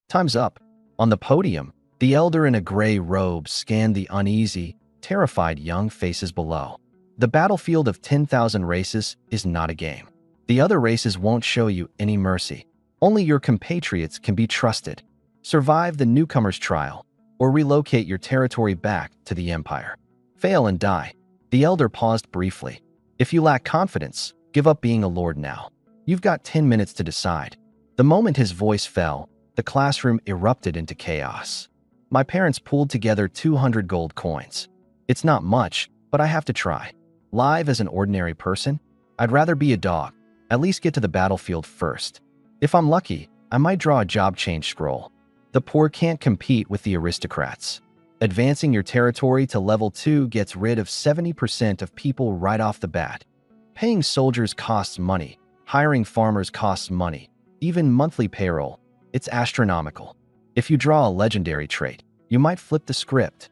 Time's up. On the podium, the elder in a gray robe scanned the uneasy, terrified young faces below. The battlefield of 10,000 races is not a game. The other races won't show you any mercy. Only your compatriots can be trusted. Survive the newcomer's trial, or relocate your territory back to the Empire. Fail and die. The elder paused briefly. If you lack confidence, give up being a lord now. You've got 10 minutes to decide. The moment his voice fell, the classroom erupted into chaos. My parents pulled together 200 gold coins. It's not much, but I have to try. Live as an ordinary person? I'd rather be a dog. At least get to the battlefield first. If I'm lucky, I might draw a job change scroll. The poor can't compete with the aristocrats. Advancing your territory to level 2 gets rid of 70% of people right off the bat. Paying soldiers costs money. Hiring farmers costs money. Even monthly payroll. It's astronomical. If you draw a legendary trait, you might flip the script.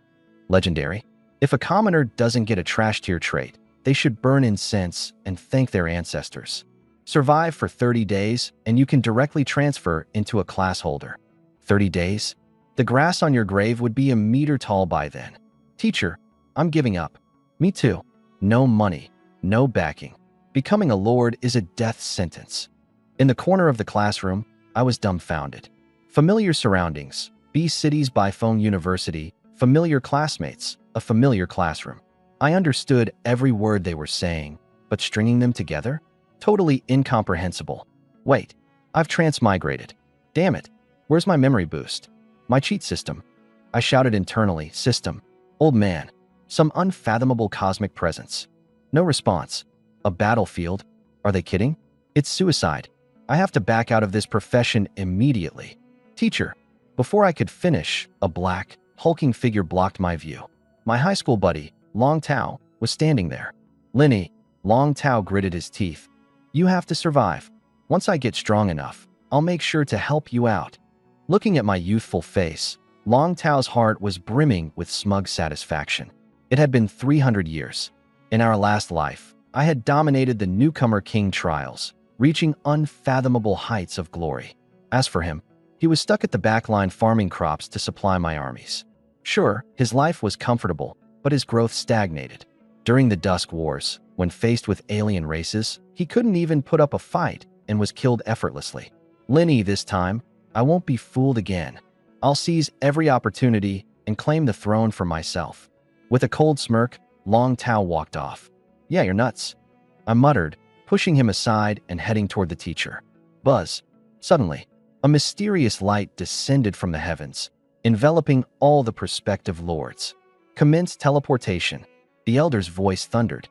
Legendary? If a commoner doesn't get a trash tier trait, they should burn incense and thank their ancestors. Survive for 30 days, and you can directly transfer into a class holder. 30 days? The grass on your grave would be a meter tall by then. Teacher, I'm giving up. Me too. No money, no backing. Becoming a lord is a death sentence. In the corner of the classroom, I was dumbfounded. Familiar surroundings, B cities by phone university, familiar classmates, a familiar classroom. I understood every word they were saying, but stringing them together? Totally incomprehensible. Wait, I've transmigrated. Damn it, where's my memory boost? My cheat system. I shouted internally, system. Old man. Some unfathomable cosmic presence. No response. A battlefield? Are they kidding? It's suicide. I have to back out of this profession immediately. Teacher. Before I could finish, a black, hulking figure blocked my view. My high school buddy, Long Tao, was standing there. Linny, Long Tao gritted his teeth. You have to survive. Once I get strong enough, I'll make sure to help you out. Looking at my youthful face, Long Tao's heart was brimming with smug satisfaction. It had been 300 years. In our last life, I had dominated the newcomer king trials, reaching unfathomable heights of glory. As for him, he was stuck at the back line farming crops to supply my armies. Sure, his life was comfortable, but his growth stagnated. During the Dusk Wars, when faced with alien races, he couldn't even put up a fight and was killed effortlessly. Linny, this time, I won't be fooled again. I'll seize every opportunity and claim the throne for myself. With a cold smirk, Long Tao walked off. Yeah, you're nuts, I muttered, pushing him aside and heading toward the teacher. Buzz. Suddenly, a mysterious light descended from the heavens, enveloping all the prospective lords. Commence teleportation. The elder's voice thundered.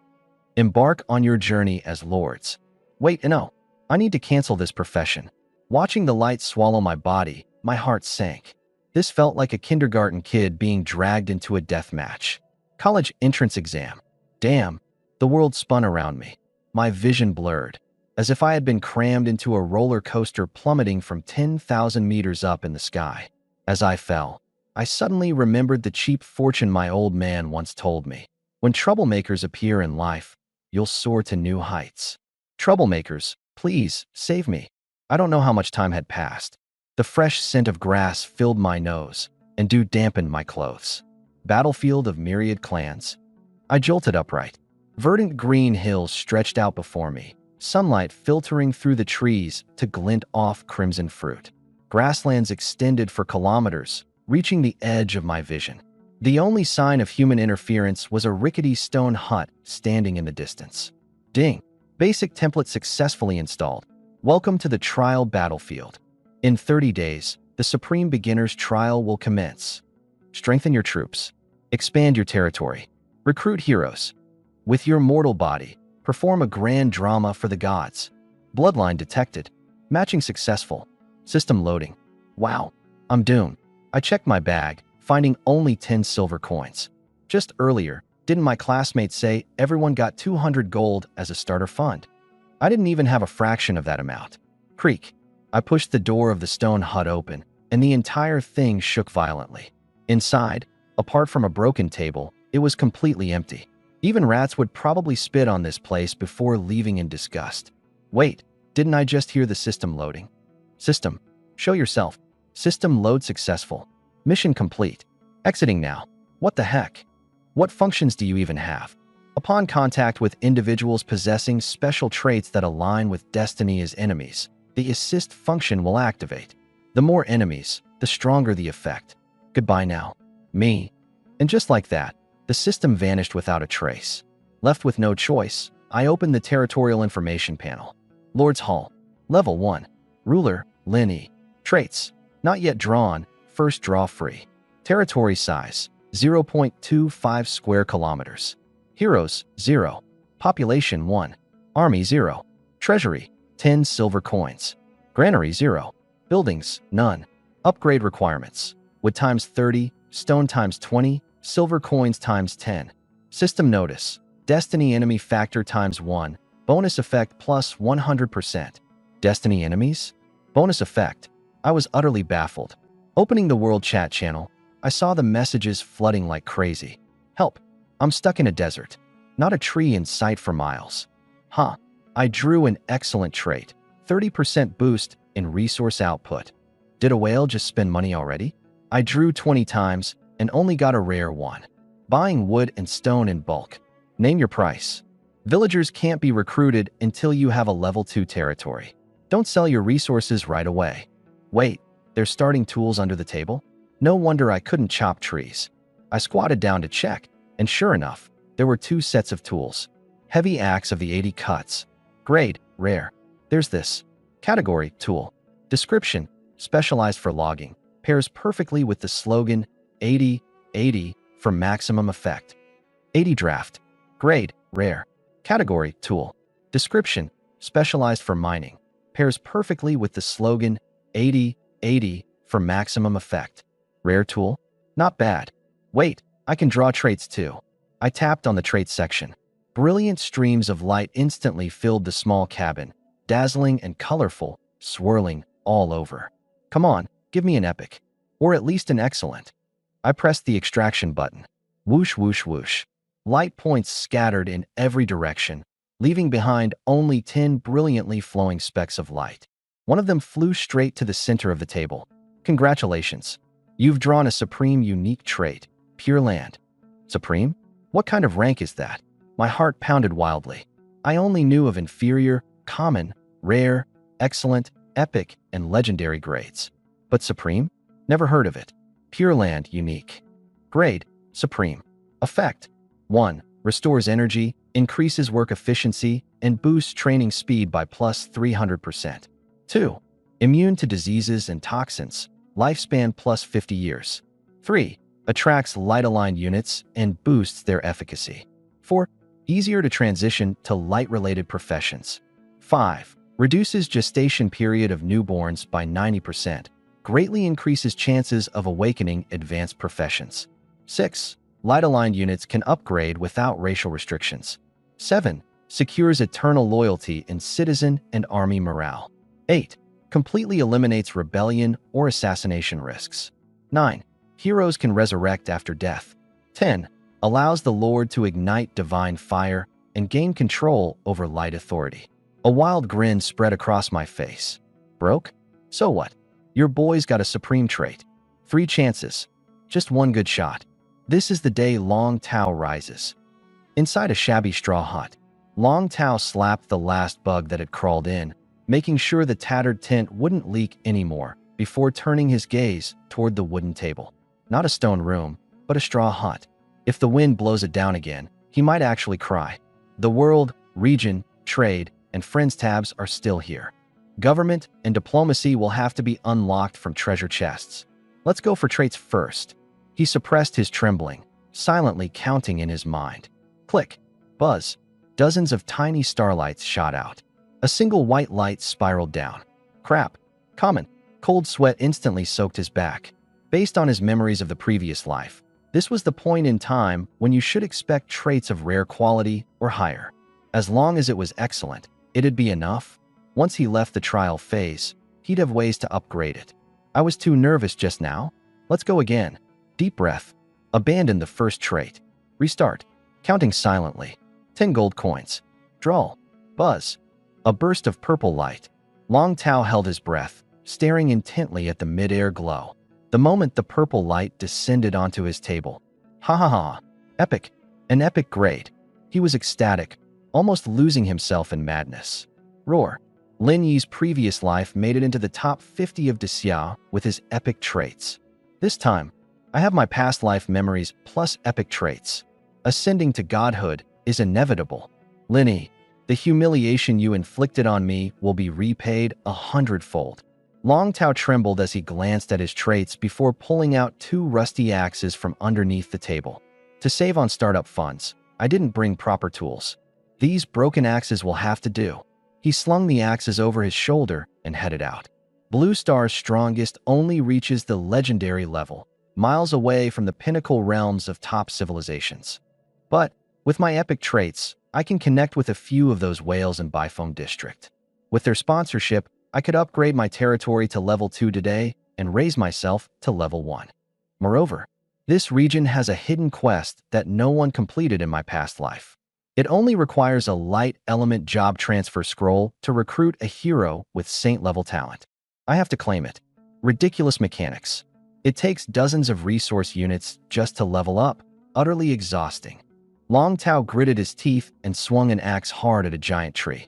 Embark on your journey as lords. Wait, no, I need to cancel this profession. Watching the light swallow my body, my heart sank. This felt like a kindergarten kid being dragged into a death match. College entrance exam. Damn, the world spun around me. My vision blurred, as if I had been crammed into a roller coaster plummeting from 10,000 meters up in the sky. As I fell, I suddenly remembered the cheap fortune my old man once told me. When troublemakers appear in life, you'll soar to new heights. Troublemakers, please, save me. I don't know how much time had passed. The fresh scent of grass filled my nose, and dew dampened my clothes. Battlefield of myriad clans. I jolted upright. Verdant green hills stretched out before me, sunlight filtering through the trees to glint off crimson fruit. Grasslands extended for kilometers, reaching the edge of my vision. The only sign of human interference was a rickety stone hut standing in the distance. Ding! Basic template successfully installed. Welcome to the trial battlefield. In 30 days, the Supreme Beginner's Trial will commence. Strengthen your troops. Expand your territory. Recruit heroes. With your mortal body, perform a grand drama for the gods. Bloodline detected. Matching successful. System loading. Wow, I'm doomed. I checked my bag, finding only 10 silver coins. Just earlier, didn't my classmates say everyone got 200 gold as a starter fund? I didn't even have a fraction of that amount. Creak. I pushed the door of the stone hut open, and the entire thing shook violently. Inside, apart from a broken table, it was completely empty. Even rats would probably spit on this place before leaving in disgust. Wait, didn't I just hear the system loading? System, show yourself. System load successful. Mission complete. Exiting now. What the heck? What functions do you even have? Upon contact with individuals possessing special traits that align with destiny as enemies, the assist function will activate. The more enemies, the stronger the effect. Goodbye now. Me. And just like that, the system vanished without a trace. Left with no choice, I opened the territorial information panel. Lord's Hall. Level 1. Ruler, Lin E. Traits. Not yet drawn, first draw free. Territory size, 0.25 square kilometers. Heroes, 0. Population, 1. Army, 0. Treasury, 10 silver coins. Granary, 0. Buildings, none. Upgrade requirements. Wood times 30, stone times 20, silver coins times 10. System notice. Destiny enemy factor times 1. Bonus effect plus 100%. Destiny enemies? Bonus effect. I was utterly baffled. Opening the world chat channel, I saw the messages flooding like crazy. Help. I'm stuck in a desert. Not a tree in sight for miles. Huh. I drew an excellent trait. 30% boost in resource output. Did a whale just spend money already? I drew 20 times and only got a rare one. Buying wood and stone in bulk. Name your price. Villagers can't be recruited until you have a level 2 territory. Don't sell your resources right away. Wait, there's starting tools under the table? No wonder I couldn't chop trees. I squatted down to check, and sure enough, there were 2 sets of tools. Heavy axe of the 80 cuts. Grade, rare. There's this. Category, tool. Description, specialized for logging. Pairs perfectly with the slogan 80/80 for maximum effect. 80 draft. Grade, rare. Category, tool. Description, specialized for mining. Pairs perfectly with the slogan 80/80 for maximum effect. Rare tool? Not bad. Wait, I can draw traits too. I tapped on the traits section. Brilliant streams of light instantly filled the small cabin, dazzling and colorful, swirling all over. Come on, give me an epic. Or at least an excellent. I pressed the extraction button. Whoosh, whoosh, whoosh. Light points scattered in every direction, leaving behind only 10 brilliantly flowing specks of light. One of them flew straight to the center of the table. Congratulations. You've drawn a supreme unique trait, Pure Land. Supreme? What kind of rank is that? My heart pounded wildly. I only knew of inferior, common, rare, excellent, epic, and legendary grades. But supreme? Never heard of it. Pure Land unique. Grade, supreme. Effect. 1. Restores energy, increases work efficiency, and boosts training speed by plus 300%. 2. Immune to diseases and toxins, lifespan plus 50 years. 3. Attracts light-aligned units and boosts their efficacy. 4. Easier to transition to light-related professions. 5. Reduces gestation period of newborns by 90%, greatly increases chances of awakening advanced professions. 6. Light-aligned units can upgrade without racial restrictions. 7. Secures eternal loyalty in citizen and army morale. 8. Completely eliminates rebellion or assassination risks. 9. Heroes can resurrect after death. 10. Allows the Lord to ignite divine fire and gain control over light authority. A wild grin spread across my face. Broke? So what? Your boy's got a supreme trait. 3 chances. Just one good shot. This is the day Long Tao rises. Inside a shabby straw hut, Long Tao slapped the last bug that had crawled in, making sure the tattered tent wouldn't leak anymore before turning his gaze toward the wooden table. Not a stone room, but a straw hut. If the wind blows it down again, he might actually cry. The world, region, trade, and friends tabs are still here. Government and diplomacy will have to be unlocked from treasure chests. Let's go for traits first. He suppressed his trembling, silently counting in his mind. Click. Buzz. Dozens of tiny starlights shot out. A single white light spiraled down. Crap. Common. Cold sweat instantly soaked his back. Based on his memories of the previous life, this was the point in time when you should expect traits of rare quality or higher. As long as it was excellent, it'd be enough. Once he left the trial phase, he'd have ways to upgrade it. I was too nervous just now. Let's go again. Deep breath. Abandon the first trait. Restart. Counting silently. 10 gold coins. Draw. Buzz. A burst of purple light. Long Tao held his breath, staring intently at the mid-air glow. The moment the purple light descended onto his table. Ha ha ha. Epic. An epic grade. He was ecstatic, almost losing himself in madness. Roar. Lin Yi's previous life made it into the top 50 of Xia with his epic traits. This time, I have my past life memories plus epic traits. Ascending to godhood is inevitable. Lin Yi, the humiliation you inflicted on me will be repaid 100-fold. Long Tao trembled as he glanced at his traits before pulling out 2 rusty axes from underneath the table. To save on startup funds, I didn't bring proper tools. These broken axes will have to do. He slung the axes over his shoulder and headed out. Blue Star's strongest only reaches the legendary level, miles away from the pinnacle realms of top civilizations. But with my epic traits, I can connect with a few of those whales in Bifone District. With their sponsorship, I could upgrade my territory to level 2 today and raise myself to level 1. Moreover, this region has a hidden quest that no one completed in my past life. It only requires a light element job transfer scroll to recruit a hero with saint-level talent. I have to claim it. Ridiculous mechanics. It takes dozens of resource units just to level up, utterly exhausting. Long Tao gritted his teeth and swung an axe hard at a giant tree.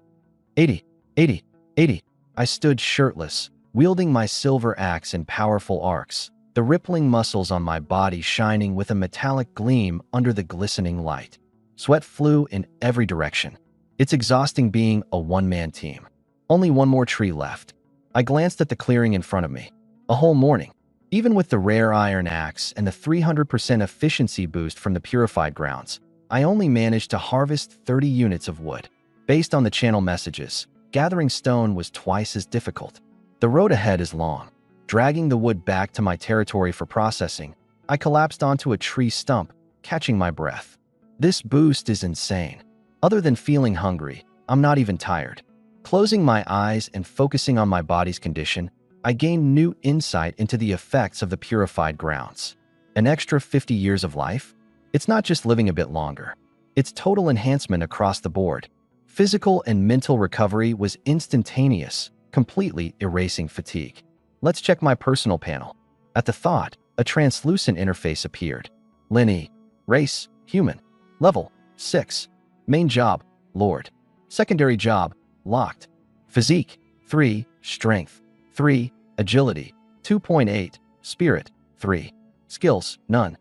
80, 80, 80. I stood shirtless, wielding my silver axe in powerful arcs, the rippling muscles on my body shining with a metallic gleam under the glistening light. Sweat flew in every direction. It's exhausting being a one-man team. Only one more tree left. I glanced at the clearing in front of me. A whole morning. Even with the rare iron axe and the 300% efficiency boost from the purified grounds, I only managed to harvest 30 units of wood. Based on the channel messages, gathering stone was twice as difficult. The road ahead is long. Dragging the wood back to my territory for processing, I collapsed onto a tree stump, catching my breath. This boost is insane. Other than feeling hungry, I'm not even tired. Closing my eyes and focusing on my body's condition, I gained new insight into the effects of the purified grounds. An extra 50 years of life? It's not just living a bit longer. It's total enhancement across the board. Physical and mental recovery was instantaneous, completely erasing fatigue. Let's check my personal panel. At the thought, a translucent interface appeared. Lin Yi. Race, human. Level, 6. Main job, Lord. Secondary job, locked. Physique, 3. Strength, 3. Agility, 2.8. Spirit, 3. Skills, none.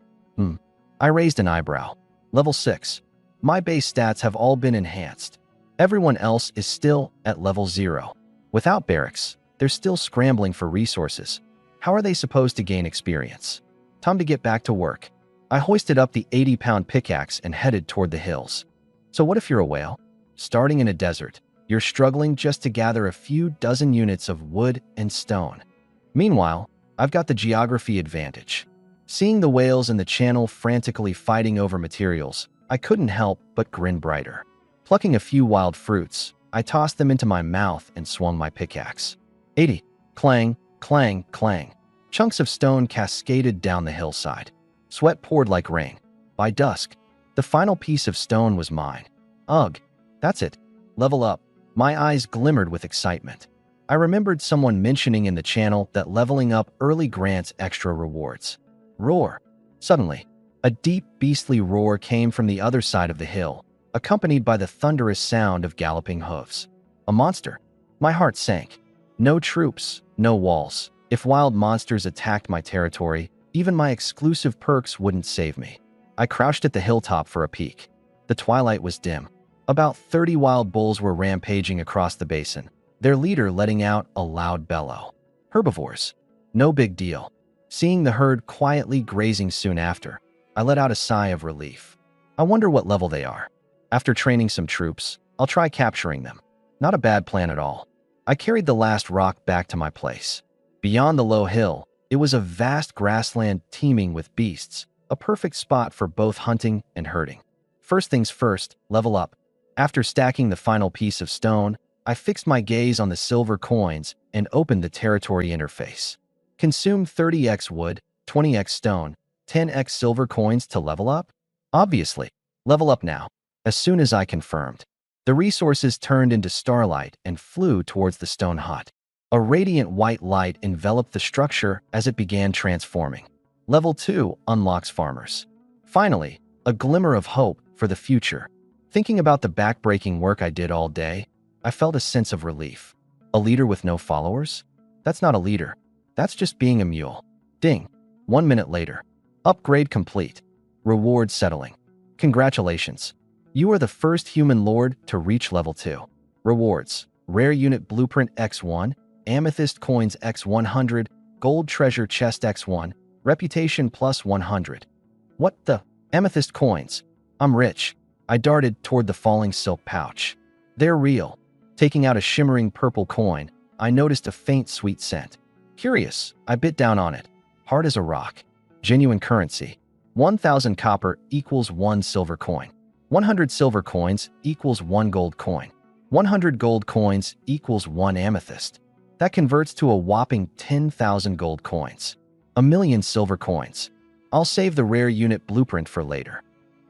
I raised an eyebrow. Level 6. My base stats have all been enhanced. Everyone else is still at level 0. Without barracks, they're still scrambling for resources. How are they supposed to gain experience? Time to get back to work. I hoisted up the 80-pound pickaxe and headed toward the hills. So what if you're a whale? Starting in a desert, you're struggling just to gather a few dozen units of wood and stone. Meanwhile, I've got the geography advantage. Seeing the whales in the channel frantically fighting over materials, I couldn't help but grin brighter. Plucking a few wild fruits, I tossed them into my mouth and swung my pickaxe. 80. Clang, clang, clang. Chunks of stone cascaded down the hillside. Sweat poured like rain. By dusk, the final piece of stone was mine. Ugh, that's it. Level up. My eyes glimmered with excitement. I remembered someone mentioning in the channel that leveling up early grants extra rewards. Roar. Suddenly, a deep, beastly roar came from the other side of the hill, accompanied by the thunderous sound of galloping hooves. A monster. My heart sank. No troops, no walls. If wild monsters attacked my territory, even my exclusive perks wouldn't save me. I crouched at the hilltop for a peek. The twilight was dim. About 30 wild bulls were rampaging across the basin, their leader letting out a loud bellow. Herbivores. No big deal. Seeing the herd quietly grazing soon after, I let out a sigh of relief. I wonder what level they are. After training some troops, I'll try capturing them. Not a bad plan at all. I carried the last rock back to my place. Beyond the low hill, it was a vast grassland teeming with beasts, a perfect spot for both hunting and herding. First things first, level up. After stacking the final piece of stone, I fixed my gaze on the silver coins and opened the territory interface. Consume 30x wood, 20x stone, 10x silver coins to level up? Obviously, level up now. As soon as I confirmed, the resources turned into starlight and flew towards the stone hut. A radiant white light enveloped the structure as it began transforming. Level 2 unlocks farmers. Finally, a glimmer of hope for the future. Thinking about the backbreaking work I did all day, I felt a sense of relief. A leader with no followers? That's not a leader. That's just being a mule. Ding. 1 minute later. Upgrade complete. Reward settling. Congratulations. You are the first human lord to reach level 2. Rewards. Rare unit blueprint X1, amethyst coins X100, gold treasure chest X1, reputation plus 100. What the? Amethyst coins. I'm rich. I darted toward the falling silk pouch. They're real. Taking out a shimmering purple coin, I noticed a faint sweet scent. Curious, I bit down on it. Hard as a rock. Genuine currency. 1,000 copper equals 1 silver coin. 100 silver coins equals 1 gold coin. 100 gold coins equals 1 amethyst. That converts to a whopping 10,000 gold coins. 1,000,000 silver coins. I'll save the rare unit blueprint for later.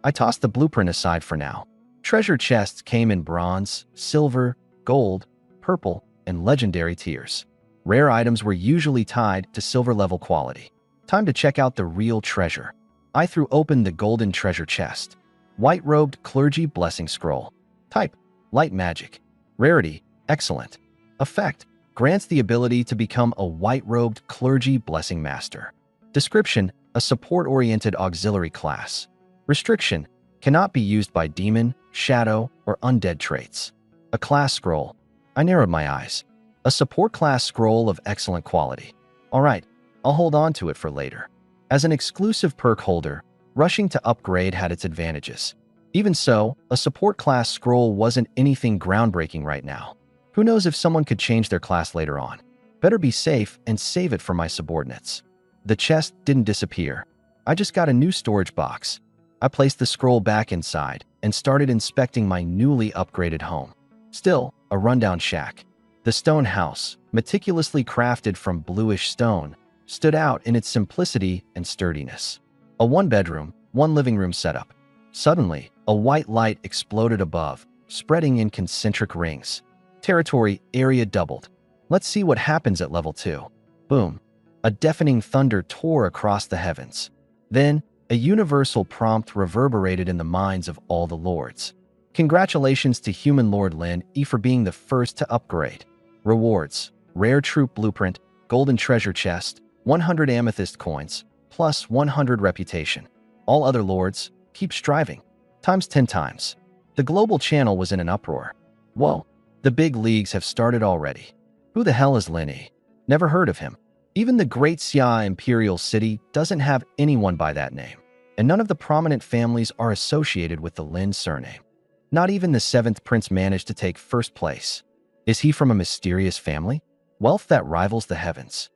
I tossed the blueprint aside for now. Treasure chests came in bronze, silver, gold, purple, and legendary tiers. Rare items were usually tied to silver level quality. Time to check out the real treasure. I threw open the golden treasure chest. White-robed clergy blessing scroll. Type: light magic. Rarity: excellent. Effect: grants the ability to become a white-robed clergy blessing master. Description: a support-oriented auxiliary class. Restriction: cannot be used by demon, shadow, or undead traits. A class scroll. I narrowed my eyes. A support class scroll of excellent quality. Alright, I'll hold on to it for later. As an exclusive perk holder, rushing to upgrade had its advantages. Even so, a support class scroll wasn't anything groundbreaking right now. Who knows if someone could change their class later on. Better be safe and save it for my subordinates. The chest didn't disappear. I just got a new storage box. I placed the scroll back inside and started inspecting my newly upgraded home. Still, a rundown shack. The stone house, meticulously crafted from bluish stone, stood out in its simplicity and sturdiness. A one-bedroom, one-living room setup. Suddenly, a white light exploded above, spreading in concentric rings. Territory area doubled. Let's see what happens at level 2. Boom. A deafening thunder tore across the heavens. Then, a universal prompt reverberated in the minds of all the lords. Congratulations to Human Lord Lin E for being the first to upgrade. Rewards: rare troop blueprint, golden treasure chest, 100 amethyst coins, plus 100 reputation. All other lords, keep striving. Times 10 times. The global channel was in an uproar. Whoa, the big leagues have started already. Who the hell is Lin E? Never heard of him. Even the Great Xia Imperial City doesn't have anyone by that name, and none of the prominent families are associated with the Lin surname. Not even the 7th prince managed to take first place. Is he from a mysterious family? Wealth that rivals the heavens.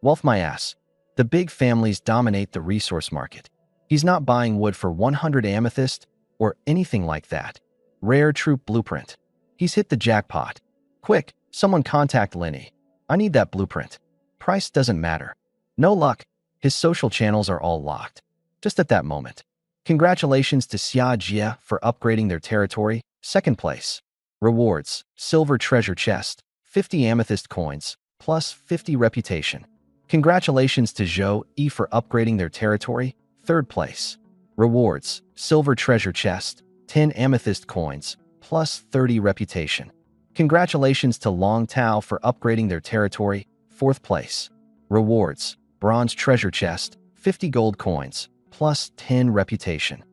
Wealth my ass. The big families dominate the resource market. He's not buying wood for 100 amethyst or anything like that. Rare troop blueprint. He's hit the jackpot. Quick, someone contact Lin E. I need that blueprint. Price doesn't matter. No luck. His social channels are all locked. Just at that moment. Congratulations to Xia Jia for upgrading their territory. 2nd place. Rewards: silver treasure chest, 50 amethyst coins, plus 50 reputation. Congratulations to Zhou E for upgrading their territory. 3rd place. Rewards: silver treasure chest, 10 amethyst coins, plus 30 reputation. Congratulations to Long Tao for upgrading their territory. 4th place. Rewards: bronze treasure chest, 50 gold coins, plus 10 reputation.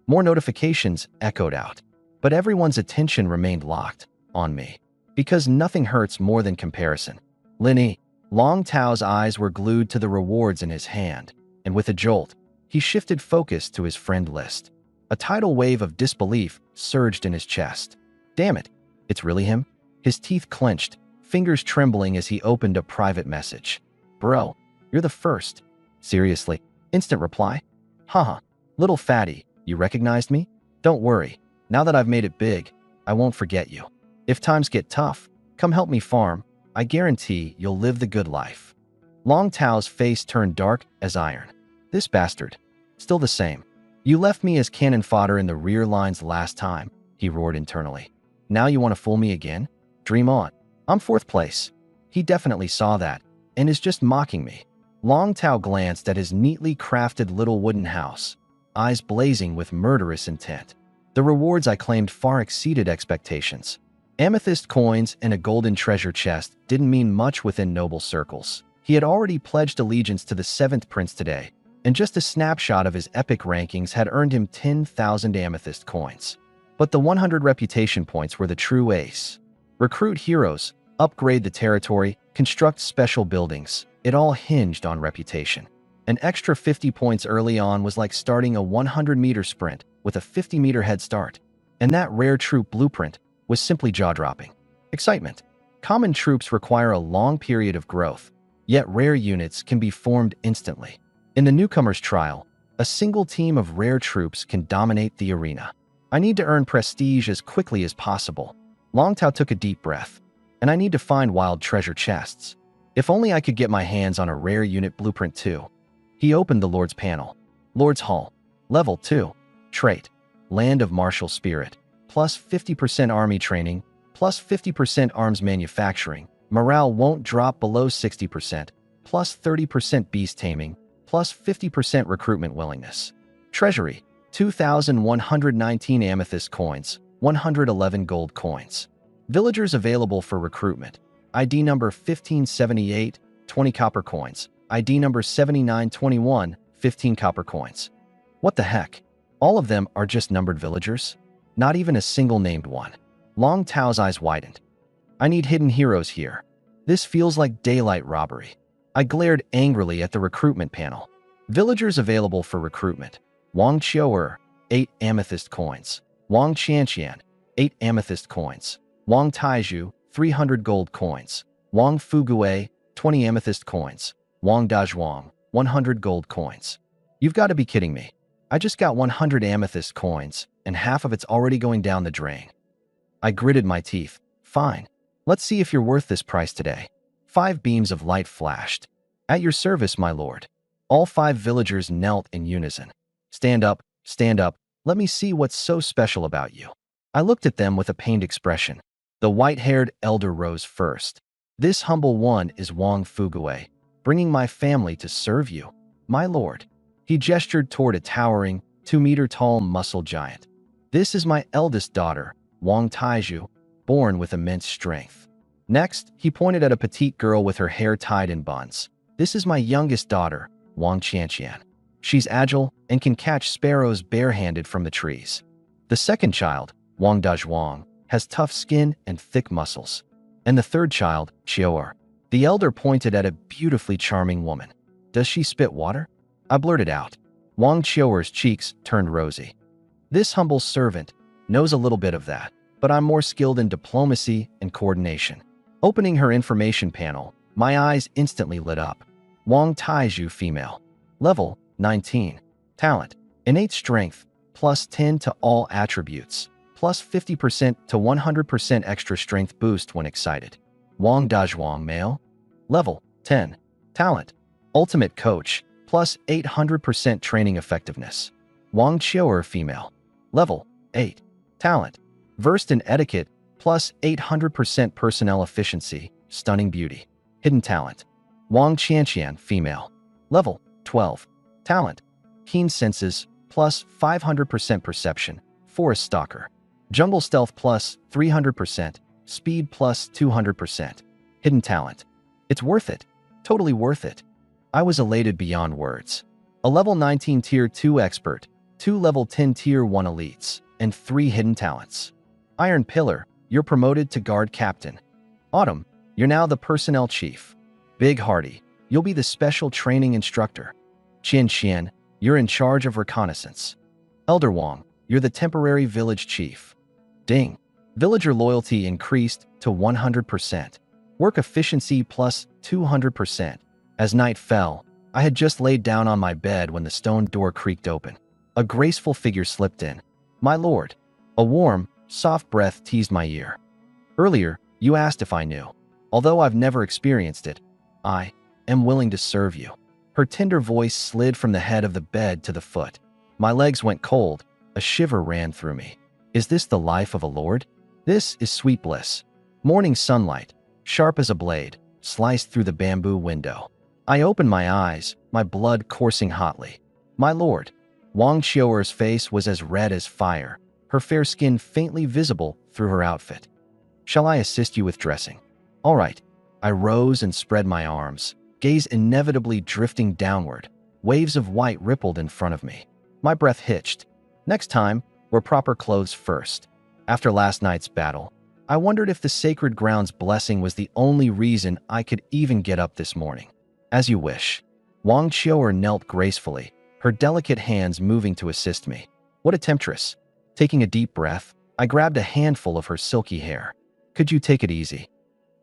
More notifications echoed out, but everyone's attention remained locked on me, because nothing hurts more than comparison. Lin E. Long Tao's eyes were glued to the rewards in his hand, and with a jolt, he shifted focus to his friend list. A tidal wave of disbelief surged in his chest. Damn it, it's really him? His teeth clenched, fingers trembling as he opened a private message. Bro, you're the first. Seriously. Instant reply. Haha, little fatty, you recognized me? Don't worry, now that I've made it big, I won't forget you. If times get tough, come help me farm. I guarantee you'll live the good life. Long Tao's face turned dark as iron. This bastard. Still the same. You left me as cannon fodder in the rear lines last time, he roared internally. Now you want to fool me again? Dream on. I'm 4th place. He definitely saw that, and is just mocking me. Long Tao glanced at his neatly crafted little wooden house, eyes blazing with murderous intent. The rewards I claimed far exceeded expectations. Amethyst coins and a golden treasure chest didn't mean much within noble circles. He had already pledged allegiance to the 7th prince today, and just a snapshot of his epic rankings had earned him 10,000 amethyst coins. But the 100 reputation points were the true ace. Recruit heroes, upgrade the territory, construct special buildings. It all hinged on reputation. An extra 50 points early on was like starting a 100-meter sprint with a 50-meter head start. And that rare troop blueprint was simply jaw-dropping. Excitement. Common troops require a long period of growth, yet rare units can be formed instantly. In the newcomer's trial, a single team of rare troops can dominate the arena. I need to earn prestige as quickly as possible. Long Tao took a deep breath. And I need to find wild treasure chests. If only I could get my hands on a rare unit blueprint too. He opened the Lord's panel. Lord's Hall. Level 2. Trait. Land of Martial Spirit. Plus 50% army training. Plus 50% arms manufacturing. Morale won't drop below 60%. Plus 30% beast taming. Plus 50% recruitment willingness. Treasury. 2,119 amethyst coins. 111 gold coins. Villagers available for recruitment. ID number 1578, 20 copper coins. ID number 7921, 15 copper coins. What the heck? All of them are just numbered villagers? Not even a single named one. Long Tao's eyes widened. I need hidden heroes here. This feels like daylight robbery. I glared angrily at the recruitment panel. Villagers available for recruitment. Wang Qiu'er, 8 amethyst coins. Wang Qianqian, 8 amethyst coins. Wang Taizhu, 300 gold coins. Wang Fugui, 20 amethyst coins. Wang Dazhuang, 100 gold coins. You've got to be kidding me. I just got 100 amethyst coins, and half of it's already going down the drain. I gritted my teeth. Fine. Let's see if you're worth this price today. 5 beams of light flashed. At your service, my lord. All 5 villagers knelt in unison. Stand up, stand up. Let me see what's so special about you. I looked at them with a pained expression. The white-haired elder rose first. This humble one is Wang Fugui, bringing my family to serve you, my lord. He gestured toward a towering, 2-meter-tall muscle giant. This is my eldest daughter, Wang Taizhu, born with immense strength. Next, he pointed at a petite girl with her hair tied in buns. This is my youngest daughter, Wang Qianqian. She's agile and can catch sparrows barehanded from the trees. The second child, Wang Dazhuang, has tough skin and thick muscles. And the third child, Qiu'er. The elder pointed at a beautifully charming woman. Does she spit water? I blurted out. Wang Qiu'er's cheeks turned rosy. This humble servant knows a little bit of that, but I'm more skilled in diplomacy and coordination. Opening her information panel, my eyes instantly lit up. Wang Taizhu female. Level 19. Talent. Innate strength, plus 10 to all attributes. Plus 50% to 100% extra strength boost when excited. Wang Dazhuang male. Level 10. Talent. Ultimate coach, plus 800% training effectiveness. Wang Qiu'er female. Level 8. Talent. Versed in etiquette, plus 800% personnel efficiency, stunning beauty. Hidden talent. Wang Qianqian female. Level 12. Talent. Keen senses, plus 500% perception, forest stalker. Jungle stealth plus 300%, speed plus 200%. Hidden talent. It's worth it. Totally worth it. I was elated beyond words. A level 19 tier 2 expert, 2 level 10 tier 1 elites, and 3 hidden talents. Iron Pillar, you're promoted to guard captain. Autumn, you're now the personnel chief. Big Hardy, you'll be the special training instructor. Qian, you're in charge of reconnaissance. Elder Wang, you're the temporary village chief. Ding. Villager loyalty increased to 100%. Work efficiency plus 200%. As night fell, I had just laid down on my bed when the stone door creaked open. A graceful figure slipped in. My lord. A warm, soft breath teased my ear. Earlier, you asked if I knew. Although I've never experienced it, I am willing to serve you. Her tender voice slid from the head of the bed to the foot. My legs went cold. A shiver ran through me. Is this the life of a lord? This is sweet bliss. Morning sunlight, sharp as a blade, sliced through the bamboo window. I opened my eyes, my blood coursing hotly. My lord, Wang Qiuer's face was as red as fire, her fair skin faintly visible through her outfit. Shall I assist you with dressing? All right. I rose and spread my arms, gaze inevitably drifting downward. Waves of white rippled in front of me. My breath hitched. Next time, wear proper clothes first. After last night's battle, I wondered if the sacred ground's blessing was the only reason I could even get up this morning. As you wish. Wang Qiuer knelt gracefully, her delicate hands moving to assist me. What a temptress. Taking a deep breath, I grabbed a handful of her silky hair. Could you take it easy?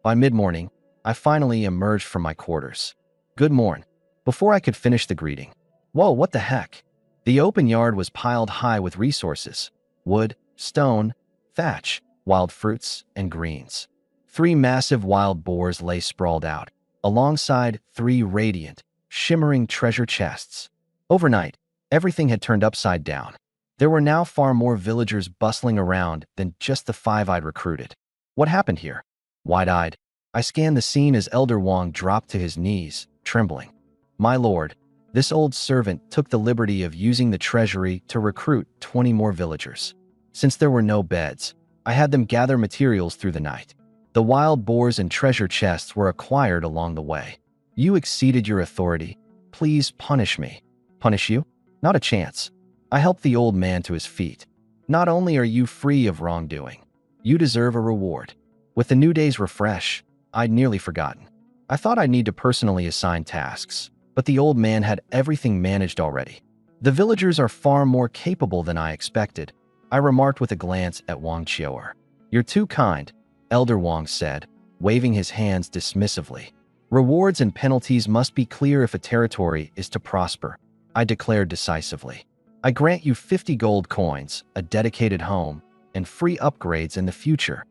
By mid-morning, I finally emerged from my quarters. Good morn. Before I could finish the greeting. Whoa, what the heck? The open yard was piled high with resources. Wood, stone, thatch, wild fruits, and greens. 3 massive wild boars lay sprawled out, alongside 3 radiant, shimmering treasure chests. Overnight, everything had turned upside down. There were now far more villagers bustling around than just the 5 I'd recruited. What happened here? Wide-eyed, I scanned the scene as Elder Wang dropped to his knees, trembling. My lord, this old servant took the liberty of using the treasury to recruit 20 more villagers. Since there were no beds, I had them gather materials through the night. The wild boars and treasure chests were acquired along the way. You exceeded your authority. Please punish me. Punish you? Not a chance. I helped the old man to his feet. Not only are you free of wrongdoing, you deserve a reward. With the new day's refresh, I'd nearly forgotten. I thought I'd need to personally assign tasks, but the old man had everything managed already. The villagers are far more capable than I expected, I remarked with a glance at Wang Qiuer. You're too kind, Elder Wang said, waving his hands dismissively. Rewards and penalties must be clear if a territory is to prosper, I declared decisively. I grant you 50 gold coins, a dedicated home, and free upgrades in the future.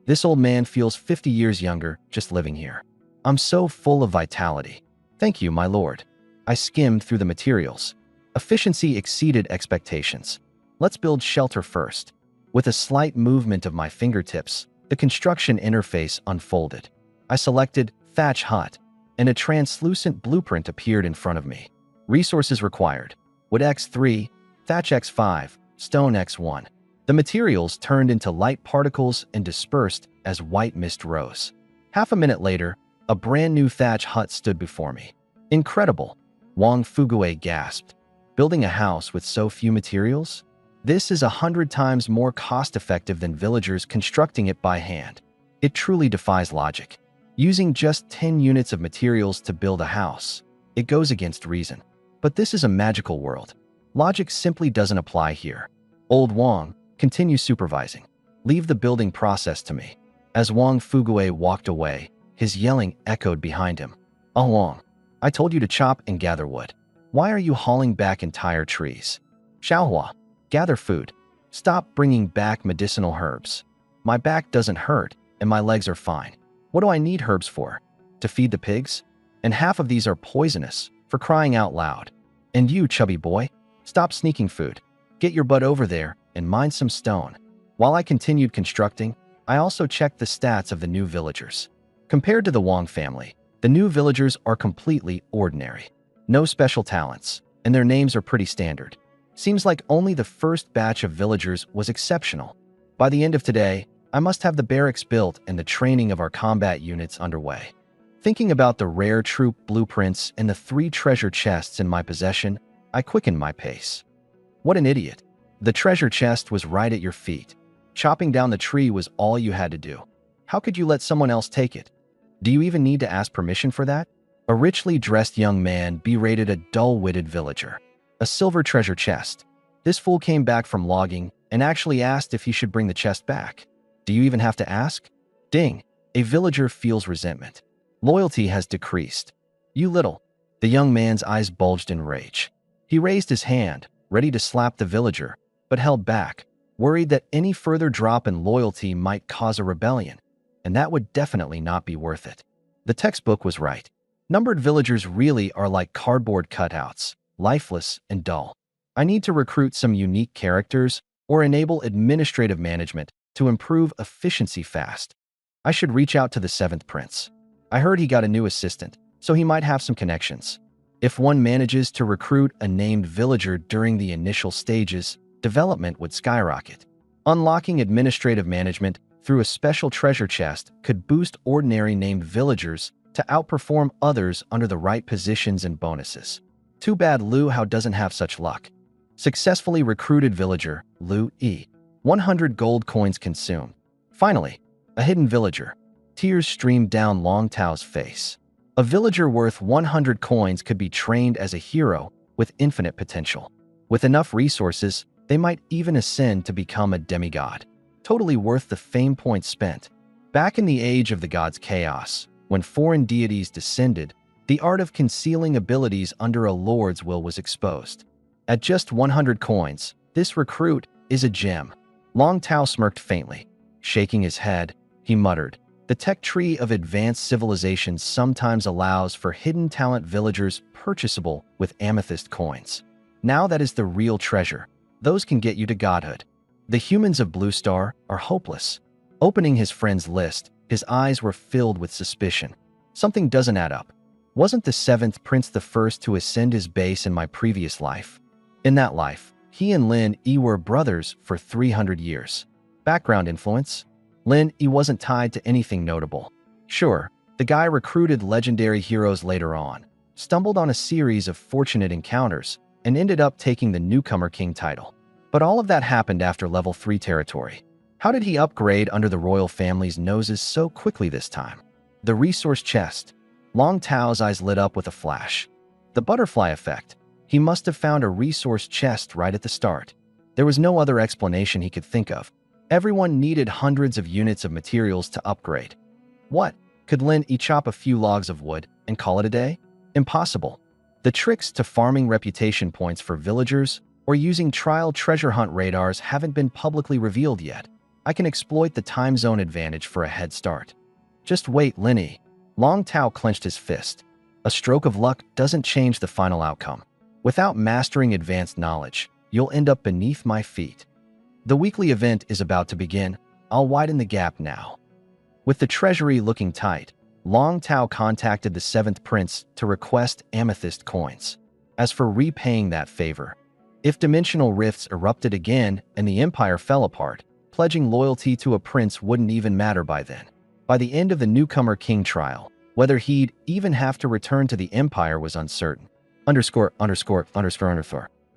This old man feels 50 years younger just living here. I'm so full of vitality. Thank you, my lord. I skimmed through the materials. Efficiency exceeded expectations. Let's build shelter first. With a slight movement of my fingertips, the construction interface unfolded. I selected Thatch Hut, and a translucent blueprint appeared in front of me. Resources required: wood X3, thatch X5, stone X1. The materials turned into light particles and dispersed as white mist rose. Half a minute later, a brand new thatch hut stood before me. Incredible, Wang Fugue gasped. Building a house with so few materials? This is 100 times more cost-effective than villagers constructing it by hand. It truly defies logic. Using just 10 units of materials to build a house, it goes against reason. But this is a magical world. Logic simply doesn't apply here. Old Wang, continue supervising. Leave the building process to me. As Wang Fugue walked away, his yelling echoed behind him. Oh Wang, I told you to chop and gather wood. Why are you hauling back entire trees? Xiaohua, gather food. Stop bringing back medicinal herbs. My back doesn't hurt, and my legs are fine. What do I need herbs for? To feed the pigs? And half of these are poisonous, for crying out loud. And you, chubby boy, stop sneaking food. Get your butt over there and mine some stone. While I continued constructing, I also checked the stats of the new villagers. Compared to the Wang family, the new villagers are completely ordinary. No special talents, and their names are pretty standard. Seems like only the first batch of villagers was exceptional. By the end of today, I must have the barracks built and the training of our combat units underway. Thinking about the rare troop blueprints and the 3 treasure chests in my possession, I quickened my pace. What an idiot. The treasure chest was right at your feet. Chopping down the tree was all you had to do. How could you let someone else take it? Do you even need to ask permission for that? A richly dressed young man berated a dull-witted villager. A silver treasure chest. This fool came back from logging and actually asked if he should bring the chest back. Do you even have to ask? Ding. A villager feels resentment. Loyalty has decreased. You little. The young man's eyes bulged in rage. He raised his hand, ready to slap the villager, but held back, worried that any further drop in loyalty might cause a rebellion, and that would definitely not be worth it. The textbook was right. Numbered villagers really are like cardboard cutouts, lifeless and dull. I need to recruit some unique characters or enable administrative management to improve efficiency fast. I should reach out to the 7th prince. I heard he got a new assistant, so he might have some connections. If one manages to recruit a named villager during the initial stages, development would skyrocket. Unlocking administrative management through a special treasure chest could boost ordinary named villagers to outperform others under the right positions and bonuses. Too bad Lu Hao doesn't have such luck. Successfully recruited villager, Lu E. 100 gold coins consumed. Finally, a hidden villager. Tears streamed down Long Tao's face. A villager worth 100 coins could be trained as a hero with infinite potential. With enough resources, they might even ascend to become a demigod. Totally worth the fame points spent. Back in the age of the gods' chaos, when foreign deities descended, the art of concealing abilities under a lord's will was exposed. At just 100 coins, this recruit is a gem. Long Tao smirked faintly. Shaking his head, he muttered, "The tech tree of advanced civilizations sometimes allows for hidden talent villagers purchasable with amethyst coins. Now that is the real treasure. Those can get you to godhood." The humans of Blue Star are hopeless. Opening his friend's list, his eyes were filled with suspicion. Something doesn't add up. Wasn't the seventh prince the first to ascend his base in my previous life? In that life, he and Lin Yi were brothers for 300 years. Background influence? Lin Yi wasn't tied to anything notable. Sure, the guy recruited legendary heroes later on, stumbled on a series of fortunate encounters, and ended up taking the newcomer king title. But all of that happened after level 3 territory. How did he upgrade under the royal family's noses so quickly this time? The resource chest. Long Tao's eyes lit up with a flash. The butterfly effect. He must have found a resource chest right at the start. There was no other explanation he could think of. Everyone needed hundreds of units of materials to upgrade. What? Could Lin Yi chop a few logs of wood and call it a day? Impossible. The tricks to farming reputation points for villagers or using trial treasure hunt radars haven't been publicly revealed yet. I can exploit the time zone advantage for a head start. Just wait, Lin Yi. Long Tao clenched his fist. A stroke of luck doesn't change the final outcome. Without mastering advanced knowledge, you'll end up beneath my feet. The weekly event is about to begin. I'll widen the gap now. With the treasury looking tight, Long Tao contacted the seventh prince to request amethyst coins. As for repaying that favor, if dimensional rifts erupted again and the empire fell apart, pledging loyalty to a prince wouldn't even matter by then. By the end of the newcomer king trial, whether he'd even have to return to the empire was uncertain. Underscore.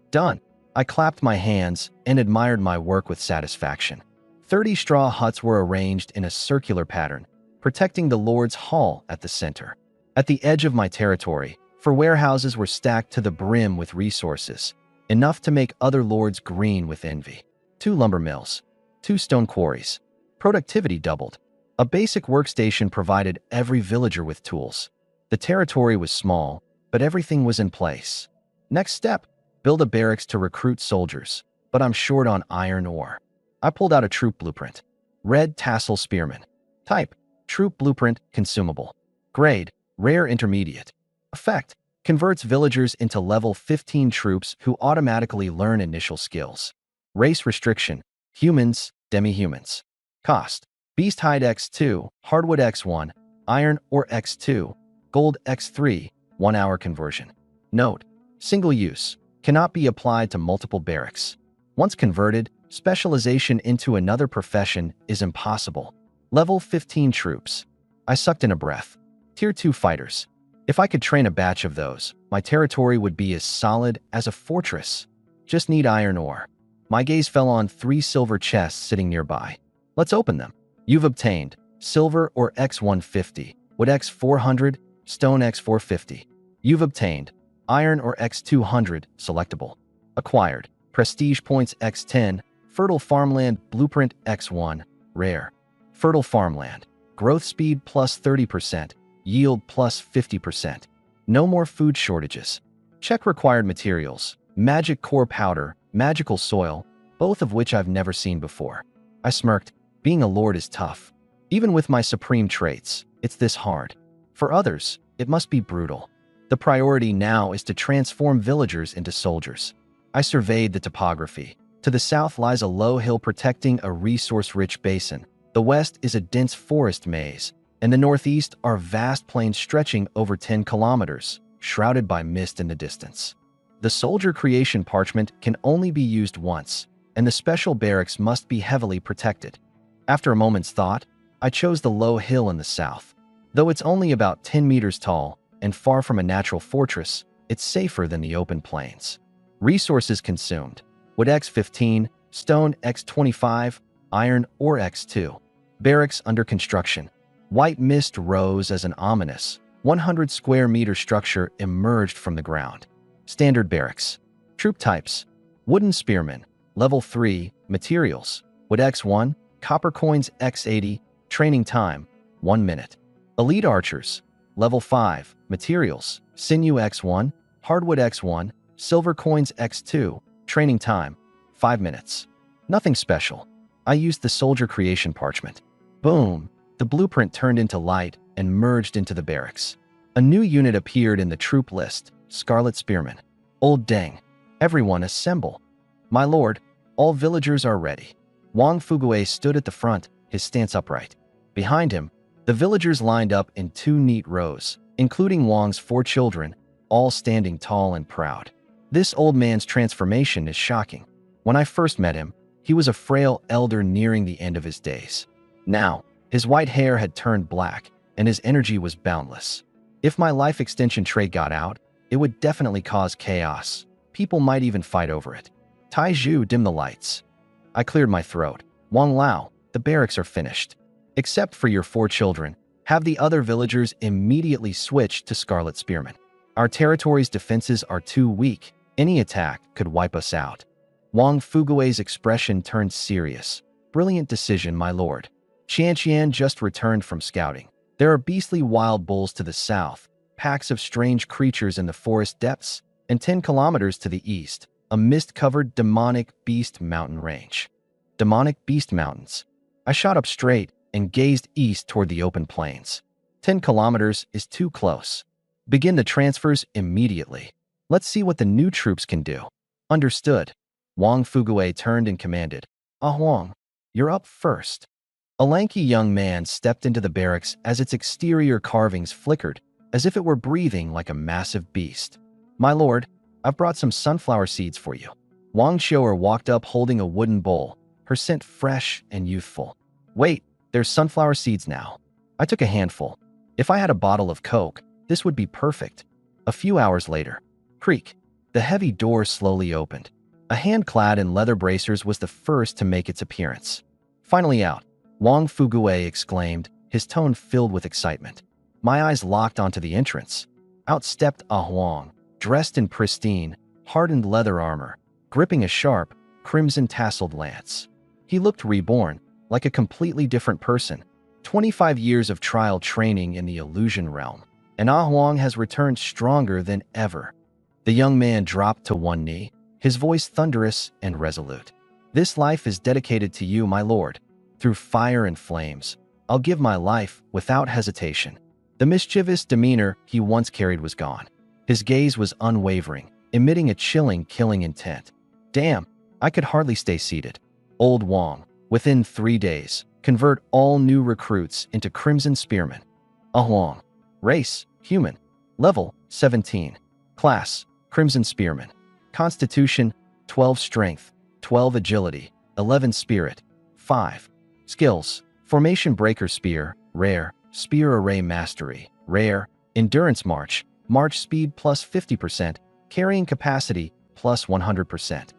Done. I clapped my hands and admired my work with satisfaction. 30 straw huts were arranged in a circular pattern, protecting the Lord's Hall at the center. At the edge of my territory, for warehouses were stacked to the brim with resources, enough to make other lords green with envy. 2 lumber mills, 2 stone quarries. Productivity doubled. A basic workstation provided every villager with tools. The territory was small, but everything was in place. Next step, build a barracks to recruit soldiers, but I'm short on iron ore. I pulled out a troop blueprint. Red tassel spearman. Type, troop blueprint, consumable. Grade, rare intermediate. Effect, converts villagers into level 15 troops who automatically learn initial skills. Race restriction, humans, demi-humans. Cost, beast hide X2, hardwood X1, iron ore X2, gold X3, 1 hour conversion. Note, single use, cannot be applied to multiple barracks. Once converted, specialization into another profession is impossible. Level 15 troops. I sucked in a breath. Tier 2 fighters. If I could train a batch of those, my territory would be as solid as a fortress. Just need iron ore. My gaze fell on 3 silver chests sitting nearby. Let's open them. You've obtained silver or X150, wood X400, stone X450. You've obtained iron or X200, selectable. Acquired prestige points X10, fertile farmland blueprint X1, rare. Fertile farmland, growth speed plus 30%, yield plus 50%. No more food shortages. Check required materials, magic core powder, magical soil, both of which I've never seen before. I smirked. Being a lord is tough. Even with my supreme traits, it's this hard. For others, it must be brutal. The priority now is to transform villagers into soldiers. I surveyed the topography. To the south lies a low hill protecting a resource-rich basin. The west is a dense forest maze, and the northeast are vast plains stretching over 10 kilometers, shrouded by mist in the distance. The soldier creation parchment can only be used once, and the special barracks must be heavily protected. After a moment's thought, I chose the low hill in the south. Though it's only about 10 meters tall and far from a natural fortress, it's safer than the open plains. Resources consumed: wood X15, stone X25, iron ore X2. Barracks under construction. White mist rose as an ominous 100 square meter structure emerged from the ground. Standard barracks. Troop types: wooden spearmen, level 3, materials, wood X1, copper coins X80, training time, 1 minute. Elite archers, level 5, materials, sinew X1, hardwood X1, silver coins X2, training time, 5 minutes. Nothing special. I used the soldier creation parchment. Boom! The blueprint turned into light and merged into the barracks. A new unit appeared in the troop list: Scarlet Spearmen. Old dang. Everyone assemble. My lord, all villagers are ready. Wang Fugue stood at the front, his stance upright. Behind him, the villagers lined up in 2 neat rows, including Wang's 4 children, all standing tall and proud. This old man's transformation is shocking. When I first met him, he was a frail elder nearing the end of his days. Now, his white hair had turned black, and his energy was boundless. If my life extension trait got out, it would definitely cause chaos. People might even fight over it. Taiju, dim the lights. I cleared my throat. Wang Lao, the barracks are finished. Except for your 4 children, have the other villagers immediately switch to Scarlet Spearmen. Our territory's defenses are too weak. Any attack could wipe us out. Wang Fugue's expression turned serious. Brilliant decision, my lord. Qianqian just returned from scouting. There are beastly wild bulls to the south, packs of strange creatures in the forest depths, and 10 kilometers to the east, a mist-covered demonic beast mountain range. Demonic beast mountains. I shot up straight and gazed east toward the open plains. 10 kilometers is too close. Begin the transfers immediately. Let's see what the new troops can do. Understood. Wang Fugue turned and commanded. Huang, you're up first. A lanky young man stepped into the barracks as its exterior carvings flickered, as if it were breathing like a massive beast. My lord, I've brought some sunflower seeds for you. Wang Xiu'er walked up holding a wooden bowl, her scent fresh and youthful. Wait, there's sunflower seeds now. I took a handful. If I had a bottle of Coke, this would be perfect. A few hours later. Creak. The heavy door slowly opened. A hand clad in leather bracers was the first to make its appearance. Finally out, Wang Fugue exclaimed, his tone filled with excitement. My eyes locked onto the entrance. Out stepped Huang, dressed in pristine, hardened leather armor, gripping a sharp, crimson-tasseled lance. He looked reborn, like a completely different person. 25 years of trial training in the illusion realm, and Huang has returned stronger than ever. The young man dropped to one knee, his voice thunderous and resolute. This life is dedicated to you, my lord. Through fire and flames, I'll give my life without hesitation. The mischievous demeanor he once carried was gone. His gaze was unwavering, emitting a chilling, killing intent. Damn, I could hardly stay seated. Old Wang, within 3 days, convert all new recruits into Crimson Spearmen. Huang. Race, human. Level, 17. Class, Crimson Spearman. Constitution, 12 Strength, 12 Agility, 11 Spirit, 5. Skills, Formation Breaker Spear, Rare, Spear Array Mastery, Rare, Endurance March, March Speed plus 50%, Carrying Capacity plus 100%.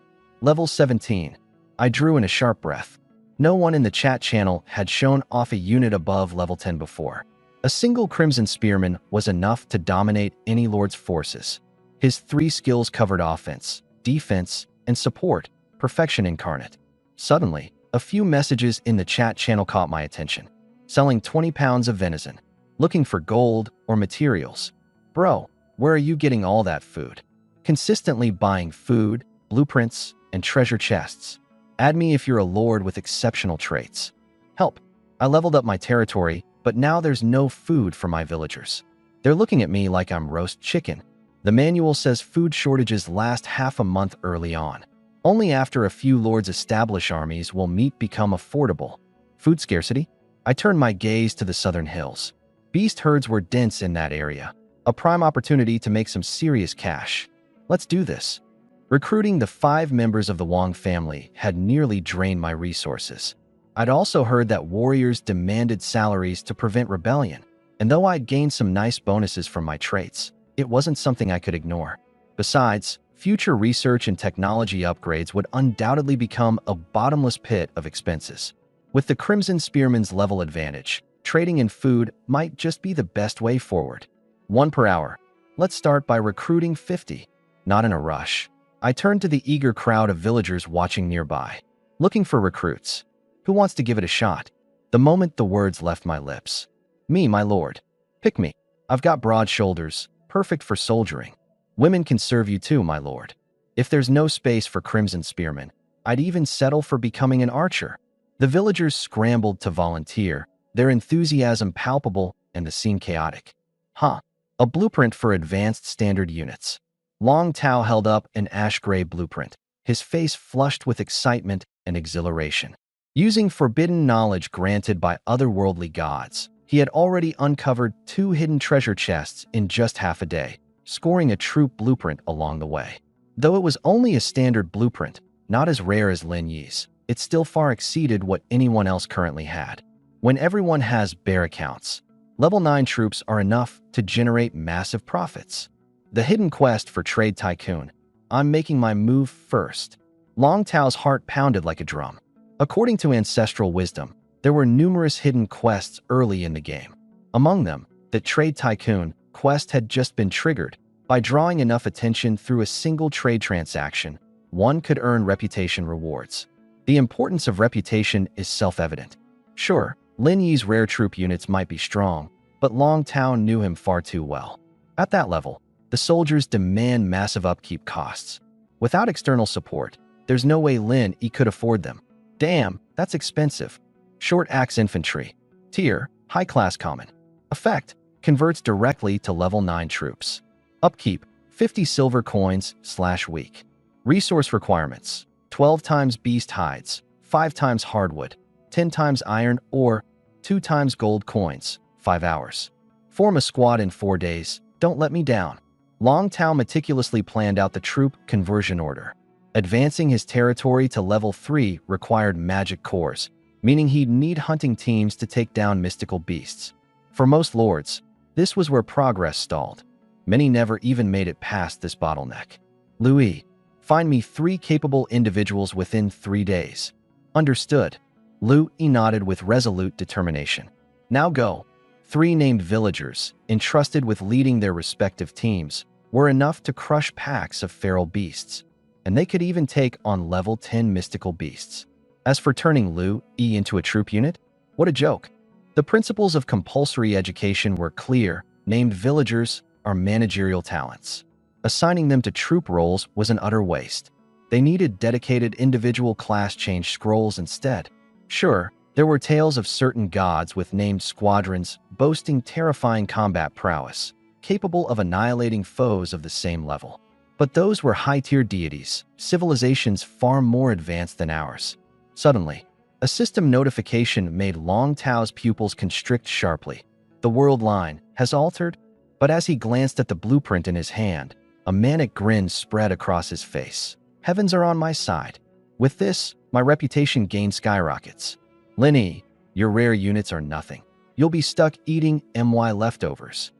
Level 17. I drew in a sharp breath. No one in the chat channel had shown off a unit above level 10 before. A single Crimson Spearman was enough to dominate any lord's forces. His 3 skills covered offense, defense, and support, perfection incarnate. Suddenly, a few messages in the chat channel caught my attention. Selling 20 pounds of venison. Looking for gold or materials. Bro, where are you getting all that food? Consistently buying food, blueprints, and treasure chests. Add me if you're a lord with exceptional traits. Help. I leveled up my territory, but now there's no food for my villagers. They're looking at me like I'm roast chicken. The manual says food shortages last half a month early on. Only after a few lords establish armies will meat become affordable. Food scarcity? I turned my gaze to the southern hills. Beast herds were dense in that area, a prime opportunity to make some serious cash. Let's do this. Recruiting the 5 members of the Wong family had nearly drained my resources. I'd also heard that warriors demanded salaries to prevent rebellion, and though I'd gained some nice bonuses from my traits, it wasn't something I could ignore. Besides, future research and technology upgrades would undoubtedly become a bottomless pit of expenses. With the Crimson Spearman's level advantage, trading in food might just be the best way forward. 1 per hour. Let's start by recruiting 50. Not in a rush. I turned to the eager crowd of villagers watching nearby, looking for recruits. Who wants to give it a shot? The moment the words left my lips. Me, my lord. Pick me. I've got broad shoulders, perfect for soldiering. Women can serve you too, my lord. If there's no space for Crimson Spearmen, I'd even settle for becoming an archer. The villagers scrambled to volunteer, their enthusiasm palpable and the scene chaotic. Huh. A blueprint for advanced standard units. Long Tao held up an ash-gray blueprint, his face flushed with excitement and exhilaration. Using forbidden knowledge granted by otherworldly gods, he had already uncovered 2 hidden treasure chests in just half a day, scoring a troop blueprint along the way. Though it was only a standard blueprint, not as rare as Lin Yi's, it still far exceeded what anyone else currently had. When everyone has bare accounts, level 9 troops are enough to generate massive profits. The hidden quest for Trade Tycoon. I'm making my move first. Long Tao's heart pounded like a drum. According to ancestral wisdom, there were numerous hidden quests early in the game. Among them, the Trade Tycoon quest had just been triggered. By drawing enough attention through a single trade transaction, one could earn reputation rewards. The importance of reputation is self-evident. Sure, Lin Yi's rare troop units might be strong, but Long Tao knew him far too well. At that level, the soldiers demand massive upkeep costs. Without external support, there's no way Lin Yi could afford them. Damn, that's expensive. Short axe infantry. Tier, high-class common. Effect, converts directly to level 9 troops. Upkeep, 50 silver coins/week. Resource requirements, 12 times beast hides, 5 times hardwood, 10 times iron ore, 2 times gold coins, 5 hours. Form a squad in 4 days, don't let me down. Long Tao meticulously planned out the troop conversion order. Advancing his territory to level 3 required magic cores, meaning he'd need hunting teams to take down mystical beasts. For most lords, this was where progress stalled. Many never even made it past this bottleneck. Louis, find me 3 capable individuals within 3 days. Understood. Louis nodded with resolute determination. Now go. 3 named villagers, entrusted with leading their respective teams, were enough to crush packs of feral beasts, and they could even take on level 10 mystical beasts. As for turning Louis into a troop unit, what a joke. The principles of compulsory education were clear. Named villagers are managerial talents. Assigning them to troop roles was an utter waste. They needed dedicated individual class change scrolls instead. Sure, there were tales of certain gods with named squadrons boasting terrifying combat prowess, capable of annihilating foes of the same level. But those were high-tier deities, civilizations far more advanced than ours. Suddenly, a system notification made Long Tao's pupils constrict sharply. The world line has altered, but as he glanced at the blueprint in his hand, a manic grin spread across his face. Heavens are on my side. With this, my reputation gained skyrockets. Lin Yi, your rare units are nothing. You'll be stuck eating my leftovers.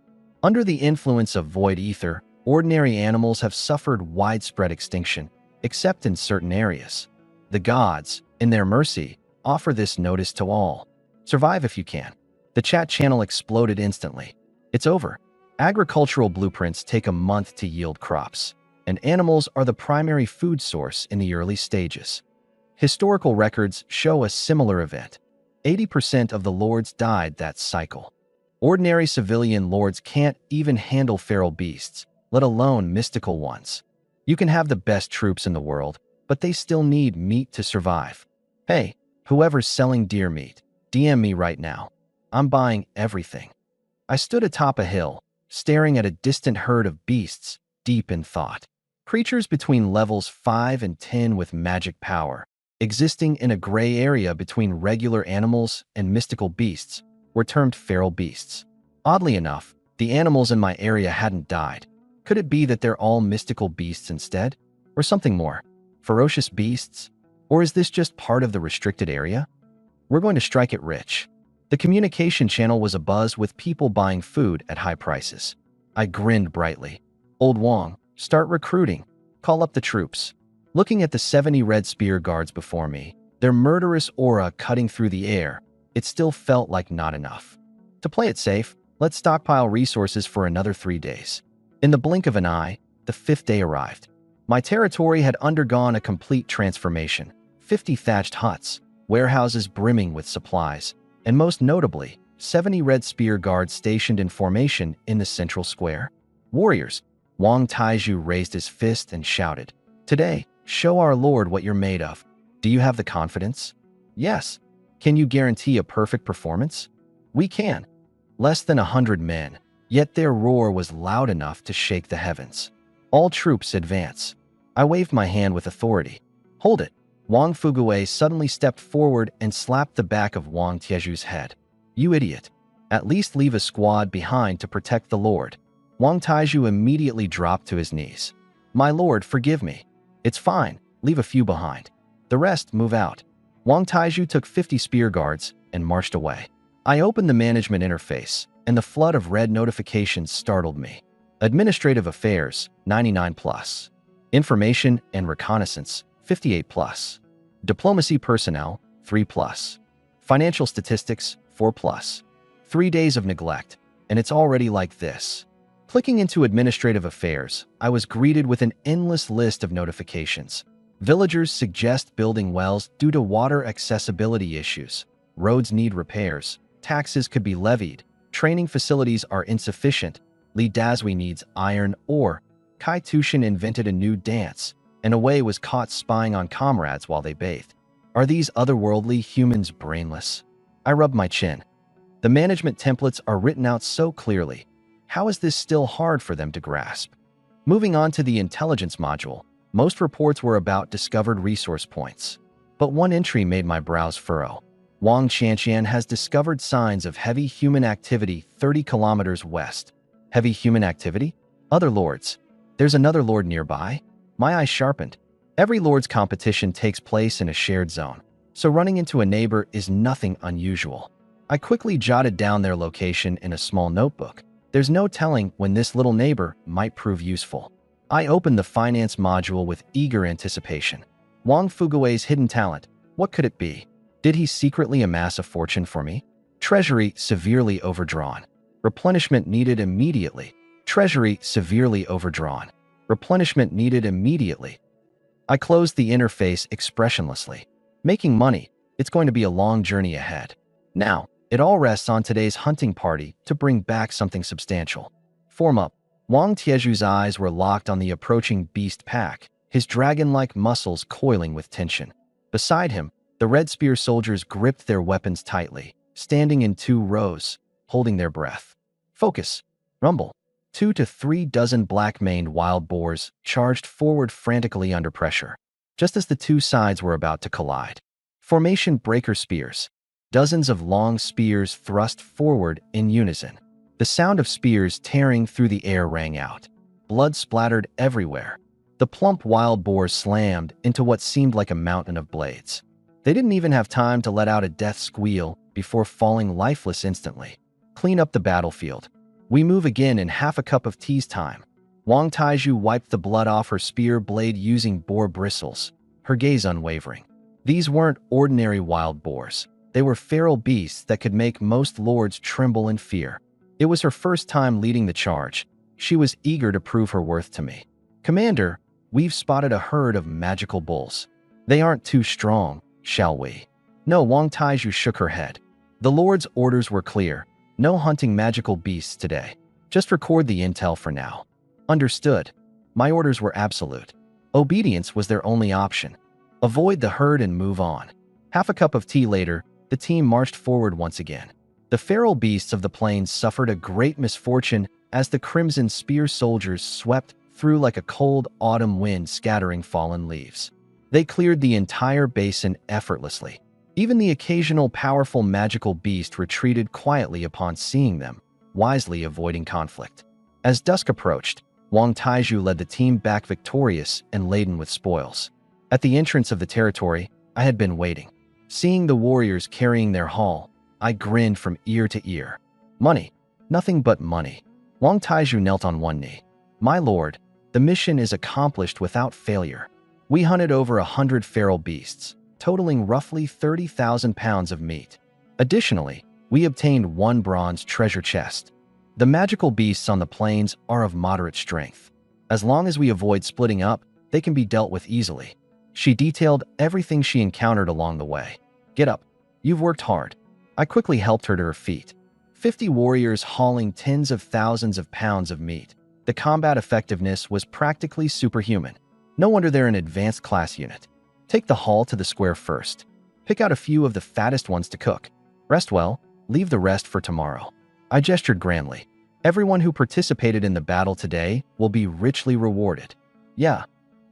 Under the influence of void ether, ordinary animals have suffered widespread extinction, except in certain areas. The gods, in their mercy, offer this notice to all. Survive if you can. The chat channel exploded instantly. It's over. Agricultural blueprints take a month to yield crops, and animals are the primary food source in the early stages. Historical records show a similar event. 80% of the lords died that cycle. Ordinary civilian lords can't even handle feral beasts, let alone mystical ones. You can have the best troops in the world, but they still need meat to survive. Hey, whoever's selling deer meat, DM me right now. I'm buying everything. I stood atop a hill, staring at a distant herd of beasts, deep in thought. Creatures between levels 5 and 10 with magic power, existing in a gray area between regular animals and mystical beasts, were termed feral beasts. Oddly enough, the animals in my area hadn't died. Could it be that they're all mystical beasts instead? Or something more? Ferocious beasts? Or is this just part of the restricted area? We're going to strike it rich. The communication channel was abuzz with people buying food at high prices. I grinned brightly. Old Wong, start recruiting. Call up the troops. Looking at the 70 red spear guards before me, their murderous aura cutting through the air, it still felt like not enough. To play it safe, let's stockpile resources for another 3 days. In the blink of an eye, the 5th day arrived. My territory had undergone a complete transformation. 50 thatched huts, warehouses brimming with supplies, and most notably, 70 red spear guards stationed in formation in the central square. Warriors, Wang Taizhu raised his fist and shouted, "Today, show our lord what you're made of. Do you have the confidence?" "Yes." "Can you guarantee a perfect performance?" "We can." Less than 100 men, yet their roar was loud enough to shake the heavens. "All troops advance." I waved my hand with authority. "Hold it." Wang Fuguwei suddenly stepped forward and slapped the back of Wang Tieju's head. "You idiot. At least leave a squad behind to protect the lord." Wang Taizhu immediately dropped to his knees. "My lord, forgive me. It's fine. Leave a few behind. The rest move out." Wang Taizhu took 50 spear guards and marched away. I opened the management interface, and the flood of red notifications startled me. Administrative Affairs, 99+. Information and Reconnaissance, 58+. Diplomacy Personnel, 3+. Financial Statistics, 4+. 3 days of neglect, and it's already like this. Clicking into Administrative Affairs, I was greeted with an endless list of notifications. Villagers suggest building wells due to water accessibility issues. Roads need repairs. Taxes could be levied. Training facilities are insufficient. Li Dazui needs iron ore. Kai Tushin invented a new dance, and Away was caught spying on comrades while they bathed. Are these otherworldly humans brainless? I rubbed my chin. The management templates are written out so clearly. How is this still hard for them to grasp? Moving on to the intelligence module, most reports were about discovered resource points. But one entry made my brows furrow. Wang Qianqian has discovered signs of heavy human activity 30 kilometers west. Heavy human activity? Other lords. There's another lord nearby? My eyes sharpened. Every lord's competition takes place in a shared zone, so running into a neighbor is nothing unusual. I quickly jotted down their location in a small notebook. There's no telling when this little neighbor might prove useful. I opened the finance module with eager anticipation. Wang Fuguwei's hidden talent. What could it be? Did he secretly amass a fortune for me? Treasury severely overdrawn. Replenishment needed immediately. Treasury severely overdrawn. Replenishment needed immediately. I closed the interface expressionlessly. Making money, it's going to be a long journey ahead. Now, it all rests on today's hunting party to bring back something substantial. Form up. Wang Tieju's eyes were locked on the approaching beast pack, his dragon-like muscles coiling with tension. Beside him, the red spear soldiers gripped their weapons tightly, standing in 2 rows, holding their breath. Focus. Rumble. 2 to 3 dozen black-maned wild boars charged forward frantically under pressure, just as the 2 sides were about to collide. Formation breaker spears. Dozens of long spears thrust forward in unison. The sound of spears tearing through the air rang out. Blood splattered everywhere. The plump wild boars slammed into what seemed like a mountain of blades. They didn't even have time to let out a death squeal before falling lifeless instantly. Clean up the battlefield. We move again in half a cup of tea's time. Wang Taizhu wiped the blood off her spear blade using boar bristles, her gaze unwavering. These weren't ordinary wild boars. They were feral beasts that could make most lords tremble in fear. It was her first time leading the charge. She was eager to prove her worth to me. "Commander, we've spotted a herd of magical bulls. They aren't too strong, shall we?" "No," Wang Taizhu shook her head. The lord's orders were clear. No hunting magical beasts today. Just record the intel for now. Understood. My orders were absolute. Obedience was their only option. Avoid the herd and move on. Half a cup of tea later, the team marched forward once again. The feral beasts of the plains suffered a great misfortune as the crimson spear soldiers swept through like a cold autumn wind scattering fallen leaves. They cleared the entire basin effortlessly. Even the occasional powerful magical beast retreated quietly upon seeing them, wisely avoiding conflict. As dusk approached, Wang Taiju led the team back victorious and laden with spoils. At the entrance of the territory, I had been waiting. Seeing the warriors carrying their haul, I grinned from ear to ear. Money. Nothing but money. Wang Taiju knelt on one knee. My lord, the mission is accomplished without failure. We hunted over 100 feral beasts, totaling roughly 30,000 pounds of meat. Additionally, we obtained one bronze treasure chest. The magical beasts on the plains are of moderate strength. As long as we avoid splitting up, they can be dealt with easily. She detailed everything she encountered along the way. Get up. You've worked hard. I quickly helped her to her feet. 50 warriors hauling tens of thousands of pounds of meat. The combat effectiveness was practically superhuman. No wonder they're an advanced class unit. Take the haul to the square first. Pick out a few of the fattest ones to cook. Rest well, leave the rest for tomorrow. I gestured grandly. Everyone who participated in the battle today will be richly rewarded. Yeah.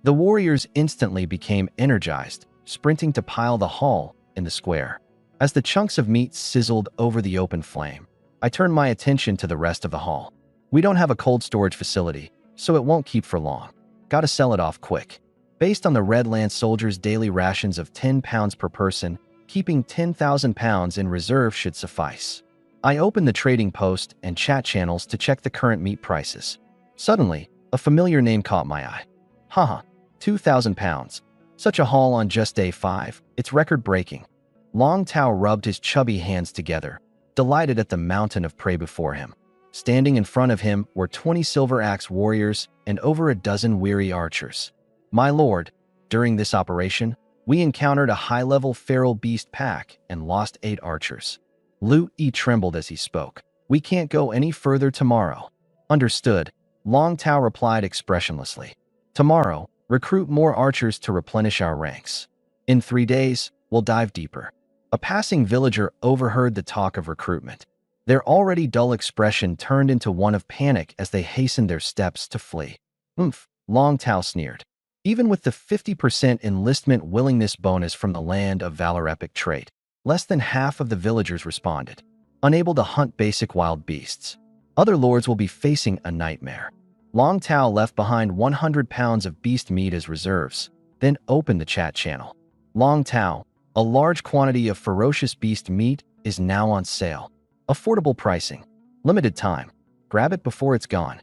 The warriors instantly became energized, sprinting to pile the haul in the square. As the chunks of meat sizzled over the open flame, I turned my attention to the rest of the haul. We don't have a cold storage facility, so it won't keep for long. Gotta sell it off quick. Based on the Red Land soldiers' daily rations of 10 pounds per person, keeping 10,000 pounds in reserve should suffice. I opened the trading post and chat channels to check the current meat prices. Suddenly, a familiar name caught my eye. Haha, 2,000 pounds. Such a haul on just day 5, it's record-breaking. Long Tao rubbed his chubby hands together, delighted at the mountain of prey before him. Standing in front of him were 20 silver axe warriors and over a dozen weary archers. My lord, during this operation, we encountered a high-level feral beast pack and lost 8 archers. Lu Yi trembled as he spoke. We can't go any further tomorrow. Understood, Long Tao replied expressionlessly. Tomorrow, recruit more archers to replenish our ranks. In 3 days, we'll dive deeper. A passing villager overheard the talk of recruitment. Their already dull expression turned into one of panic as they hastened their steps to flee. Oomph, Long Tao sneered. Even with the 50% enlistment willingness bonus from the Land of Valor epic trait, less than half of the villagers responded, unable to hunt basic wild beasts. Other lords will be facing a nightmare. Long Tao left behind 100 pounds of beast meat as reserves, then opened the chat channel. Long Tao, a large quantity of ferocious beast meat is now on sale. Affordable pricing. Limited time. Grab it before it's gone.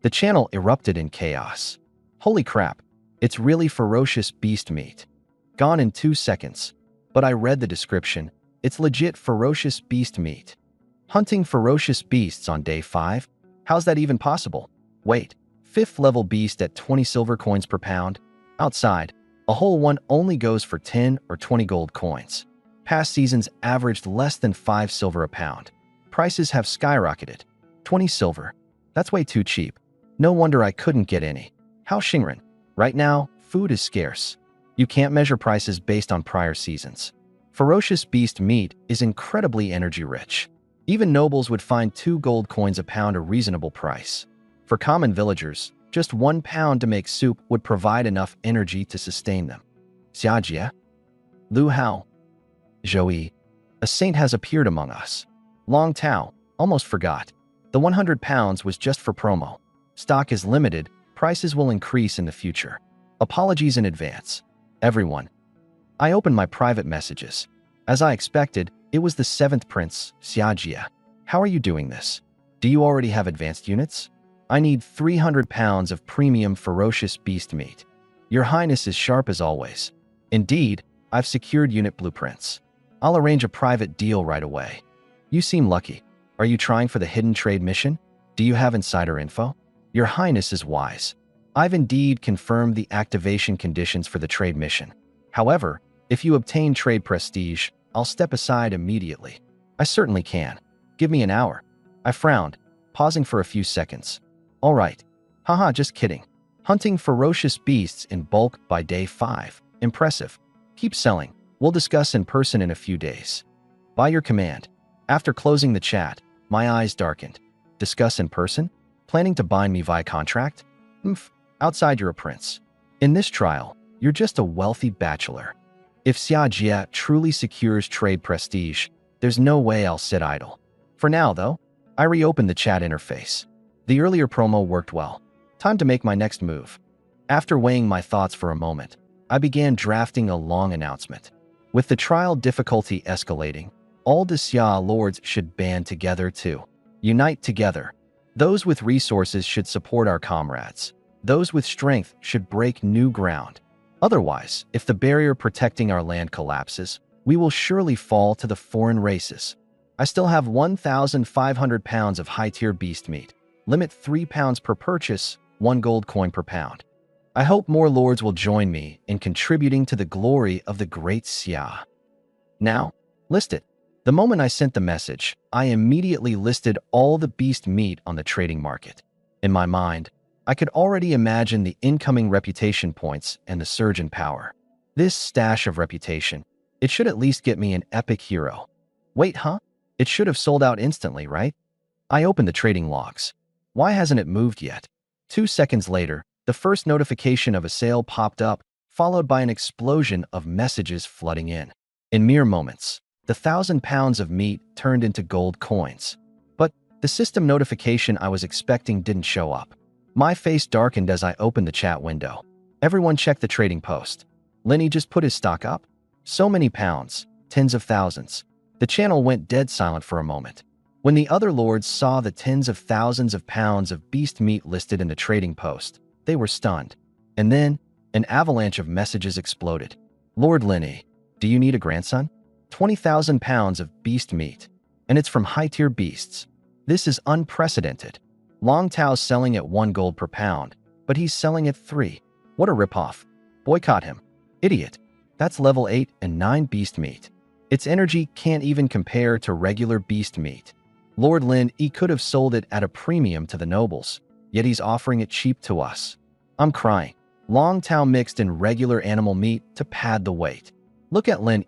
The channel erupted in chaos. Holy crap, it's really ferocious beast meat. Gone in 2 seconds. But I read the description. It's legit ferocious beast meat. Hunting ferocious beasts on day 5? How's that even possible? Wait, 5th level beast at 20 silver coins per pound? Outside, a whole one only goes for 10 or 20 gold coins. Past seasons averaged less than 5 silver a pound. Prices have skyrocketed. 20 silver. That's way too cheap. No wonder I couldn't get any. How Xingren? Right now, food is scarce. You can't measure prices based on prior seasons. Ferocious beast meat is incredibly energy-rich. Even nobles would find 2 gold coins a pound a reasonable price. For common villagers, just 1 pound to make soup would provide enough energy to sustain them. Xiajie? Lu Hao? Zhou, a saint has appeared among us. Long Tao, almost forgot. The 100 pounds was just for promo. Stock is limited, prices will increase in the future. Apologies in advance. Everyone. I opened my private messages. As I expected, it was the 7th Prince, Xiajie. How are you doing this? Do you already have advanced units? I need 300 pounds of premium ferocious beast meat. Your Highness is sharp as always. Indeed, I've secured unit blueprints. I'll arrange a private deal right away. You seem lucky. Are you trying for the hidden trade mission? Do you have insider info? Your Highness is wise. I've indeed confirmed the activation conditions for the trade mission. However, if you obtain trade prestige, I'll step aside immediately. I certainly can. Give me an hour. I frowned, pausing for a few seconds. All right. Haha, just kidding. Hunting ferocious beasts in bulk by day 5. Impressive. Keep selling. We'll discuss in person in a few days. By your command. After closing the chat, my eyes darkened. Discuss in person? Planning to bind me via contract? Outside you're a prince. In this trial, you're just a wealthy bachelor. If Xia truly secures trade prestige, there's no way I'll sit idle. For now, though, I reopened the chat interface. The earlier promo worked well. Time to make my next move. After weighing my thoughts for a moment, I began drafting a long announcement. With the trial difficulty escalating, all the Xia lords should band together to unite together. Those with resources should support our comrades. Those with strength should break new ground. Otherwise, if the barrier protecting our land collapses, we will surely fall to the foreign races. I still have 1,500 pounds of high-tier beast meat. Limit 3 pounds per purchase, 1 gold coin per pound. I hope more lords will join me in contributing to the glory of the great Xia. Now, list it. The moment I sent the message, I immediately listed all the beast meat on the trading market. In my mind, I could already imagine the incoming reputation points and the surge in power. This stash of reputation, it should at least get me an epic hero. Wait, huh? It should have sold out instantly, right? I opened the trading logs. Why hasn't it moved yet? 2 seconds later, the first notification of a sale popped up, followed by an explosion of messages flooding in. In mere moments, the 1,000 pounds of meat turned into gold coins. But the system notification I was expecting didn't show up. My face darkened as I opened the chat window. Everyone checked the trading post. Lenny just put his stock up? So many pounds, tens of thousands. The channel went dead silent for a moment. When the other lords saw the tens of thousands of pounds of beast meat listed in the trading post, they were stunned. And then, an avalanche of messages exploded. Lord Lenny, do you need a grandson? 20,000 pounds of beast meat. And it's from high-tier beasts. This is unprecedented. Long Tao's selling at 1 gold per pound, but he's selling at 3. What a ripoff. Boycott him. Idiot. That's level 8 and 9 beast meat. Its energy can't even compare to regular beast meat. Lord Lin could have sold it at a premium to the nobles, yet he's offering it cheap to us. I'm crying. Long Tao mixed in regular animal meat to pad the weight. Look at Lin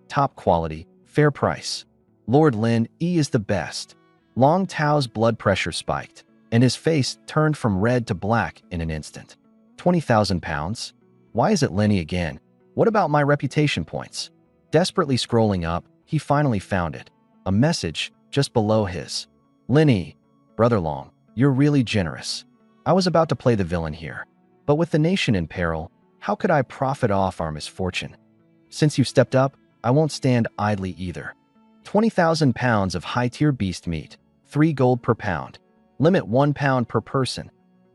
top quality, fair price. Lord Lin is the best. Long Tao's blood pressure spiked, and his face turned from red to black in an instant. 20,000 pounds? Why is it Lenny again? What about my reputation points? Desperately scrolling up, he finally found it. A message just below his. Lenny, Brother Long, you're really generous. I was about to play the villain here. But with the nation in peril, how could I profit off our misfortune? Since you stepped up, I won't stand idly either. 20,000 pounds of high-tier beast meat, 3 gold per pound. Limit 1 pound per person.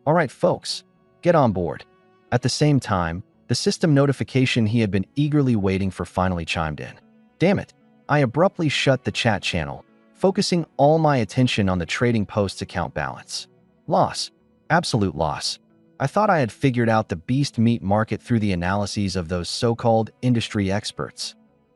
All right, folks, get on board. At the same time, the system notification he had been eagerly waiting for finally chimed in. Damn it, I abruptly shut the chat channel, focusing all my attention on the trading post's account balance. Loss. Absolute loss. I thought I had figured out the beast meat market through the analyses of those so-called industry experts.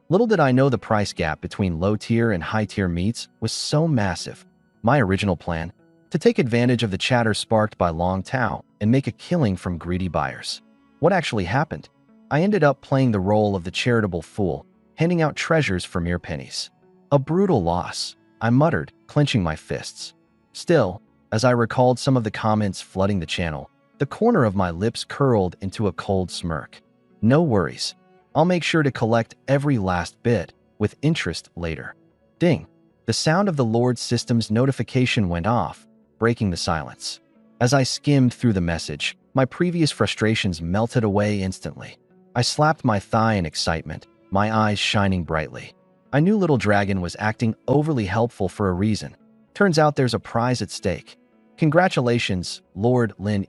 Little did I know the price gap between low-tier and high-tier meats was so massive. My original plan? To take advantage of the chatter sparked by Long Tao and make a killing from greedy buyers. What actually happened? I ended up playing the role of the charitable fool, handing out treasures for mere pennies. A brutal loss, I muttered, clenching my fists. Still, as I recalled some of the comments flooding the channel, the corner of my lips curled into a cold smirk. No worries. I'll make sure to collect every last bit, with interest later. Ding! The sound of the Lord System's notification went off, breaking the silence. As I skimmed through the message, my previous frustrations melted away instantly. I slapped my thigh in excitement, my eyes shining brightly. I knew Little Dragon was acting overly helpful for a reason. Turns out there's a prize at stake. Congratulations, Lord Lin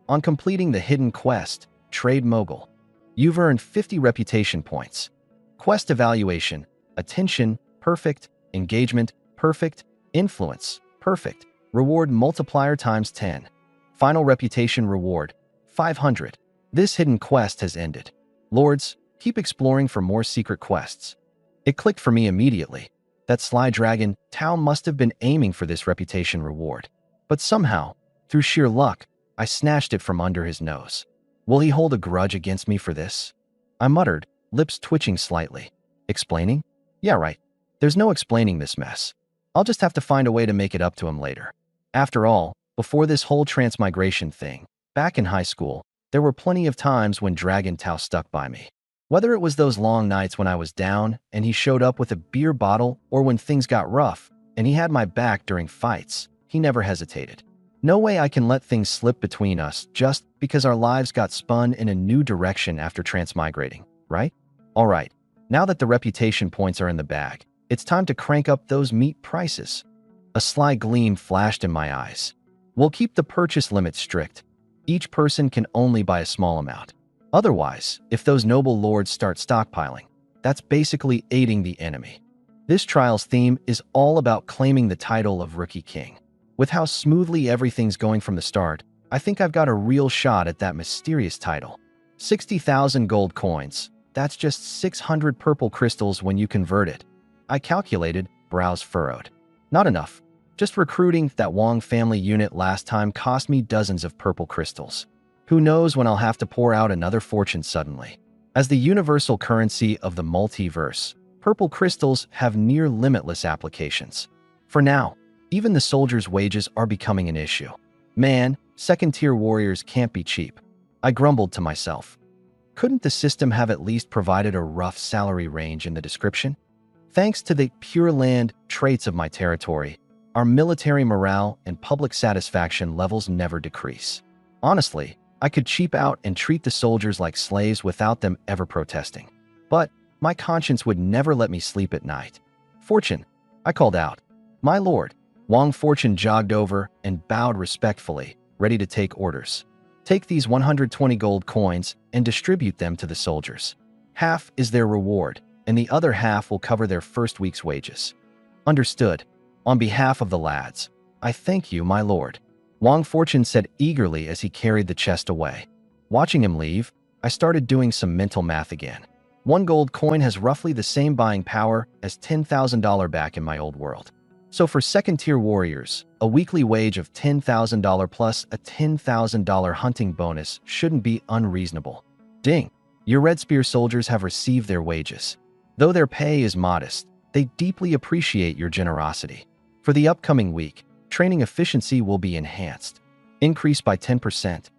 on completing the hidden quest, Trade Mogul. You've earned 50 reputation points. Quest evaluation, attention, perfect, engagement, perfect, influence, perfect, reward multiplier times 10. Final reputation reward, 500. This hidden quest has ended. Lords, keep exploring for more secret quests. It clicked for me immediately. That sly dragon, Tao must have been aiming for this reputation reward. But somehow, through sheer luck, I snatched it from under his nose. Will he hold a grudge against me for this? I muttered, lips twitching slightly. Explaining? Yeah, right. There's no explaining this mess. I'll just have to find a way to make it up to him later. After all, before this whole transmigration thing, back in high school, There were plenty of times when Dragon Tao stuck by me. Whether it was those long nights when I was down and he showed up with a beer bottle, or when things got rough and he had my back during fights, he never hesitated. No way I can let things slip between us just because our lives got spun in a new direction after transmigrating, right? Alright, now that the reputation points are in the bag, it's time to crank up those meat prices. A sly gleam flashed in my eyes. We'll keep the purchase limit strict. Each person can only buy a small amount. Otherwise, if those noble lords start stockpiling, that's basically aiding the enemy. This trial's theme is all about claiming the title of Rookie King. With how smoothly everything's going from the start, I think I've got a real shot at that mysterious title. 60,000 gold coins. That's just 600 purple crystals when you convert it. I calculated, brows furrowed. Not enough. Just recruiting that Wong family unit last time cost me dozens of purple crystals. Who knows when I'll have to pour out another fortune suddenly. As the universal currency of the multiverse, purple crystals have near limitless applications. For now, even the soldiers' wages are becoming an issue. Man, second-tier warriors can't be cheap. I grumbled to myself. Couldn't the system have at least provided a rough salary range in the description? Thanks to the pure land traits of my territory, our military morale and public satisfaction levels never decrease. Honestly, I could cheap out and treat the soldiers like slaves without them ever protesting. But my conscience would never let me sleep at night. Fortune, I called out. My lord. Wong Fortune jogged over and bowed respectfully, ready to take orders. Take these 120 gold coins and distribute them to the soldiers. Half is their reward, and the other half will cover their first week's wages. Understood. On behalf of the lads, I thank you, my lord. Wong Fortune said eagerly as he carried the chest away. Watching him leave, I started doing some mental math again. 1 gold coin has roughly the same buying power as $10,000 back in my old world. So for second-tier warriors, a weekly wage of $10,000 plus a $10,000 hunting bonus shouldn't be unreasonable. Ding! Your Red Spear soldiers have received their wages. Though their pay is modest, they deeply appreciate your generosity. For the upcoming week, training efficiency will be enhanced. Increased by 10%.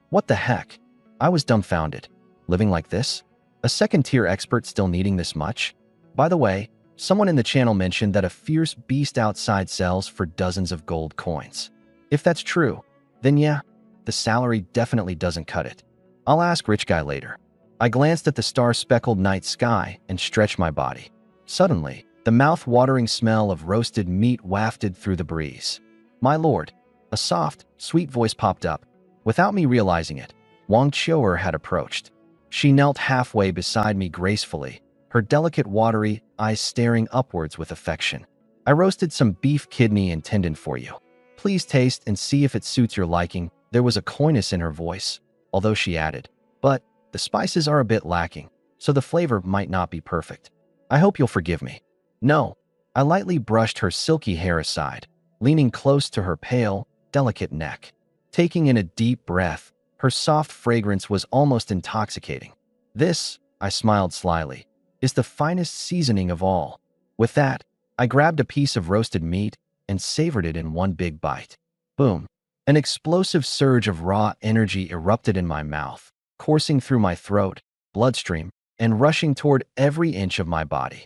What the heck? I was dumbfounded. Living like this? A second-tier expert still needing this much? By the way, someone in the channel mentioned that a fierce beast outside sells for dozens of gold coins. If that's true, then yeah, the salary definitely doesn't cut it. I'll ask Rich Guy later. I glanced at the star-speckled night sky and stretched my body. Suddenly, the mouth-watering smell of roasted meat wafted through the breeze. My lord, a soft, sweet voice popped up. Without me realizing it, Wang Qiu'er had approached. She knelt halfway beside me gracefully, her delicate watery eyes staring upwards with affection. I roasted some beef kidney and tendon for you. Please taste and see if it suits your liking. There was a coyness in her voice, although she added, but the spices are a bit lacking, so the flavor might not be perfect. I hope you'll forgive me. No. I lightly brushed her silky hair aside, leaning close to her pale, delicate neck. Taking in a deep breath, her soft fragrance was almost intoxicating. This, I smiled slyly, is the finest seasoning of all. With that, I grabbed a piece of roasted meat and savored it in one big bite. Boom. An explosive surge of raw energy erupted in my mouth, coursing through my throat, bloodstream, and rushing toward every inch of my body.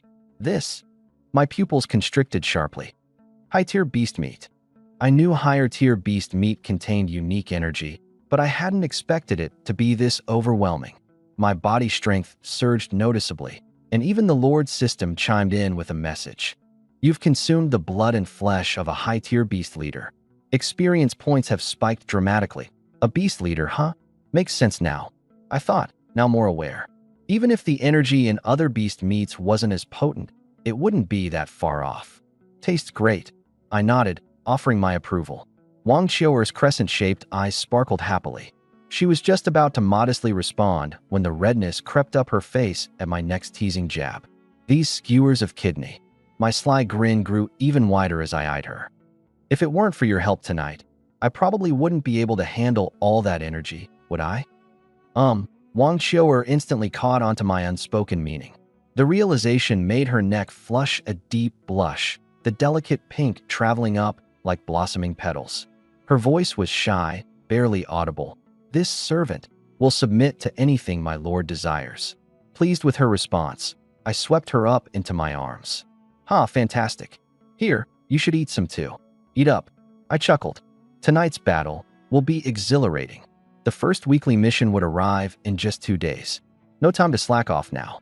My pupils constricted sharply. High-tier beast meat. I knew higher-tier beast meat contained unique energy, but I hadn't expected it to be this overwhelming. My body strength surged noticeably, and even the Lord system chimed in with a message. You've consumed the blood and flesh of a high-tier beast leader. Experience points have spiked dramatically. A beast leader, huh? Makes sense now. I thought, now more aware. Even if the energy in other beast meats wasn't as potent, it wouldn't be that far off. Tastes great. I nodded, offering my approval. Wang Qiu'er's crescent-shaped eyes sparkled happily. She was just about to modestly respond when the redness crept up her face at my next teasing jab. These skewers of kidney. My sly grin grew even wider as I eyed her. If it weren't for your help tonight, I probably wouldn't be able to handle all that energy, would I? Wang Qiu'er instantly caught onto my unspoken meaning. The realization made her neck flush a deep blush, the delicate pink traveling up like blossoming petals. Her voice was shy, barely audible. This servant, will submit to anything my lord desires." Pleased with her response, I swept her up into my arms. "Ha, fantastic. Here, you should eat some too. Eat up." I chuckled. Tonight's battle will be exhilarating. The first weekly mission would arrive in just 2 days. No time to slack off now.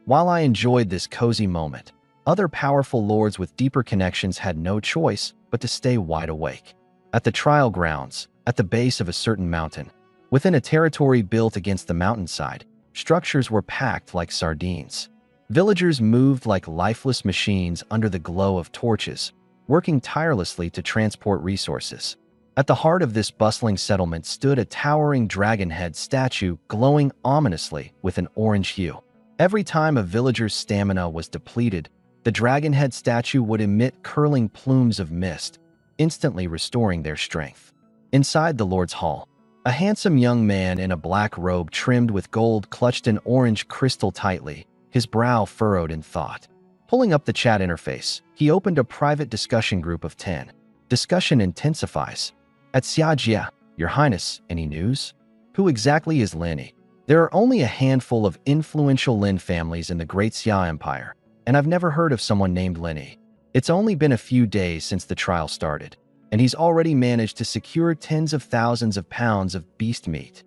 While I enjoyed this cozy moment, other powerful lords with deeper connections had no choice but to stay wide awake. At the trial grounds, at the base of a certain mountain, within a territory built against the mountainside, structures were packed like sardines. Villagers moved like lifeless machines under the glow of torches, working tirelessly to transport resources. At the heart of this bustling settlement stood a towering dragon-head statue glowing ominously with an orange hue. Every time a villager's stamina was depleted, the dragon-head statue would emit curling plumes of mist, instantly restoring their strength. Inside the Lord's Hall, a handsome young man in a black robe trimmed with gold clutched an orange crystal tightly, his brow furrowed in thought. Pulling up the chat interface, he opened a private discussion group of 10. Discussion intensifies. At Xiajia, Your Highness, any news? Who exactly is Lin? There are only a handful of influential Lin families in the Great Xia Empire, and I've never heard of someone named Lin. It's only been a few days since the trial started, and he's already managed to secure tens of thousands of pounds of beast meat.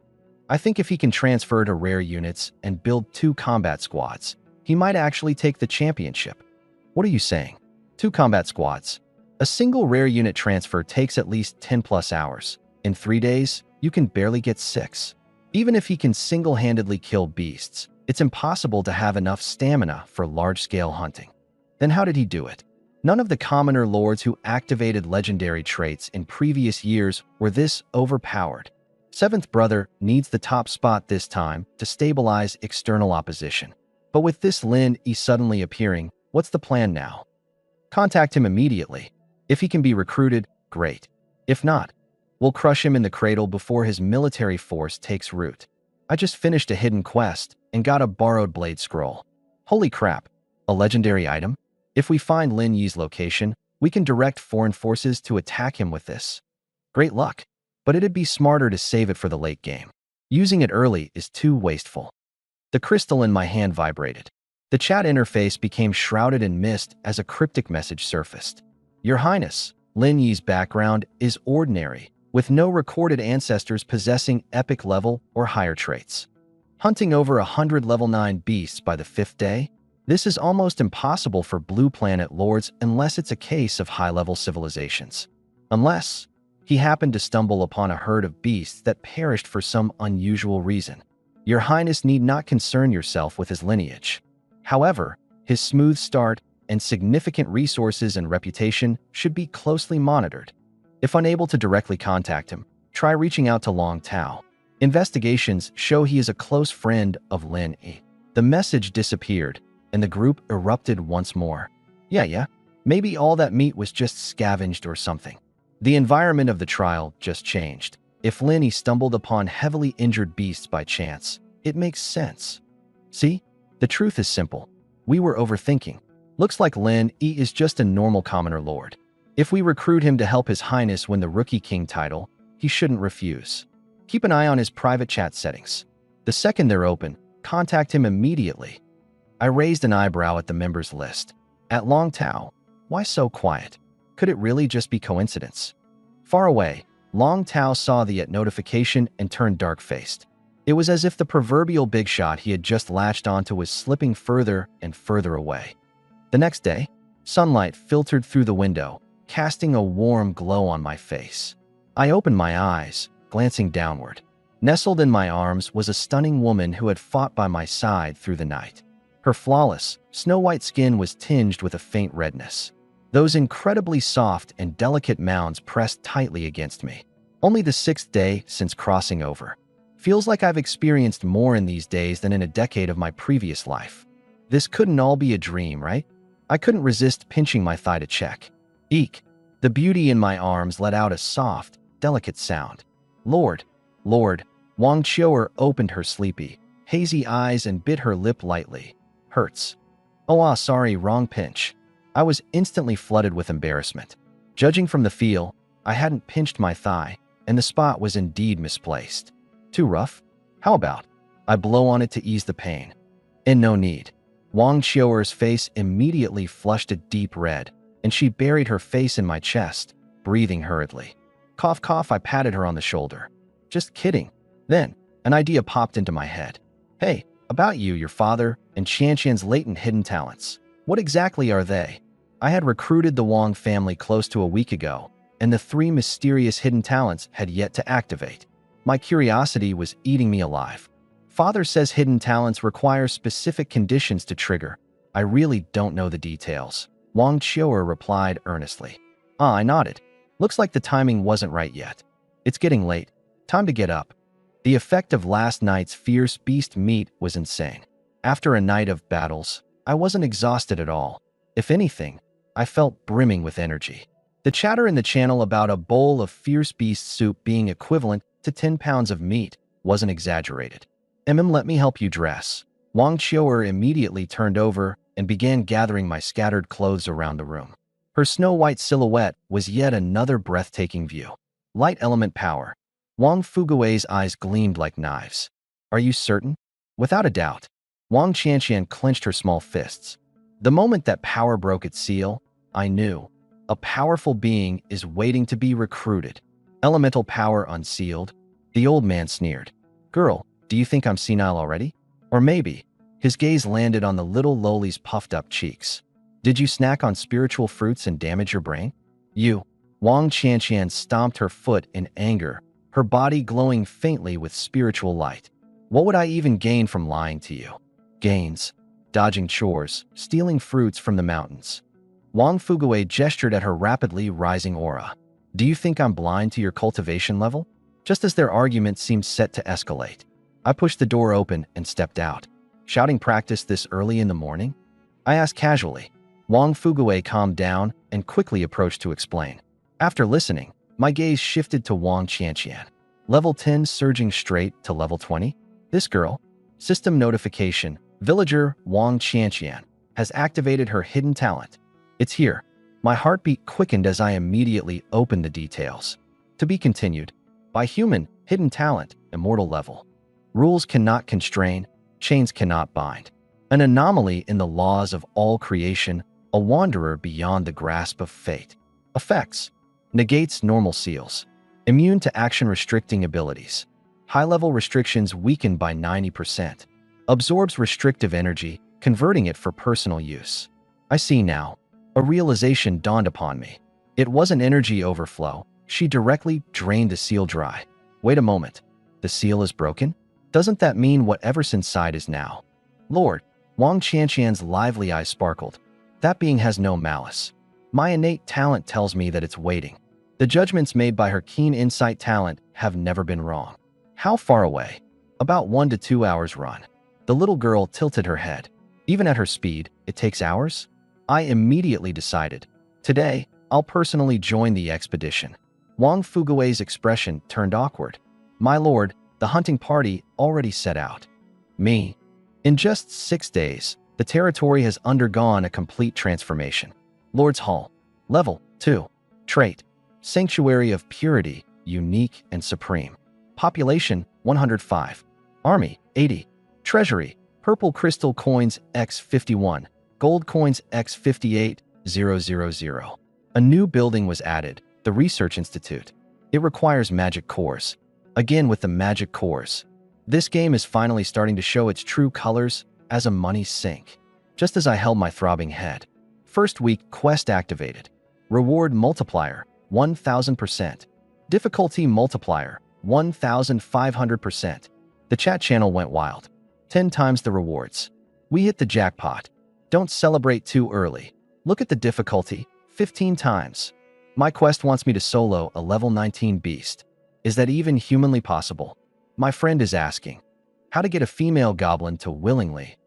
I think if he can transfer to rare units and build 2 combat squads, he might actually take the championship. What are you saying? 2 combat squads? A single rare unit transfer takes at least 10+ hours. In 3 days, you can barely get 6. Even if he can single-handedly kill beasts, it's impossible to have enough stamina for large-scale hunting. Then how did he do it? None of the commoner lords who activated legendary traits in previous years were this overpowered. Seventh Brother needs the top spot this time to stabilize external opposition. But with this Lin Yi suddenly appearing, what's the plan now? Contact him immediately. If he can be recruited, great. If not, we'll crush him in the cradle before his military force takes root. I just finished a hidden quest and got a borrowed blade scroll. Holy crap, a legendary item? If we find Lin Yi's location, we can direct foreign forces to attack him with this. Great luck, but it'd be smarter to save it for the late game. Using it early is too wasteful. The crystal in my hand vibrated. The chat interface became shrouded in mist as a cryptic message surfaced. Your Highness, Lin Yi's background is ordinary, with no recorded ancestors possessing epic level or higher traits. Hunting over 100 level 9 beasts by the 5th day? This is almost impossible for Blue Planet lords unless it's a case of high-level civilizations. Unless he happened to stumble upon a herd of beasts that perished for some unusual reason. Your Highness need not concern yourself with his lineage. However, his smooth start and significant resources and reputation should be closely monitored. If unable to directly contact him, try reaching out to Long Tao. Investigations show he is a close friend of Lin Yi. The message disappeared, and the group erupted once more. Yeah, maybe all that meat was just scavenged or something. The environment of the trial just changed. If Lin Yi stumbled upon heavily injured beasts by chance, it makes sense. See? The truth is simple. We were overthinking. Looks like Lin Yi is just a normal commoner lord. If we recruit him to help His Highness win the Rookie King title, he shouldn't refuse. Keep an eye on his private chat settings. The second they're open, contact him immediately. I raised an eyebrow at the members list. At Long Tao, why so quiet? Could it really just be coincidence? Far away, Long Tao saw the notification and turned dark-faced. It was as if the proverbial big shot he had just latched onto was slipping further and further away. The next day, sunlight filtered through the window, casting a warm glow on my face. I opened my eyes, glancing downward. Nestled in my arms was a stunning woman who had fought by my side through the night. Her flawless, snow-white skin was tinged with a faint redness. Those incredibly soft and delicate mounds pressed tightly against me. Only the 6th day since crossing over. Feels like I've experienced more in these days than in a decade of my previous life. This couldn't all be a dream, right? I couldn't resist pinching my thigh to check. Eek! The beauty in my arms let out a soft, delicate sound. Lord, Wang Qiuer opened her sleepy, hazy eyes and bit her lip lightly. Hurts. Oh, sorry, wrong pinch. I was instantly flooded with embarrassment. Judging from the feel, I hadn't pinched my thigh, and the spot was indeed misplaced. Too rough? How about I blow on it to ease the pain? And no need. Wang Qiuer's face immediately flushed a deep red, and she buried her face in my chest, breathing hurriedly. Cough, cough, I patted her on the shoulder. Just kidding. Then, an idea popped into my head. Hey, about you, your father, and Qianqian's latent hidden talents. What exactly are they? I had recruited the Wang family close to a week ago, and the 3 mysterious hidden talents had yet to activate. My curiosity was eating me alive. Father says hidden talents require specific conditions to trigger. I really don't know the details. Wang Qiuer replied earnestly. I nodded. Looks like the timing wasn't right yet. It's getting late. Time to get up. The effect of last night's fierce beast meat was insane. After a night of battles, I wasn't exhausted at all. If anything, I felt brimming with energy. The chatter in the channel about a bowl of fierce beast soup being equivalent to 10 pounds of meat wasn't exaggerated. Let me help you dress. Wang Qiuer immediately turned over and began gathering my scattered clothes around the room. Her snow-white silhouette was yet another breathtaking view. Light element power. Wang Fugui's eyes gleamed like knives. Are you certain? Without a doubt. Wang Qianqian clenched her small fists. The moment that power broke its seal, I knew. A powerful being is waiting to be recruited. Elemental power unsealed. The old man sneered. Girl, do you think I'm senile already? Or maybe. His gaze landed on the little lowly's puffed-up cheeks. Did you snack on spiritual fruits and damage your brain? You. Wang Qianqian stomped her foot in anger, her body glowing faintly with spiritual light. What would I even gain from lying to you? Gains. Dodging chores, stealing fruits from the mountains. Wang Fugui gestured at her rapidly rising aura. Do you think I'm blind to your cultivation level? Just as their argument seemed set to escalate, I pushed the door open and stepped out. Shouting practice this early in the morning? I asked casually. Wang Fugui calmed down and quickly approached to explain. After listening, my gaze shifted to Wang Qianqian. Level 10 surging straight to level 20? This girl, system notification, villager Wang Qianqian, has activated her hidden talent. It's here. My heartbeat quickened as I immediately opened the details. To be continued. By human, hidden talent, immortal level. Rules cannot constrain, chains cannot bind. An anomaly in the laws of all creation, a wanderer beyond the grasp of fate. Effects. Negates normal seals. Immune to action-restricting abilities. High-level restrictions weakened by 90%. Absorbs restrictive energy, converting it for personal use. I see now. A realization dawned upon me. It wasn't energy overflow. She directly drained the seal dry. Wait a moment. The seal is broken? Doesn't that mean whatever's inside is now? Lord, Wang Qianqian's lively eyes sparkled. That being has no malice. My innate talent tells me that it's waiting. The judgments made by her keen insight talent have never been wrong. How far away? About 1 to 2 hours run. The little girl tilted her head. Even at her speed, it takes hours? I immediately decided. Today, I'll personally join the expedition. Wang Fugui's expression turned awkward. My lord, the hunting party already set out. Me. In just 6 days, the territory has undergone a complete transformation. Lord's Hall. Level 2. Trait. Sanctuary of Purity, unique and supreme. Population, 105. Army, 80. Treasury, purple crystal coins X51, gold coins X58000. A new building was added, the Research Institute. It requires magic cores. Again with the magic cores. This game is finally starting to show its true colors as a money sink. Just as I held my throbbing head. First week quest activated. Reward multiplier, 1000%. Difficulty multiplier, 1500%. The chat channel went wild. 10 times the rewards. We hit the jackpot. Don't celebrate too early. Look at the difficulty, 15 times. My quest wants me to solo a level 19 beast. Is that even humanly possible? My friend is asking. How to get a female goblin to willingly,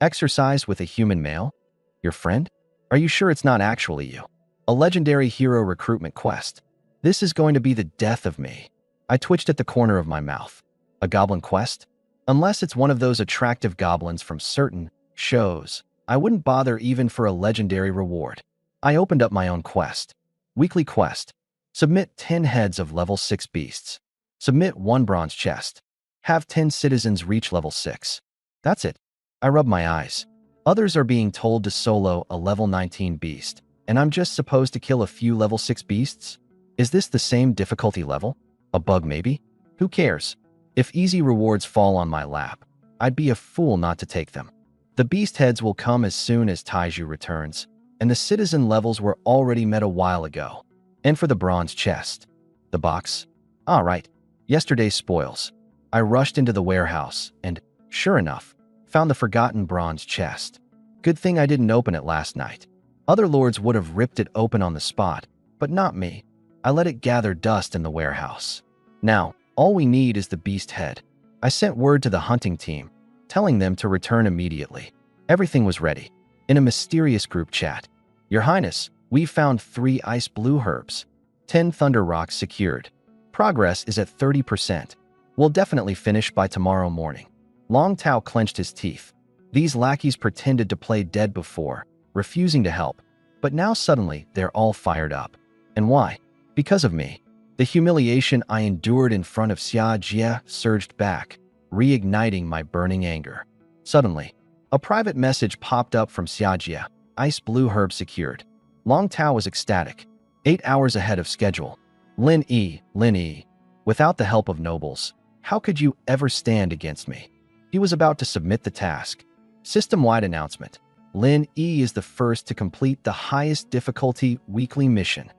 exercise with a human male? Your friend? Are you sure it's not actually you? A legendary hero recruitment quest. This is going to be the death of me. I twitched at the corner of my mouth. A goblin quest? Unless it's one of those attractive goblins from certain shows, I wouldn't bother even for a legendary reward. I opened up my own quest. Weekly quest. Submit 10 heads of level 6 beasts. Submit 1 bronze chest. Have 10 citizens reach level 6. That's it. I rub my eyes. Others are being told to solo a level 19 beast, and I'm just supposed to kill a few level 6 beasts? Is this the same difficulty level? A bug maybe? Who cares? If easy rewards fall on my lap, I'd be a fool not to take them. The beast heads will come as soon as Taiju returns, and the citizen levels were already met a while ago. And for the bronze chest. The box? All right. Yesterday's spoils. I rushed into the warehouse and, sure enough, found the forgotten bronze chest. Good thing I didn't open it last night. Other lords would have ripped it open on the spot, but not me. I let it gather dust in the warehouse. Now, all we need is the beast head. I sent word to the hunting team, telling them to return immediately. Everything was ready. In a mysterious group chat, Your Highness, we've found 3 ice blue herbs. 10 thunder rocks secured. Progress is at 30%. We'll definitely finish by tomorrow morning. Long Tao clenched his teeth. These lackeys pretended to play dead before, refusing to help, but now suddenly they're all fired up. And why? Because of me. The humiliation I endured in front of Xia Jie surged back, reigniting my burning anger. Suddenly, a private message popped up from Xia Jie. Ice blue herb secured. Long Tao was ecstatic. 8 hours ahead of schedule. Lin Yi, without the help of nobles, how could you ever stand against me? He was about to submit the task. System-wide announcement. Lin Yi is the first to complete the highest difficulty weekly mission.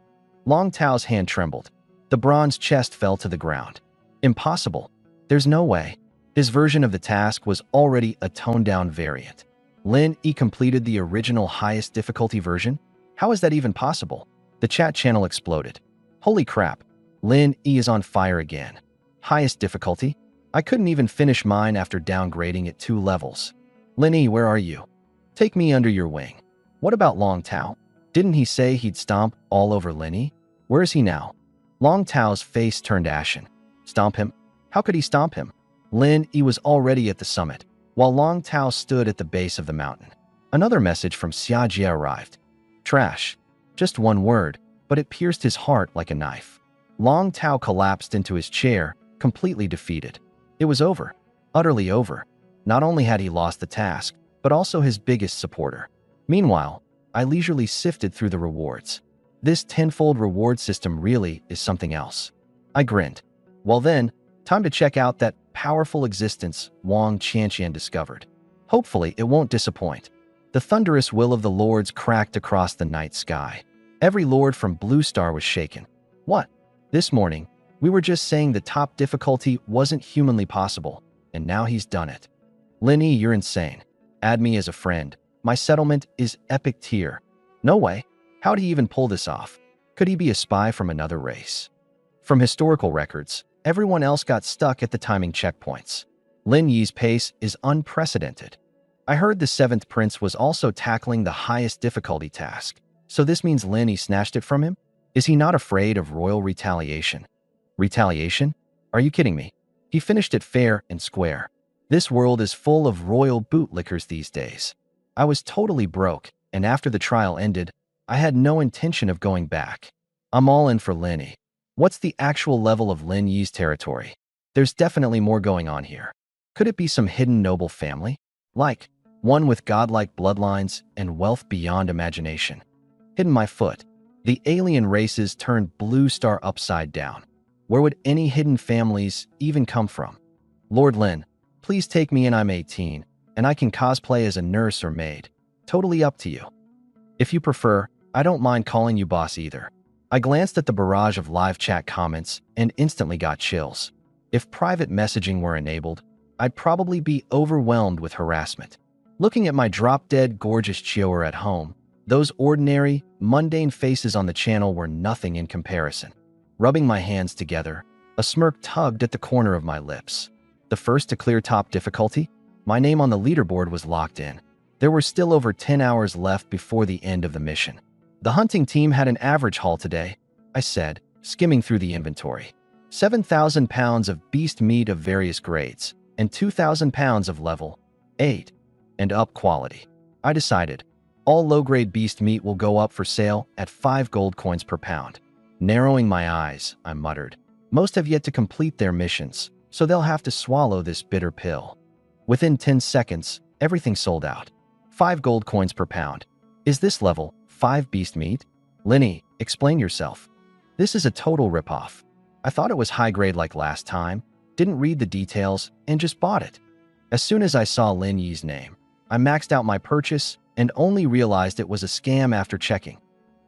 Long Tao's hand trembled. The bronze chest fell to the ground. Impossible. There's no way. His version of the task was already a toned-down variant. Lin Yi completed the original highest difficulty version? How is that even possible? The chat channel exploded. Holy crap. Lin Yi is on fire again. Highest difficulty? I couldn't even finish mine after downgrading it 2 levels. Lin Yi, where are you? Take me under your wing. What about Long Tao? Didn't he say he'd stomp all over Lin Yi? Where is he now? Long Tao's face turned ashen. Stomp him? How could he stomp him? Lin Yi was already at the summit, while Long Tao stood at the base of the mountain. Another message from Xia Jie arrived. Trash. Just one word, but it pierced his heart like a knife. Long Tao collapsed into his chair, completely defeated. It was over. Utterly over. Not only had he lost the task, but also his biggest supporter. Meanwhile, I leisurely sifted through the rewards. This tenfold reward system really is something else. I grinned. Well then, time to check out that powerful existence Wang Qianqian discovered. Hopefully it won't disappoint. The thunderous will of the lords cracked across the night sky. Every lord from Blue Star was shaken. What? This morning, we were just saying the top difficulty wasn't humanly possible, and now he's done it. Lin Yi, you're insane. Add me as a friend. My settlement is epic tier. No way. How'd he even pull this off? Could he be a spy from another race? From historical records, everyone else got stuck at the timing checkpoints. Lin Yi's pace is unprecedented. I heard the 7th prince was also tackling the highest difficulty task. So this means Lin Yi snatched it from him? Is he not afraid of royal retaliation? Retaliation? Are you kidding me? He finished it fair and square. This world is full of royal bootlickers these days. I was totally broke, and after the trial ended, I had no intention of going back. I'm all in for Lin Yi. What's the actual level of Lin Yi's territory? There's definitely more going on here. Could it be some hidden noble family? Like, one with godlike bloodlines and wealth beyond imagination. Hidden my foot. The alien races turned Blue Star upside down. Where would any hidden families even come from? Lord Lin, please take me in. I'm 18, and I can cosplay as a nurse or maid. Totally up to you. If you prefer, I don't mind calling you boss either. I glanced at the barrage of live chat comments and instantly got chills. If private messaging were enabled, I'd probably be overwhelmed with harassment. Looking at my drop-dead gorgeous Chioer at home, those ordinary, mundane faces on the channel were nothing in comparison. Rubbing my hands together, a smirk tugged at the corner of my lips. The first to clear top difficulty? My name on the leaderboard was locked in. There were still over 10 hours left before the end of the mission. The hunting team had an average haul today, I said, skimming through the inventory. 7,000 pounds of beast meat of various grades, and 2,000 pounds of level 8 and up quality. I decided, all low-grade beast meat will go up for sale at 5 gold coins per pound. Narrowing my eyes, I muttered. Most have yet to complete their missions, so they'll have to swallow this bitter pill. Within 10 seconds, everything sold out. 5 gold coins per pound. Is this level 5 beast meat? Linny, explain yourself. This is a total ripoff. I thought it was high grade like last time, didn't read the details, and just bought it. As soon as I saw Lin Yi's name, I maxed out my purchase and only realized it was a scam after checking.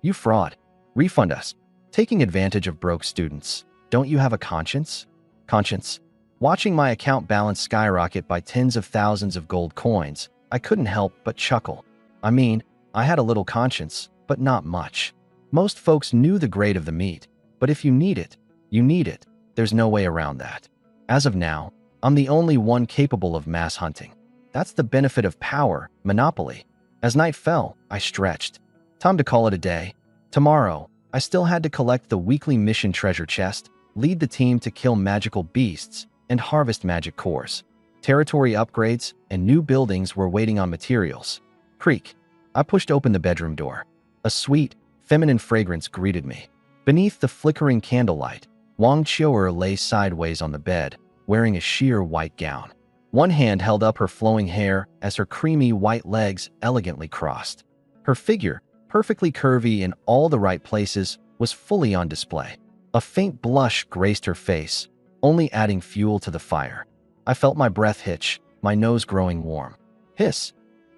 You fraud. Refund us. Taking advantage of broke students. Don't you have a conscience? Conscience. Watching my account balance skyrocket by tens of thousands of gold coins, I couldn't help but chuckle. I mean, I had a little conscience, but not much. Most folks knew the grade of the meat, but if you need it, you need it. There's no way around that. As of now, I'm the only one capable of mass hunting. That's the benefit of power, monopoly. As night fell, I stretched. Time to call it a day. Tomorrow, I still had to collect the weekly mission treasure chest, lead the team to kill magical beasts, and harvest magic cores. Territory upgrades and new buildings were waiting on materials. Creak. I pushed open the bedroom door. A sweet, feminine fragrance greeted me. Beneath the flickering candlelight, Wang Qiu'er lay sideways on the bed, wearing a sheer white gown. One hand held up her flowing hair as her creamy white legs elegantly crossed. Her figure, perfectly curvy in all the right places, was fully on display. A faint blush graced her face, only adding fuel to the fire. I felt my breath hitch, my nose growing warm. Hiss.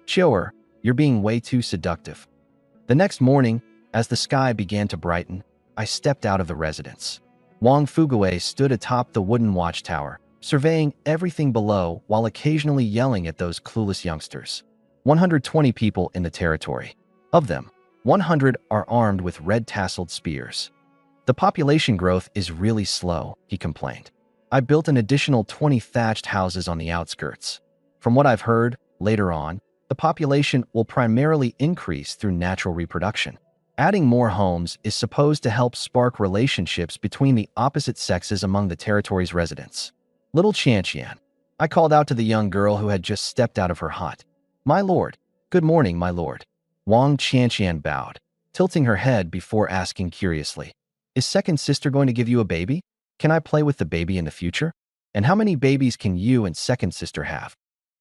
Qiu'er, you're being way too seductive. The next morning, as the sky began to brighten, I stepped out of the residence. Wang Fuguei stood atop the wooden watchtower, surveying everything below while occasionally yelling at those clueless youngsters. 120 people in the territory. Of them, 100 are armed with red-tasseled spears. The population growth is really slow, he complained. I built an additional 20 thatched houses on the outskirts. From what I've heard, later on, the population will primarily increase through natural reproduction. Adding more homes is supposed to help spark relationships between the opposite sexes among the territory's residents. Little Qianqian. I called out to the young girl who had just stepped out of her hut. My lord. Good morning, my lord. Wang Qianqian bowed, tilting her head before asking curiously. Is second sister going to give you a baby? Can I play with the baby in the future? And how many babies can you and second sister have?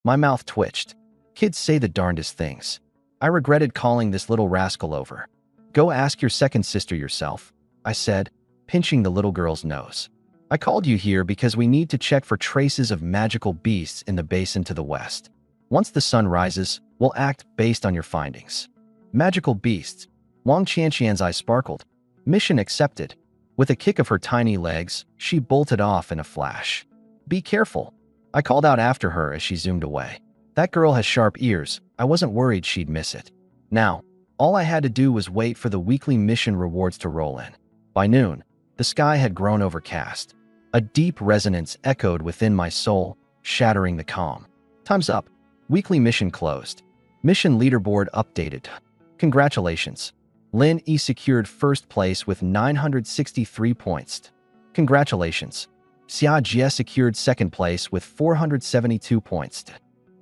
My mouth twitched. Kids say the darndest things. I regretted calling this little rascal over. Go ask your second sister yourself, I said, pinching the little girl's nose. I called you here because we need to check for traces of magical beasts in the basin to the west. Once the sun rises, we'll act based on your findings. Magical beasts. Wang Qianqian's eyes sparkled. Mission accepted. With a kick of her tiny legs, she bolted off in a flash. Be careful. I called out after her as she zoomed away. That girl has sharp ears. I wasn't worried she'd miss it. Now, all I had to do was wait for the weekly mission rewards to roll in. By noon, the sky had grown overcast. A deep resonance echoed within my soul, shattering the calm. Time's up. Weekly mission closed. Mission leaderboard updated. Congratulations. Lin Yi secured first place with 963 points. Congratulations. Xia Jie secured second place with 472 points.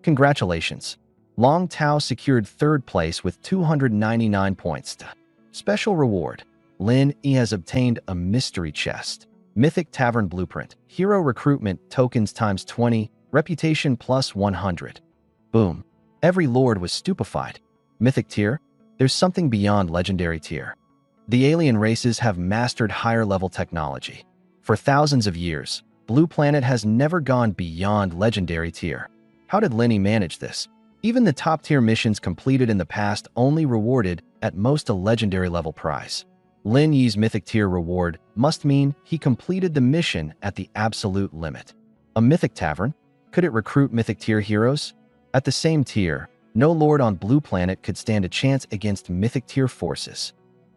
Congratulations. Long Tao secured third place with 299 points. Special reward. Lin Yi has obtained a mystery chest. Mythic Tavern Blueprint. Hero recruitment tokens times 20. Reputation plus 100. Boom. Every lord was stupefied. Mythic tier? There's something beyond legendary tier. The alien races have mastered higher-level technology. For thousands of years, Blue Planet has never gone beyond legendary tier. How did Linny manage this? Even the top-tier missions completed in the past only rewarded at most a legendary level prize. Lin Yi's mythic tier reward must mean he completed the mission at the absolute limit. A mythic tavern? Could it recruit mythic tier heroes? At the same tier, no lord on Blue Planet could stand a chance against mythic tier forces.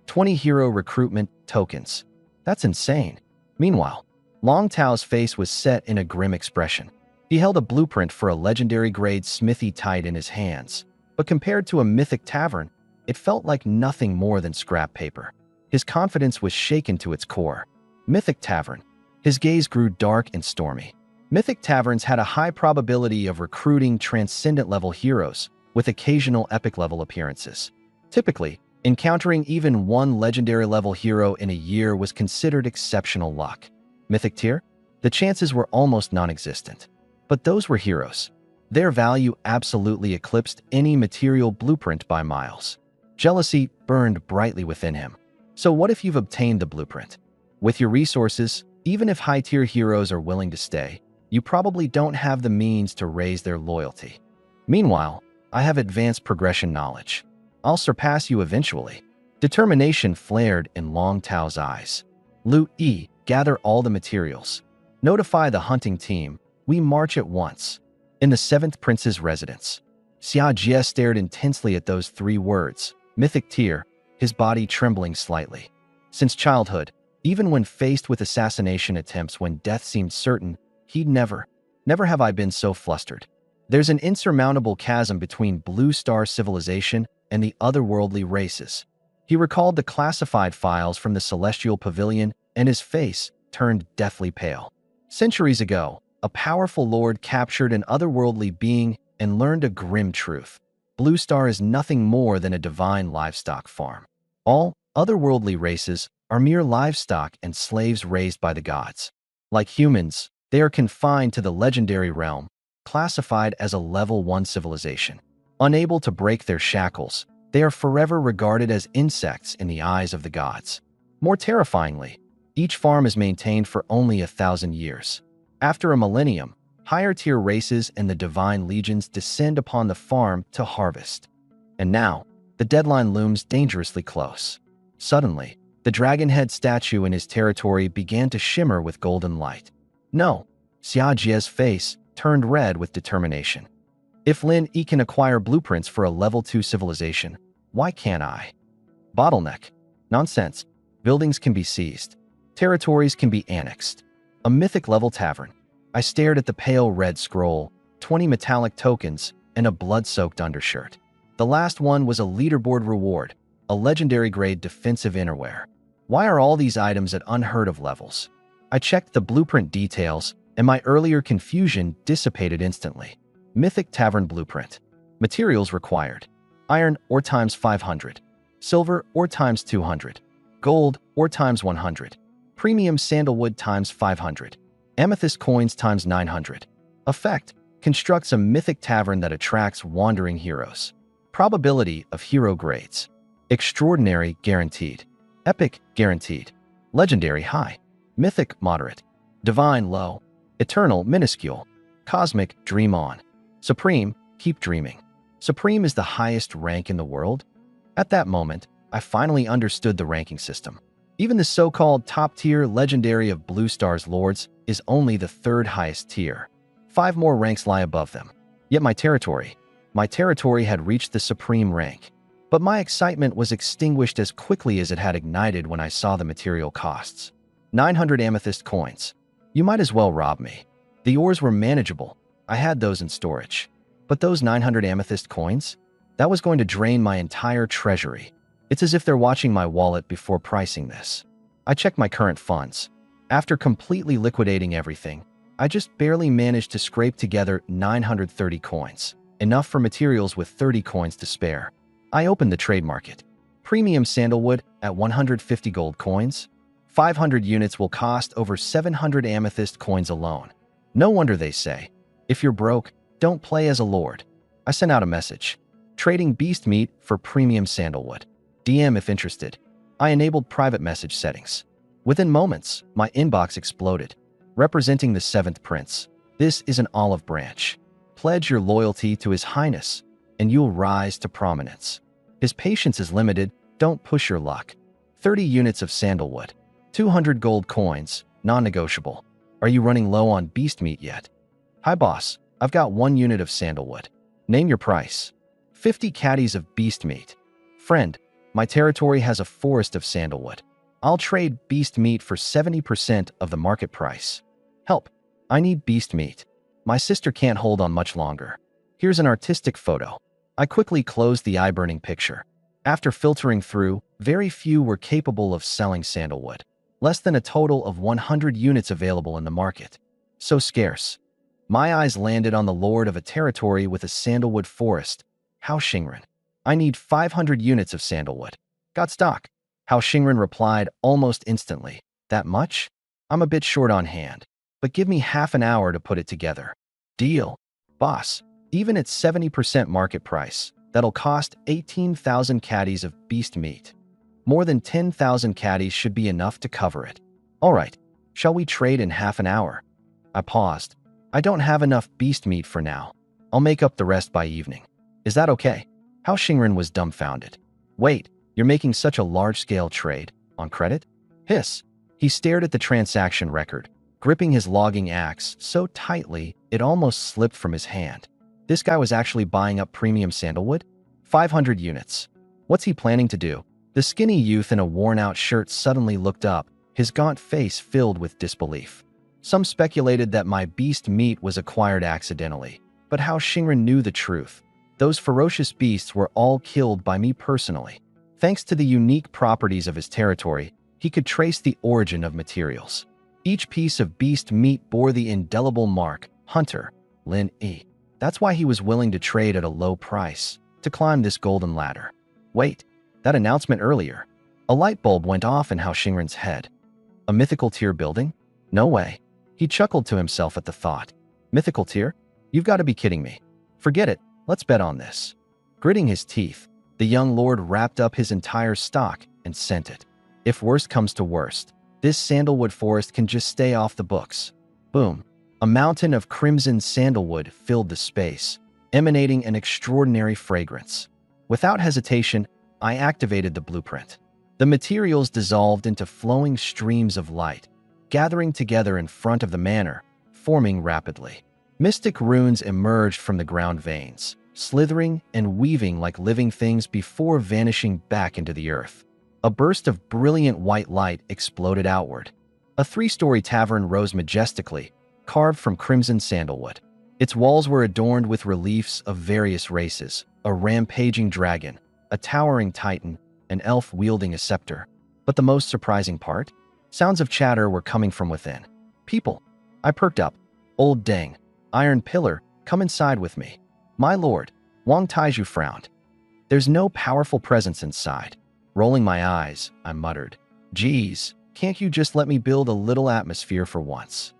20 hero recruitment tokens. That's insane. Meanwhile, Long Tao's face was set in a grim expression. He held a blueprint for a legendary-grade smithy tight in his hands, but compared to a mythic tavern, it felt like nothing more than scrap paper. His confidence was shaken to its core. Mythic tavern. His gaze grew dark and stormy. Mythic taverns had a high probability of recruiting transcendent-level heroes, with occasional epic-level appearances. Typically, encountering even one legendary-level hero in a year was considered exceptional luck. Mythic tier? The chances were almost non-existent. But those were heroes. Their value absolutely eclipsed any material blueprint by miles. Jealousy burned brightly within him. So what if you've obtained the blueprint? With your resources, even if high-tier heroes are willing to stay, you probably don't have the means to raise their loyalty. Meanwhile, I have advanced progression knowledge. I'll surpass you eventually. Determination flared in Long Tao's eyes. Loot E, gather all the materials. Notify the hunting team. We march at once. In the seventh prince's residence. Xia Jie stared intensely at those 3 words, mythic tier, his body trembling slightly. Since childhood, even when faced with assassination attempts when death seemed certain, he'd never have I been so flustered. There's an insurmountable chasm between Blue Star civilization and the otherworldly races. He recalled the classified files from the Celestial Pavilion, and his face turned deathly pale. Centuries ago, a powerful lord captured an otherworldly being and learned a grim truth. Blue Star is nothing more than a divine livestock farm. All otherworldly races are mere livestock and slaves raised by the gods. Like humans, they are confined to the legendary realm, classified as a level 1 civilization. Unable to break their shackles, they are forever regarded as insects in the eyes of the gods. More terrifyingly, each farm is maintained for only 1,000 years. After a millennium, higher-tier races and the divine legions descend upon the farm to harvest. And now, the deadline looms dangerously close. Suddenly, the dragon-head statue in his territory began to shimmer with golden light. No, Xia Jie's face turned red with determination. If Lin Yi can acquire blueprints for a level 2 civilization, why can't I? Bottleneck. Nonsense. Buildings can be seized. Territories can be annexed. A mythic-level tavern. I stared at the pale red scroll, 20 metallic tokens, and a blood-soaked undershirt. The last one was a leaderboard reward, a legendary-grade defensive innerwear. Why are all these items at unheard-of levels? I checked the blueprint details, and my earlier confusion dissipated instantly. Mythic Tavern Blueprint. Materials required. Iron ore times 500. Silver ore times 200. Gold ore times 100. Premium sandalwood times 500. Amethyst coins times 900. Effect. Constructs a mythic tavern that attracts wandering heroes. Probability of hero grades. Extraordinary guaranteed. Epic guaranteed. Legendary high. Mythic moderate. Divine low. Eternal minuscule. Cosmic dream on. Supreme keep dreaming. Supreme is the highest rank in the world? At that moment, I finally understood the ranking system. Even the so-called top-tier legendary of Blue Star's lords is only the 3rd highest tier. 5 more ranks lie above them. Yet my territory had reached the supreme rank. But my excitement was extinguished as quickly as it had ignited when I saw the material costs. 900 amethyst coins. You might as well rob me. The ores were manageable. I had those in storage. But those 900 amethyst coins? That was going to drain my entire treasury. It's as if they're watching my wallet before pricing this. I checked my current funds. After completely liquidating everything, I just barely managed to scrape together 930 coins, enough for materials with 30 coins to spare. I opened the trade market. Premium sandalwood at 150 gold coins. 500 units will cost over 700 amethyst coins alone. No wonder they say, if you're broke, don't play as a lord. I sent out a message. Trading beast meat for premium sandalwood. DM if interested. I enabled private message settings. Within moments, my inbox exploded. Representing the 7th prince. This is an olive branch. Pledge your loyalty to His Highness, and you'll rise to prominence. His patience is limited, don't push your luck. 30 units of sandalwood. 200 gold coins, non-negotiable. Are you running low on beast meat yet? Hi boss, I've got 1 unit of sandalwood. Name your price. 50 caddies of beast meat. Friend, my territory has a forest of sandalwood. I'll trade beast meat for 70% of the market price. Help, I need beast meat. My sister can't hold on much longer. Here's an artistic photo. I quickly closed the eye-burning picture. After filtering through, very few were capable of selling sandalwood. Less than a total of 100 units available in the market. So scarce. My eyes landed on the lord of a territory with a sandalwood forest, Hao Xingren. I need 500 units of sandalwood. Got stock. Hao Xingren replied almost instantly. That much? I'm a bit short on hand. but give me half an hour to put it together. Deal. Boss, even at 70% market price, that'll cost 18,000 caddies of beast meat. More than 10,000 caddies should be enough to cover it. All right, shall we trade in half an hour? I paused. I don't have enough beast meat for now. I'll make up the rest by evening. Is that okay? Hao Xingren was dumbfounded. Wait, you're making such a large-scale trade? On credit? Hiss. He stared at the transaction record, gripping his logging axe so tightly it almost slipped from his hand. This guy was actually buying up premium sandalwood? 500 units. What's he planning to do? The skinny youth in a worn-out shirt suddenly looked up, his gaunt face filled with disbelief. Some speculated that my beast meat was acquired accidentally, but Hao Xingren knew the truth. Those ferocious beasts were all killed by me personally. Thanks to the unique properties of his territory, he could trace the origin of materials. Each piece of beast meat bore the indelible mark, Hunter, Lin E. That's why he was willing to trade at a low price, to climb this golden ladder. Wait, that announcement earlier. A light bulb went off in Hao Xingren's head. A mythical tier building? No way. He chuckled to himself at the thought. Mythical tier? You've got to be kidding me. Forget it, let's bet on this. Gritting his teeth, the young lord wrapped up his entire stock and sent it. If worst comes to worst, this sandalwood forest can just stay off the books. Boom. A mountain of crimson sandalwood filled the space, emanating an extraordinary fragrance. Without hesitation, I activated the blueprint. The materials dissolved into flowing streams of light, gathering together in front of the manor, forming rapidly. Mystic runes emerged from the ground veins, slithering and weaving like living things before vanishing back into the earth. A burst of brilliant white light exploded outward. A three-story tavern rose majestically, carved from crimson sandalwood. Its walls were adorned with reliefs of various races, a rampaging dragon, a towering titan, an elf wielding a scepter. But the most surprising part? Sounds of chatter were coming from within. People. I perked up. Old Deng, Iron Pillar, come inside with me. My lord. Wang Taiju frowned. There's no powerful presence inside. Rolling my eyes, I muttered. Geez, can't you just let me build a little atmosphere for once?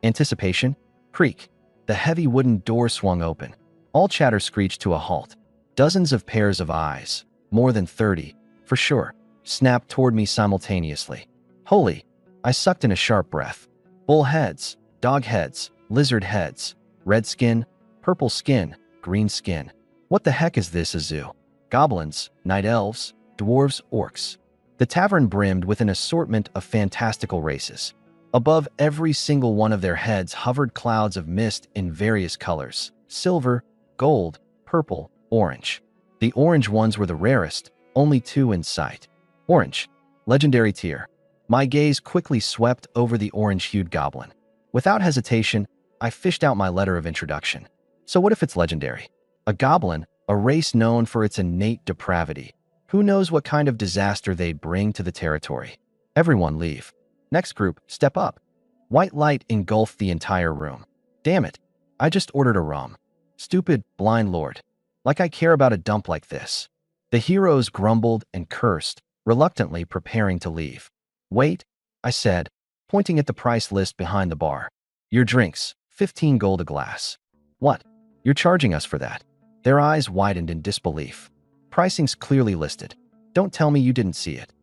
Anticipation? Creak. The heavy wooden door swung open. All chatter screeched to a halt. Dozens of pairs of eyes, more than 30, for sure, snapped toward me simultaneously. Holy! I sucked in a sharp breath. Bull heads, dog heads, lizard heads, red skin, purple skin, green skin. What the heck is this, a zoo? Goblins, night elves, dwarves, orcs. The tavern brimmed with an assortment of fantastical races. Above every single one of their heads hovered clouds of mist in various colors: silver, gold, purple, orange. The orange ones were the rarest, only 2 in sight. Orange. Legendary tier. My gaze quickly swept over the orange-hued goblin. Without hesitation, I fished out my letter of introduction. So what if it's legendary? A goblin, a race known for its innate depravity. Who knows what kind of disaster they'd bring to the territory? Everyone leave. Next group, step up. White light engulfed the entire room. Damn it. I just ordered a rum. Stupid, blind lord. Like I care about a dump like this. The heroes grumbled and cursed, reluctantly preparing to leave. Wait, I said, pointing at the price list behind the bar. Your drinks, 15 gold a glass. What? You're charging us for that? Their eyes widened in disbelief. Pricing's clearly listed. Don't tell me you didn't see it.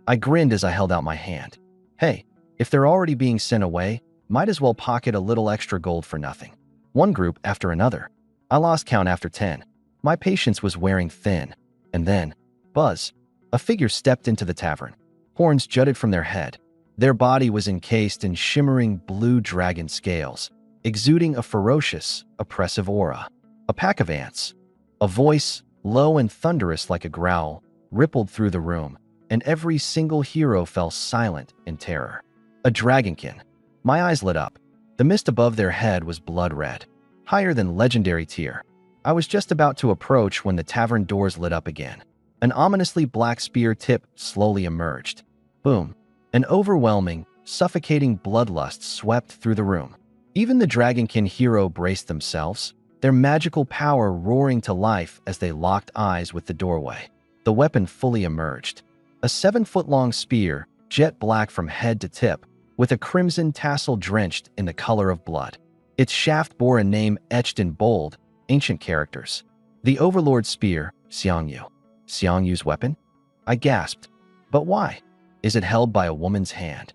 I grinned as I held out my hand. Hey, if they're already being sent away, might as well pocket a little extra gold for nothing. One group after another. I lost count after 10. My patience was wearing thin. And then, buzz. A figure stepped into the tavern. Horns jutted from their head. Their body was encased in shimmering blue dragon scales, exuding a ferocious, oppressive aura. A pack of ants. A voice, low and thunderous like a growl, rippled through the room, and every single hero fell silent in terror. A dragonkin. My eyes lit up. The mist above their head was blood red, higher than legendary tier. I was just about to approach when the tavern doors lit up again. An ominously black spear tip slowly emerged. Boom. An overwhelming, suffocating bloodlust swept through the room. Even the dragonkin hero braced themselves, their magical power roaring to life as they locked eyes with the doorway. The weapon fully emerged. A 7-foot-long spear, jet black from head to tip, with a crimson tassel drenched in the color of blood. Its shaft bore a name etched in bold, ancient characters. The Overlord Spear, Xiangyu. Xiangyu's weapon? I gasped. But why? Is it held by a woman's hand?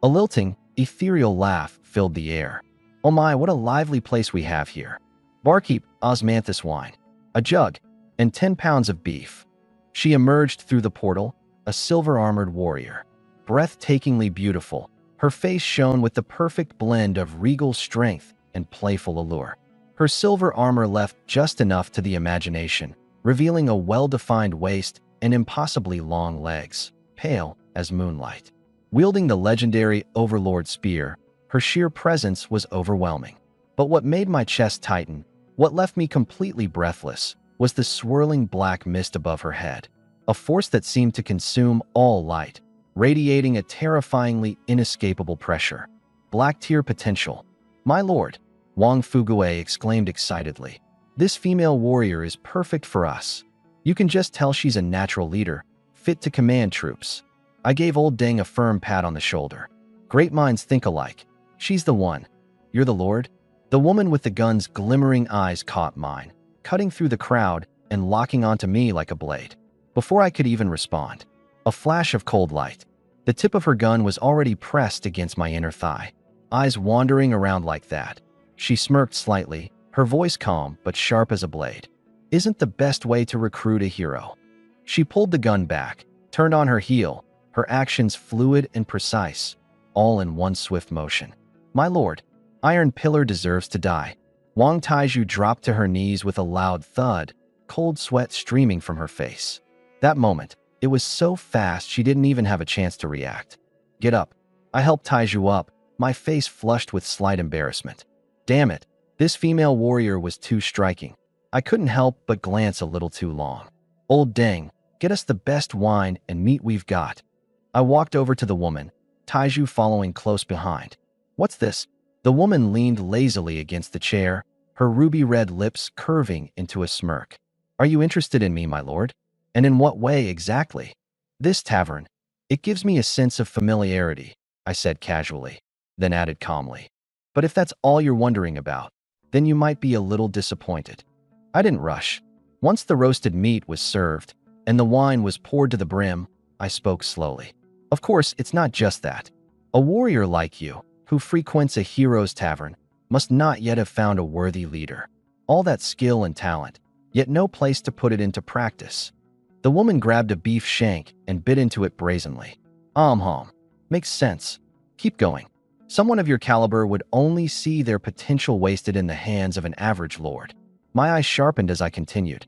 A lilting, ethereal laugh filled the air. Oh my, what a lively place we have here. Barkeep, osmanthus wine, a jug, and 10 pounds of beef. She emerged through the portal, a silver-armored warrior. Breathtakingly beautiful, her face shone with the perfect blend of regal strength and playful allure. Her silver armor left just enough to the imagination, revealing a well-defined waist and impossibly long legs, pale as moonlight. Wielding the legendary Overlord Spear, her sheer presence was overwhelming. But what made my chest tighten, what left me completely breathless, was the swirling black mist above her head, a force that seemed to consume all light, radiating a terrifyingly inescapable pressure. Black tier potential. My lord, Wang Fugue exclaimed excitedly. This female warrior is perfect for us. You can just tell she's a natural leader, fit to command troops. I gave old Deng a firm pat on the shoulder. Great minds think alike. She's the one. You're the lord? The woman with the gun's glimmering eyes caught mine, cutting through the crowd and locking onto me like a blade. Before I could even respond, a flash of cold light. The tip of her gun was already pressed against my inner thigh. Eyes wandering around like that. She smirked slightly, her voice calm but sharp as a blade. Isn't the best way to recruit a hero. She pulled the gun back, turned on her heel, her actions fluid and precise, all in one swift motion. My lord, Iron Pillar deserves to die. Wang Taiju dropped to her knees with a loud thud, cold sweat streaming from her face. That moment, it was so fast she didn't even have a chance to react. Get up. I helped Taiju up, my face flushed with slight embarrassment. Damn it, this female warrior was too striking. I couldn't help but glance a little too long. Old Deng, get us the best wine and meat we've got. I walked over to the woman, Taiju following close behind. What's this? The woman leaned lazily against the chair, her ruby-red lips curving into a smirk. Are you interested in me, my lord? And in what way exactly? This tavern. It gives me a sense of familiarity, I said casually, then added calmly. But if that's all you're wondering about, then you might be a little disappointed. I didn't rush. Once the roasted meat was served and the wine was poured to the brim, I spoke slowly. Of course, it's not just that. A warrior like you, who frequents a hero's tavern, must not yet have found a worthy leader. All that skill and talent, yet no place to put it into practice. The woman grabbed a beef shank and bit into it brazenly. Makes sense. Keep going. Someone of your caliber would only see their potential wasted in the hands of an average lord. My eyes sharpened as I continued.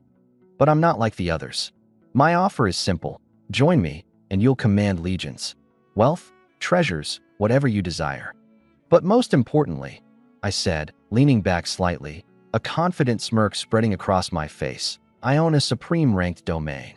But I'm not like the others. My offer is simple. Join me, and you'll command legions. Wealth, treasures, whatever you desire. But most importantly, I said, leaning back slightly, a confident smirk spreading across my face, I own a supreme-ranked domain.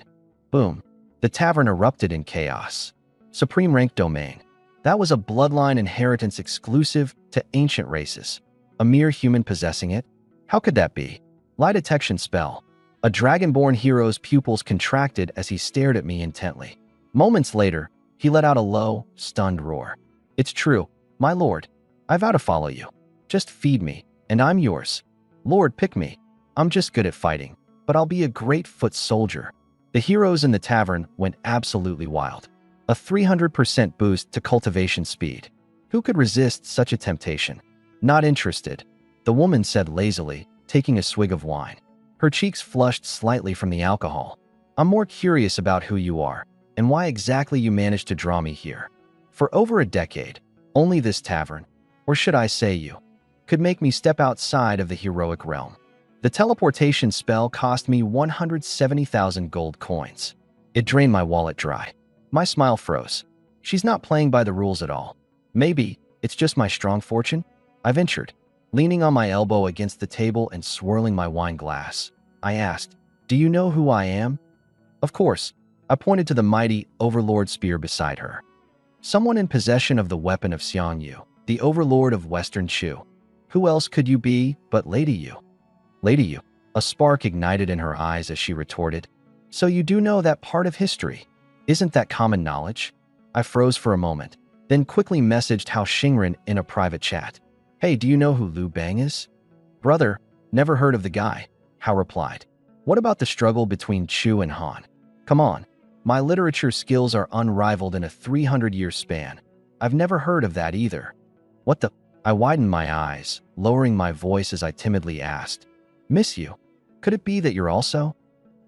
Boom. The tavern erupted in chaos. Supreme-ranked domain. That was a bloodline inheritance exclusive to ancient races. A mere human possessing it? How could that be? Lie detection spell. A dragonborn hero's pupils contracted as he stared at me intently. Moments later, he let out a low, stunned roar. It's true, my lord. I vow to follow you. Just feed me, and I'm yours. Lord, pick me. I'm just good at fighting, but I'll be a great foot soldier. The heroes in the tavern went absolutely wild. A 300% boost to cultivation speed. Who could resist such a temptation? Not interested, the woman said lazily, taking a swig of wine. Her cheeks flushed slightly from the alcohol. I'm more curious about who you are, and why exactly you managed to draw me here. For over a decade, only this tavern, or should I say you, could make me step outside of the heroic realm. The teleportation spell cost me 170,000 gold coins. It drained my wallet dry. My smile froze. She's not playing by the rules at all. Maybe it's just my strong fortune? I ventured, leaning on my elbow against the table and swirling my wine glass. I asked, do you know who I am? Of course. I pointed to the mighty Overlord Spear beside her. Someone in possession of the weapon of Xiangyu, the Overlord of Western Shu. Who else could you be but Lady Yu? Lady Yu. A spark ignited in her eyes as she retorted. So you do know that part of history. Isn't that common knowledge? I froze for a moment, then quickly messaged Hao Xingren in a private chat. Hey, do you know who Liu Bang is? Brother, never heard of the guy, Hao replied. What about the struggle between Chu and Han? Come on, my literature skills are unrivaled in a 300-year span. I've never heard of that either. What the? I widened my eyes, lowering my voice as I timidly asked. Miss you. Could it be that you're also?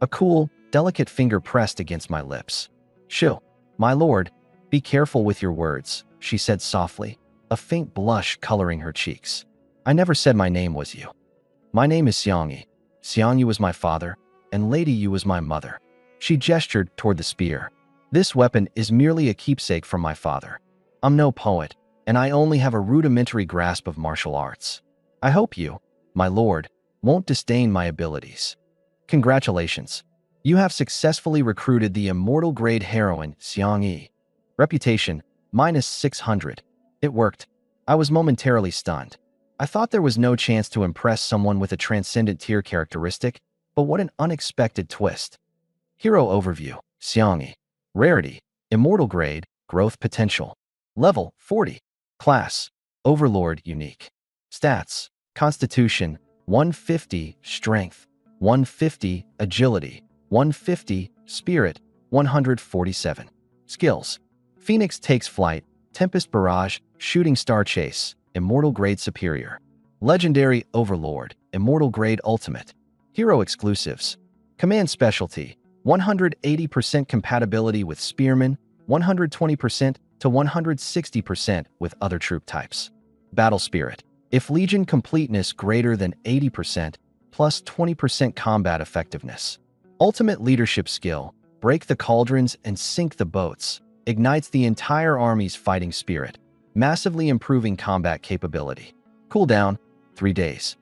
A cool, delicate finger pressed against my lips. Shoo, my lord, be careful with your words, she said softly, a faint blush coloring her cheeks. I never said my name was you. My name is Xiangyi. Xiangyi was my father, and Lady Yu was my mother. She gestured toward the spear. This weapon is merely a keepsake from my father. I'm no poet, and I only have a rudimentary grasp of martial arts. I hope you, my lord, won't disdain my abilities. Congratulations. You have successfully recruited the immortal-grade heroine, Xiangyi. Reputation, -600. It worked. I was momentarily stunned. I thought there was no chance to impress someone with a transcendent tier characteristic, but what an unexpected twist. Hero Overview, Xiangyi. Rarity, Immortal Grade, Growth Potential. Level, 40. Class, Overlord Unique. Stats, Constitution, 150, Strength, 150, Agility, 150, Spirit, 147. Skills, Phoenix Takes Flight, Tempest Barrage, Shooting Star Chase, Immortal Grade Superior. Legendary Overlord, Immortal Grade Ultimate. Hero Exclusives. Command Specialty, 180% compatibility with Spearmen, 120% to 160% with other troop types. Battle Spirit. If Legion completeness greater than 80%, plus 20% combat effectiveness. Ultimate Leadership Skill. Break the cauldrons and sink the boats. Ignites the entire army's fighting spirit, massively improving combat capability. Cooldown, 3 days.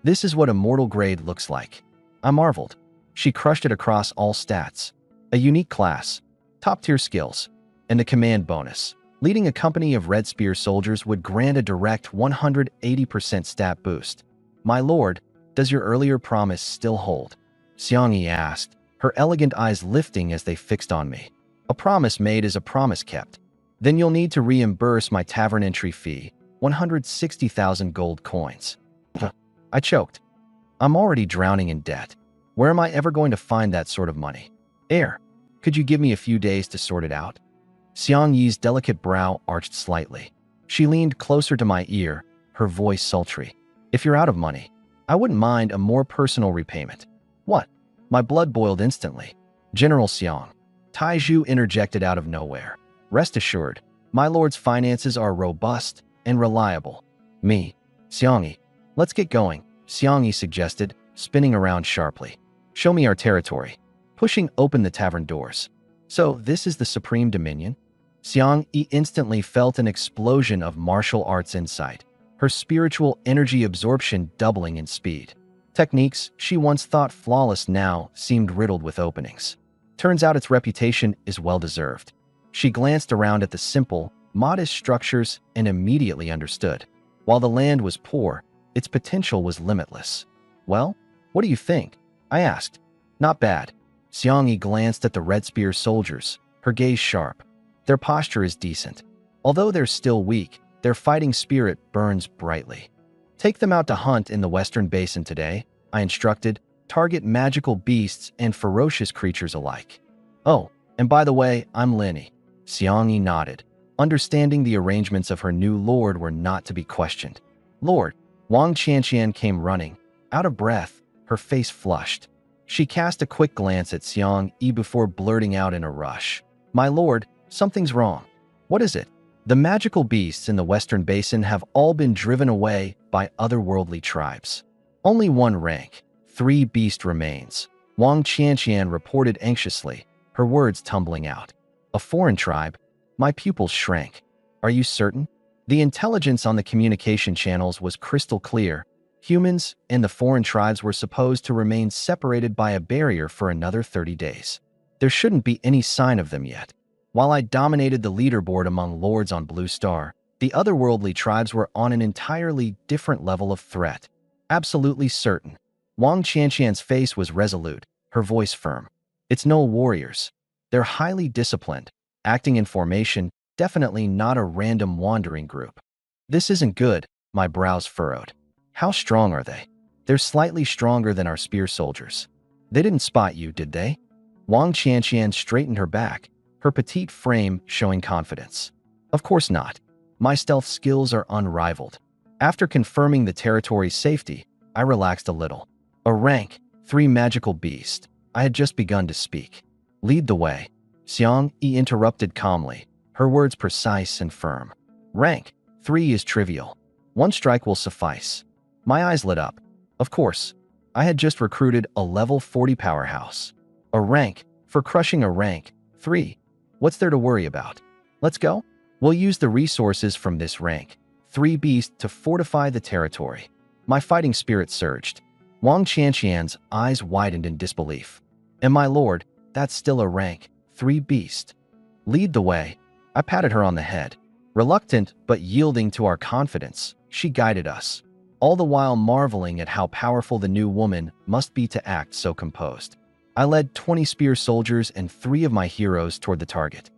This is what Immortal Grade looks like. I marveled. She crushed it across all stats. A unique class, top-tier skills, and a command bonus. Leading a company of Red Spear soldiers would grant a direct 180% stat boost. My lord, does your earlier promise still hold? Xiangyi asked, her elegant eyes lifting as they fixed on me. A promise made is a promise kept. Then you'll need to reimburse my tavern entry fee, 160,000 gold coins. I choked. I'm already drowning in debt. Where am I ever going to find that sort of money? Heir, could you give me a few days to sort it out? Xiangyi's delicate brow arched slightly. She leaned closer to my ear, her voice sultry. If you're out of money, I wouldn't mind a more personal repayment. What? My blood boiled instantly. General Xiang. Taizhu interjected out of nowhere. Rest assured, my lord's finances are robust and reliable. Me, Xiangyi. Let's get going, Xiangyi suggested, spinning around sharply. Show me our territory. Pushing open the tavern doors. So this is the Supreme Dominion? Xiangyi instantly felt an explosion of martial arts insight, her spiritual energy absorption doubling in speed. Techniques she once thought flawless now seemed riddled with openings. Turns out its reputation is well-deserved. She glanced around at the simple, modest structures and immediately understood. While the land was poor, its potential was limitless. Well, what do you think? I asked. Not bad. Xiangyi glanced at the Red Spear soldiers, her gaze sharp. Their posture is decent. Although they're still weak, their fighting spirit burns brightly. Take them out to hunt in the Western Basin today, I instructed. Target magical beasts and ferocious creatures alike. Oh, and by the way, I'm Lenny. Xiangyi nodded, understanding the arrangements of her new lord were not to be questioned. Lord, Wang Qianqian came running, out of breath, her face flushed. She cast a quick glance at Xiangyi before blurting out in a rush. My lord, something's wrong. What is it? The magical beasts in the Western Basin have all been driven away by otherworldly tribes. Only one rank. 3 beast remains. Wang Qianqian reported anxiously, her words tumbling out. A foreign tribe? My pupils shrank. Are you certain? The intelligence on the communication channels was crystal clear. Humans and the foreign tribes were supposed to remain separated by a barrier for another 30 days. There shouldn't be any sign of them yet. While I dominated the leaderboard among lords on Blue Star, the otherworldly tribes were on an entirely different level of threat. Absolutely certain. Wang Qianqian's face was resolute, her voice firm. It's no warriors. They're highly disciplined, acting in formation, Definitely not a random wandering group. This isn't good, my brows furrowed. How strong are they? They're slightly stronger than our spear soldiers. They didn't spot you, did they? Wang Qianqian straightened her back, her petite frame showing confidence. Of course not. My stealth skills are unrivaled. After confirming the territory's safety, I relaxed a little. A rank 3 magical beast. I had just begun to speak. Lead the way. Xiang Yi interrupted calmly, her words precise and firm. Rank 3 is trivial. 1 strike will suffice. My eyes lit up. Of course, I had just recruited a level 40 powerhouse. A rank for crushing a rank 3. What's there to worry about? Let's go. We'll use the resources from this rank 3 beast to fortify the territory. My fighting spirit surged. Wang Qianqian's eyes widened in disbelief. And my lord, that's still a rank 3 beast. Lead the way. I patted her on the head. Reluctant but yielding to our confidence, she guided us, all the while marveling at how powerful the new woman must be to act so composed. I led 20 spear soldiers and 3 of my heroes toward the target.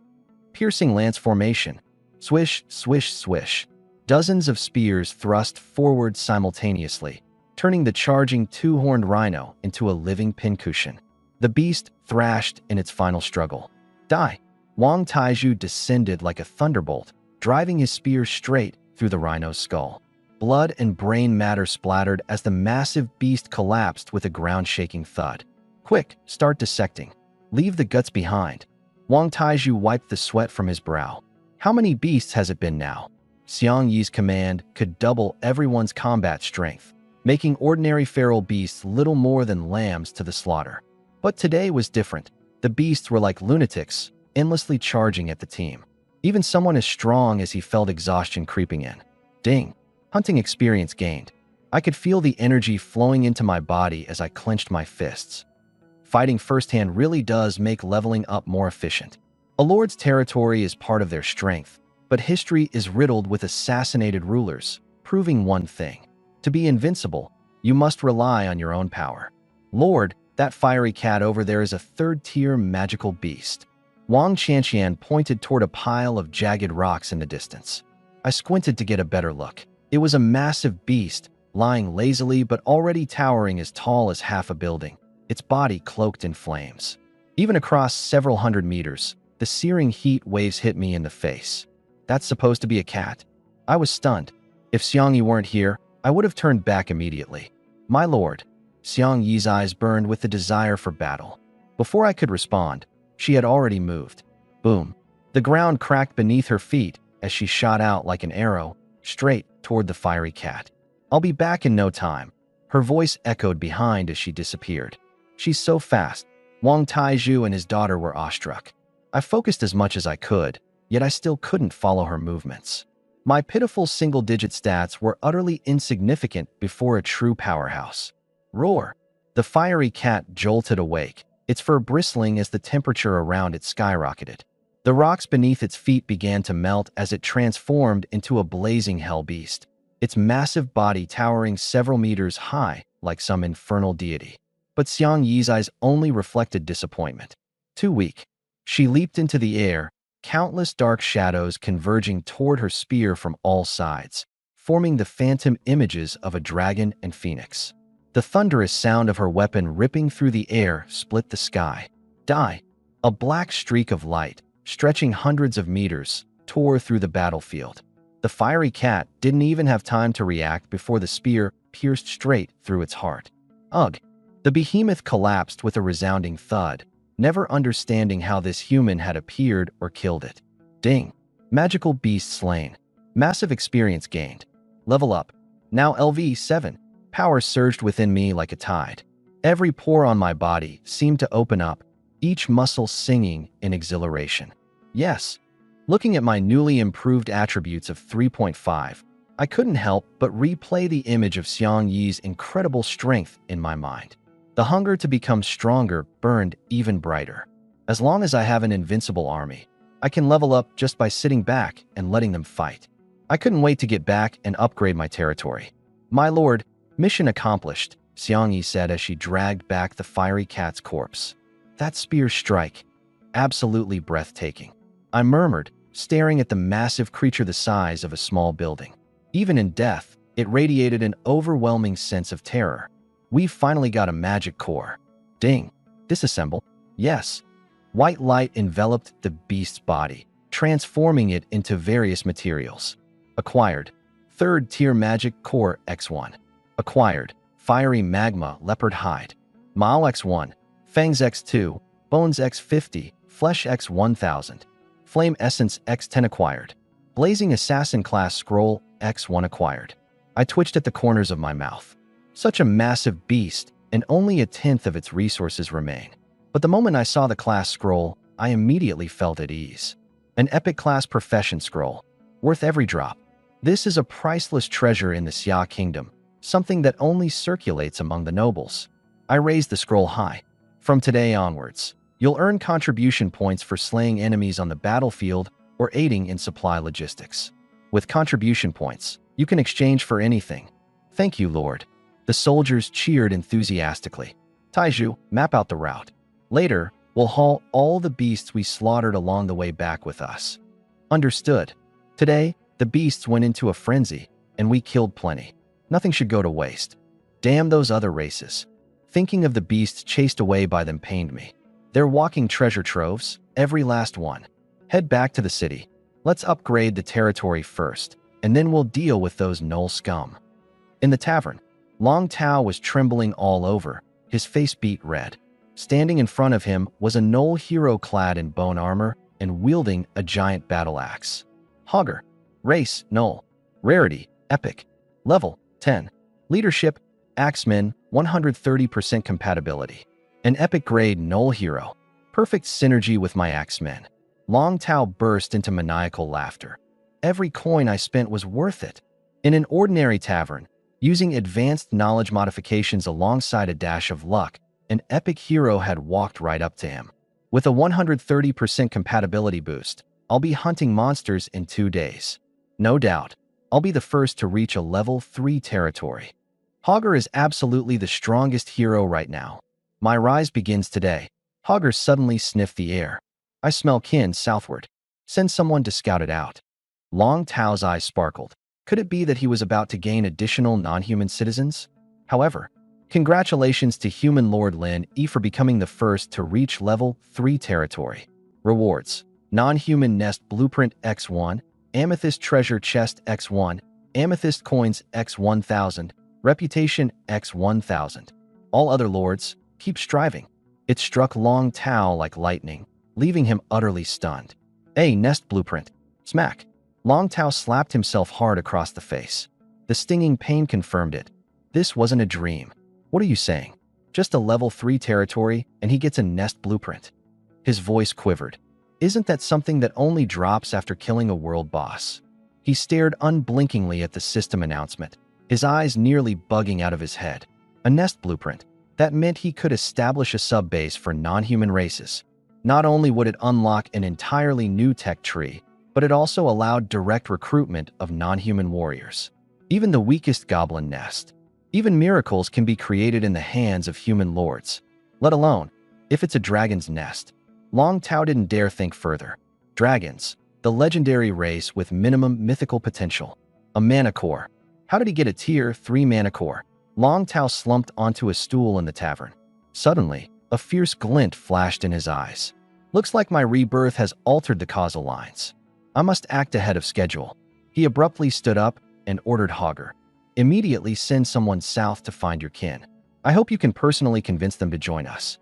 Piercing lance formation. Swish, swish, swish. Dozens of spears thrust forward simultaneously, turning the charging 2-horned rhino into a living pincushion. The beast thrashed in its final struggle. Die! Wang Taizhu descended like a thunderbolt, driving his spear straight through the rhino's skull. Blood and brain matter splattered as the massive beast collapsed with a ground-shaking thud. Quick, start dissecting. Leave the guts behind. Wang Taizhu wiped the sweat from his brow. How many beasts has it been now? Xiang Yi's command could double everyone's combat strength, making ordinary feral beasts little more than lambs to the slaughter. But today was different. The beasts were like lunatics, endlessly charging at the team. Even someone as strong as he felt exhaustion creeping in. Ding! Hunting experience gained. I could feel the energy flowing into my body as I clenched my fists. Fighting firsthand really does make leveling up more efficient. A lord's territory is part of their strength, but history is riddled with assassinated rulers, proving one thing. To be invincible, you must rely on your own power. Lord, that fiery cat over there is a 3rd-tier magical beast. Wang Qianqian pointed toward a pile of jagged rocks in the distance. I squinted to get a better look. It was a massive beast, lying lazily but already towering as tall as half a building, its body cloaked in flames. Even across several hundred meters, the searing heat waves hit me in the face. That's supposed to be a cat? I was stunned. If Xiang Yi weren't here, I would have turned back immediately. My lord. Xiang Yi's eyes burned with the desire for battle. Before I could respond, she had already moved. Boom. The ground cracked beneath her feet as she shot out like an arrow, straight toward the fiery cat. I'll be back in no time. Her voice echoed behind as she disappeared. She's so fast. Wang Taizhu and his daughter were awestruck. I focused as much as I could, yet I still couldn't follow her movements. My pitiful single-digit stats were utterly insignificant before a true powerhouse. Roar! The fiery cat jolted awake, its fur bristling as the temperature around it skyrocketed. The rocks beneath its feet began to melt as it transformed into a blazing hell beast, its massive body towering several meters high like some infernal deity. But Xiang Yi's eyes only reflected disappointment. Too weak. She leaped into the air, countless dark shadows converging toward her spear from all sides, forming the phantom images of a dragon and phoenix. The thunderous sound of her weapon ripping through the air split the sky. Die! A black streak of light, stretching hundreds of meters, tore through the battlefield. The fiery cat didn't even have time to react before the spear pierced straight through its heart. Ugh! The behemoth collapsed with a resounding thud, never understanding how this human had appeared or killed it. Ding! Magical beast slain. Massive experience gained. Level up. Now LV7. Power surged within me like a tide. Every pore on my body seemed to open up, each muscle singing in exhilaration. Yes. Looking at my newly improved attributes of 3.5, I couldn't help but replay the image of Xiang Yi's incredible strength in my mind. The hunger to become stronger burned even brighter. As long as I have an invincible army, I can level up just by sitting back and letting them fight. I couldn't wait to get back and upgrade my territory. My lord, mission accomplished, Xiang Yi said as she dragged back the fiery cat's corpse. That spear strike. Absolutely breathtaking. I murmured, staring at the massive creature the size of a small building. Even in death, it radiated an overwhelming sense of terror. We've finally got a magic core. Ding. Disassemble. Yes. White light enveloped the beast's body, transforming it into various materials. Acquired. Third tier magic core X1. Acquired. Fiery magma leopard hide. Mao X1. Fangs X2. Bones X50. Flesh X1000. Flame Essence X10 acquired. Blazing Assassin class scroll X1 acquired. I twitched at the corners of my mouth. Such a massive beast, and only a tenth of its resources remain. But the moment I saw the class scroll, I immediately felt at ease. An epic class profession scroll, worth every drop. This is a priceless treasure in the Xia Kingdom, something that only circulates among the nobles. I raised the scroll high. From today onwards, you'll earn contribution points for slaying enemies on the battlefield or aiding in supply logistics. With contribution points, you can exchange for anything. Thank you, Lord. The soldiers cheered enthusiastically. Taiju, map out the route. Later, we'll haul all the beasts we slaughtered along the way back with us. Understood. Today, the beasts went into a frenzy, and we killed plenty. Nothing should go to waste. Damn those other races. Thinking of the beasts chased away by them pained me. They're walking treasure troves, every last one. Head back to the city. Let's upgrade the territory first, and then we'll deal with those Null scum. In the tavern, Long Tao was trembling all over, his face beet red. Standing in front of him was a Null hero clad in bone armor and wielding a giant battle axe. Hogger. Race, Null. Rarity, Epic. Level, 10. Leadership, Axeman, 130% compatibility. An epic grade Null hero. Perfect synergy with my Axemen. Long Tao burst into maniacal laughter. Every coin I spent was worth it. In an ordinary tavern, using advanced knowledge modifications alongside a dash of luck, an epic hero had walked right up to him. With a 130% compatibility boost, I'll be hunting monsters in 2 days. No doubt, I'll be the first to reach a level 3 territory. Hogger is absolutely the strongest hero right now. My rise begins today. Hogger suddenly sniffed the air. I smell kin southward. Send someone to scout it out. Long Tao's eyes sparkled. Could it be that he was about to gain additional non-human citizens? However, congratulations to Human Lord Lin E for becoming the first to reach level 3 territory. Rewards. Non-human nest blueprint X1, amethyst treasure chest X1, amethyst coins X1000, reputation X1000. All other lords, keep striving. It struck Long Tao like lightning, leaving him utterly stunned. A nest blueprint. Smack. Long Tao slapped himself hard across the face. The stinging pain confirmed it. This wasn't a dream. What are you saying? Just a level 3 territory and he gets a nest blueprint. His voice quivered. Isn't that something that only drops after killing a world boss? He stared unblinkingly at the system announcement, his eyes nearly bugging out of his head. A nest blueprint. That meant he could establish a sub-base for non-human races. Not only would it unlock an entirely new tech tree, but it also allowed direct recruitment of non-human warriors. Even the weakest goblin nest. Even miracles can be created in the hands of human lords. Let alone, if it's a dragon's nest. Long Tao didn't dare think further. Dragons, the legendary race with minimum mythical potential. A mana core. How did he get a tier 3 mana core? Long Tao slumped onto a stool in the tavern. Suddenly, a fierce glint flashed in his eyes. Looks like my rebirth has altered the causal lines. I must act ahead of schedule. He abruptly stood up and ordered Hogger. Immediately send someone south to find your kin. I hope you can personally convince them to join us.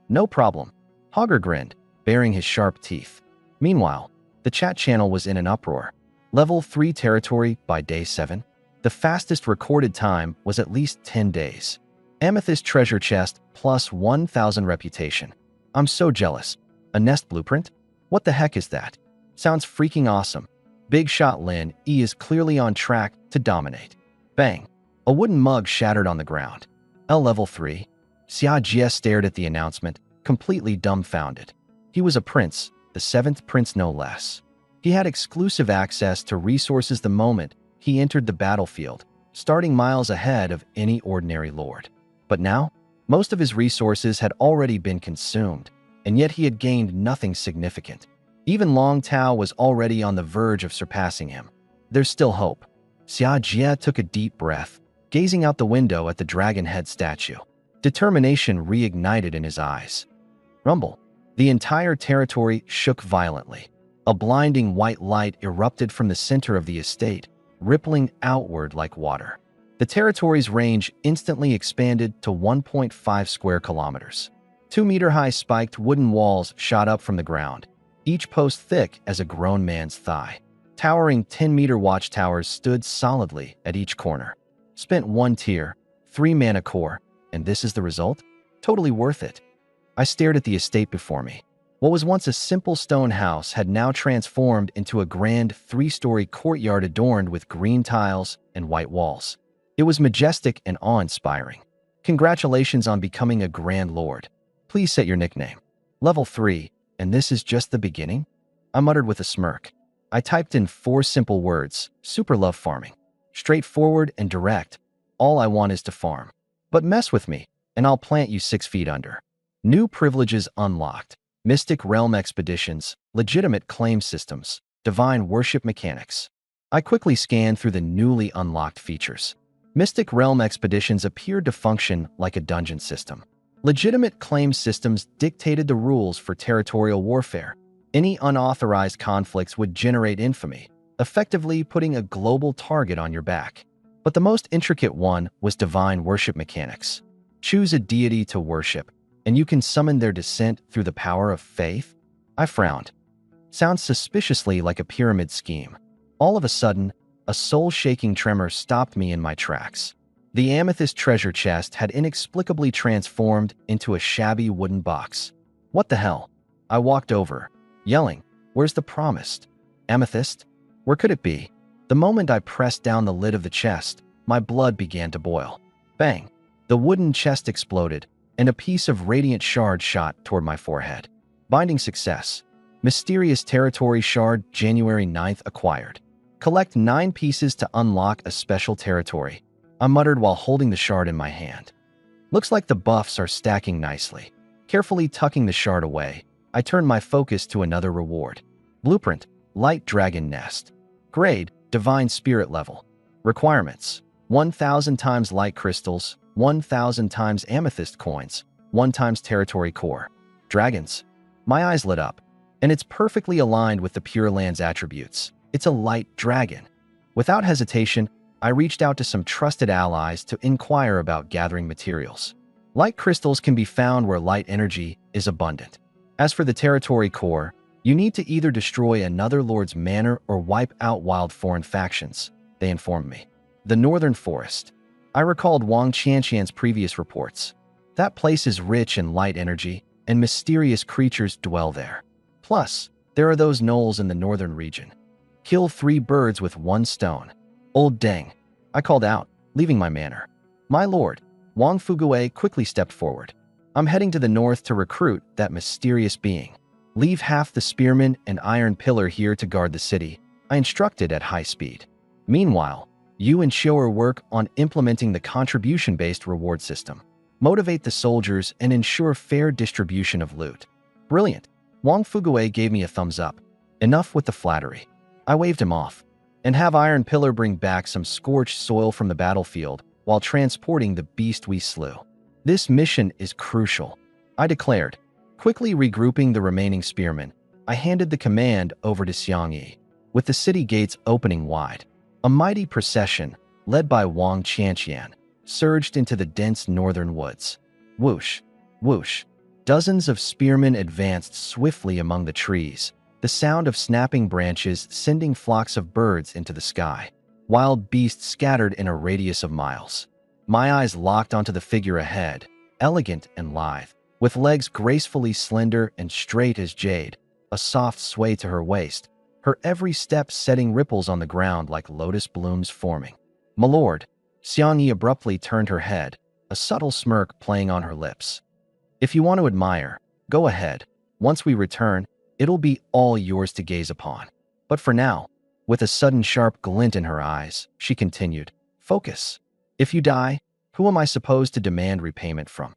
No problem. Hogger grinned, baring his sharp teeth. Meanwhile, the chat channel was in an uproar. Level 3 territory by day 7. The fastest recorded time was at least 10 days. Amethyst treasure chest plus 1000 reputation. I'm so jealous. A nest blueprint? What the heck is that? Sounds freaking awesome. Big shot Lin E is clearly on track to dominate. Bang. A wooden mug shattered on the ground. L level 3. Xia Jie stared at the announcement, completely dumbfounded. He was a prince, the 7th prince no less. He had exclusive access to resources the moment he entered the battlefield, starting miles ahead of any ordinary lord. But now, most of his resources had already been consumed, and yet he had gained nothing significant. Even Long Tao was already on the verge of surpassing him. There's still hope. Xia Jie took a deep breath, gazing out the window at the dragon head statue. Determination reignited in his eyes. Rumble. The entire territory shook violently. A blinding white light erupted from the center of the estate, rippling outward like water. The territory's range instantly expanded to 1.5 square kilometers. 2-meter-high spiked wooden walls shot up from the ground, each post thick as a grown man's thigh. Towering 10-meter watchtowers stood solidly at each corner. Spent 1 tier, 3 mana core, and this is the result? Totally worth it. I stared at the estate before me. What was once a simple stone house had now transformed into a grand 3-story courtyard adorned with green tiles and white walls. It was majestic and awe-inspiring. Congratulations on becoming a Grand Lord. Please set your nickname. Level 3, and this is just the beginning? I muttered with a smirk. I typed in 4 simple words: super love farming. Straightforward and direct. All I want is to farm. But mess with me, and I'll plant you 6 feet under. New privileges unlocked. Mystic Realm expeditions, legitimate claim systems, divine worship mechanics. I quickly scanned through the newly unlocked features. Mystic Realm expeditions appeared to function like a dungeon system. Legitimate claim systems dictated the rules for territorial warfare. Any unauthorized conflicts would generate infamy, effectively putting a global target on your back. But the most intricate one was divine worship mechanics. Choose a deity to worship, and you can summon their descent through the power of faith? I frowned. Sounds suspiciously like a pyramid scheme. All of a sudden, a soul-shaking tremor stopped me in my tracks. The amethyst treasure chest had inexplicably transformed into a shabby wooden box. What the hell? I walked over, yelling, "Where's the promised amethyst? Where could it be?" The moment I pressed down the lid of the chest, my blood began to boil. Bang! The wooden chest exploded, and a piece of radiant shard shot toward my forehead. Binding success. Mysterious territory shard, January 9th acquired. Collect 9 pieces to unlock a special territory. I muttered while holding the shard in my hand. Looks like the buffs are stacking nicely. Carefully tucking the shard away, I turned my focus to another reward. Blueprint, Light Dragon Nest. Grade, Divine Spirit Level. Requirements: 1,000 times light crystals, 1,000 times amethyst coins, 1 times territory core. Dragons. My eyes lit up, and it's perfectly aligned with the Pure Land's attributes. It's a light dragon. Without hesitation, I reached out to some trusted allies to inquire about gathering materials. Light crystals can be found where light energy is abundant. As for the territory core, you need to either destroy another lord's manor or wipe out wild foreign factions, they informed me. The Northern Forest. I recalled Wang Qianqian's previous reports. That place is rich in light energy, and mysterious creatures dwell there. Plus, there are those gnolls in the northern region. Kill 3 birds with 1 stone. Old Deng, I called out, leaving my manor. My lord, Wang Fugue quickly stepped forward. I'm heading to the north to recruit that mysterious being. Leave half the spearmen and iron pillar here to guard the city, I instructed at high speed. Meanwhile, you and Shoer work on implementing the contribution-based reward system. Motivate the soldiers and ensure fair distribution of loot. Brilliant. Wang Fugue gave me a thumbs up. Enough with the flattery. I waved him off. And have Iron Pillar bring back some scorched soil from the battlefield while transporting the beast we slew. This mission is crucial, I declared. Quickly regrouping the remaining spearmen, I handed the command over to Xiang Yi. With the city gates opening wide, a mighty procession, led by Wang Qianqian, surged into the dense northern woods. Whoosh, whoosh. Dozens of spearmen advanced swiftly among the trees, the sound of snapping branches sending flocks of birds into the sky. Wild beasts scattered in a radius of miles. My eyes locked onto the figure ahead, elegant and lithe, with legs gracefully slender and straight as jade, a soft sway to her waist, her every step setting ripples on the ground like lotus blooms forming. My lord, Xiang Yi abruptly turned her head, a subtle smirk playing on her lips. If you want to admire, go ahead. Once we return, it'll be all yours to gaze upon. But for now, with a sudden sharp glint in her eyes, she continued, focus. If you die, who am I supposed to demand repayment from?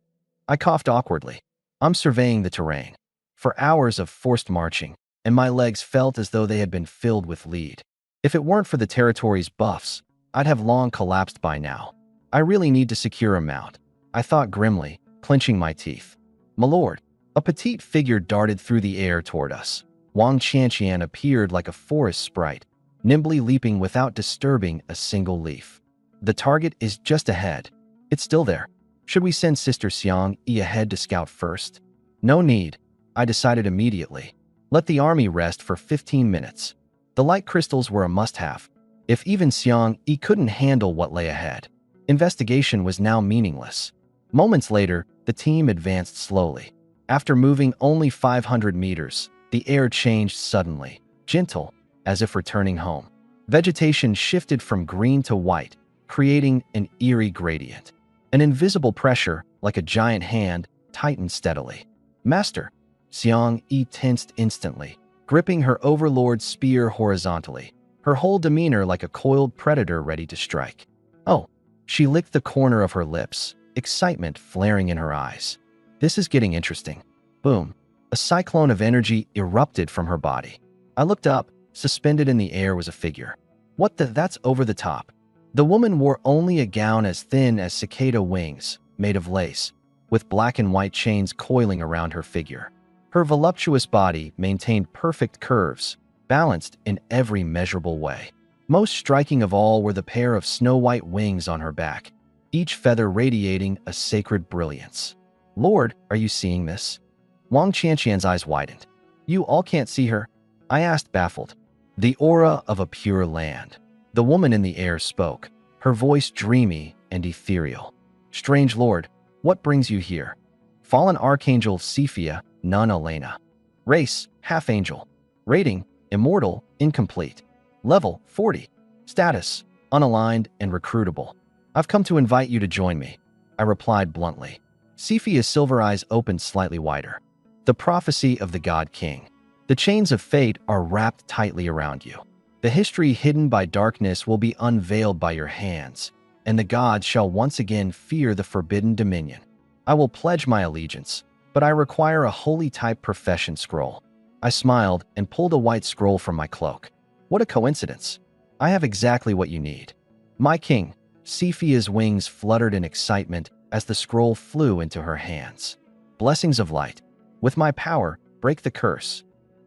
I coughed awkwardly. I'm surveying the terrain. For hours of forced marching, and my legs felt as though they had been filled with lead. If it weren't for the territory's buffs, I'd have long collapsed by now. I really need to secure a mount, I thought grimly, clenching my teeth. My lord, a petite figure darted through the air toward us. Wang Qianqian appeared like a forest sprite, nimbly leaping without disturbing a single leaf. The target is just ahead. It's still there. Should we send Sister Xiang Yi ahead to scout first? No need, I decided immediately. Let the army rest for 15 minutes. The light crystals were a must-have. If even Xiang Yi couldn't handle what lay ahead, investigation was now meaningless. Moments later, the team advanced slowly. After moving only 500 meters, the air changed suddenly, gentle, as if returning home. Vegetation shifted from green to white, creating an eerie gradient. An invisible pressure, like a giant hand, tightened steadily. Master! Xiang Yi tensed instantly, gripping her overlord's spear horizontally, her whole demeanor like a coiled predator ready to strike. Oh! She licked the corner of her lips, excitement flaring in her eyes. This is getting interesting. Boom! A cyclone of energy erupted from her body. I looked up. Suspended in the air was a figure. What the? That's over the top. The woman wore only a gown as thin as cicada wings, made of lace, with black and white chains coiling around her figure. Her voluptuous body maintained perfect curves, balanced in every measurable way. Most striking of all were the pair of snow-white wings on her back, each feather radiating a sacred brilliance. Lord, are you seeing this? Wang Qianqian's eyes widened. You all can't see her? I asked, baffled. The aura of a pure land. The woman in the air spoke, her voice dreamy and ethereal. Strange Lord, what brings you here? Fallen Archangel Cephia, nun Elena. Race, half-angel. Rating, immortal, incomplete. Level, 40. Status, unaligned and recruitable. I've come to invite you to join me, I replied bluntly. Cephia's silver eyes opened slightly wider. The prophecy of the God King. The chains of fate are wrapped tightly around you. The history hidden by darkness will be unveiled by your hands, and the gods shall once again fear the forbidden dominion. I will pledge my allegiance, but I require a holy-type profession scroll. I smiled and pulled a white scroll from my cloak. What a coincidence. I have exactly what you need. My king. Cephia's wings fluttered in excitement as the scroll flew into her hands. Blessings of light. With my power, break the curse.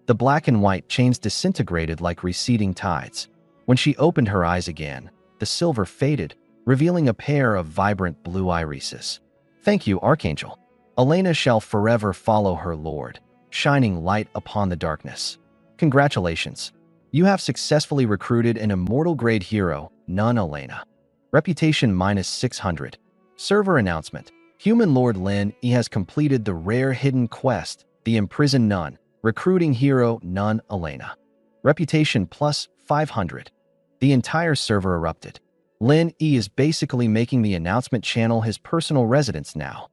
The black and white chains disintegrated like receding tides. When she opened her eyes again, the silver faded, revealing a pair of vibrant blue irises. Thank you, Archangel. Elena shall forever follow her lord, shining light upon the darkness. Congratulations. You have successfully recruited an immortal-grade hero, nun Elena. Reputation -600. Server announcement. Human Lord Lin Yi has completed the rare hidden quest, the imprisoned nun. Recruiting hero nun Elena. Reputation +500. The entire server erupted. Lin Yi is basically making the announcement channel his personal residence now.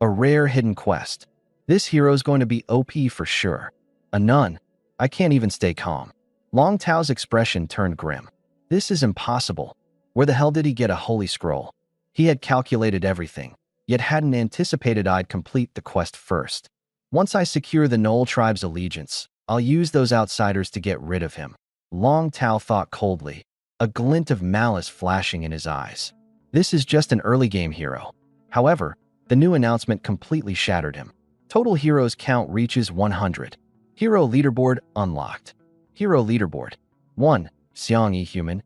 A rare hidden quest. This hero's going to be OP for sure. A nun. I can't even stay calm. Long Tao's expression turned grim. This is impossible. Where the hell did he get a holy scroll? He had calculated everything, yet hadn't anticipated I'd complete the quest first. Once I secure the Knoll tribe's allegiance, I'll use those outsiders to get rid of him. Long Tao thought coldly, a glint of malice flashing in his eyes. This is just an early game hero. However, the new announcement completely shattered him. Total heroes count reaches 100. Hero leaderboard unlocked. Hero leaderboard. 1. Xiang Yi human.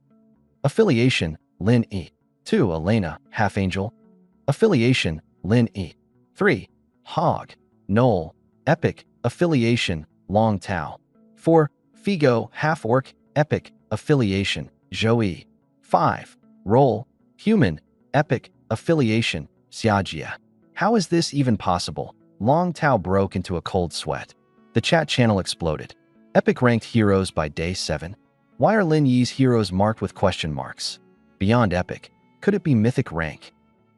Affiliation, Lin Yi. 2. Elena, half-angel. Affiliation, Lin Yi. 3. Hog. Knoll. Epic. Affiliation, Long Tao. 4. Figo, half-orc. Epic. Affiliation, Zhou Yi. 5. Roll. Human. Epic. Affiliation, Xiajia. How is this even possible? Long Tao broke into a cold sweat. The chat channel exploded. Epic ranked heroes by day 7. Why are Lin Yi's heroes marked with question marks? Beyond epic. Could it be mythic rank?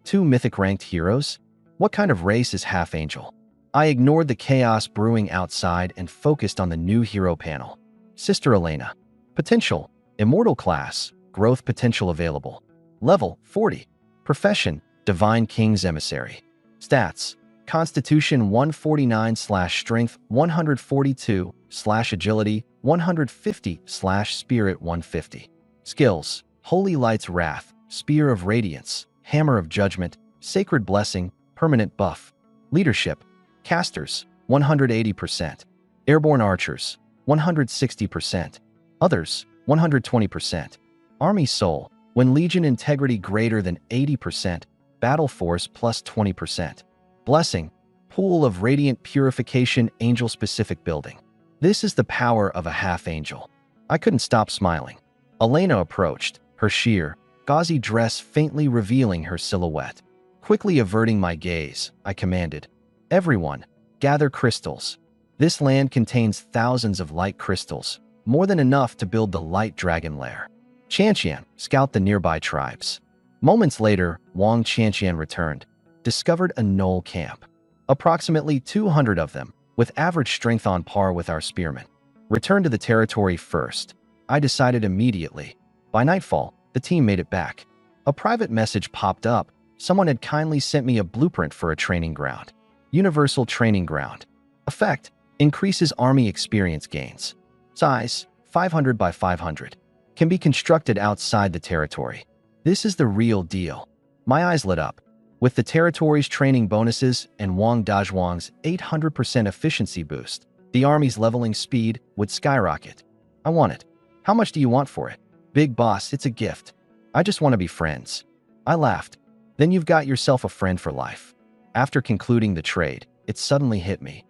2 mythic ranked heroes? What kind of race is half-angel? I ignored the chaos brewing outside and focused on the new hero panel. Sister Elena. Potential. Immortal class. Growth potential available. Level 40. Profession. Divine King's Emissary. Stats. Constitution 149/strength 142/agility 150/spirit 150. Skills: Holy Light's Wrath, Spear of Radiance, Hammer of Judgment, Sacred Blessing, Permanent Buff. Leadership: Casters 180%, Airborne Archers 160%, Others 120%. Army Soul: when Legion Integrity greater than 80%, Battle Force plus 20%. Blessing: Pool of Radiant Purification, Angel-specific building. This is the power of a half-angel. I couldn't stop smiling. Elena approached, her sheer, gauzy dress faintly revealing her silhouette. Quickly averting my gaze, I commanded, "Everyone, gather crystals. This land contains thousands of light crystals, more than enough to build the Light Dragon Lair. Chantian, scout the nearby tribes." Moments later, Wang Chantian returned, discovered a knoll camp. Approximately 200 of them, with average strength on par with our spearmen. Return to the territory first. I decided immediately. By nightfall, the team made it back. A private message popped up. Someone had kindly sent me a blueprint for a training ground. Universal Training Ground. Effect: increases army experience gains. Size: 500 by 500. Can be constructed outside the territory. This is the real deal. My eyes lit up. With the territory's training bonuses and Wang Dazhuang's 800% efficiency boost, the army's leveling speed would skyrocket. I want it. How much do you want for it? Big boss, it's a gift. I just want to be friends. I laughed. Then you've got yourself a friend for life. After concluding the trade, it suddenly hit me.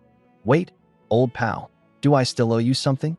Wait, old pal, do I still owe you something?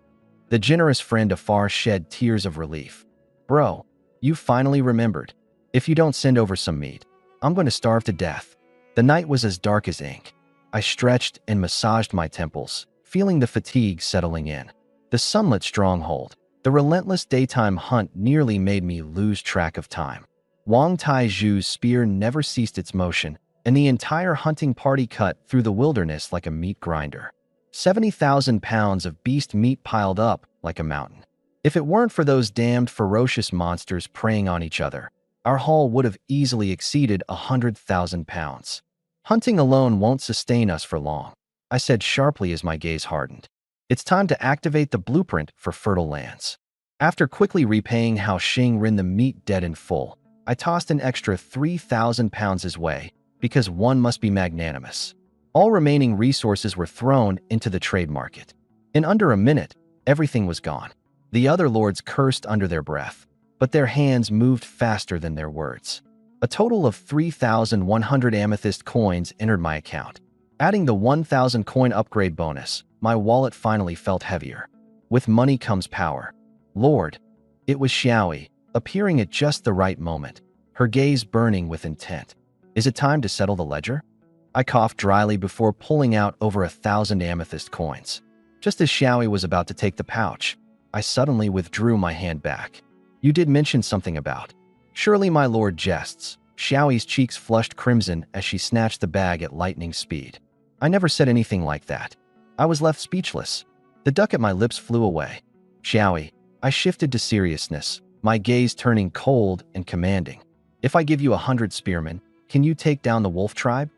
The generous friend afar shed tears of relief. Bro, you finally remembered. If you don't send over some meat, I'm going to starve to death. The night was as dark as ink. I stretched and massaged my temples, feeling the fatigue settling in. The sunlit stronghold, the relentless daytime hunt nearly made me lose track of time. Wang Taizhu's spear never ceased its motion, and the entire hunting party cut through the wilderness like a meat grinder. 70,000 pounds of beast meat piled up like a mountain. If it weren't for those damned ferocious monsters preying on each other, our haul would have easily exceeded 100,000 pounds. Hunting alone won't sustain us for long, I said sharply as my gaze hardened. It's time to activate the blueprint for fertile lands. After quickly repaying Hao Xingrin the meat debt in full, I tossed an extra 3,000 pounds his way, because one must be magnanimous. All remaining resources were thrown into the trade market. In under a minute, everything was gone. The other lords cursed under their breath, but their hands moved faster than their words. A total of 3,100 amethyst coins entered my account. Adding the 1,000 coin upgrade bonus, my wallet finally felt heavier. With money comes power. Lord, it was Xiaoyi, appearing at just the right moment, her gaze burning with intent. Is it time to settle the ledger? I coughed dryly before pulling out over 1,000 amethyst coins. Just as Xiaoyi was about to take the pouch, I suddenly withdrew my hand back. You did mention something about. Surely my lord jests. Xiaoyi's cheeks flushed crimson as she snatched the bag at lightning speed. I never said anything like that. I was left speechless. The duck at my lips flew away. Xiaoyi, I shifted to seriousness, my gaze turning cold and commanding. If I give you 100 spearmen, can you take down the wolf tribe?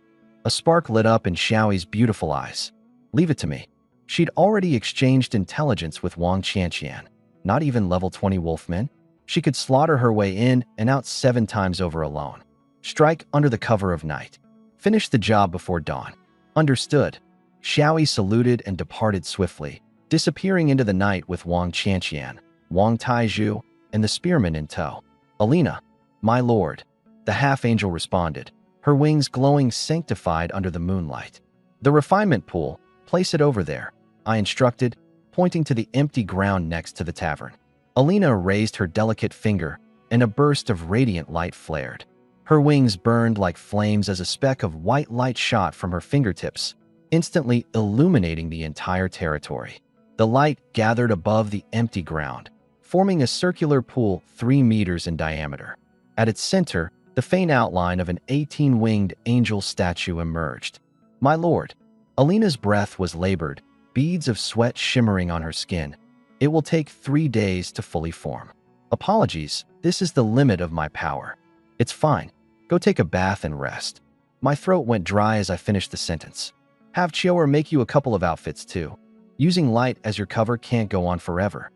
A spark lit up in Xiaoyi's beautiful eyes. Leave it to me. She'd already exchanged intelligence with Wang Qianqian. Not even level 20 wolfmen. She could slaughter her way in and out 7 times over alone. Strike under the cover of night. Finish the job before dawn. Understood. Xiaoyi saluted and departed swiftly, disappearing into the night with Wang Qianqian, Wang Taizhu, and the spearman in tow. Alina, my lord. The half-angel responded, her wings glowing sanctified under the moonlight. The refinement pool, place it over there, I instructed, pointing to the empty ground next to the tavern. Alina raised her delicate finger, and a burst of radiant light flared. Her wings burned like flames as a speck of white light shot from her fingertips, instantly illuminating the entire territory. The light gathered above the empty ground, forming a circular pool 3 meters in diameter. At its center, the faint outline of an 18-winged angel statue emerged. My lord. Alina's breath was labored, beads of sweat shimmering on her skin. It will take 3 days to fully form. Apologies, this is the limit of my power. It's fine. Go take a bath and rest. My throat went dry as I finished the sentence. Have Chiora make you a couple of outfits too. Using light as your cover can't go on forever.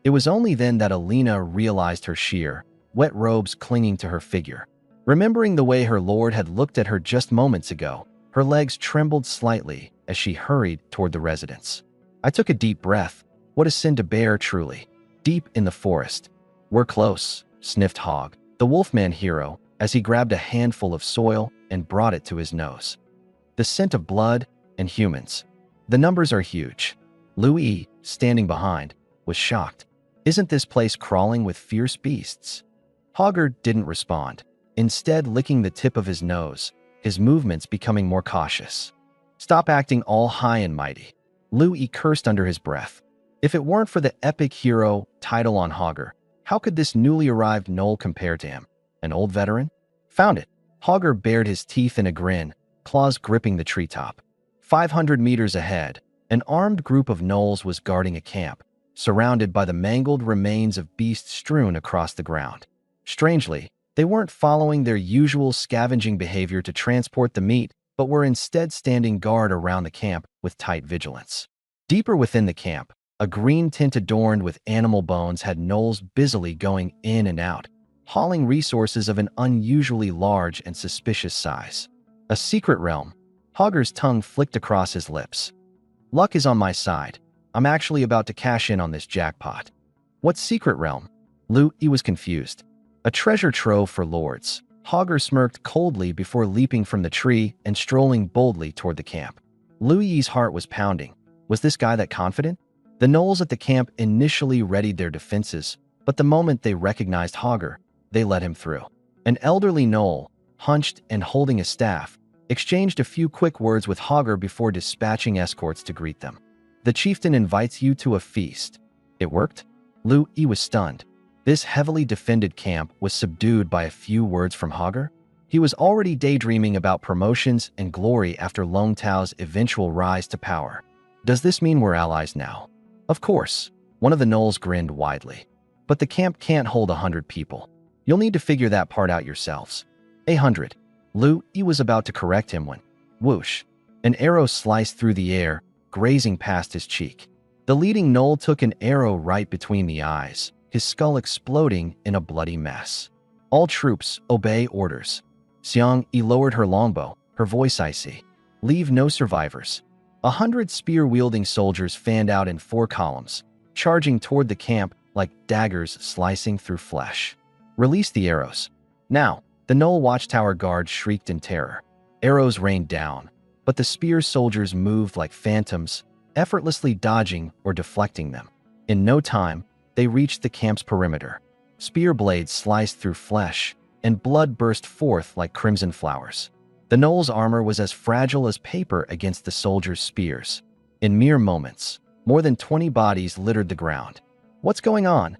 It was only then that Alina realized her sheer, wet robes clinging to her figure. Remembering the way her lord had looked at her just moments ago, her legs trembled slightly as she hurried toward the residence. I took a deep breath. What a sin to bear, truly. Deep in the forest. We're close, sniffed Hog, the wolfman hero, as he grabbed a handful of soil and brought it to his nose. The scent of blood and humans. The numbers are huge. Louis, standing behind, was shocked. Isn't this place crawling with fierce beasts? Hogger didn't respond, instead licking the tip of his nose, his movements becoming more cautious. Stop acting all high and mighty. Louis cursed under his breath. If it weren't for the epic hero title on Hogger, how could this newly arrived gnoll compare to him? An old veteran? Found it. Hogger bared his teeth in a grin, claws gripping the treetop. 500 meters ahead, an armed group of gnolls was guarding a camp, surrounded by the mangled remains of beasts strewn across the ground. Strangely, they weren't following their usual scavenging behavior to transport the meat, but were instead standing guard around the camp with tight vigilance. Deeper within the camp, a green tent adorned with animal bones had gnolls busily going in and out, hauling resources of an unusually large and suspicious size. A secret realm. Hogger's tongue flicked across his lips. Luck is on my side. I'm actually about to cash in on this jackpot. What secret realm? Louis was confused. A treasure trove for lords. Hogger smirked coldly before leaping from the tree and strolling boldly toward the camp. Louis's heart was pounding. Was this guy that confident? The gnolls at the camp initially readied their defenses, but the moment they recognized Hogger, they let him through. An elderly gnoll, hunched and holding a staff, exchanged a few quick words with Hogger before dispatching escorts to greet them. The chieftain invites you to a feast. It worked? Louis was stunned. This heavily defended camp was subdued by a few words from Hogger. He was already daydreaming about promotions and glory after Long Tao's eventual rise to power. Does this mean we're allies now? Of course. One of the gnolls grinned widely. But the camp can't hold 100 people. You'll need to figure that part out yourselves. 100. Louis was about to correct him when, whoosh, an arrow sliced through the air, grazing past his cheek. The leading gnoll took an arrow right between the eyes, his skull exploding in a bloody mess. All troops, obey orders. Xiang-Yi lowered her longbow, her voice icy. Leave no survivors. 100 spear-wielding soldiers fanned out in 4 columns, charging toward the camp like daggers slicing through flesh. Release the arrows. Now, the gnoll watchtower guard shrieked in terror. Arrows rained down, but the spear soldiers moved like phantoms, effortlessly dodging or deflecting them. In no time, they reached the camp's perimeter. Spear blades sliced through flesh, and blood burst forth like crimson flowers. The gnoll's armor was as fragile as paper against the soldiers' spears. In mere moments, more than 20 bodies littered the ground. What's going on?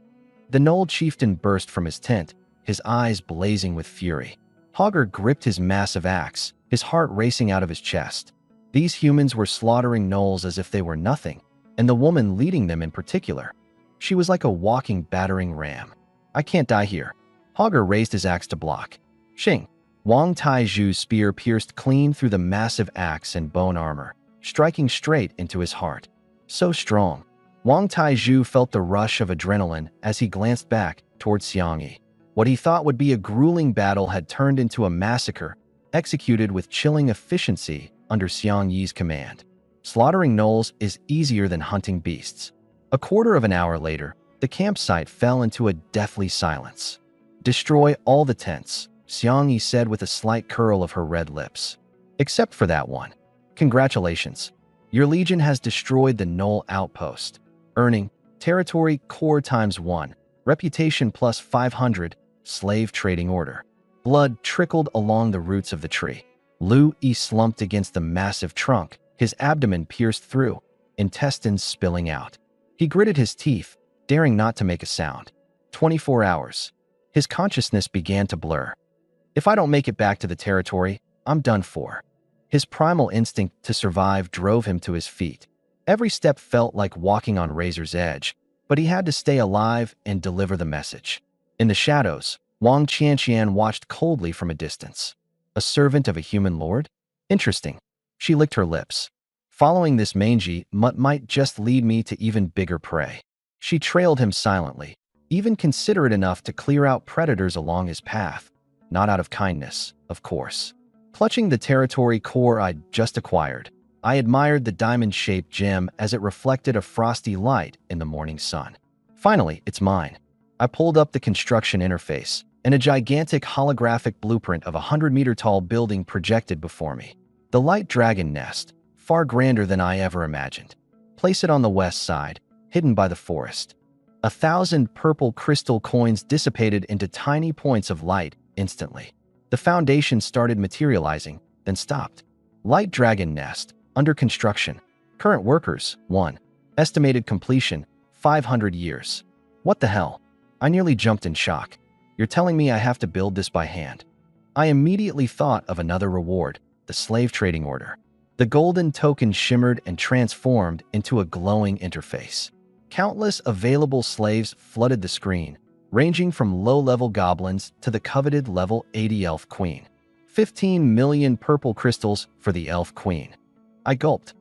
The gnoll chieftain burst from his tent, his eyes blazing with fury. Hogger gripped his massive axe, his heart racing out of his chest. These humans were slaughtering gnolls as if they were nothing, and the woman leading them in particular. She was like a walking battering ram. I can't die here. Hogger raised his axe to block. Shing! Wang Taizhu's spear pierced clean through the massive axe and bone armor, striking straight into his heart. So strong. Wang Taizhu felt the rush of adrenaline as he glanced back towards Xiang-Yi. What he thought would be a grueling battle had turned into a massacre, executed with chilling efficiency under Xiang-Yi's command. Slaughtering gnolls is easier than hunting beasts. A quarter of an hour later, the campsite fell into a deathly silence. Destroy all the tents, Xiang-Yi said with a slight curl of her red lips. Except for that one. Congratulations. Your legion has destroyed the gnoll outpost, earning territory core ×1, reputation plus 500, slave trading order. Blood trickled along the roots of the tree. Louis slumped against the massive trunk, his abdomen pierced through, intestines spilling out. He gritted his teeth, daring not to make a sound. 24 hours. His consciousness began to blur. If I don't make it back to the territory, I'm done for. His primal instinct to survive drove him to his feet. Every step felt like walking on razor's edge, but he had to stay alive and deliver the message. In the shadows, Wang Qianqian watched coldly from a distance. A servant of a human lord? Interesting. She licked her lips. Following this mangy mutt might just lead me to even bigger prey. She trailed him silently, even considerate enough to clear out predators along his path. Not out of kindness, of course. Clutching the territory core I'd just acquired, I admired the diamond-shaped gem as it reflected a frosty light in the morning sun. Finally, it's mine. I pulled up the construction interface, and a gigantic holographic blueprint of a 100-meter-tall building projected before me. The light dragon nest, far grander than I ever imagined. Place it on the west side, hidden by the forest. 1,000 purple crystal coins dissipated into tiny points of light instantly. The foundation started materializing, then stopped. Light dragon nest, under construction. Current workers, 1. Estimated completion, 500 years. What the hell? I nearly jumped in shock. You're telling me I have to build this by hand? I immediately thought of another reward, the slave trading order. The golden token shimmered and transformed into a glowing interface. Countless available slaves flooded the screen, ranging from low-level goblins to the coveted level 80 elf queen. 15 million purple crystals for the elf queen. I gulped.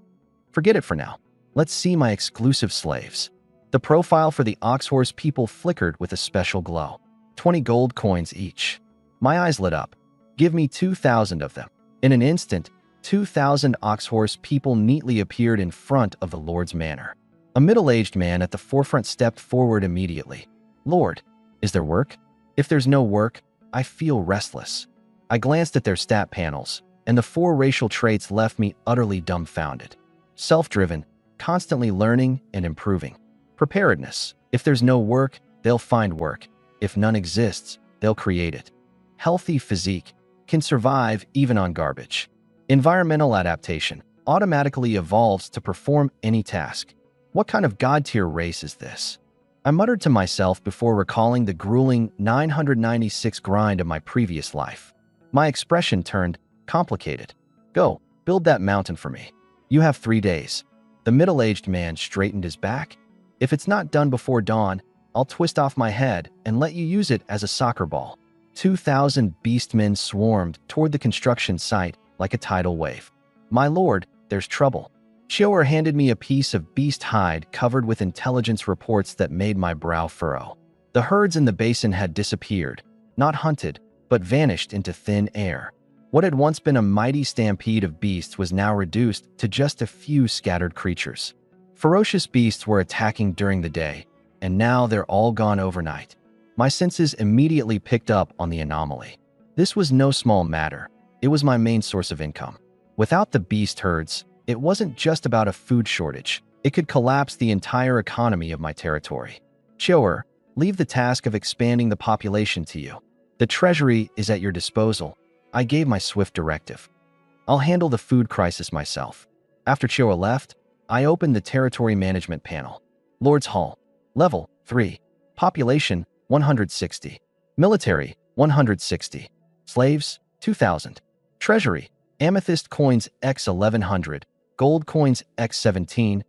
Forget it for now. Let's see my exclusive slaves. The profile for the Oxhorse people flickered with a special glow. 20 gold coins each. My eyes lit up. Give me 2,000 of them. In an instant, 2,000 Oxhorse people neatly appeared in front of the Lord's manor. A middle-aged man at the forefront stepped forward immediately. Lord, is there work? If there's no work, I feel restless. I glanced at their stat panels, and the 4 racial traits left me utterly dumbfounded. Self-driven, constantly learning and improving. Preparedness. If there's no work, they'll find work. If none exists, they'll create it. Healthy physique. Can survive even on garbage. Environmental adaptation. Automatically evolves to perform any task. What kind of god-tier race is this? I muttered to myself before recalling the grueling 996 grind of my previous life. My expression turned complicated. Go, build that mountain for me. You have 3 days. The middle-aged man straightened his back. If it's not done before dawn, I'll twist off my head and let you use it as a soccer ball. 2,000 beastmen swarmed toward the construction site like a tidal wave. My lord, there's trouble. Chioer handed me a piece of beast hide covered with intelligence reports that made my brow furrow. The herds in the basin had disappeared, not hunted, but vanished into thin air. What had once been a mighty stampede of beasts was now reduced to just a few scattered creatures. Ferocious beasts were attacking during the day, and now they're all gone overnight. My senses immediately picked up on the anomaly. This was no small matter. It was my main source of income. Without the beast herds, it wasn't just about a food shortage. It could collapse the entire economy of my territory. Chioer, leave the task of expanding the population to you. The treasury is at your disposal. I gave my swift directive. I'll handle the food crisis myself. After Chioer left, I opened the territory management panel. Lord's Hall. Level 3. Population 160. Military 160. Slaves 2,000. Treasury. Amethyst coins x 1100. Gold coins x 17,000.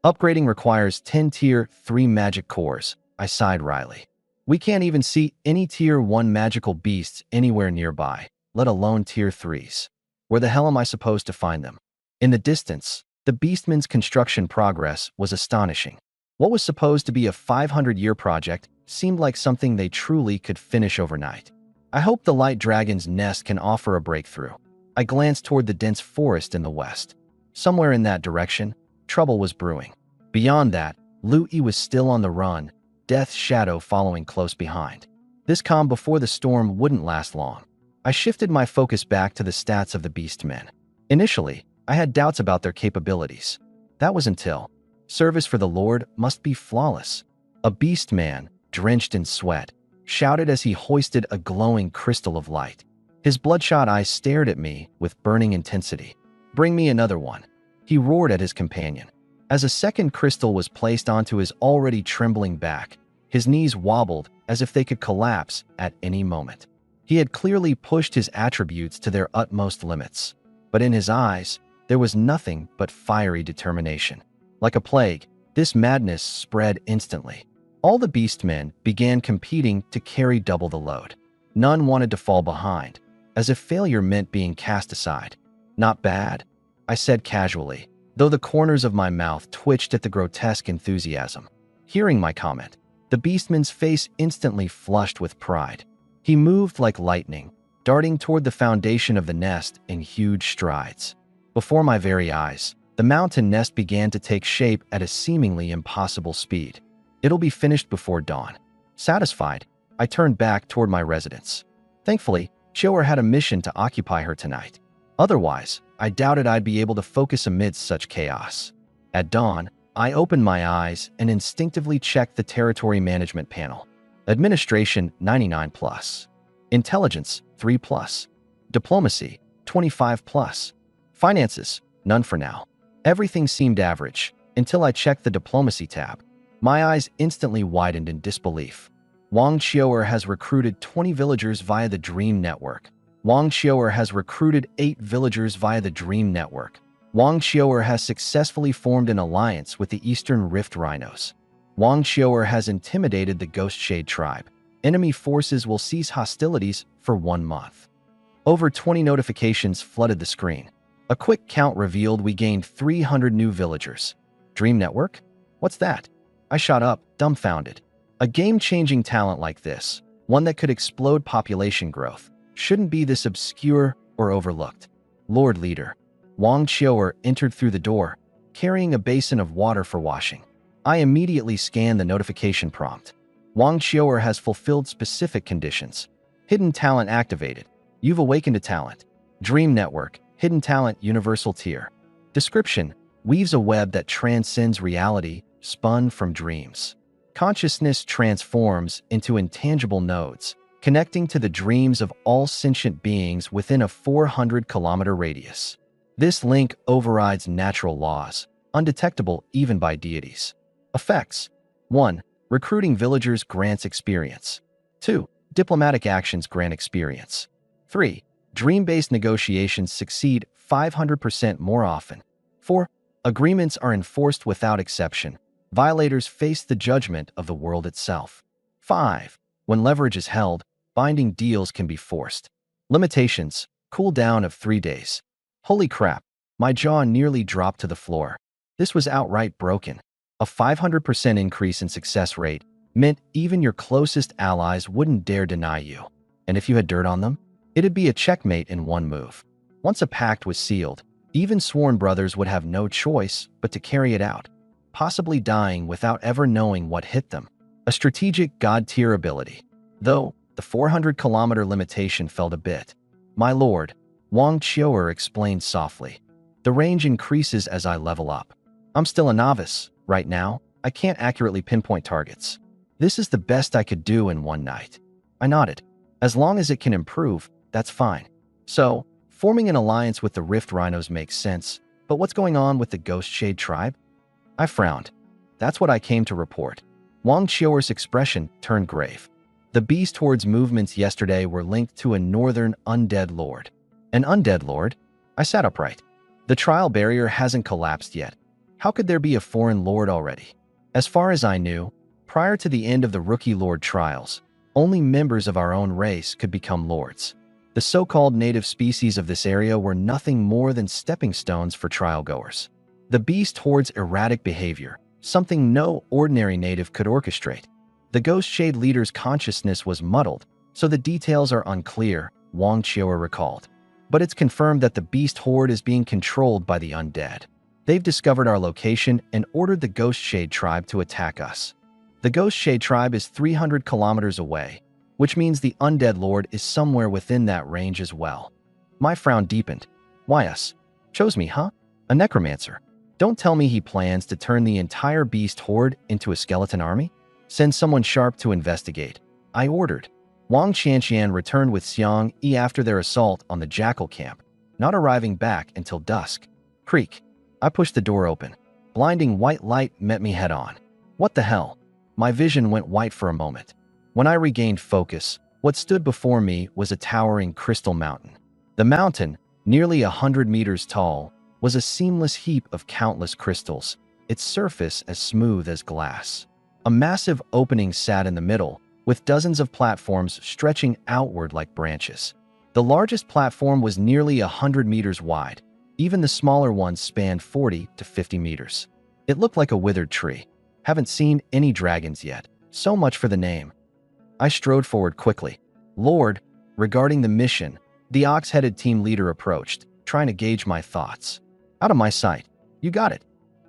Upgrading requires 10 tier 3 magic cores. I sighed wryly. We can't even see any tier 1 magical beasts anywhere nearby, let alone tier 3s. Where the hell am I supposed to find them? In the distance, the beastmen's construction progress was astonishing. What was supposed to be a 500-year project seemed like something they truly could finish overnight. I hope the light dragon's nest can offer a breakthrough. I glanced toward the dense forest in the west. Somewhere in that direction, trouble was brewing. Beyond that, Lu-Yi was still on the run, Death's shadow following close behind. This calm before the storm wouldn't last long. I shifted my focus back to the stats of the beastmen. Initially, I had doubts about their capabilities. That was until service for the Lord must be flawless. A beastman, drenched in sweat, shouted as he hoisted a glowing crystal of light. His bloodshot eyes stared at me with burning intensity. Bring me another one. He roared at his companion. As a second crystal was placed onto his already trembling back, his knees wobbled as if they could collapse at any moment. He had clearly pushed his attributes to their utmost limits, but in his eyes, there was nothing but fiery determination. Like a plague, this madness spread instantly. All the beastmen began competing to carry double the load. None wanted to fall behind. as if failure meant being cast aside. Not bad, I said casually, though the corners of my mouth twitched at the grotesque enthusiasm. Hearing my comment, the beastman's face instantly flushed with pride. He moved like lightning, darting toward the foundation of the nest in huge strides. Before my very eyes, the mountain nest began to take shape at a seemingly impossible speed. It'll be finished before dawn. Satisfied, I turned back toward my residence. Thankfully, Chioer had a mission to occupy her tonight. Otherwise, I doubted I'd be able to focus amidst such chaos. At dawn, I opened my eyes and instinctively checked the territory management panel. Administration 99+. Intelligence 3+. Diplomacy 25+. Finances none for now. Everything seemed average until I checked the diplomacy tab. My eyes instantly widened in disbelief. Wang Chioer has recruited 20 villagers via the Dream Network. Wang Chioer has recruited 8 villagers via the Dream Network. Wang Chioer has successfully formed an alliance with the Eastern Rift Rhinos. Wang Chioer has intimidated the Ghost Shade tribe. Enemy forces will cease hostilities for 1 month. Over 20 notifications flooded the screen. A quick count revealed we gained 300 new villagers. Dream Network? What's that? I shot up, dumbfounded. A game-changing talent like this, one that could explode population growth, shouldn't be this obscure or overlooked. Lord Leader. Wang Chioer entered through the door, carrying a basin of water for washing. I immediately scanned the notification prompt. Wang Chioer has fulfilled specific conditions. Hidden talent activated. You've awakened a talent. Dream Network. Hidden talent universal tier. Description: weaves a web that transcends reality, spun from dreams. Consciousness transforms into intangible nodes, connecting to the dreams of all sentient beings within a 400-kilometer radius. This link overrides natural laws, undetectable even by deities. Effects: 1. Recruiting villagers grants experience. 2. Diplomatic actions grant experience. 3. Dream-based negotiations succeed 500% more often. 4. Agreements are enforced without exception. Violators face the judgment of the world itself. 5. When leverage is held, binding deals can be forced. Limitations: cooldown of 3 days. Holy crap, my jaw nearly dropped to the floor. This was outright broken. A 500% increase in success rate meant even your closest allies wouldn't dare deny you. And if you had dirt on them, it'd be a checkmate in 1 move. Once a pact was sealed, even sworn brothers would have no choice but to carry it out, possibly dying without ever knowing what hit them. A strategic god-tier ability. Though, the 400-kilometer limitation felt a bit. My lord, Wang Chioer explained softly. The range increases as I level up. I'm still a novice. Right now, I can't accurately pinpoint targets. This is the best I could do in 1 night. I nodded. As long as it can improve, that's fine. So, forming an alliance with the Rift Rhinos makes sense, but what's going on with the Ghost Shade tribe? I frowned. That's what I came to report. Wang Chioer's expression turned grave. The Beast Horde's movements yesterday were linked to a northern undead lord. An undead lord? I sat upright. The trial barrier hasn't collapsed yet. How could there be a foreign lord already? As far as I knew, prior to the end of the rookie lord trials, only members of our own race could become lords. The so-called native species of this area were nothing more than stepping stones for trial-goers. The Beast Horde's erratic behavior, something no ordinary native could orchestrate. The Ghost Shade leader's consciousness was muddled, so the details are unclear, Wang Chioer recalled. But it's confirmed that the Beast Horde is being controlled by the undead. They've discovered our location and ordered the Ghost Shade tribe to attack us. The Ghost Shade tribe is 300 kilometers away, which means the undead lord is somewhere within that range as well. My frown deepened. Why us? Chose me, huh? A necromancer. Don't tell me he plans to turn the entire Beast Horde into a skeleton army? Send someone sharp to investigate, I ordered. Wang Qianqian returned with Xiang Yi after their assault on the Jackal camp, not arriving back until dusk. Creak. I pushed the door open. Blinding white light met me head-on. What the hell? My vision went white for a moment. When I regained focus, what stood before me was a towering crystal mountain. The mountain, nearly 100 meters tall, was a seamless heap of countless crystals, its surface as smooth as glass. A massive opening sat in the middle, with dozens of platforms stretching outward like branches. The largest platform was nearly 100 meters wide. Even the smaller ones spanned 40 to 50 meters. It looked like a withered tree. Haven't seen any dragons yet. So much for the name. I strode forward quickly. Lord, regarding the mission, the ox-headed team leader approached, trying to gauge my thoughts. Out of my sight. You got it.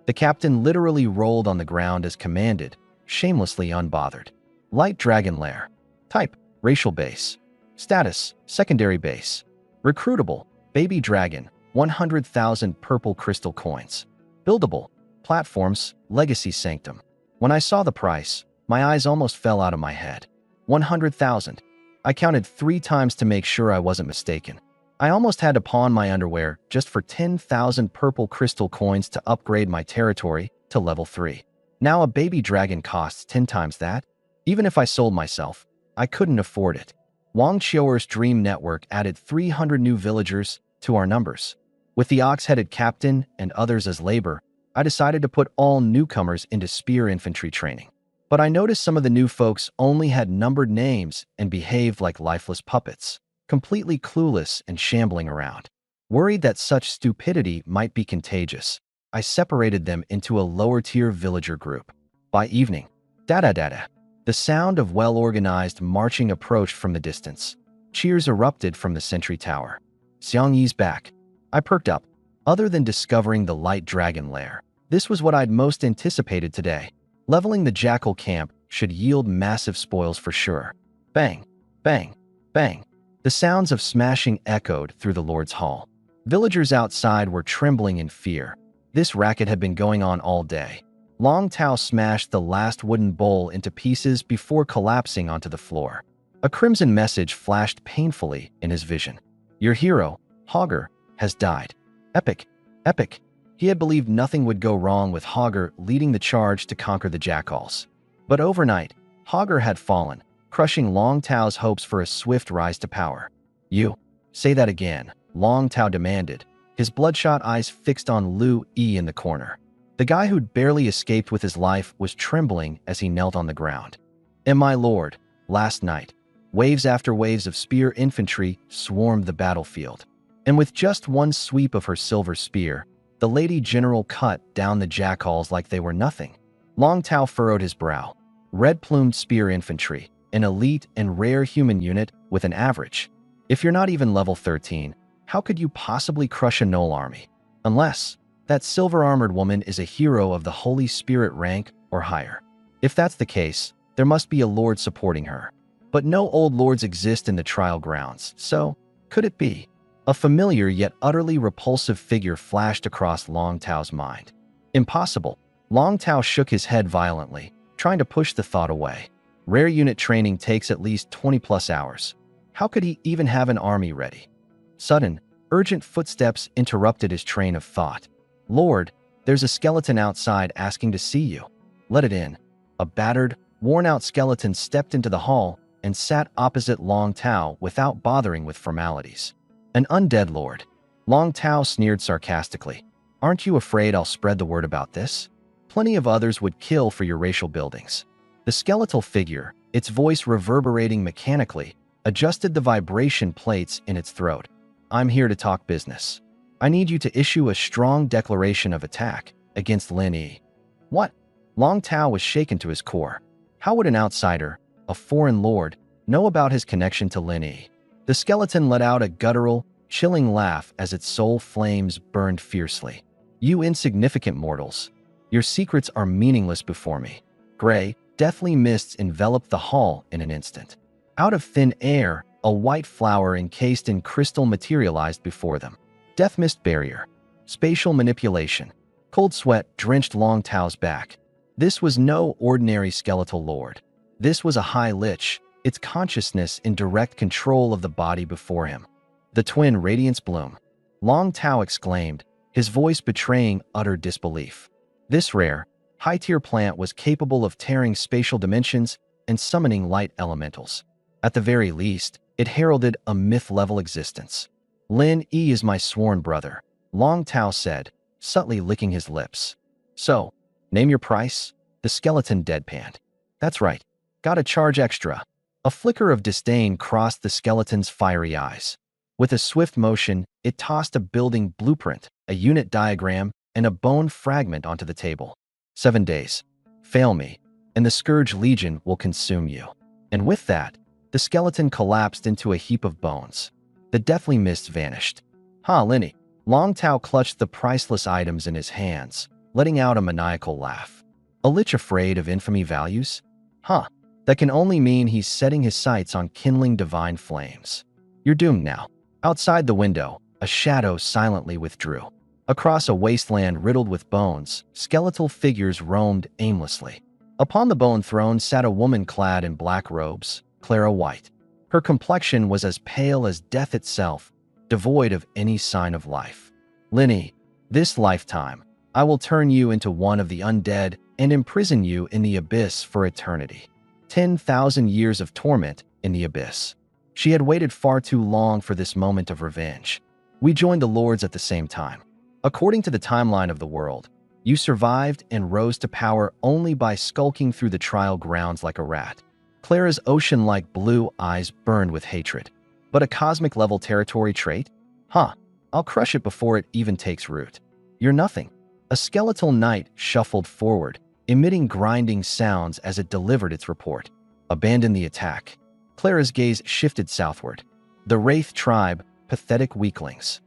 The captain literally rolled on the ground as commanded, shamelessly unbothered. Light dragon lair. Type, racial base. Status, secondary base. Recruitable, baby dragon, 100,000 purple crystal coins. Buildable, platforms, legacy sanctum. When I saw the price, my eyes almost fell out of my head. 100,000. I counted 3 times to make sure I wasn't mistaken. I almost had to pawn my underwear just for 10,000 purple crystal coins to upgrade my territory to level 3. Now a baby dragon costs 10 times that. Even if I sold myself, I couldn't afford it. Wang Qiuer's dream network added 300 new villagers to our numbers. With the ox-headed captain and others as labor, I decided to put all newcomers into spear infantry training. But I noticed some of the new folks only had numbered names and behaved like lifeless puppets, completely clueless and shambling around. Worried that such stupidity might be contagious, I separated them into a lower-tier villager group. By evening, da-da-da-da, the sound of well-organized marching approached from the distance. Cheers erupted from the sentry tower. Xiangyi's back. I perked up. Other than discovering the light dragon lair, this was what I'd most anticipated today. Leveling the jackal camp should yield massive spoils for sure. Bang, bang, bang. The sounds of smashing echoed through the Lord's Hall. Villagers outside were trembling in fear. This racket had been going on all day. Long Tao smashed the last wooden bowl into pieces before collapsing onto the floor. A crimson message flashed painfully in his vision. Your hero, Hogger, has died. Epic, epic. He had believed nothing would go wrong with Hogger leading the charge to conquer the jackals. But overnight, Hogger had fallen, crushing Long Tao's hopes for a swift rise to power. You, say that again, Long Tao demanded, his bloodshot eyes fixed on Lu Yi in the corner. The guy who'd barely escaped with his life was trembling as he knelt on the ground. And my lord, last night, waves after waves of spear infantry swarmed the battlefield. And with just one sweep of her silver spear, the Lady General cut down the jackals like they were nothing. Long Tao furrowed his brow. Red-plumed spear infantry, an elite and rare human unit with an average. If you're not even level 13, how could you possibly crush a Null army? Unless that silver-armored woman is a hero of the Holy Spirit rank or higher. If that's the case, there must be a lord supporting her. But no old lords exist in the trial grounds, so could it be? A familiar yet utterly repulsive figure flashed across Long Tao's mind. Impossible. Long Tao shook his head violently, trying to push the thought away. Rare unit training takes at least 20+ hours. How could he even have an army ready? Sudden, urgent footsteps interrupted his train of thought. Lord, there's a skeleton outside asking to see you. Let it in. A battered, worn-out skeleton stepped into the hall and sat opposite Long Tao without bothering with formalities. An undead lord. Long Tao sneered sarcastically. Aren't you afraid I'll spread the word about this? Plenty of others would kill for your racial buildings. The skeletal figure, its voice reverberating mechanically, adjusted the vibration plates in its throat. I'm here to talk business. I need you to issue a strong declaration of attack against Lin Yi. What? Long Tao was shaken to his core. How would an outsider, a foreign lord, know about his connection to Lin Yi? The skeleton let out a guttural, chilling laugh as its soul flames burned fiercely. You insignificant mortals. Your secrets are meaningless before me. Gray, deathly mists enveloped the hall in an instant. Out of thin air, a white flower encased in crystal materialized before them. Death mist barrier. Spatial manipulation. Cold sweat drenched Long Tao's back. This was no ordinary skeletal lord. This was a high lich, its consciousness in direct control of the body before him. The twin radiance bloom. Long Tao exclaimed, his voice betraying utter disbelief. This rare, high-tier plant was capable of tearing spatial dimensions and summoning light elementals. At the very least, it heralded a myth-level existence. Lin Yi is my sworn brother, Long Tao said, subtly licking his lips. So, name your price? The skeleton deadpanned. That's right. Gotta charge extra. A flicker of disdain crossed the skeleton's fiery eyes. With a swift motion, it tossed a building blueprint, a unit diagram, and a bone fragment onto the table. 7 days. Fail me, and the Scourge Legion will consume you. And with that, the skeleton collapsed into a heap of bones. The deathly mist vanished. Lenny. Long Tao clutched the priceless items in his hands, letting out a maniacal laugh. A lich afraid of infamy values? That can only mean he's setting his sights on kindling divine flames. You're doomed now. Outside the window, a shadow silently withdrew. Across a wasteland riddled with bones, skeletal figures roamed aimlessly. Upon the bone throne sat a woman clad in black robes, Clara White. Her complexion was as pale as death itself, devoid of any sign of life. Lenny, this lifetime, I will turn you into one of the undead and imprison you in the abyss for eternity. 10,000 years of torment in the abyss. She had waited far too long for this moment of revenge. We joined the Lords at the same time. According to the timeline of the world, you survived and rose to power only by skulking through the trial grounds like a rat. Clara's ocean-like blue eyes burned with hatred. But a cosmic-level territory trait? I'll crush it before it even takes root. You're nothing. A skeletal knight shuffled forward, emitting grinding sounds as it delivered its report. Abandon the attack. Clara's gaze shifted southward. The Wraith tribe, pathetic weaklings.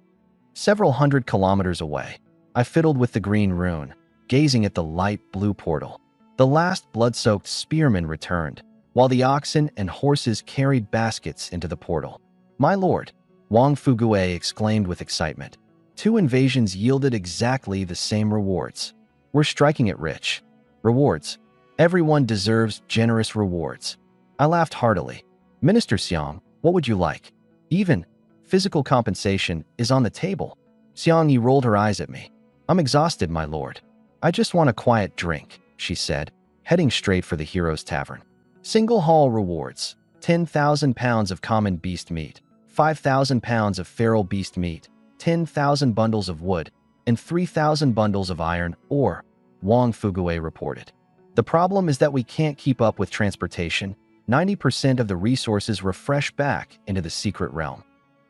Several hundred kilometers away, I fiddled with the green rune, gazing at the light blue portal. The last blood-soaked spearmen returned, while the oxen and horses carried baskets into the portal. My lord, Wang Fugue exclaimed with excitement. 2 invasions yielded exactly the same rewards. We're striking it rich. Rewards. Everyone deserves generous rewards. I laughed heartily. Minister Xiang, what would you like? Even physical compensation is on the table. Xiang Yi rolled her eyes at me. I'm exhausted, my lord. I just want a quiet drink, she said, heading straight for the Hero's Tavern. Single haul rewards. 10,000 pounds of common beast meat, 5,000 pounds of feral beast meat, 10,000 bundles of wood, and 3,000 bundles of iron ore, Wang Fugue reported. The problem is that we can't keep up with transportation. 90% of the resources refresh back into the secret realm.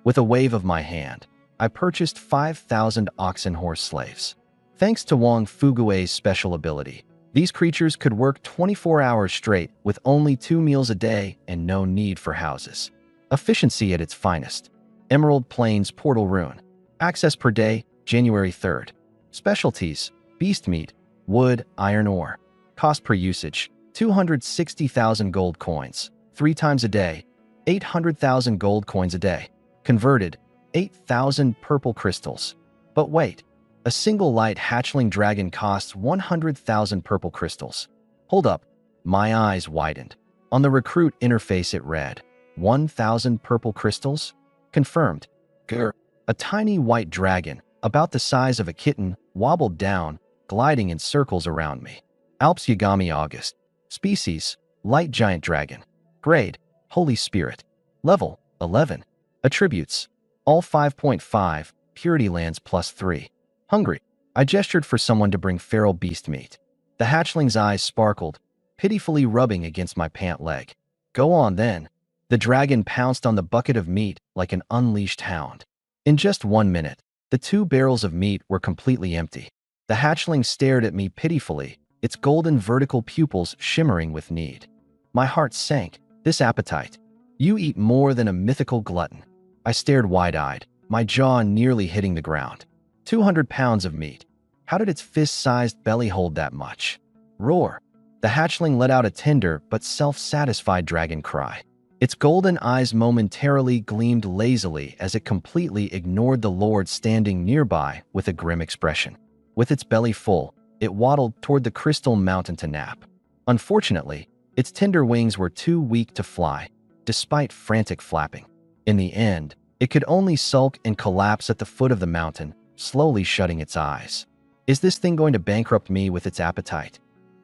With a wave of my hand, I purchased 5,000 oxen horse slaves. Thanks to Wang Fugue's special ability, these creatures could work 24 hours straight with only 2 meals a day and no need for houses. Efficiency at its finest. Emerald Plains Portal Rune. Access per day, January 3rd. Specialties, beast meat, wood, iron ore. Cost per usage, 260,000 gold coins, 3 times a day, 800,000 gold coins a day. Converted, 8,000 purple crystals. But wait, a single light hatchling dragon costs 100,000 purple crystals. Hold up, my eyes widened. On the recruit interface it read, 1,000 purple crystals? Confirmed. Grr. A tiny white dragon, about the size of a kitten, wobbled down, gliding in circles around me. Alps Yagami August. Species, light giant dragon. Grade, Holy Spirit. Level, 11. Attributes, all 5.5, Purity Lands +3. Hungry. I gestured for someone to bring feral beast meat. The hatchling's eyes sparkled, pitifully rubbing against my pant leg. Go on then. The dragon pounced on the bucket of meat like an unleashed hound. In just 1 minute, the 2 barrels of meat were completely empty. The hatchling stared at me pitifully, its golden vertical pupils shimmering with need. My heart sank. This appetite. You eat more than a mythical glutton. I stared wide-eyed, my jaw nearly hitting the ground. 200 pounds of meat. How did its fist-sized belly hold that much? Roar. The hatchling let out a tender but self-satisfied dragon cry. Its golden eyes momentarily gleamed lazily as it completely ignored the lord standing nearby with a grim expression. With its belly full, it waddled toward the crystal mountain to nap. Unfortunately, its tender wings were too weak to fly, despite frantic flapping. In the end, it could only sulk and collapse at the foot of the mountain, slowly shutting its eyes. Is this thing going to bankrupt me with its appetite?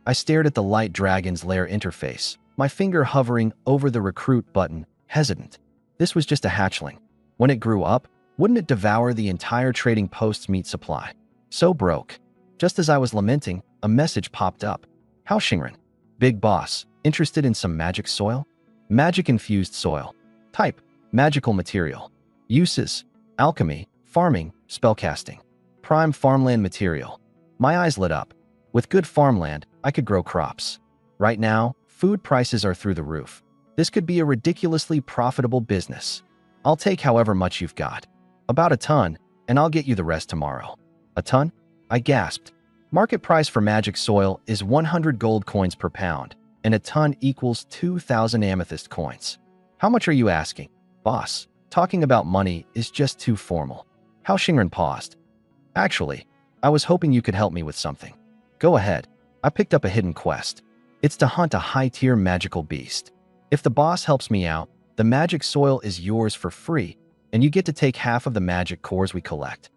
I stared at the light dragon's lair interface, my finger hovering over the recruit button, hesitant. This was just a hatchling. When it grew up, wouldn't it devour the entire trading post's meat supply? So broke. Just as I was lamenting, a message popped up. How Shinran? Big boss, interested in some magic soil? Magic-infused soil. Type, magical material. Uses: alchemy, farming, spellcasting. Prime farmland material. My eyes lit up. With good farmland, I could grow crops. Right now, food prices are through the roof. This could be a ridiculously profitable business. I'll take however much you've got. About a ton, and I'll get you the rest tomorrow. A ton? I gasped. Market price for magic soil is 100 gold coins per pound, and a ton equals 2,000 amethyst coins. How much are you asking? Boss, talking about money is just too formal. Hao Xingren paused. Actually, I was hoping you could help me with something. Go ahead. I picked up a hidden quest. It's to hunt a high-tier magical beast. If the boss helps me out, the magic soil is yours for free, and you get to take half of the magic cores we collect.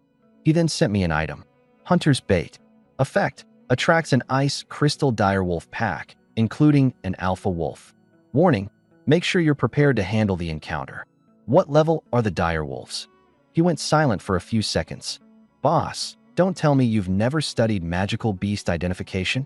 He then sent me an item. Hunter's Bait. Effect: attracts an ice crystal direwolf pack, including an alpha wolf. Warning: make sure you're prepared to handle the encounter. What level are the direwolves? He went silent for a few seconds. Boss, don't tell me you've never studied magical beast identification?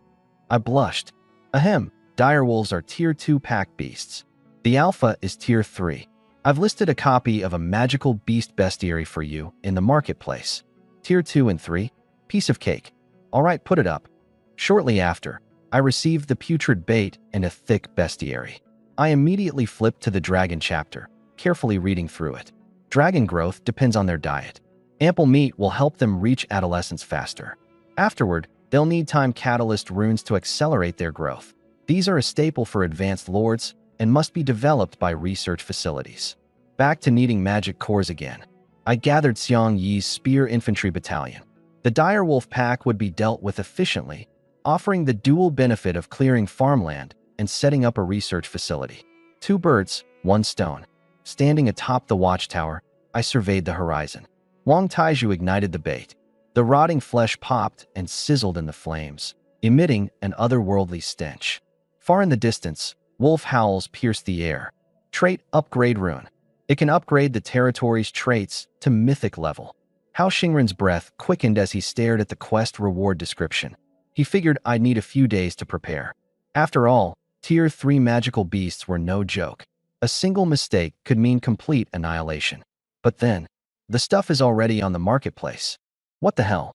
I blushed. Ahem, direwolves are tier 2 pack beasts. The alpha is tier 3. I've listed a copy of a magical beast bestiary for you in the marketplace. Tier 2 and 3? Piece of cake. All right, put it up. Shortly after, I received the putrid bait and a thick bestiary. I immediately flipped to the dragon chapter, carefully reading through it. Dragon growth depends on their diet. Ample meat will help them reach adolescence faster. Afterward, they'll need time catalyst runes to accelerate their growth. These are a staple for advanced lords and must be developed by research facilities. Back to needing magic cores again. I gathered Xiang Yi's spear infantry battalion. The direwolf pack would be dealt with efficiently, offering the dual benefit of clearing farmland and setting up a research facility. 2 birds, 1 stone. Standing atop the watchtower, I surveyed the horizon. Wang Taizhu ignited the bait. The rotting flesh popped and sizzled in the flames, emitting an otherworldly stench. Far in the distance, wolf howls pierced the air. Trait upgrade rune. It can upgrade the territory's traits to mythic level. Hao Xingren's breath quickened as he stared at the quest reward description. He figured I'd need a few days to prepare. After all, tier 3 magical beasts were no joke. A single mistake could mean complete annihilation. But then, the stuff is already on the marketplace. What the hell?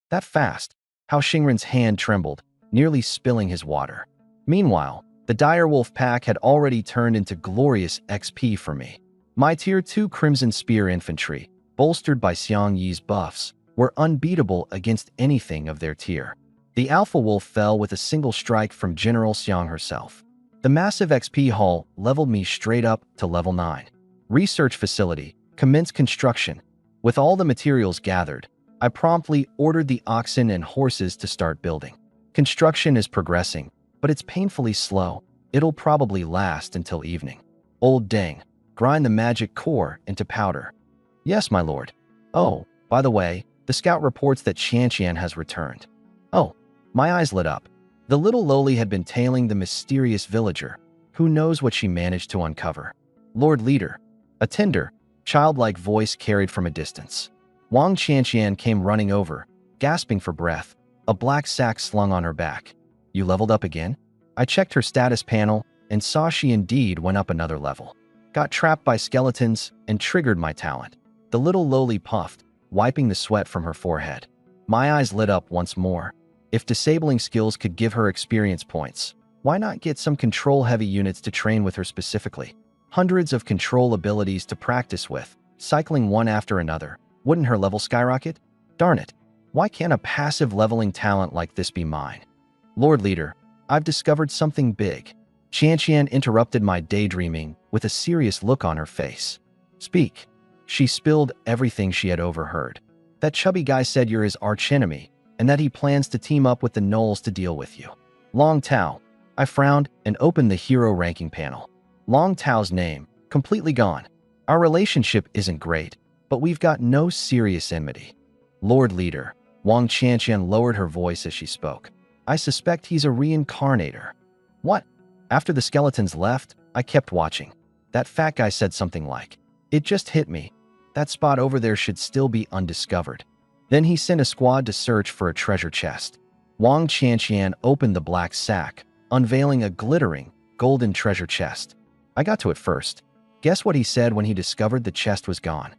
That fast? Hao Xingren's hand trembled, nearly spilling his water. Meanwhile, the direwolf pack had already turned into glorious XP for me. My tier 2 Crimson Spear infantry, bolstered by Xiang Yi's buffs, were unbeatable against anything of their tier. The alpha wolf fell with a single strike from General Xiang herself. The massive XP haul leveled me straight up to level 9. Research facility. Commence construction. With all the materials gathered, I promptly ordered the oxen and horses to start building. Construction is progressing, but it's painfully slow. It'll probably last until evening. Old Deng, grind the magic core into powder. Yes, my lord. Oh, by the way, the scout reports that Qianqian has returned. Oh, my eyes lit up. The little lowly had been tailing the mysterious villager. Who knows what she managed to uncover? Lord Leader. A tender, childlike voice carried from a distance. Wang Qianqian came running over, gasping for breath, a black sack slung on her back. You leveled up again? I checked her status panel and saw she indeed went up another level. Got trapped by skeletons and triggered my talent. The little lowly puffed, wiping the sweat from her forehead. My eyes lit up once more. If disabling skills could give her experience points, why not get some control-heavy units to train with her specifically? Hundreds of control abilities to practice with, cycling one after another. Wouldn't her level skyrocket? Darn it, why can't a passive leveling talent like this be mine? Lord Leader, I've discovered something big. Qianqian interrupted my daydreaming with a serious look on her face. Speak. She spilled everything she had overheard. That chubby guy said you're his archenemy, and that he plans to team up with the gnolls to deal with you. Long Tao. I frowned and opened the hero ranking panel. Long Tao's name, completely gone. Our relationship isn't great, but we've got no serious enmity. Lord Leader. Wang Qianqian lowered her voice as she spoke. I suspect he's a reincarnator. What? After the skeletons left, I kept watching. That fat guy said something like, "It just hit me. That spot over there should still be undiscovered." Then he sent a squad to search for a treasure chest. Wang Qianqian opened the black sack, unveiling a glittering, golden treasure chest. I got to it first. Guess what he said when he discovered the chest was gone?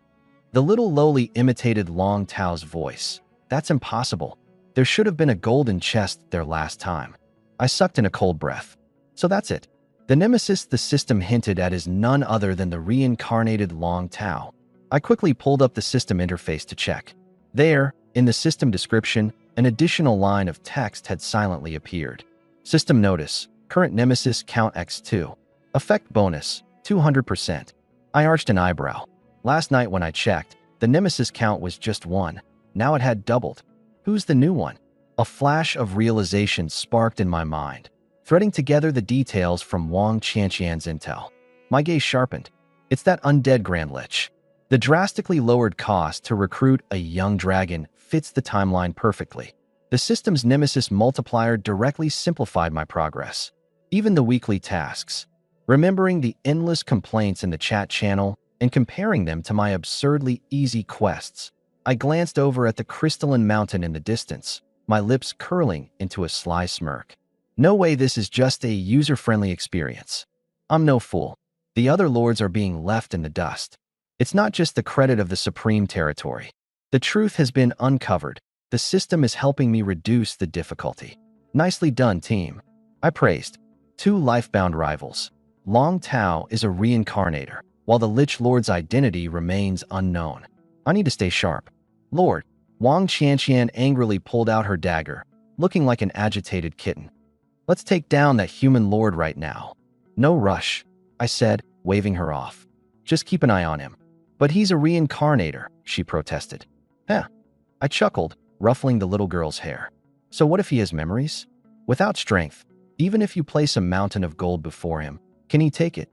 The little lowly imitated Long Tao's voice. That's impossible. There should have been a golden chest there last time. I sucked in a cold breath. So that's it. The nemesis the system hinted at is none other than the reincarnated Long Tao. I quickly pulled up the system interface to check. There, in the system description, an additional line of text had silently appeared. System notice, current nemesis count x2. Effect bonus, 200%. I arched an eyebrow. Last night when I checked, the nemesis count was just 1. Now it had doubled. Who's the new one? A flash of realization sparked in my mind, threading together the details from Wang Qianqian's intel. My gaze sharpened. It's that undead Grand Lich. The drastically lowered cost to recruit a young dragon fits the timeline perfectly. The system's nemesis multiplier directly simplified my progress. Even the weekly tasks. Remembering the endless complaints in the chat channel and comparing them to my absurdly easy quests, I glanced over at the crystalline mountain in the distance, my lips curling into a sly smirk. No way this is just a user-friendly experience. I'm no fool. The other lords are being left in the dust. It's not just the credit of the Supreme Territory. The truth has been uncovered. The system is helping me reduce the difficulty. Nicely done, team. I praised. 2 life-bound rivals. Long Tao is a reincarnator, while the Lich Lord's identity remains unknown. I need to stay sharp. Lord, Wang Qianqian angrily pulled out her dagger, looking like an agitated kitten. Let's take down that human lord right now. No rush, I said, waving her off. Just keep an eye on him. But he's a reincarnator, she protested. Huh. I chuckled, ruffling the little girl's hair. So what if he has memories? Without strength, even if you place a mountain of gold before him, can he take it?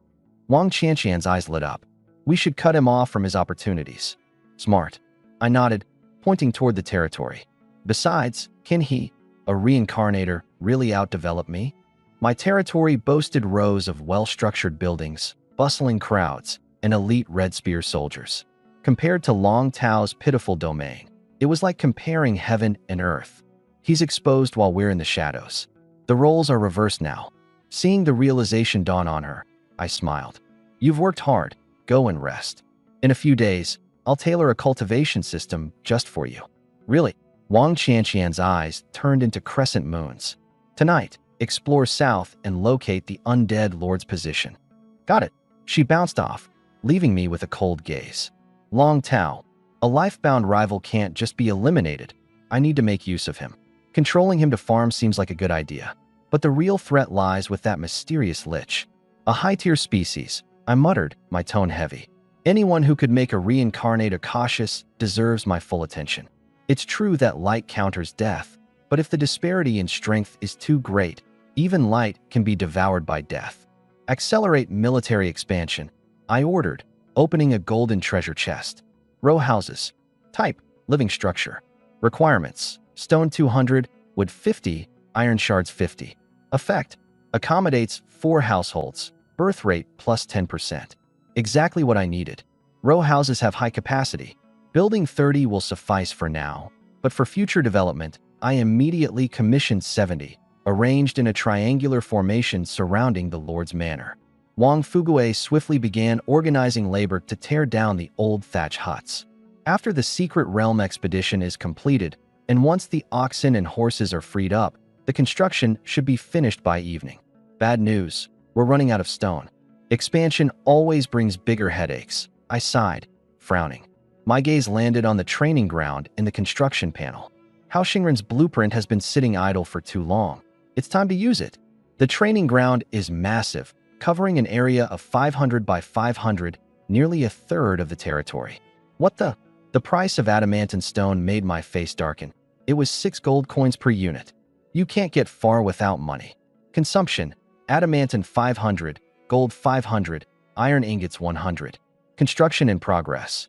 Wang Qianqian's eyes lit up. We should cut him off from his opportunities. Smart. I nodded, pointing toward the territory. Besides, can he, a reincarnator, really outdevelop me? My territory boasted rows of well-structured buildings, bustling crowds, and elite Red Spear soldiers. Compared to Long Tao's pitiful domain, it was like comparing heaven and earth. He's exposed while we're in the shadows. The roles are reversed now. Seeing the realization dawn on her, I smiled. You've worked hard. Go and rest. In a few days, I'll tailor a cultivation system just for you. Really? Wang Qianqian's eyes turned into crescent moons. Tonight, explore south and locate the undead lord's position. Got it. She bounced off, leaving me with a cold gaze. Long Tao, a life-bound rival can't just be eliminated. I need to make use of him. Controlling him to farm seems like a good idea. But the real threat lies with that mysterious lich. A high-tier species, I muttered, my tone heavy. Anyone who could make a reincarnator cautious deserves my full attention. It's true that light counters death, but if the disparity in strength is too great, even light can be devoured by death. Accelerate military expansion, I ordered, opening a golden treasure chest. Row houses. Type, living structure. Requirements, stone 200, wood 50, iron shards 50. Effect, accommodates 4 households, birth rate plus 10%. Exactly what I needed. Row houses have high capacity. Building 30 will suffice for now, but for future development, I immediately commissioned 70, arranged in a triangular formation surrounding the Lord's manor. Wang Fugue swiftly began organizing labor to tear down the old thatch huts. After the Secret Realm expedition is completed, and once the oxen and horses are freed up, the construction should be finished by evening. Bad news, we're running out of stone. Expansion always brings bigger headaches, I sighed, frowning. My gaze landed on the training ground in the construction panel. Hao Xingren's blueprint has been sitting idle for too long. It's time to use it. The training ground is massive, covering an area of 500 by 500, nearly a third of the territory. What the? The price of adamantine stone made my face darken. It was 6 gold coins per unit. You can't get far without money. Consumption, adamantine 500, gold 500, iron ingots 100. Construction in progress.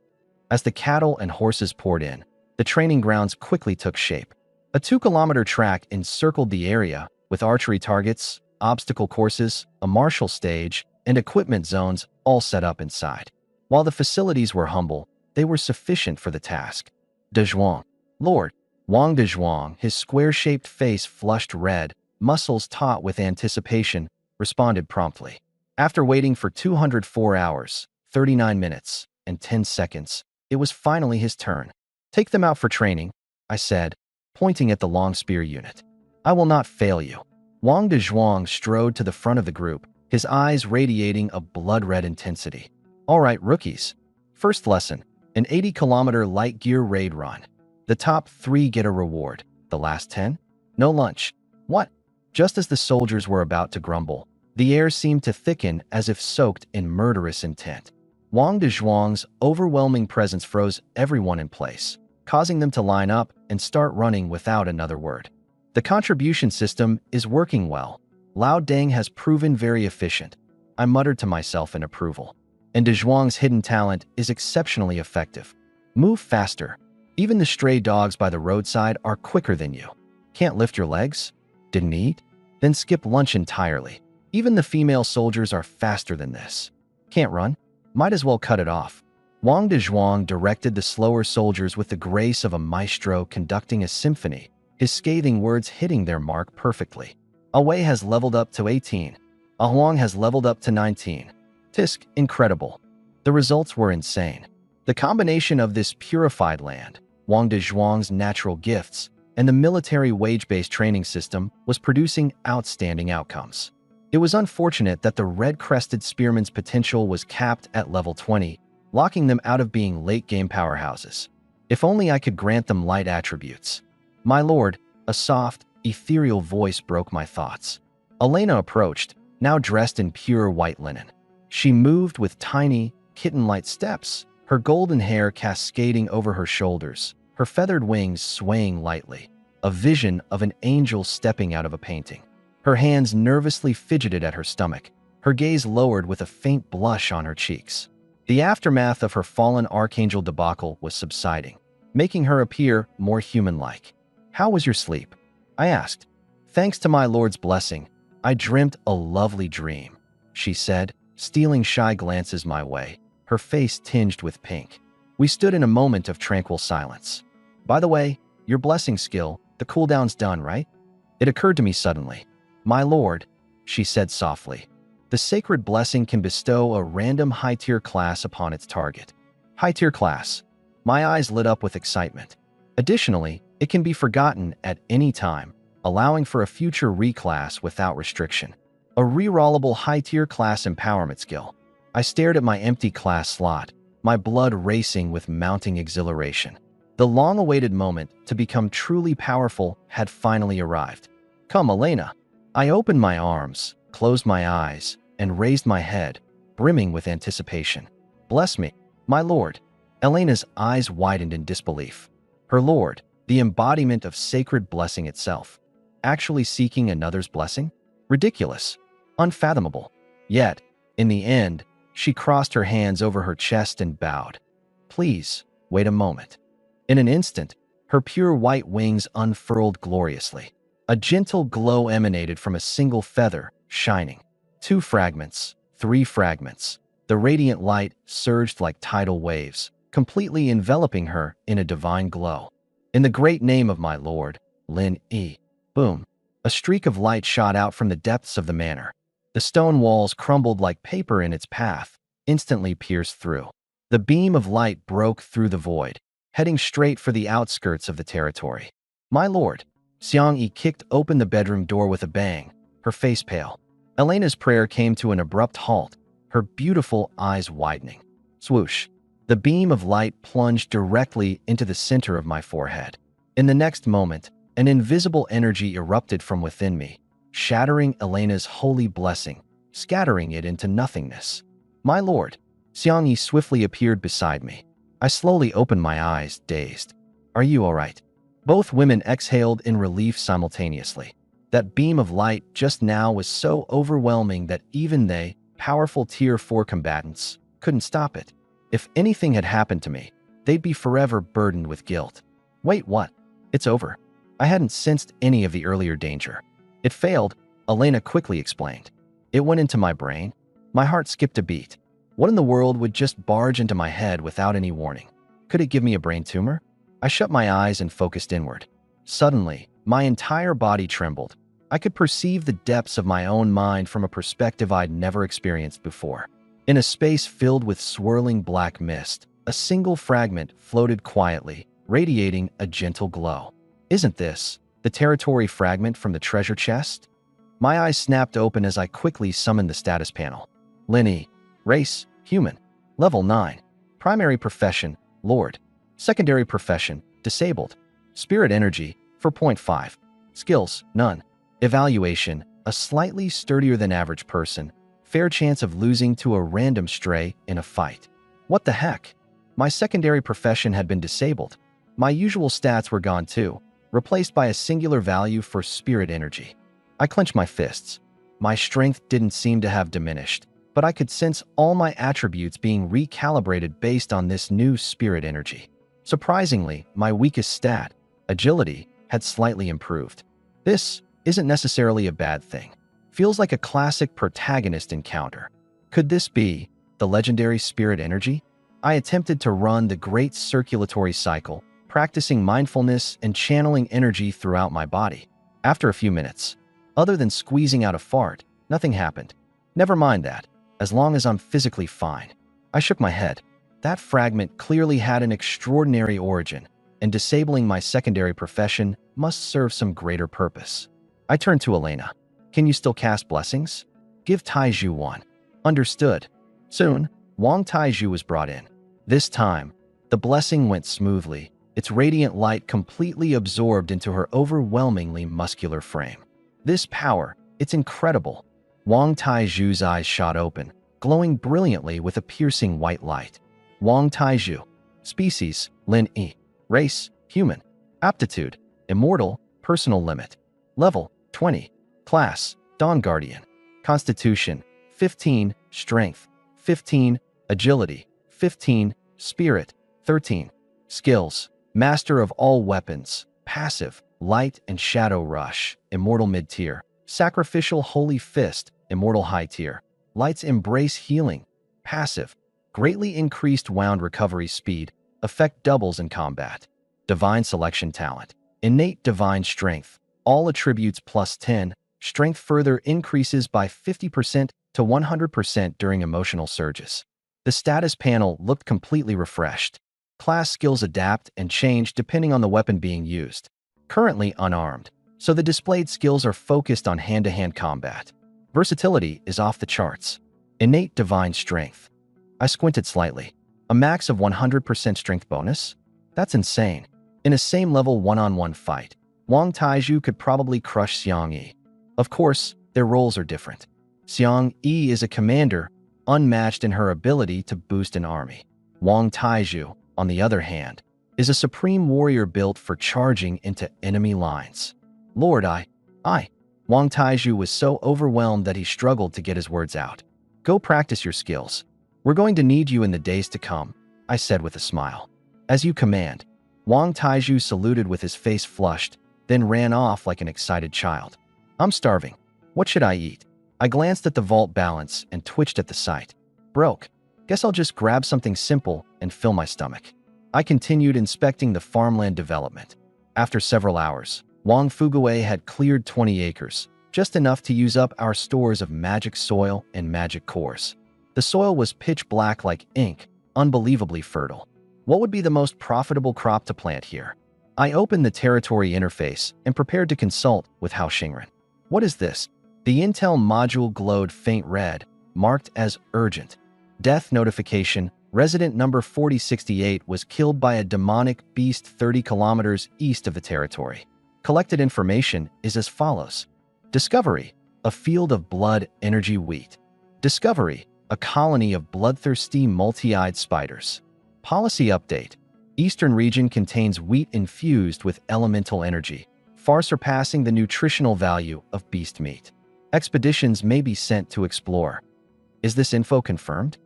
As the cattle and horses poured in, the training grounds quickly took shape. A 2-kilometer track encircled the area, with archery targets, obstacle courses, a martial stage, and equipment zones all set up inside. While the facilities were humble, they were sufficient for the task. De Zhuang. Lord, Wang De Zhuang, his square-shaped face flushed red, muscles taut with anticipation, responded promptly. After waiting for 204 hours, 39 minutes, and 10 seconds, It was finally his turn. Take them out for training, I said, pointing at the long spear unit. I will not fail you. Wang Dezhuang strode to the front of the group, his eyes radiating a blood-red intensity. All right, rookies. First lesson, an 80-kilometer light gear raid run. The top 3 get a reward. The last 10? No lunch. What? Just as the soldiers were about to grumble, the air seemed to thicken as if soaked in murderous intent. Wang Dezhuang's overwhelming presence froze everyone in place, causing them to line up and start running without another word. The contribution system is working well. Lao Deng has proven very efficient, I muttered to myself in approval. And Dezhuang's hidden talent is exceptionally effective. Move faster. Even the stray dogs by the roadside are quicker than you. Can't lift your legs? Didn't eat? Then skip lunch entirely. Even the female soldiers are faster than this. Can't run? Might as well cut it off. Wang Dezhuang directed the slower soldiers with the grace of a maestro conducting a symphony, his scathing words hitting their mark perfectly. Awei has leveled up to 18. Ahuang has leveled up to 19. Tisk, incredible. The results were insane. The combination of this purified land, Wang Dezhuang's natural gifts, and the military wage-based training system was producing outstanding outcomes. It was unfortunate that the red-crested spearman's potential was capped at level 20, locking them out of being late-game powerhouses. If only I could grant them light attributes. My lord, a soft, ethereal voice broke my thoughts. Elena approached, now dressed in pure white linen. She moved with tiny, kitten-like steps, her golden hair cascading over her shoulders, her feathered wings swaying lightly, a vision of an angel stepping out of a painting. Her hands nervously fidgeted at her stomach, her gaze lowered with a faint blush on her cheeks. The aftermath of her fallen archangel debacle was subsiding, making her appear more human-like. How was your sleep? I asked. Thanks to my lord's blessing, I dreamt a lovely dream, she said, stealing shy glances my way, her face tinged with pink. We stood in a moment of tranquil silence. By the way, your blessing skill, the cooldown's done, right? It occurred to me suddenly. My lord, she said softly, the sacred blessing can bestow a random high-tier class upon its target. High-tier class. My eyes lit up with excitement. Additionally, it can be forgotten at any time, allowing for a future reclass without restriction. A rerollable high-tier class empowerment skill. I stared at my empty class slot, my blood racing with mounting exhilaration. The long-awaited moment to become truly powerful had finally arrived. Come, Elena. I opened my arms, closed my eyes, and raised my head, brimming with anticipation. Bless me, my lord. Elena's eyes widened in disbelief. Her lord, the embodiment of sacred blessing itself, actually seeking another's blessing? Ridiculous. Unfathomable. Yet, in the end, she crossed her hands over her chest and bowed. Please, wait a moment. In an instant, her pure white wings unfurled gloriously. A gentle glow emanated from a single feather, shining. 2 fragments, 3 fragments. The radiant light surged like tidal waves, completely enveloping her in a divine glow. In the great name of my lord, Lin Yi. Boom. A streak of light shot out from the depths of the manor. The stone walls crumbled like paper in its path, instantly pierced through. The beam of light broke through the void, heading straight for the outskirts of the territory. My lord. Xiang Yi kicked open the bedroom door with a bang, her face pale. Elena's prayer came to an abrupt halt, her beautiful eyes widening. Swoosh. The beam of light plunged directly into the center of my forehead. In the next moment, an invisible energy erupted from within me, shattering Elena's holy blessing, scattering it into nothingness. My lord. Xiang Yi swiftly appeared beside me. I slowly opened my eyes, dazed. Are you all right? Both women exhaled in relief simultaneously. That beam of light just now was so overwhelming that even they, powerful Tier 4 combatants, couldn't stop it. If anything had happened to me, they'd be forever burdened with guilt. Wait, what? It's over. I hadn't sensed any of the earlier danger. It failed, Elena quickly explained. It went into my brain. My heart skipped a beat. What in the world would just barge into my head without any warning? Could it give me a brain tumor? I shut my eyes and focused inward. Suddenly, my entire body trembled. I could perceive the depths of my own mind from a perspective I'd never experienced before. In a space filled with swirling black mist, A single fragment floated quietly, radiating a gentle glow. Isn't this the territory fragment from the treasure chest? My eyes snapped open as I quickly summoned the status panel. Linny. Race, human. Level 9. Primary profession, Lord. Secondary profession, disabled. Spirit energy, 4.5. Skills, none. Evaluation, a slightly sturdier than average person. Fair chance of losing to a random stray in a fight. What the heck? My secondary profession had been disabled. My usual stats were gone too, replaced by a singular value for spirit energy. I clenched my fists. My strength didn't seem to have diminished, but I could sense all my attributes being recalibrated based on this new spirit energy. Surprisingly, my weakest stat, agility, had slightly improved. This isn't necessarily a bad thing. Feels like a classic protagonist encounter. Could this be the legendary spirit energy? I attempted to run the great circulatory cycle, practicing mindfulness and channeling energy throughout my body. After a few minutes, other than squeezing out a fart, nothing happened. Never mind that, as long as I'm physically fine. I shook my head. That fragment clearly had an extraordinary origin, and disabling my secondary profession must serve some greater purpose. I turned to Elena. Can you still cast blessings? Give Taiju one. Understood. Soon, Wang Taiju was brought in. This time, the blessing went smoothly, its radiant light completely absorbed into her overwhelmingly muscular frame. This power, it's incredible. Wang Taiju's eyes shot open, glowing brilliantly with a piercing white light. Wang Taiju. Species, Lin E. Race, human. Aptitude, immortal, personal limit. Level, 20. Class, Dawn Guardian. Constitution, 15. Strength, 15. Agility, 15. Spirit, 13. Skills, Master of all weapons. Passive, Light and Shadow Rush, Immortal mid-tier. Sacrificial Holy Fist, Immortal high tier. Light's Embrace Healing. Passive, greatly increased wound recovery speed. Effect doubles in combat. Divine Selection Talent. Innate Divine Strength. All attributes plus 10. Strength further increases by 50% to 100% during emotional surges. The status panel looked completely refreshed. Class skills adapt and change depending on the weapon being used. Currently unarmed, so the displayed skills are focused on hand-to-hand combat. Versatility is off the charts. Innate Divine Strength. I squinted slightly. A max of 100% strength bonus? That's insane. In a same-level one-on-one fight, Wang Taiju could probably crush Xiang Yi. Of course, their roles are different. Xiang Yi is a commander, unmatched in her ability to boost an army. Wang Taiju, on the other hand, is a supreme warrior built for charging into enemy lines. Lord, Wang Taiju was so overwhelmed that he struggled to get his words out. Go practice your skills. We're going to need you in the days to come, I said with a smile. As you command. Wang Taiju saluted with his face flushed, then ran off like an excited child. I'm starving. What should I eat? I glanced at the vault balance and twitched at the sight. Broke. Guess I'll just grab something simple and fill my stomach. I continued inspecting the farmland development. After several hours, Wang Fuguei had cleared 20 acres, just enough to use up our stores of magic soil and magic cores. The soil was pitch black like ink, unbelievably fertile. What would be the most profitable crop to plant here? I opened the territory interface and prepared to consult with Hao Xingren. What is this? The Intel module glowed faint red, marked as urgent. Death notification. Resident number 4068 was killed by a demonic beast 30 kilometers east of the territory. Collected information is as follows. Discovery, a field of blood energy wheat. Discovery, a colony of bloodthirsty multi-eyed spiders. Policy update. Eastern region contains wheat infused with elemental energy, far surpassing the nutritional value of beast meat. Expeditions may be sent to explore. Is this info confirmed?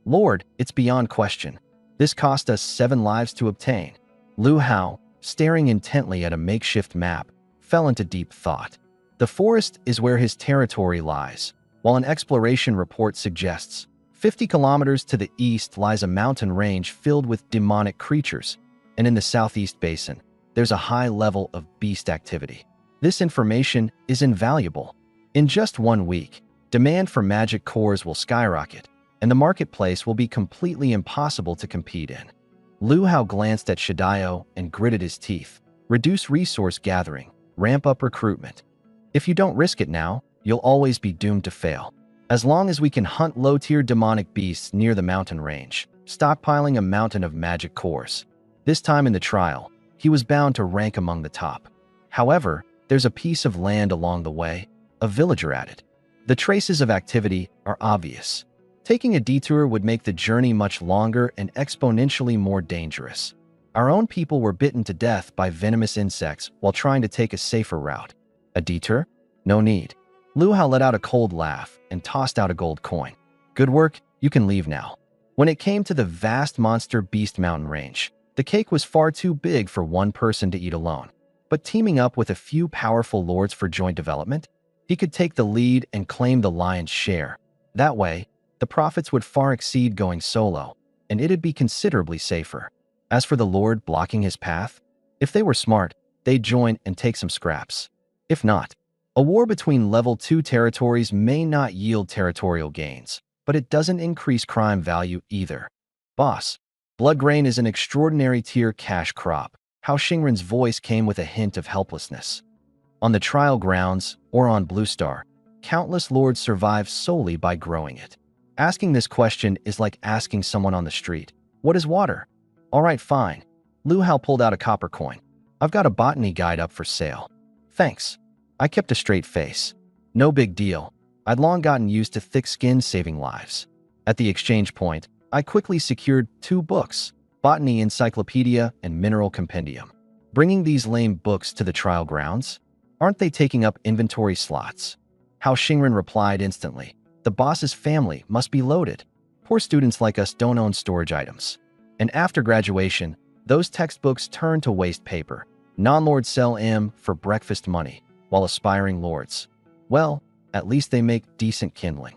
Lord, it's beyond question. This cost us 7 lives to obtain. Lu Hao, staring intently at a makeshift map, fell into deep thought. The forest is where his territory lies, while an exploration report suggests 50 kilometers to the east lies a mountain range filled with demonic creatures, and in the southeast basin, there's a high level of beast activity. This information is invaluable. In just 1 week, demand for magic cores will skyrocket. and the marketplace will be completely impossible to compete in. Lu Hao glanced at Shidayo and gritted his teeth. Reduce resource gathering, ramp up recruitment. If you don't risk it now, you'll always be doomed to fail. As long as we can hunt low-tier demonic beasts near the mountain range, stockpiling a mountain of magic cores. This time in the trial, he was bound to rank among the top. However, there's a piece of land along the way, a villager added. The traces of activity are obvious. Taking a detour would make the journey much longer and exponentially more dangerous. Our own people were bitten to death by venomous insects while trying to take a safer route. A detour? No need. Lu Hao let out a cold laugh and tossed out a gold coin. Good work, you can leave now. When it came to the vast monster beast mountain range, the cake was far too big for one person to eat alone. But teaming up with a few powerful lords for joint development, he could take the lead and claim the lion's share. That way, the profits would far exceed going solo, and it'd be considerably safer. As for the lord blocking his path, if they were smart, they'd join and take some scraps. If not, a war between level 2 territories may not yield territorial gains, but it doesn't increase crime value either. Boss, blood grain is an extraordinary tier cash crop. Hao Xingren's voice came with a hint of helplessness. On the trial grounds, or on Blue Star, countless lords survive solely by growing it. Asking this question is like asking someone on the street, what is water? All right, fine. Lu Hao pulled out a copper coin. I've got a botany guide up for sale. Thanks. I kept a straight face. No big deal. I'd long gotten used to thick skin saving lives. At the exchange point, I quickly secured 2 books, Botany Encyclopedia and Mineral Compendium. Bringing these lame books to the trial grounds? Aren't they taking up inventory slots? Hao Xingren replied instantly. The boss's family must be loaded. Poor students like us don't own storage items. And after graduation, those textbooks turn to waste paper. Non-lords sell M for breakfast money, while aspiring lords, well, at least they make decent kindling.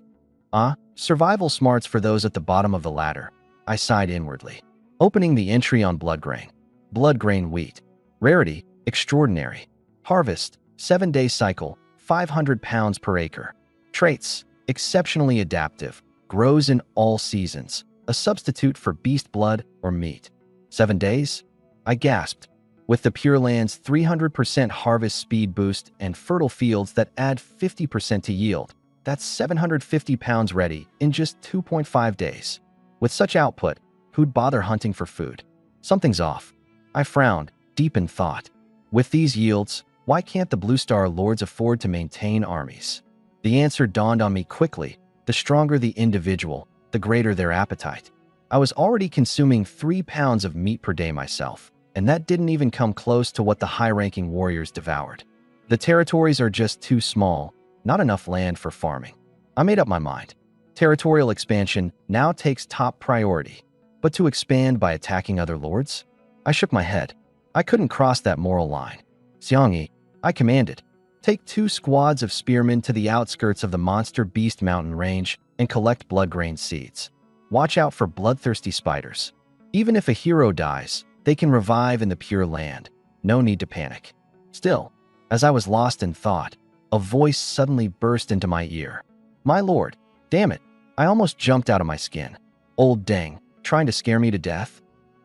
Survival smarts for those at the bottom of the ladder. I sighed inwardly. Opening the entry on blood grain. Blood grain wheat. Rarity, extraordinary. Harvest, 7-day cycle, 500 pounds per acre. Traits, exceptionally adaptive. Grows in all seasons. A substitute for beast blood or meat. 7 days? I gasped. With the Pure Land's 300% harvest speed boost and fertile fields that add 50% to yield, that's 750 pounds ready in just 2.5 days. With such output, who'd bother hunting for food? Something's off. I frowned, deep in thought. With these yields, why can't the Blue Star Lords afford to maintain armies? The answer dawned on me quickly. The stronger the individual, the greater their appetite. I was already consuming 3 pounds of meat per day myself, and that didn't even come close to what the high-ranking warriors devoured. The territories are just too small, not enough land for farming. I made up my mind. Territorial expansion now takes top priority. But to expand by attacking other lords? I shook my head. I couldn't cross that moral line. Xiangyi, I commanded, take 2 squads of spearmen to the outskirts of the monster beast mountain range and collect blood grain seeds. Watch out for bloodthirsty spiders. Even if a hero dies, they can revive in the Pure Land. No need to panic. Still, as I was lost in thought, a voice suddenly burst into my ear. My lord, damn it, I almost jumped out of my skin. Old Deng, trying to scare me to death?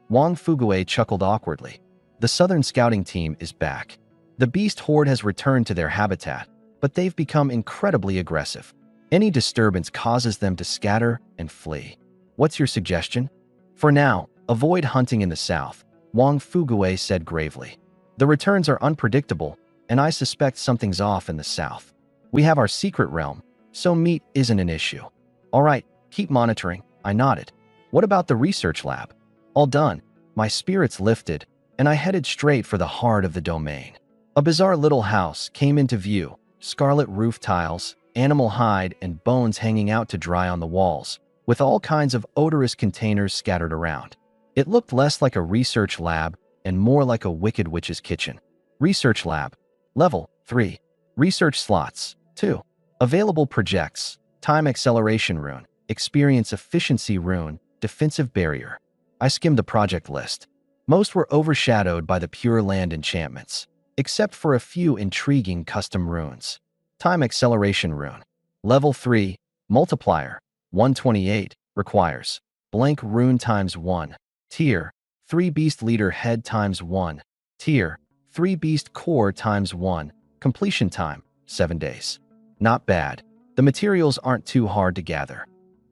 Wang Fugue chuckled awkwardly. The Southern Scouting Team is back. The beast horde has returned to their habitat, but they've become incredibly aggressive. Any disturbance causes them to scatter and flee. What's your suggestion? For now, avoid hunting in the south, Wang Fugue said gravely. The returns are unpredictable, and I suspect something's off in the south. We have our secret realm, so meat isn't an issue. All right, keep monitoring, I nodded. What about the research lab? All done. My spirits lifted, and I headed straight for the heart of the domain. A bizarre little house came into view, scarlet roof tiles, animal hide and bones hanging out to dry on the walls, with all kinds of odorous containers scattered around. It looked less like a research lab and more like a wicked witch's kitchen. Research lab. Level 3. Research slots. 2. Available projects. Time acceleration rune. Experience efficiency rune. Defensive barrier. I skimmed the project list. Most were overshadowed by the Pure Land enchantments, except for a few intriguing custom runes. Time acceleration rune. Level 3. Multiplier. 128. requires blank rune times 1. Tier 3 beast leader head times 1. Tier 3 beast core times 1. Completion time 7 days. Not bad. The materials aren't too hard to gather.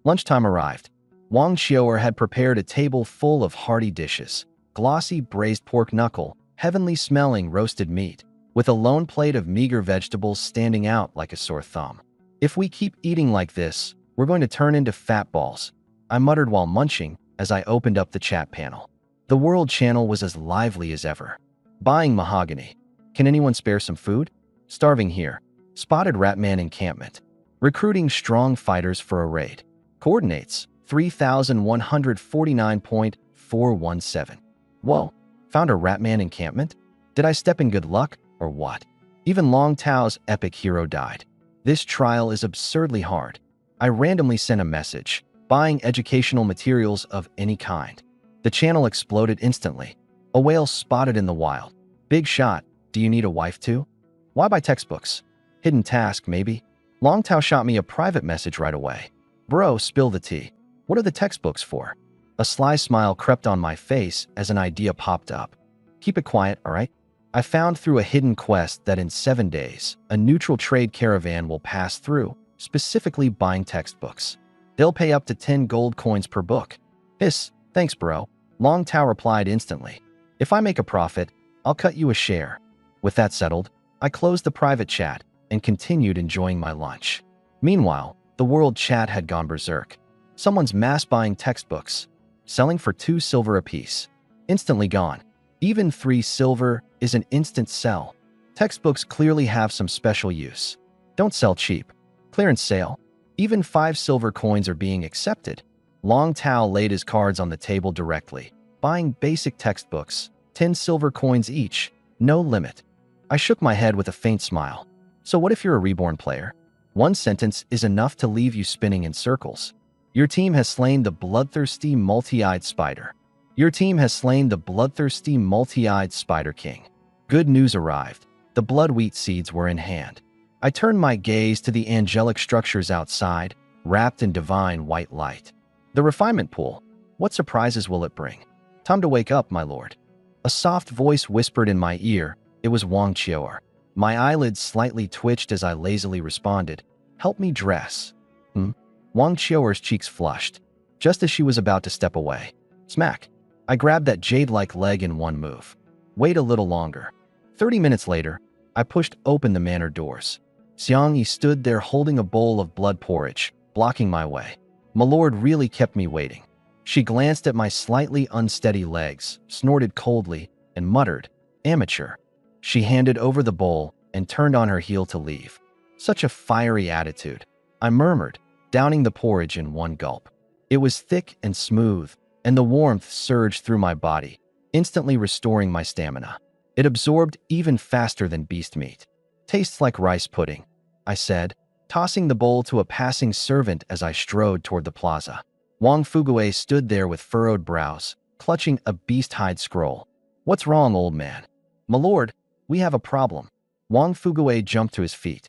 Lunchtime arrived. Wang Xiaoer had prepared a table full of hearty dishes. Glossy braised pork knuckle, heavenly smelling roasted meat, with a lone plate of meager vegetables standing out like a sore thumb. If we keep eating like this, we're going to turn into fat balls, I muttered while munching as I opened up the chat panel. The world channel was as lively as ever. Buying mahogany. Can anyone spare some food? Starving here. Spotted Ratman encampment. Recruiting strong fighters for a raid. Coordinates 3149.417. Whoa, found a Ratman encampment? Did I step in good luck, or what? Even Long Tao's epic hero died. This trial is absurdly hard. I randomly sent a message, buying educational materials of any kind. The channel exploded instantly. A whale spotted in the wild. Big shot, do you need a wife too? Why buy textbooks? Hidden task, maybe? Long Tao shot me a private message right away. Bro, spill the tea. What are the textbooks for? A sly smile crept on my face as an idea popped up. Keep it quiet, alright? I found through a hidden quest that in 7 days, a neutral trade caravan will pass through, specifically buying textbooks. They'll pay up to 10 gold coins per book. Thanks bro. Long Tao replied instantly. If I make a profit, I'll cut you a share. With that settled, I closed the private chat and continued enjoying my lunch. Meanwhile, the world chat had gone berserk. Someone's mass buying textbooks, selling for 2 silver apiece. Instantly gone. Even 3 silver is an instant sell. Textbooks clearly have some special use. Don't sell cheap. Clearance sale. Even 5 silver coins are being accepted. Long Tao laid his cards on the table directly, buying basic textbooks, 10 silver coins each, no limit. I shook my head with a faint smile. So what if you're a reborn player? 1 sentence is enough to leave you spinning in circles. Your team has slain the bloodthirsty multi-eyed spider. Your team has slain the bloodthirsty multi-eyed spider king. Good news arrived. The blood wheat seeds were in hand. I turned my gaze to the angelic structures outside, wrapped in divine white light. The refinement pool. What surprises will it bring? Time to wake up, my lord. A soft voice whispered in my ear. It was Wang Xiaoer. My eyelids slightly twitched as I lazily responded, "Help me dress." Wang Xiaoer's cheeks flushed, just as she was about to step away. Smack. I grabbed that jade-like leg in one move. Wait a little longer. 30 minutes later, I pushed open the manor doors. Xiang Yi stood there holding a bowl of blood porridge, blocking my way. My lord really kept me waiting. She glanced at my slightly unsteady legs, snorted coldly, and muttered, "Amateur." She handed over the bowl and turned on her heel to leave. Such a fiery attitude. I murmured, downing the porridge in one gulp. It was thick and smooth, and the warmth surged through my body, instantly restoring my stamina. It absorbed even faster than beast meat. "Tastes like rice pudding," I said, tossing the bowl to a passing servant as I strode toward the plaza. Wang Fugue stood there with furrowed brows, clutching a beast-hide scroll. "What's wrong, old man?" "My lord, we have a problem." Wang Fugue jumped to his feet.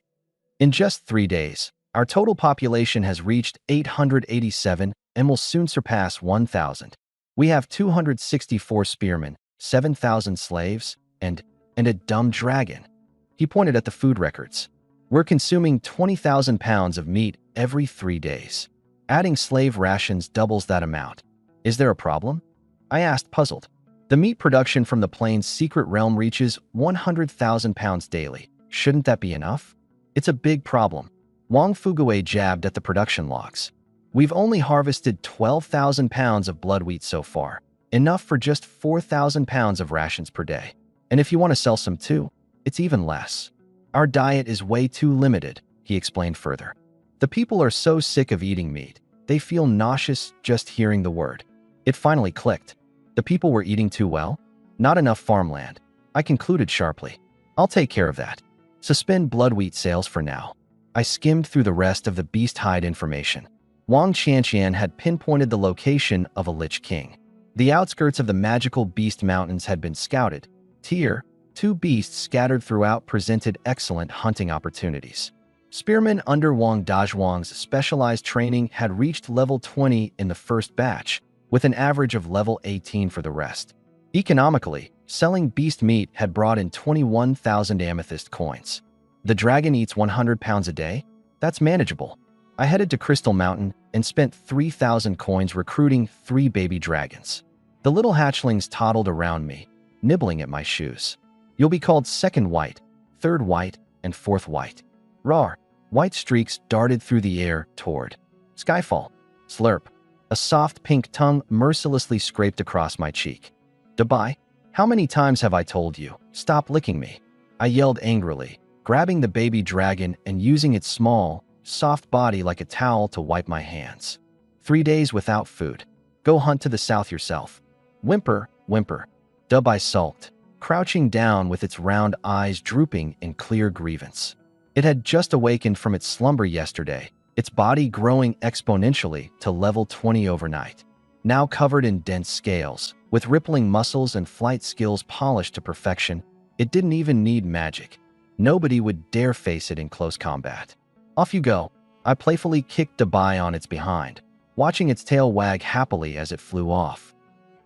In just 3 days, our total population has reached 887 and will soon surpass 1,000. We have 264 spearmen, 7,000 slaves, and a dumb dragon. He pointed at the food records. We're consuming 20,000 pounds of meat every 3 days. Adding slave rations doubles that amount. Is there a problem? I asked, puzzled. The meat production from the plane's secret realm reaches 100,000 pounds daily. Shouldn't that be enough? It's a big problem. Wang Fugue jabbed at the production logs. We've only harvested 12,000 pounds of blood wheat so far, enough for just 4,000 pounds of rations per day. And if you want to sell some too, it's even less. Our diet is way too limited, he explained further. The people are so sick of eating meat, they feel nauseous just hearing the word. It finally clicked. The people were eating too well? Not enough farmland. I concluded sharply. I'll take care of that. Suspend blood wheat sales for now. I skimmed through the rest of the beast hide information. Wang Qianqian had pinpointed the location of a Lich King. The outskirts of the magical beast mountains had been scouted. Tier 2 beasts scattered throughout presented excellent hunting opportunities. Spearman under Wang Dazhuang's specialized training had reached level 20 in the first batch, with an average of level 18 for the rest. Economically, selling beast meat had brought in 21,000 amethyst coins. The dragon eats 100 pounds a day? That's manageable. I headed to Crystal Mountain and spent 3,000 coins recruiting 3 baby dragons. The little hatchlings toddled around me, nibbling at my shoes. You'll be called second white, third white, and fourth white. Roar! White streaks darted through the air toward Skyfall. Slurp. A soft pink tongue mercilessly scraped across my cheek. Dubai, how many times have I told you, stop licking me? I yelled angrily, grabbing the baby dragon and using its small, soft body like a towel to wipe my hands. 3 days without food. Go hunt to the south yourself. Whimper, whimper. Dubai sulked, crouching down with its round eyes drooping in clear grievance. It had just awakened from its slumber yesterday, its body growing exponentially to level 20 overnight. Now covered in dense scales, with rippling muscles and flight skills polished to perfection, it didn't even need magic. Nobody would dare face it in close combat. Off you go. I playfully kicked Dubai on its behind, watching its tail wag happily as it flew off.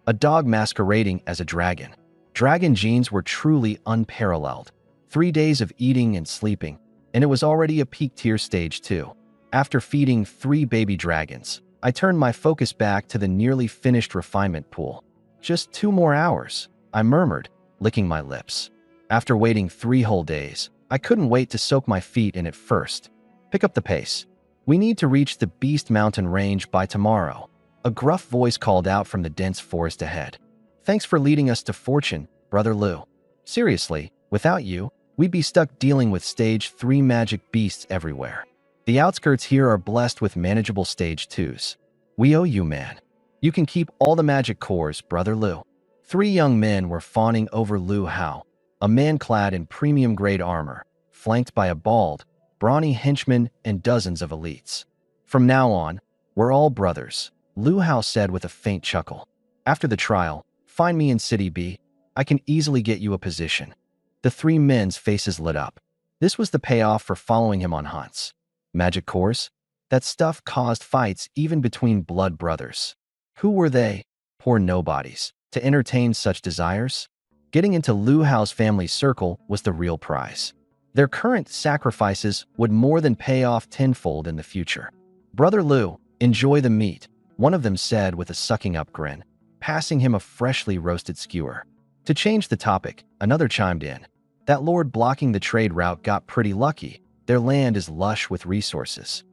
A dog masquerading as a dragon. Dragon genes were truly unparalleled. 3 days of eating and sleeping, and it was already a peak tier stage 2. After feeding 3 baby dragons, I turned my focus back to the nearly finished refinement pool. Just 2 more hours, I murmured, licking my lips. After waiting 3 whole days, I couldn't wait to soak my feet in it first. Pick up the pace. We need to reach the Beast Mountain range by tomorrow. A gruff voice called out from the dense forest ahead. Thanks for leading us to fortune, Brother Lu. Seriously, without you, we'd be stuck dealing with stage 3 magic beasts everywhere. The outskirts here are blessed with manageable stage 2s. We owe you, man. You can keep all the magic cores, Brother Lu. 3 young men were fawning over Lu Hao, a man clad in premium-grade armor, flanked by a bald, brawny henchman and dozens of elites. From now on, we're all brothers, Lu Hao said with a faint chuckle. After the trial, find me in City B. I can easily get you a position. The 3 men's faces lit up. This was the payoff for following him on hunts. Magic cores? That stuff caused fights even between blood brothers. Who were they, poor nobodies, to entertain such desires? Getting into Lu Hao's family circle was the real prize. Their current sacrifices would more than pay off tenfold in the future. Brother Lu, enjoy the meat, one of them said with a sucking-up grin, passing him a freshly roasted skewer. To change the topic, another chimed in. That lord blocking the trade route got pretty lucky. Their land is lush with resources.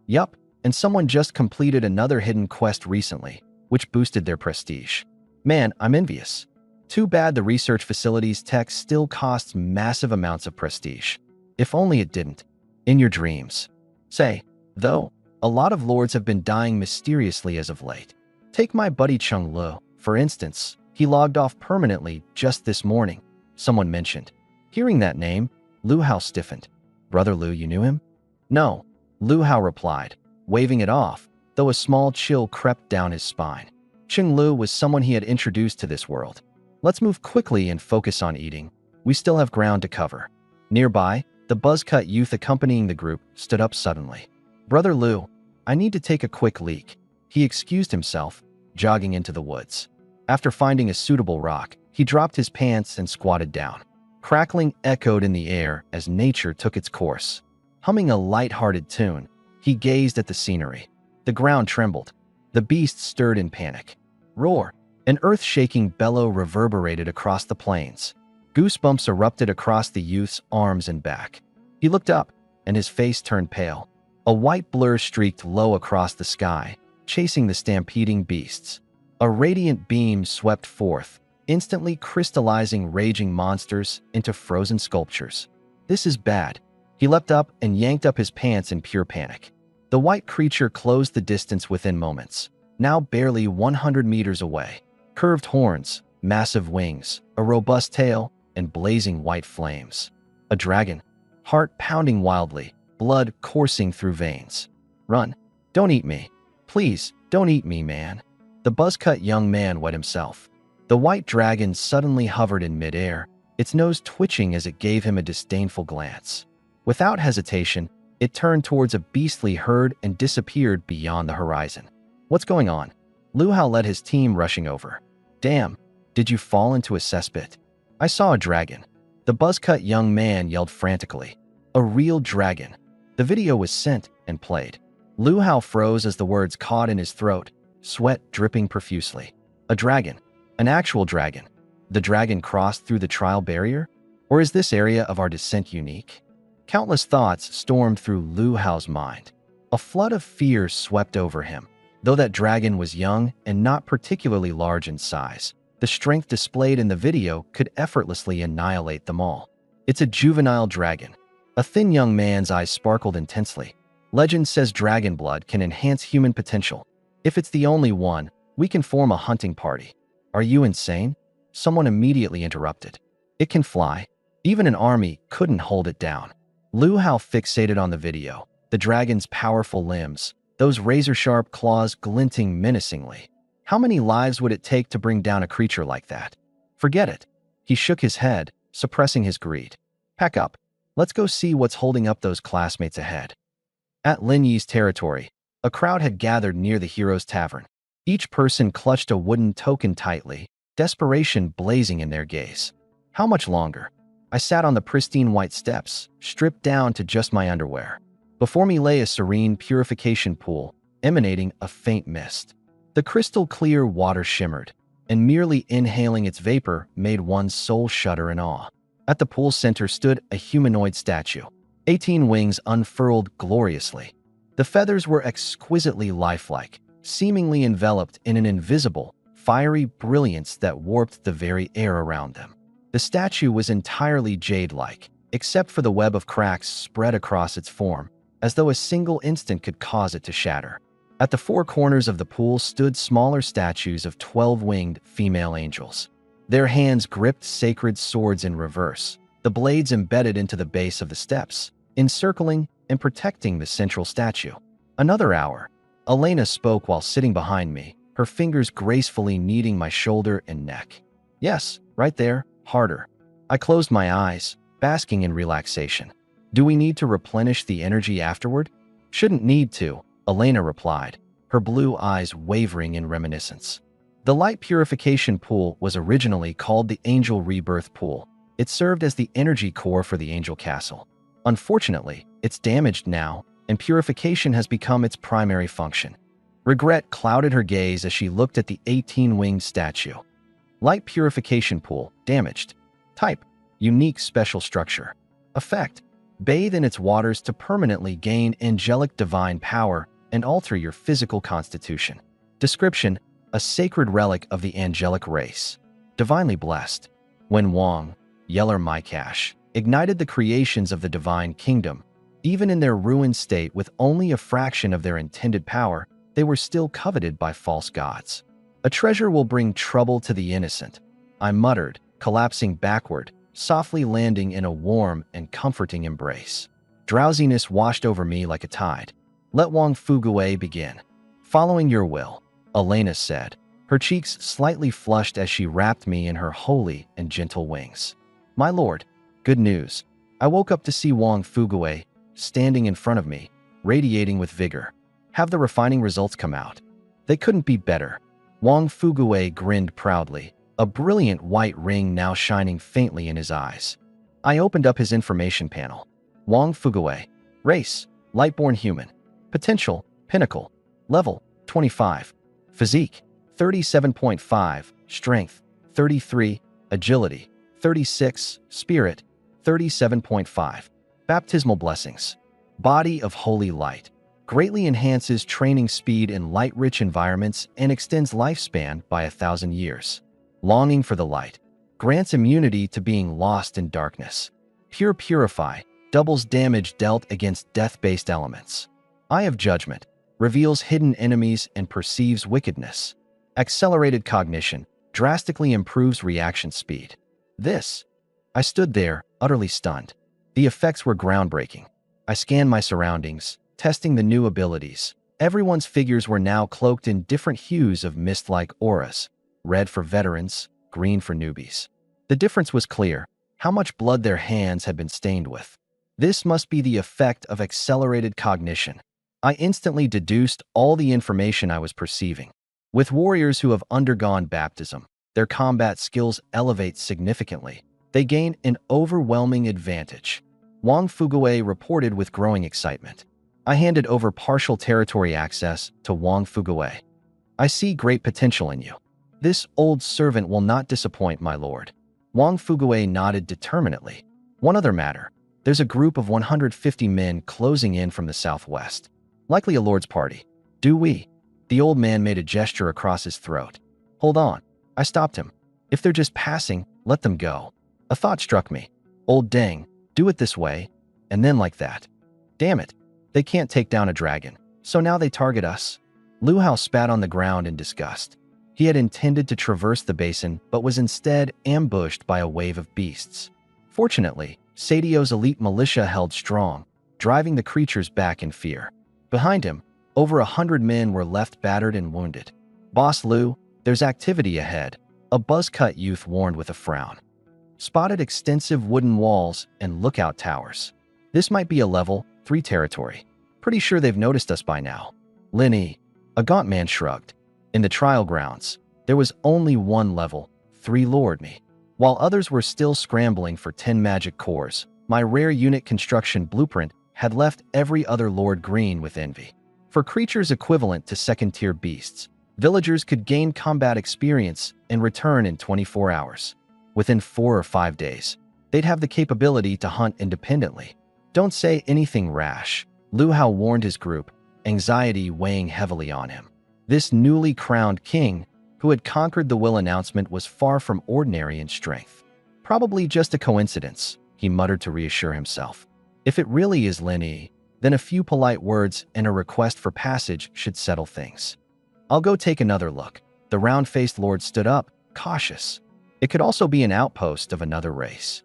Yup, and someone just completed another hidden quest recently, which boosted their prestige. Man, I'm envious. Too bad the research facility's tech still costs massive amounts of prestige. If only it didn't. In your dreams. Say, though, a lot of lords have been dying mysteriously as of late. Take my buddy Chung Lu, for instance. He logged off permanently just this morning, someone mentioned. Hearing that name, Lu Hao stiffened. Brother Lu, you knew him? No, Lu Hao replied, waving it off, though a small chill crept down his spine. Chung Lu was someone he had introduced to this world. Let's move quickly and focus on eating. We still have ground to cover. Nearby, the buzzcut youth accompanying the group stood up suddenly. Brother Lu, I need to take a quick leak. He excused himself, jogging into the woods. After finding a suitable rock, he dropped his pants and squatted down. Crackling echoed in the air as nature took its course. Humming a light-hearted tune, he gazed at the scenery. The ground trembled. The beasts stirred in panic. Roar! An earth-shaking bellow reverberated across the plains. Goosebumps erupted across the youth's arms and back. He looked up, and his face turned pale. A white blur streaked low across the sky, chasing the stampeding beasts. A radiant beam swept forth, instantly crystallizing raging monsters into frozen sculptures. This is bad. He leapt up and yanked up his pants in pure panic. The white creature closed the distance within moments, now barely 100 meters away. Curved horns, massive wings, a robust tail, and blazing white flames. A dragon, heart pounding wildly, blood coursing through veins. Run. Don't eat me. Please, don't eat me, man. The buzzcut young man wet himself. The white dragon suddenly hovered in midair, its nose twitching as it gave him a disdainful glance. Without hesitation, It turned towards a beastly herd and disappeared beyond the horizon. What's going on? Lu Hao led his team rushing over. Damn, did you fall into a cesspit? I saw a dragon. The buzz-cut young man yelled frantically. A real dragon. The video was sent and played. Lu Hao froze as the words caught in his throat, sweat dripping profusely. A dragon. An actual dragon. The dragon crossed through the trial barrier? Or is this area of our descent unique? Countless thoughts stormed through Lu Hao's mind. A flood of fear swept over him. Though that dragon was young and not particularly large in size, the strength displayed in the video could effortlessly annihilate them all. It's a juvenile dragon. A thin young man's eyes sparkled intensely. Legend says dragon blood can enhance human potential. If it's the only one, we can form a hunting party. Are you insane? Someone immediately interrupted. It can fly. Even an army couldn't hold it down. Lu Hao fixated on the video, the dragon's powerful limbs, those razor-sharp claws glinting menacingly. How many lives would it take to bring down a creature like that? Forget it. He shook his head, suppressing his greed. Pack up. Let's go see what's holding up those classmates ahead. At Lin Yi's territory, a crowd had gathered near the hero's tavern. Each person clutched a wooden token tightly, desperation blazing in their gaze. How much longer? I sat on the pristine white steps, stripped down to just my underwear. Before me lay a serene purification pool, emanating a faint mist. The crystal-clear water shimmered, and merely inhaling its vapor made one's soul shudder in awe. At the pool's center stood a humanoid statue. 18 wings unfurled gloriously. The feathers were exquisitely lifelike, seemingly enveloped in an invisible, fiery brilliance that warped the very air around them. The statue was entirely jade-like, except for the web of cracks spread across its form, as though a single instant could cause it to shatter. At the four corners of the pool stood smaller statues of 12-winged female angels. Their hands gripped sacred swords in reverse, the blades embedded into the base of the steps, encircling and protecting the central statue. Another hour. Elena spoke while sitting behind me, her fingers gracefully kneading my shoulder and neck. Yes, right there, harder. I closed my eyes, basking in relaxation. Do we need to replenish the energy afterward? Shouldn't need to, Elena replied, her blue eyes wavering in reminiscence. The light purification pool was originally called the Angel Rebirth Pool. It served as the energy core for the Angel Castle. Unfortunately, it's damaged now, and purification has become its primary function. Regret clouded her gaze as she looked at the 18-winged statue. Light purification pool, damaged. Type, unique special structure. Effect, bathe in its waters to permanently gain angelic divine power and alter your physical constitution. Description, a sacred relic of the angelic race. Divinely blessed. When Wang, Yeller Mycash, ignited the creations of the divine kingdom, even in their ruined state with only a fraction of their intended power, they were still coveted by false gods. A treasure will bring trouble to the innocent, I muttered, collapsing backward, softly landing in a warm and comforting embrace. Drowsiness washed over me like a tide. Let Wang Fuguei begin. Following your will, Elena said, her cheeks slightly flushed as she wrapped me in her holy and gentle wings. My lord, good news. I woke up to see Wang Fuguei standing in front of me, radiating with vigor. Have the refining results come out? They couldn't be better. Wang Fuguei grinned proudly, a brilliant white ring now shining faintly in his eyes. I opened up his information panel. Wang Fuguei. Race, lightborn human. Potential, pinnacle. Level, 25. Physique, 37.5. Strength, 33. Agility, 36. Spirit, 37.5. Baptismal blessings. Body of holy light. Greatly enhances training speed in light-rich environments and extends lifespan by 1,000 years. Longing for the light. Grants immunity to being lost in darkness. Pure Purify. Doubles damage dealt against death-based elements. Eye of Judgment. Reveals hidden enemies and perceives wickedness. Accelerated Cognition. Drastically improves reaction speed. This. I stood there, utterly stunned. The effects were groundbreaking. I scanned my surroundings, testing the new abilities. Everyone's figures were now cloaked in different hues of mist-like auras. Red for veterans, green for newbies. The difference was clear, how much blood their hands had been stained with. This must be the effect of accelerated cognition. I instantly deduced all the information I was perceiving. With warriors who have undergone baptism, their combat skills elevate significantly. They gain an overwhelming advantage. Wang Fugue reported with growing excitement. I handed over partial territory access to Wang Fugue. I see great potential in you. This old servant will not disappoint, my lord. Wang Fugue nodded determinedly. One other matter. There's a group of 150 men closing in from the southwest. Likely a lord's party. Do we? The old man made a gesture across his throat. Hold on. I stopped him. If they're just passing, let them go. A thought struck me. Old Deng, do it this way, and then like that. Damn it. They can't take down a dragon, so now they target us. Lu Hao spat on the ground in disgust. He had intended to traverse the basin, but was instead ambushed by a wave of beasts. Fortunately, Sadio's elite militia held strong, driving the creatures back in fear. Behind him, over 100 men were left battered and wounded. Boss Lu, there's activity ahead, a buzz-cut youth warned with a frown. Spotted extensive wooden walls and lookout towers. This might be a level 3 territory. Pretty sure they've noticed us by now. Linny, a gaunt man shrugged. In the trial grounds, there was only one level 3 Lord me. While others were still scrambling for 10 magic cores, my rare unit construction blueprint had left every other Lord green with envy. For creatures equivalent to second-tier beasts, villagers could gain combat experience and return in 24 hours. Within 4 or 5 days, they'd have the capability to hunt independently. Don't say anything rash, Lu Hao warned his group, anxiety weighing heavily on him. This newly crowned king, who had conquered the will announcement, was far from ordinary in strength. Probably just a coincidence, he muttered to reassure himself. If it really is Lin Yi, then a few polite words and a request for passage should settle things. I'll go take another look. The round-faced lord stood up, cautious. It could also be an outpost of another race.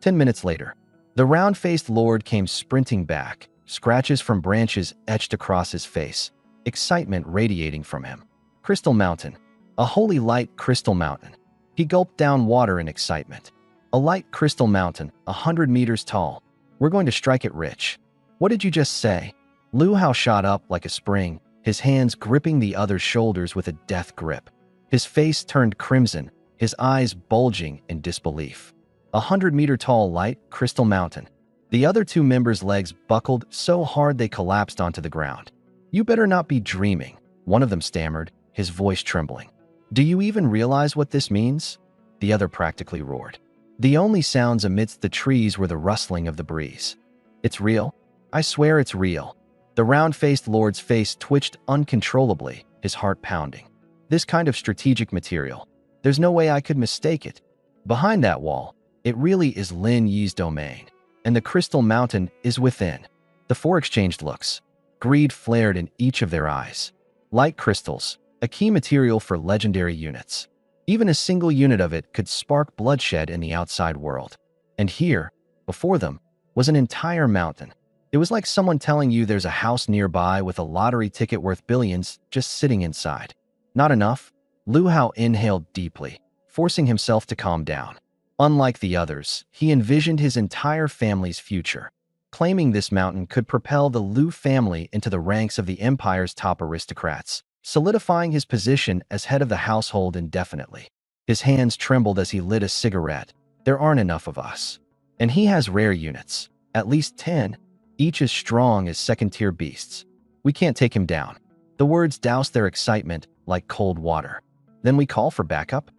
10 minutes later, the round-faced lord came sprinting back, scratches from branches etched across his face, excitement radiating from him. Crystal Mountain. A holy light crystal mountain. He gulped down water in excitement. A light crystal mountain, 100 meters tall. We're going to strike it rich. What did you just say? Lu Hao shot up like a spring, his hands gripping the other's shoulders with a death grip. His face turned crimson, his eyes bulging in disbelief. 100-meter-tall light crystal mountain. The other 2 members' legs buckled so hard they collapsed onto the ground. You better not be dreaming, one of them stammered, his voice trembling. Do you even realize what this means? The other practically roared. The only sounds amidst the trees were the rustling of the breeze. It's real? I swear it's real. The round-faced lord's face twitched uncontrollably, his heart pounding. This kind of strategic material. There's no way I could mistake it. Behind that wall, it really is Lin Yi's domain, and the crystal mountain is within. The 4 exchanged looks. Greed flared in each of their eyes. Light crystals, a key material for legendary units. Even a single unit of it could spark bloodshed in the outside world. And here, before them, was an entire mountain. It was like someone telling you there's a house nearby with a lottery ticket worth billions just sitting inside. Not enough? Lu Hao inhaled deeply, forcing himself to calm down. Unlike the others, he envisioned his entire family's future. Claiming this mountain could propel the Lu family into the ranks of the empire's top aristocrats, solidifying his position as head of the household indefinitely. His hands trembled as he lit a cigarette. There aren't enough of us. And he has rare units, at least 10, each as strong as second-tier beasts. We can't take him down. The words doused their excitement like cold water. Then we call for backup?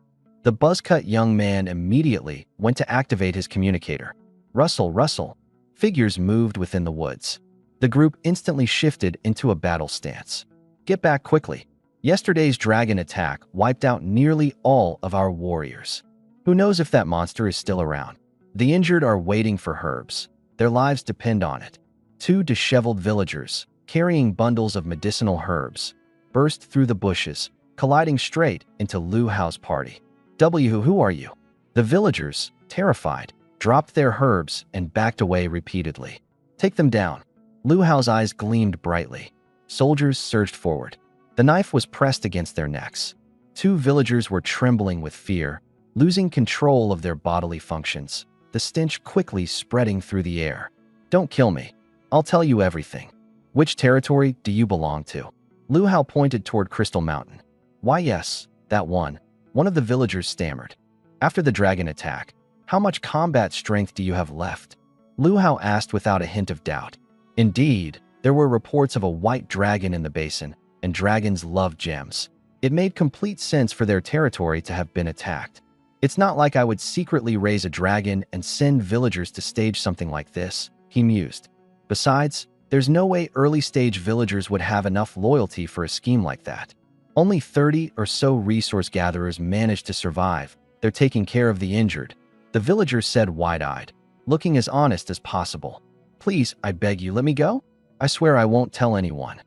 The buzz-cut young man immediately went to activate his communicator. Rustle, rustle. Figures moved within the woods. The group instantly shifted into a battle stance. Get back quickly. Yesterday's dragon attack wiped out nearly all of our warriors. Who knows if that monster is still around? The injured are waiting for herbs. Their lives depend on it. 2 disheveled villagers, carrying bundles of medicinal herbs, burst through the bushes, colliding straight into Lu Hao's party. Who are you? The villagers, terrified, dropped their herbs and backed away repeatedly. Take them down. Lu Hao's eyes gleamed brightly. Soldiers surged forward. The knife was pressed against their necks. 2 villagers were trembling with fear, losing control of their bodily functions, the stench quickly spreading through the air. Don't kill me. I'll tell you everything. Which territory do you belong to? Lu Hao pointed toward Crystal Mountain. Why yes, that one. One of the villagers stammered. After the dragon attack, how much combat strength do you have left? Lu Hao asked without a hint of doubt. Indeed, there were reports of a white dragon in the basin, and dragons love gems. It made complete sense for their territory to have been attacked. It's not like I would secretly raise a dragon and send villagers to stage something like this, he mused. Besides, there's no way early-stage villagers would have enough loyalty for a scheme like that. Only 30 or so resource gatherers managed to survive. They're taking care of the injured. The villager said wide-eyed, looking as honest as possible. Please, I beg you, let me go? I swear I won't tell anyone.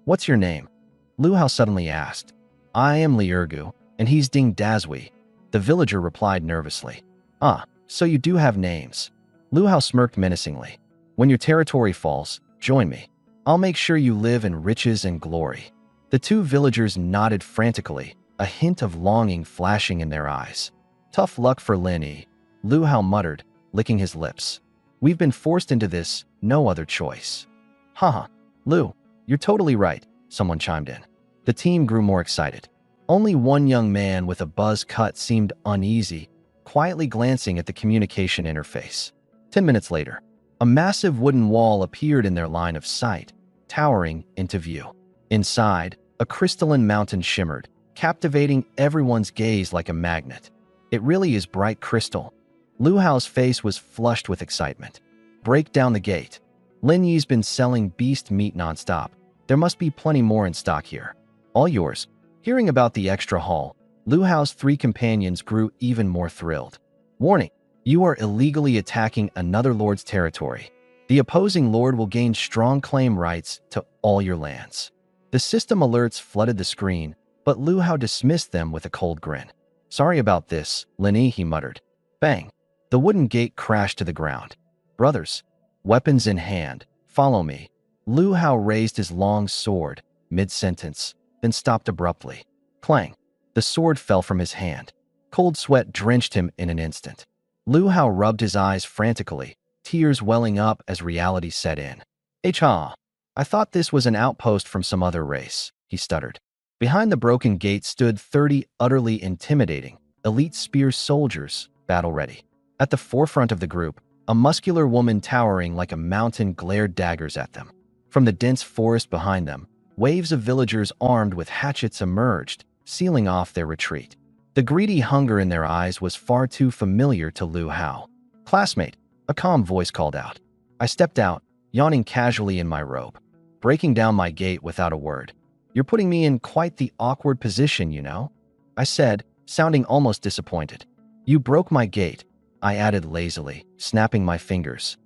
What's your name? Lu Hao suddenly asked. I am Liurgu, and he's Ding Dazui. The villager replied nervously. Ah, so you do have names. Lu Hao smirked menacingly. When your territory falls, join me. I'll make sure you live in riches and glory. The two villagers nodded frantically, a hint of longing flashing in their eyes. Tough luck for Lin Yi, Lu Hao muttered, licking his lips. We've been forced into this, no other choice. Haha, Lu, you're totally right, someone chimed in. The team grew more excited. Only one young man with a buzz cut seemed uneasy, quietly glancing at the communication interface. 10 minutes later, a massive wooden wall appeared in their line of sight, towering into view. Inside, a crystalline mountain shimmered, captivating everyone's gaze like a magnet. It really is bright crystal. Lu Hao's face was flushed with excitement. Break down the gate. Lin Yi's been selling beast meat nonstop. There must be plenty more in stock here. All yours. Hearing about the extra haul, Lu Hao's three companions grew even more thrilled. Warning, you are illegally attacking another lord's territory. The opposing lord will gain strong claim rights to all your lands. The system alerts flooded the screen, but Lu Hao dismissed them with a cold grin. Sorry about this, Lin Yi, he muttered. Bang! The wooden gate crashed to the ground. Brothers, weapons in hand, follow me. Lu Hao raised his long sword, mid-sentence, then stopped abruptly. Clang! The sword fell from his hand. Cold sweat drenched him in an instant. Lu Hao rubbed his eyes frantically, tears welling up as reality set in. Ha! I thought this was an outpost from some other race, he stuttered. Behind the broken gate stood 30 utterly intimidating, elite spear soldiers, battle-ready. At the forefront of the group, a muscular woman towering like a mountain glared daggers at them. From the dense forest behind them, waves of villagers armed with hatchets emerged, sealing off their retreat. The greedy hunger in their eyes was far too familiar to Lu Hao. Classmate, a calm voice called out. I stepped out, yawning casually in my robe, breaking down my gate without a word. You're putting me in quite the awkward position, you know? I said, sounding almost disappointed. You broke my gate, I added lazily, snapping my fingers.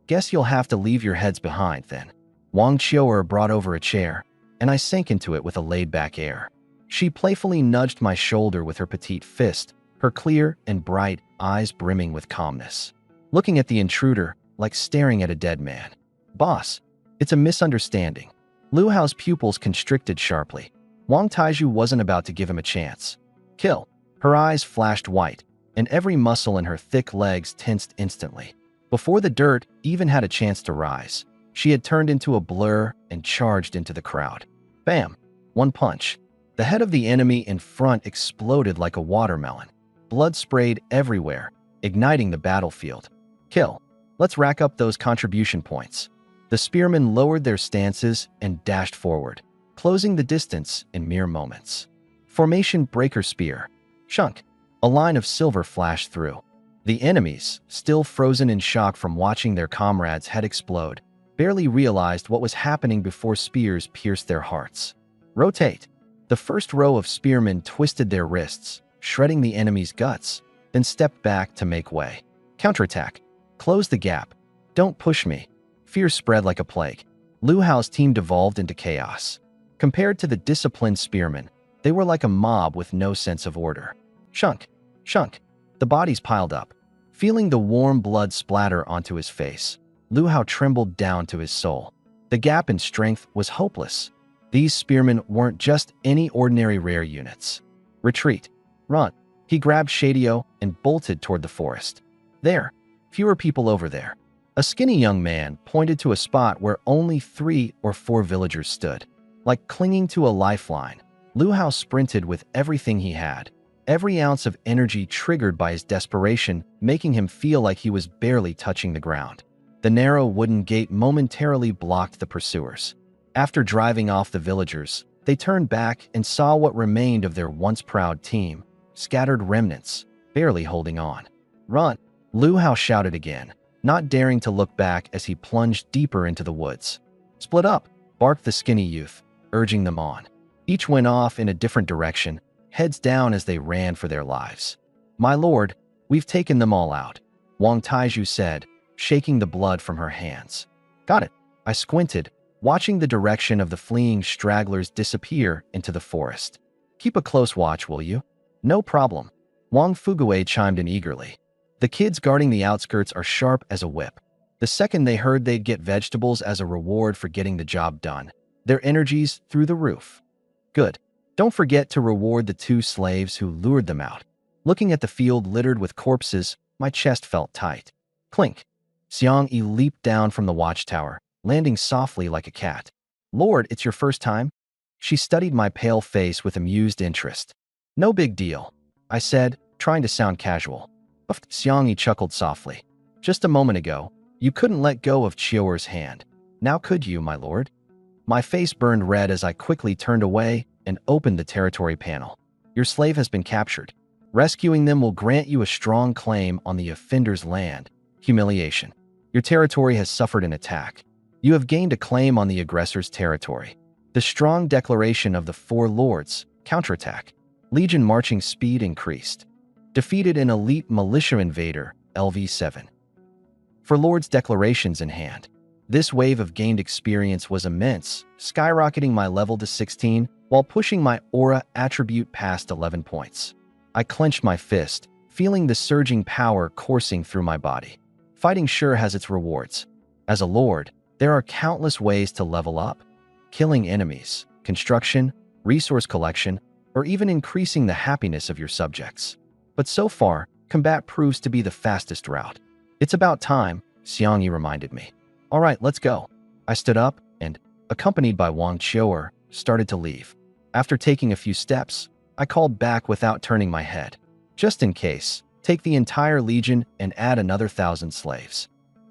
Guess you'll have to leave your heads behind then. Wang Qiu'er brought over a chair, and I sank into it with a laid-back air. She playfully nudged my shoulder with her petite fist, her clear and bright eyes brimming with calmness. Looking at the intruder, like staring at a dead man. Boss, it's a misunderstanding. Lu Hao's pupils constricted sharply. Wang Taizhu wasn't about to give him a chance. Kill. Her eyes flashed white, and every muscle in her thick legs tensed instantly. Before the dirt even had a chance to rise, she had turned into a blur and charged into the crowd. Bam! One punch. The head of the enemy in front exploded like a watermelon. Blood sprayed everywhere, igniting the battlefield. Kill. Let's rack up those contribution points. The spearmen lowered their stances and dashed forward, closing the distance in mere moments. Formation breaker spear. Chunk. A line of silver flashed through. The enemies, still frozen in shock from watching their comrades' head explode, barely realized what was happening before spears pierced their hearts. Rotate. The first row of spearmen twisted their wrists, shredding the enemy's guts, then stepped back to make way. Counterattack. Close the gap. Don't push me. Fear spread like a plague. Lu Hao's team devolved into chaos. Compared to the disciplined spearmen, they were like a mob with no sense of order. Chunk. Chunk. The bodies piled up. Feeling the warm blood splatter onto his face, Lu Hao trembled down to his soul. The gap in strength was hopeless. These spearmen weren't just any ordinary rare units. Retreat. Run. He grabbed Shadio and bolted toward the forest. There. Fewer people over there. A skinny young man pointed to a spot where only 3 or 4 villagers stood. Like clinging to a lifeline, Lu Hao sprinted with everything he had, every ounce of energy triggered by his desperation, making him feel like he was barely touching the ground. The narrow wooden gate momentarily blocked the pursuers. After driving off the villagers, they turned back and saw what remained of their once proud team, scattered remnants, barely holding on. "Run!" Lu Hao shouted again, not daring to look back as he plunged deeper into the woods. "Split up!" barked the skinny youth, urging them on. Each went off in a different direction, heads down as they ran for their lives. "My lord, we've taken them all out," Wang Taiju said, shaking the blood from her hands. "Got it." I squinted, watching the direction of the fleeing stragglers disappear into the forest. "Keep a close watch, will you?" "No problem," Wang Fuguei chimed in eagerly. "The kids guarding the outskirts are sharp as a whip. The second they heard they'd get vegetables as a reward for getting the job done, their energies through the roof." "Good. Don't forget to reward the 2 slaves who lured them out." Looking at the field littered with corpses, my chest felt tight. Clink. Xiang Yi leaped down from the watchtower, landing softly like a cat. "Lord, it's your first time?" She studied my pale face with amused interest. "No big deal," I said, trying to sound casual. Xiang Yi chuckled softly. "Just a moment ago, you couldn't let go of Chioer's hand. Now could you, my lord?" My face burned red as I quickly turned away and opened the territory panel. "Your slave has been captured. Rescuing them will grant you a strong claim on the offender's land. Humiliation. Your territory has suffered an attack. You have gained a claim on the aggressor's territory. The strong declaration of the 4 lords. Counterattack. Legion marching speed increased. Defeated an elite militia invader, LV7. For lords' declarations in hand. This wave of gained experience was immense, skyrocketing my level to 16 while pushing my aura attribute past 11 points. I clenched my fist, feeling the surging power coursing through my body. Fighting sure has its rewards. As a lord, there are countless ways to level up. Killing enemies, construction, resource collection, or even increasing the happiness of your subjects. But so far, combat proves to be the fastest route. "It's about time," Xiang Yi reminded me. "All right, let's go." I stood up and, accompanied by Wang Chioer, started to leave. After taking a few steps, I called back without turning my head. "Just in case, take the entire legion and add another 1,000 slaves.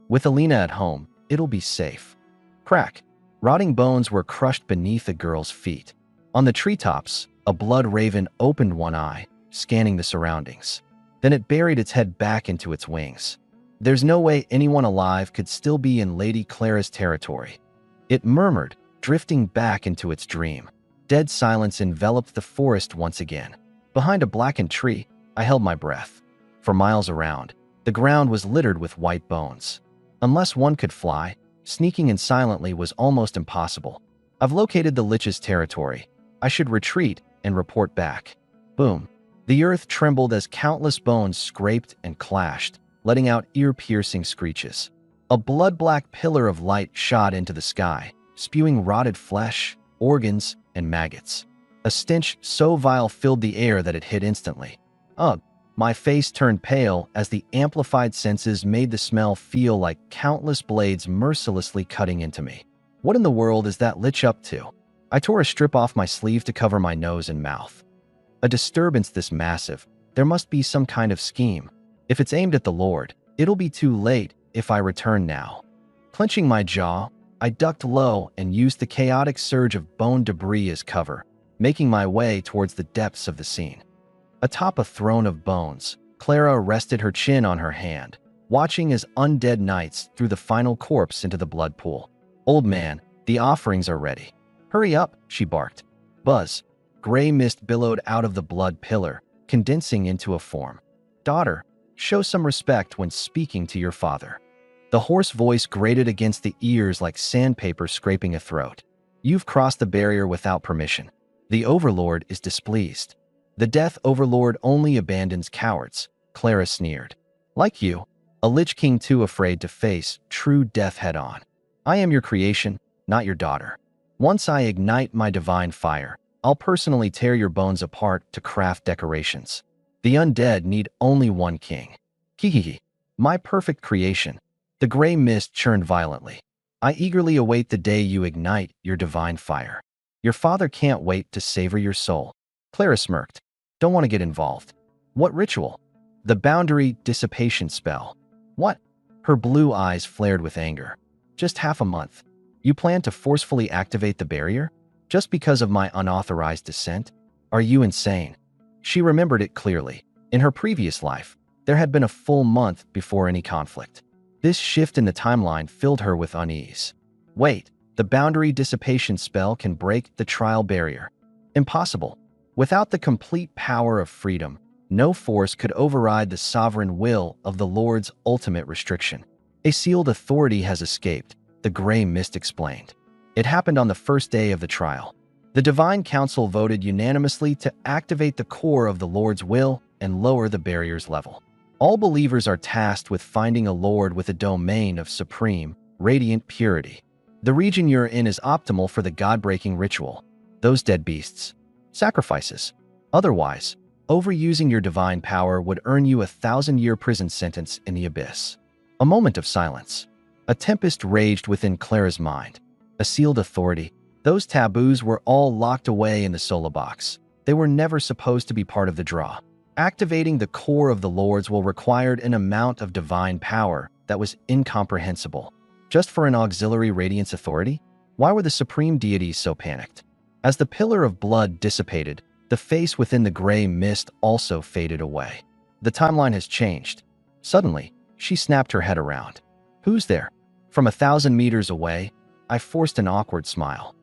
With Alina at home, it'll be safe." Crack. Rotting bones were crushed beneath the girl's feet. On the treetops, a blood raven opened one eye, scanning the surroundings. Then it buried its head back into its wings. There's no way anyone alive could still be in Lady Clara's territory. It murmured, drifting back into its dream. Dead silence enveloped the forest once again. Behind a blackened tree, I held my breath. For miles around, the ground was littered with white bones. Unless one could fly, sneaking in silently was almost impossible. I've located the Lich's territory. I should retreat and report back. Boom. The earth trembled as countless bones scraped and clashed, letting out ear-piercing screeches. A blood-black pillar of light shot into the sky, spewing rotted flesh, organs, and maggots. A stench so vile filled the air that it hit instantly. Ugh. My face turned pale as the amplified senses made the smell feel like countless blades mercilessly cutting into me. What in the world is that lich up to? I tore a strip off my sleeve to cover my nose and mouth. A disturbance this massive, there must be some kind of scheme. If it's aimed at the Lord, it'll be too late if I return now. Clenching my jaw, I ducked low and used the chaotic surge of bone debris as cover, making my way towards the depths of the scene. Atop a throne of bones, Clara rested her chin on her hand, watching as undead knights threw the final corpse into the blood pool. "Old man, the offerings are ready." "Hurry up," she barked. Buzz. Gray mist billowed out of the blood pillar, condensing into a form. "Daughter, show some respect when speaking to your father." The hoarse voice grated against the ears like sandpaper scraping a throat. "You've crossed the barrier without permission. The Overlord is displeased." "The Death Overlord only abandons cowards," Clara sneered. "Like you, a Lich King too afraid to face true death head-on. I am your creation, not your daughter. Once I ignite my divine fire, I'll personally tear your bones apart to craft decorations. The undead need only one king. Hihihi, my perfect creation. The gray mist churned violently. I eagerly await the day you ignite your divine fire. Your father can't wait to savor your soul. Clara smirked. Don't want to get involved. What ritual? The boundary dissipation spell. What? Her blue eyes flared with anger. Just half a month. You plan to forcefully activate the barrier? Just because of my unauthorized descent? Are you insane? She remembered it clearly. In her previous life, there had been a full month before any conflict. This shift in the timeline filled her with unease. Wait, the boundary dissipation spell can break the trial barrier. Impossible. Without the complete power of freedom, no force could override the sovereign will of the Lord's ultimate restriction. A sealed authority has escaped, the gray mist explained. It happened on the first day of the trial. The Divine Council voted unanimously to activate the core of the Lord's will and lower the barrier's level. All believers are tasked with finding a Lord with a domain of supreme, radiant purity. The region you're in is optimal for the God-breaking ritual. Those dead beasts. Sacrifices. Otherwise, overusing your divine power would earn you a 1,000-year prison sentence in the abyss. A moment of silence. A tempest raged within Clara's mind. A sealed authority. Those taboos were all locked away in the solar box. They were never supposed to be part of the draw. Activating the core of the Lord's will required an amount of divine power that was incomprehensible. Just for an auxiliary radiance authority? Why were the supreme deities so panicked? As the pillar of blood dissipated, the face within the gray mist also faded away. The timeline has changed. Suddenly, she snapped her head around. Who's there? From 1,000 meters away, I forced an awkward smile.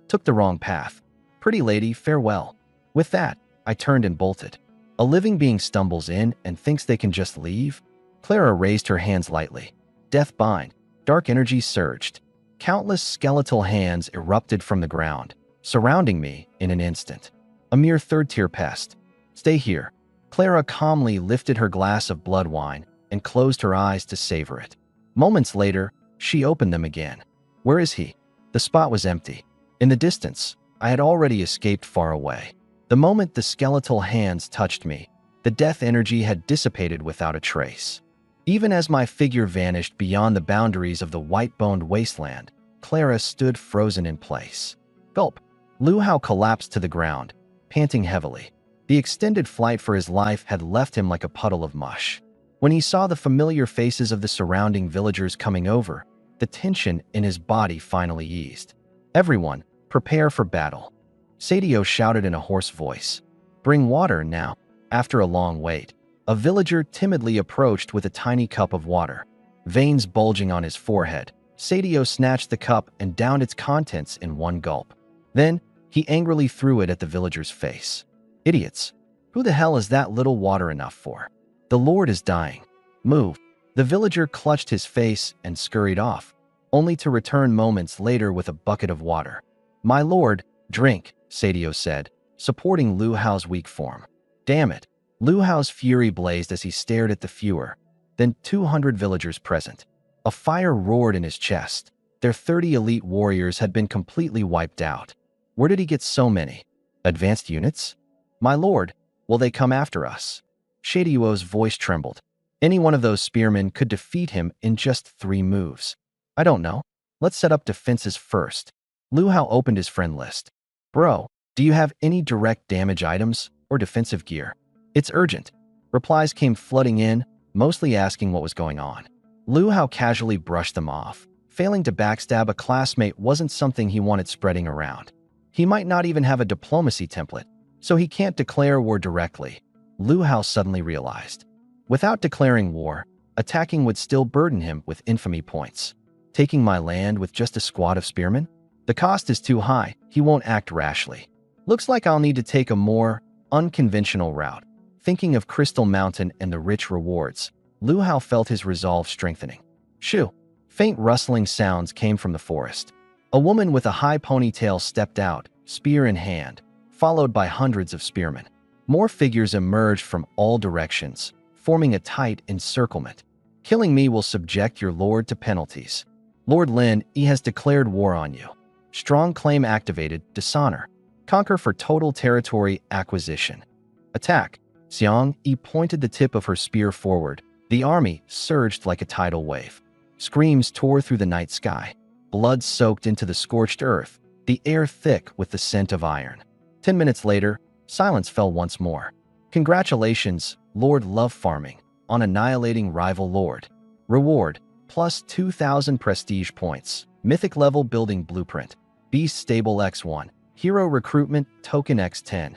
Took the wrong path. Pretty lady, farewell. With that, I turned and bolted. A living being stumbles in and thinks they can just leave? Clara raised her hands lightly. Death bind. Dark energy surged. Countless skeletal hands erupted from the ground, surrounding me in an instant. A mere third-tier pest. Stay here. Clara calmly lifted her glass of blood wine and closed her eyes to savor it. Moments later, she opened them again. Where is he? The spot was empty. In the distance, I had already escaped far away. The moment the skeletal hands touched me, the death energy had dissipated without a trace. Even as my figure vanished beyond the boundaries of the white-boned wasteland, Clara stood frozen in place. Gulp. Lu Hao collapsed to the ground, panting heavily. The extended flight for his life had left him like a puddle of mush. When he saw the familiar faces of the surrounding villagers coming over, the tension in his body finally eased. Everyone, prepare for battle. Sadio shouted in a hoarse voice. Bring water now. After a long wait, a villager timidly approached with a tiny cup of water. Veins bulging on his forehead, Sadio snatched the cup and downed its contents in one gulp. Then, he angrily threw it at the villager's face. Idiots! Who the hell is that little water enough for? The Lord is dying. Move. The villager clutched his face and scurried off, only to return moments later with a bucket of water. My lord, drink, Sadio said, supporting Lu Hao's weak form. Damn it. Lu Hao's fury blazed as he stared at the fewer than 200 villagers present. A fire roared in his chest. Their 30 elite warriors had been completely wiped out. Where did he get so many? Advanced units? My lord, will they come after us? Shadio's voice trembled. Any one of those spearmen could defeat him in just 3 moves. I don't know. Let's set up defenses first. Lu Hao opened his friend list. Bro, do you have any direct damage items or defensive gear? It's urgent. Replies came flooding in, mostly asking what was going on. Lu Hao casually brushed them off. Failing to backstab a classmate wasn't something he wanted spreading around. He might not even have a diplomacy template, so he can't declare war directly. Lu Hao suddenly realized. Without declaring war, attacking would still burden him with infamy points. Taking my land with just a squad of spearmen? The cost is too high, he won't act rashly. Looks like I'll need to take a more unconventional route. Thinking of Crystal Mountain and the rich rewards, Lu Hao felt his resolve strengthening. Shoo! Faint rustling sounds came from the forest. A woman with a high ponytail stepped out, spear in hand, followed by hundreds of spearmen. More figures emerged from all directions, forming a tight encirclement. Killing me will subject your lord to penalties. Lord Lin, he has declared war on you. Strong claim activated, dishonor. Conquer for total territory acquisition. Attack. Xiang, he pointed the tip of her spear forward. The army surged like a tidal wave. Screams tore through the night sky. Blood soaked into the scorched earth, the air thick with the scent of iron. 10 minutes later, silence fell once more. Congratulations, Lord Love Farming, on annihilating rival Lord. Reward, plus 2,000 prestige points. Mythic level building blueprint. Beast stable X1. Hero recruitment token X10.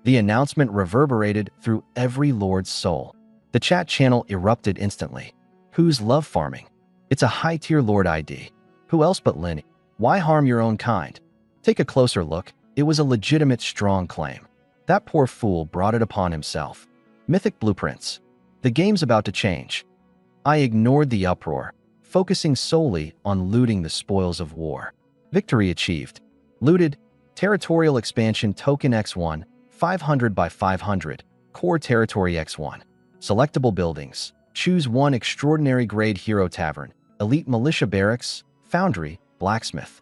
The announcement reverberated through every Lord's soul. The chat channel erupted instantly. Who's Love Farming? It's a high-tier Lord ID. Who else but Lin? Why harm your own kind? Take a closer look. It was a legitimate strong claim. That poor fool brought it upon himself. Mythic blueprints. The game's about to change. I ignored the uproar, focusing solely on looting the spoils of war. Victory achieved. Looted. Territorial expansion token X1, 500 by 500. Core territory X1. Selectable buildings. Choose one extraordinary grade hero tavern, elite militia barracks, foundry, blacksmith.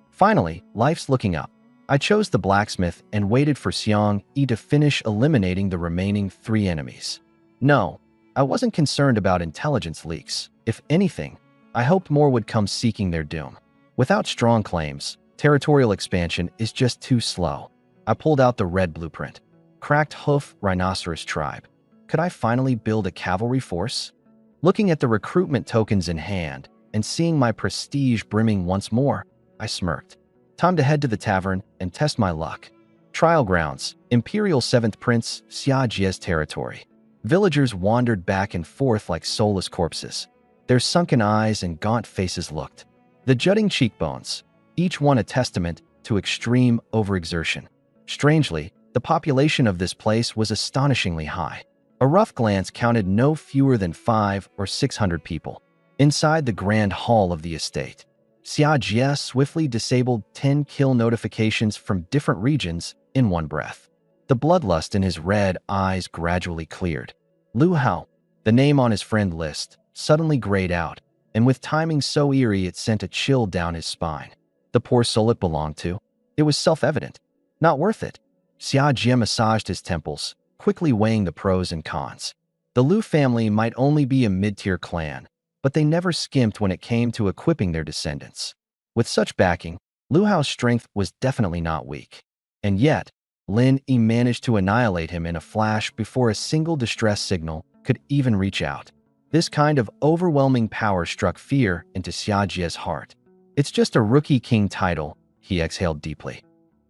Finally, life's looking up. I chose the blacksmith and waited for Xiang Yi to finish eliminating the remaining 3 enemies. No, I wasn't concerned about intelligence leaks. If anything, I hoped more would come seeking their doom. Without strong claims, territorial expansion is just too slow. I pulled out the red blueprint. Cracked hoof rhinoceros tribe. Could I finally build a cavalry force? Looking at the recruitment tokens in hand and seeing my prestige brimming once more, I smirked. Time to head to the tavern and test my luck. Trial grounds, Imperial 7th Prince Xia Jie's territory. Villagers wandered back and forth like soulless corpses. Their sunken eyes and gaunt faces looked. The jutting cheekbones, each one a testament to extreme overexertion. Strangely, the population of this place was astonishingly high. A rough glance counted no fewer than 500 or 600 people. Inside the grand hall of the estate, Xia Jie swiftly disabled 10 kill notifications from different regions in one breath. The bloodlust in his red eyes gradually cleared. Lu Hao, the name on his friend list, suddenly grayed out, and with timing so eerie it sent a chill down his spine. The poor soul it belonged to. It was self-evident. Not worth it. Xia Jie massaged his temples, quickly weighing the pros and cons. The Lu family might only be a mid-tier clan, but they never skimped when it came to equipping their descendants. With such backing, Lu Hao's strength was definitely not weak. And yet, Lin Yi managed to annihilate him in a flash before a single distress signal could even reach out. This kind of overwhelming power struck fear into Xia Jie's heart. It's just a rookie king title, he exhaled deeply.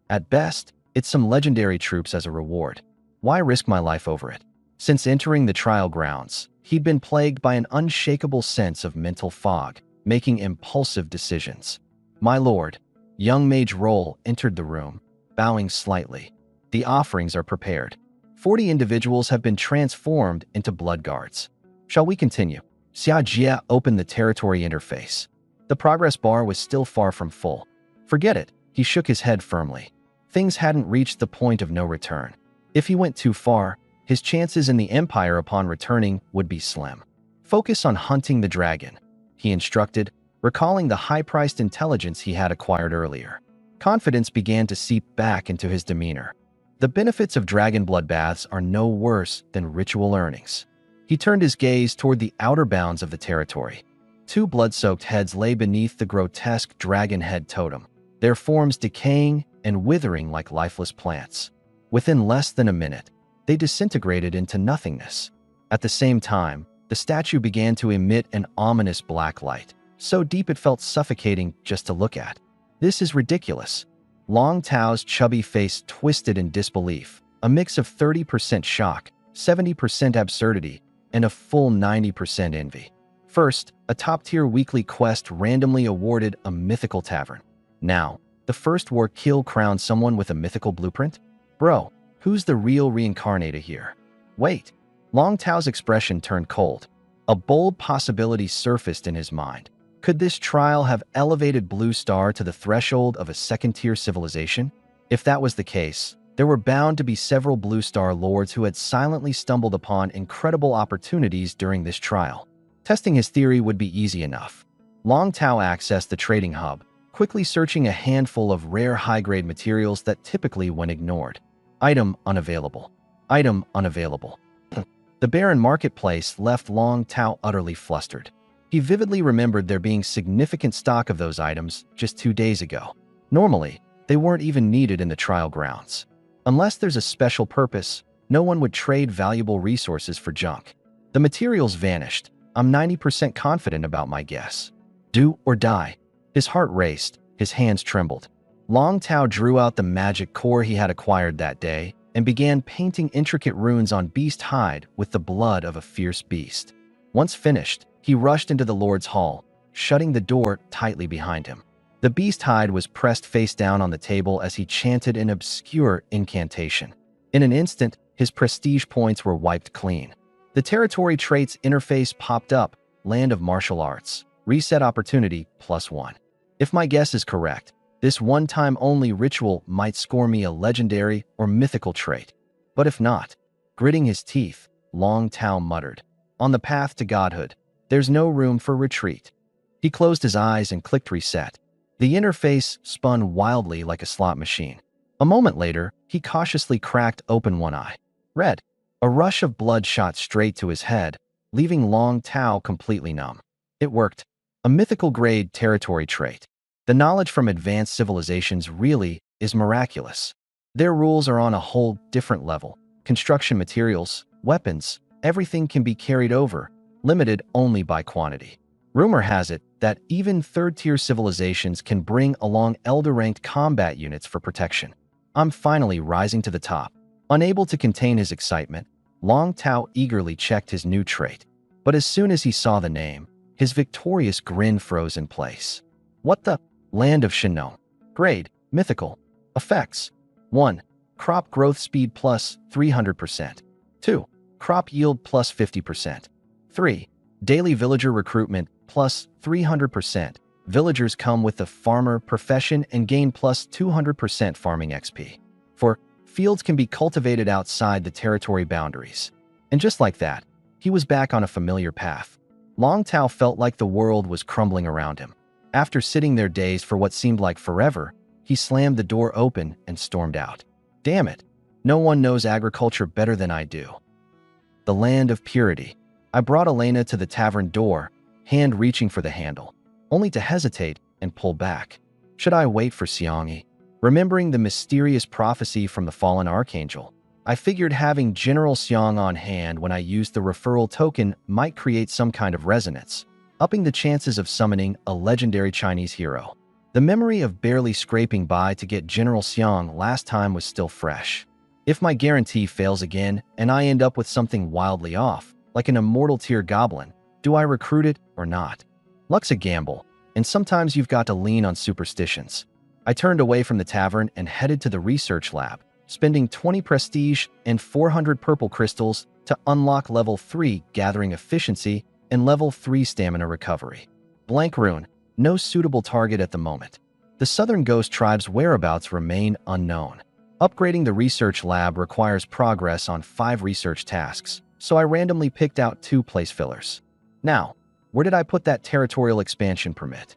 At best, it's some legendary troops as a reward. Why risk my life over it? Since entering the trial grounds, he'd been plagued by an unshakable sense of mental fog, making impulsive decisions. My lord, young Mage Roll entered the room, bowing slightly. The offerings are prepared. 40 individuals have been transformed into blood guards. Shall we continue? Xia Jie opened the territory interface. The progress bar was still far from full. Forget it, he shook his head firmly. Things hadn't reached the point of no return. If he went too far, his chances in the Empire upon returning would be slim. Focus on hunting the dragon, he instructed, recalling the high-priced intelligence he had acquired earlier. Confidence began to seep back into his demeanor. The benefits of dragon bloodbaths are no worse than ritual earnings. He turned his gaze toward the outer bounds of the territory. 2 blood-soaked heads lay beneath the grotesque dragon head totem, their forms decaying and withering like lifeless plants. Within less than a minute, they disintegrated into nothingness. At the same time, the statue began to emit an ominous black light, so deep it felt suffocating just to look at. This is ridiculous. Long Tao's chubby face twisted in disbelief, a mix of 30% shock, 70% absurdity, and a full 90% envy. First, a top-tier weekly quest randomly awarded a mythical tavern. Now, the first war kill crowned someone with a mythical blueprint? Bro, who's the real reincarnator here? Wait. Long Tao's expression turned cold. A bold possibility surfaced in his mind. Could this trial have elevated Blue Star to the threshold of a second-tier civilization? If that was the case, there were bound to be several Blue Star lords who had silently stumbled upon incredible opportunities during this trial. Testing his theory would be easy enough. Long Tao accessed the trading hub, quickly searching a handful of rare high-grade materials that typically went ignored. Item unavailable. Item unavailable. The barren marketplace left Long Tao utterly flustered. He vividly remembered there being significant stock of those items just 2 days ago. Normally, they weren't even needed in the trial grounds. Unless there's a special purpose, no one would trade valuable resources for junk. The materials vanished. I'm 90% confident about my guess. Do or die. His heart raced, his hands trembled. Long Tao drew out the magic core he had acquired that day and began painting intricate runes on beast hide with the blood of a fierce beast. Once finished, he rushed into the Lord's hall, shutting the door tightly behind him. The beast hide was pressed face down on the table as he chanted an obscure incantation. In an instant, his prestige points were wiped clean. The territory traits interface popped up, Land of Martial Arts, Reset Opportunity +1. If my guess is correct, this one-time only ritual might score me a legendary or mythical trait. But if not, gritting his teeth, Long Tao muttered, on the path to godhood, there's no room for retreat. He closed his eyes and clicked reset. The interface spun wildly like a slot machine. A moment later, he cautiously cracked open one eye. Red. A rush of blood shot straight to his head, leaving Long Tao completely numb. It worked. A mythical-grade territory trait. The knowledge from advanced civilizations really is miraculous. Their rules are on a whole different level. Construction materials, weapons, everything can be carried over, limited only by quantity. Rumor has it that even third-tier civilizations can bring along elder-ranked combat units for protection. I'm finally rising to the top. Unable to contain his excitement, Long Tao eagerly checked his new trait. But as soon as he saw the name, his victorious grin froze in place. What the? Land of Shinnong. Grade, Mythical. Effects. 1. Crop growth speed plus 300%. 2. Crop yield plus 50%. 3. Daily villager recruitment plus 300%. Villagers come with the farmer profession and gain plus 200% farming XP. 4. Fields can be cultivated outside the territory boundaries. And just like that, he was back on a familiar path. Long Tao felt like the world was crumbling around him. After sitting there dazed for what seemed like forever, he slammed the door open and stormed out. Damn it, no one knows agriculture better than I do. The land of purity. I brought Elena to the tavern door, hand reaching for the handle, only to hesitate and pull back. Should I wait for Xiangyi? Remembering the mysterious prophecy from the fallen archangel, I figured having General Xiang on hand when I used the referral token might create some kind of resonance, upping the chances of summoning a legendary Chinese hero. The memory of barely scraping by to get General Xiang last time was still fresh. If my guarantee fails again and I end up with something wildly off, like an immortal tier goblin, do I recruit it or not? Luck's a gamble, and sometimes you've got to lean on superstitions. I turned away from the tavern and headed to the research lab, spending 20 prestige and 400 purple crystals to unlock level 3 gathering efficiency and level 3 stamina recovery. Blank rune, no suitable target at the moment. The Southern Ghost Tribe's whereabouts remain unknown. Upgrading the research lab requires progress on 5 research tasks, so I randomly picked out 2 place fillers. Now, where did I put that territorial expansion permit?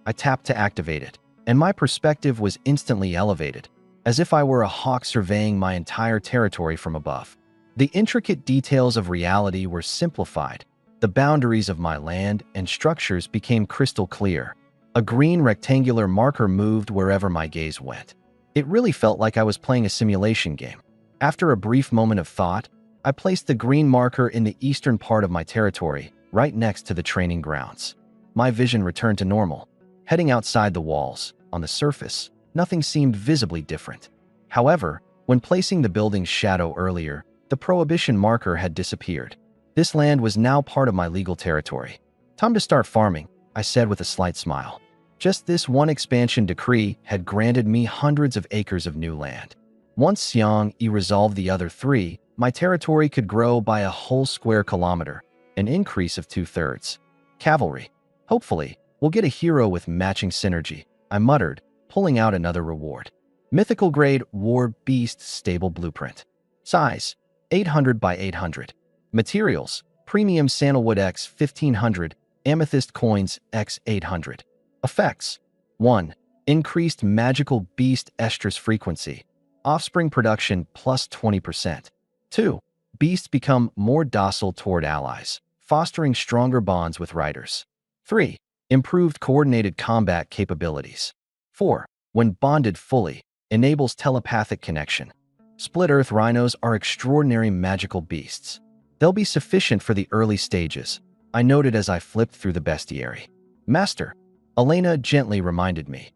I tapped to activate it, and my perspective was instantly elevated, as if I were a hawk surveying my entire territory from above. The intricate details of reality were simplified. The boundaries of my land and structures became crystal clear. A green rectangular marker moved wherever my gaze went. It really felt like I was playing a simulation game. After a brief moment of thought, I placed the green marker in the eastern part of my territory, right next to the training grounds. My vision returned to normal. Heading outside the walls, on the surface, nothing seemed visibly different. However, when placing the building's shadow earlier, the prohibition marker had disappeared. This land was now part of my legal territory. Time to start farming, I said with a slight smile. Just this one expansion decree had granted me hundreds of acres of new land. Once Xiangyi resolved the other 3, my territory could grow by a whole square kilometer, an increase of 2/3. Cavalry. Hopefully, we'll get a hero with matching synergy, I muttered, pulling out another reward. Mythical grade War Beast Stable Blueprint. Size, 800 by 800. Materials, Premium Sandalwood X 1500, Amethyst Coins X 800. Effects. 1. Increased Magical Beast Estrus Frequency. Offspring production plus 20%. 2. Beasts become more docile toward allies, fostering stronger bonds with riders. 3. Improved coordinated combat capabilities. 4. When bonded fully, enables telepathic connection. Split-Earth rhinos are extraordinary magical beasts. They'll be sufficient for the early stages, I noted as I flipped through the bestiary. Master, Elena gently reminded me.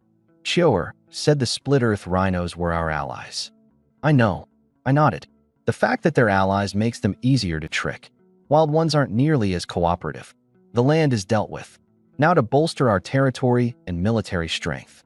Chioer said the Split-Earth rhinos were our allies. I know, I nodded. The fact that they're allies makes them easier to trick. Wild ones aren't nearly as cooperative. The land is dealt with. Now to bolster our territory and military strength.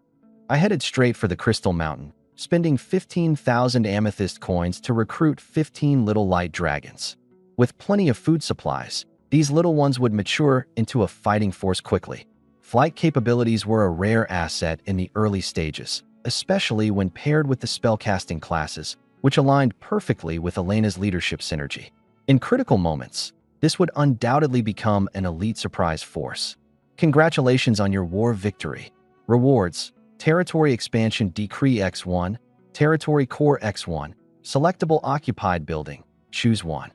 I headed straight for the Crystal Mountain, spending 15,000 amethyst coins to recruit 15 little light dragons. With plenty of food supplies, these little ones would mature into a fighting force quickly. Flight capabilities were a rare asset in the early stages, especially when paired with the spellcasting classes, which aligned perfectly with Elena's leadership synergy. In critical moments, this would undoubtedly become an elite surprise force. Congratulations on your war victory. Rewards: Territory Expansion Decree X1, Territory Core X1, Selectable Occupied Building, choose one.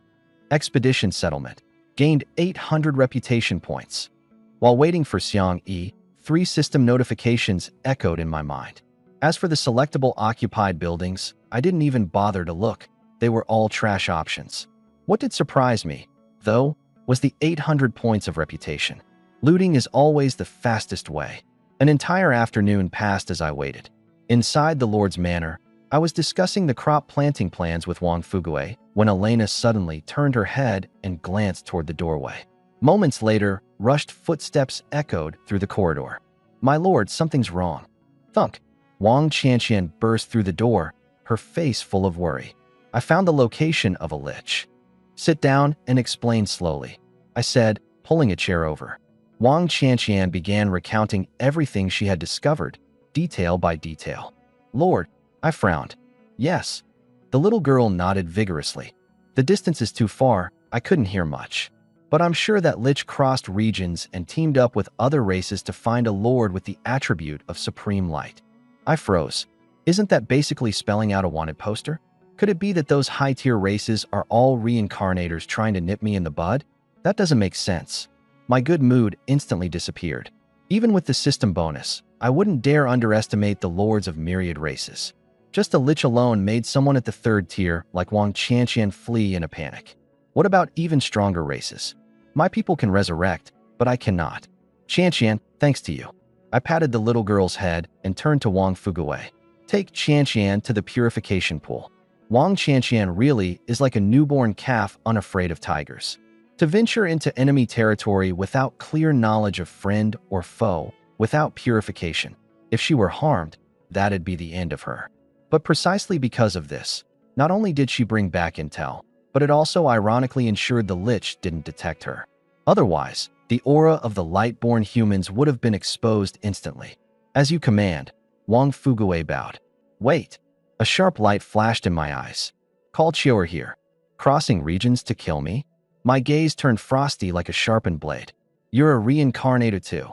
Expedition Settlement, gained 800 reputation points. While waiting for Xiang Yi, 3 system notifications echoed in my mind. As for the selectable occupied buildings, I didn't even bother to look. They were all trash options. What did surprise me, though, was the 800 points of reputation. Looting is always the fastest way. An entire afternoon passed as I waited. Inside the Lord's Manor, I was discussing the crop planting plans with Wang Fugue when Elena suddenly turned her head and glanced toward the doorway. Moments later, rushed footsteps echoed through the corridor. My lord, something's wrong. Thunk. Wang Qianqian burst through the door, her face full of worry. I found the location of a lich. Sit down and explain slowly, I said, pulling a chair over. Wang Qianqian began recounting everything she had discovered, detail by detail. Lord, I frowned. Yes. The little girl nodded vigorously. The distance is too far, I couldn't hear much. But I'm sure that lich crossed regions and teamed up with other races to find a lord with the attribute of supreme light. I froze. Isn't that basically spelling out a wanted poster? Could it be that those high-tier races are all reincarnators trying to nip me in the bud? That doesn't make sense. My good mood instantly disappeared. Even with the system bonus, I wouldn't dare underestimate the lords of myriad races. Just a lich alone made someone at the 3rd tier like Wang Qianqian flee in a panic. What about even stronger races? My people can resurrect, but I cannot. Qianqian, thanks to you. I patted the little girl's head and turned to Wang Fugue. Take Qianqian to the purification pool. Wang Qianqian really is like a newborn calf unafraid of tigers. To venture into enemy territory without clear knowledge of friend or foe, without purification, if she were harmed, that'd be the end of her. But precisely because of this, not only did she bring back intel, but it also ironically ensured the lich didn't detect her. Otherwise, the aura of the light-born humans would have been exposed instantly. As you command, Wang Fugue bowed. Wait. A sharp light flashed in my eyes. Call Chioer here. Crossing regions to kill me? My gaze turned frosty like a sharpened blade. You're a reincarnator too.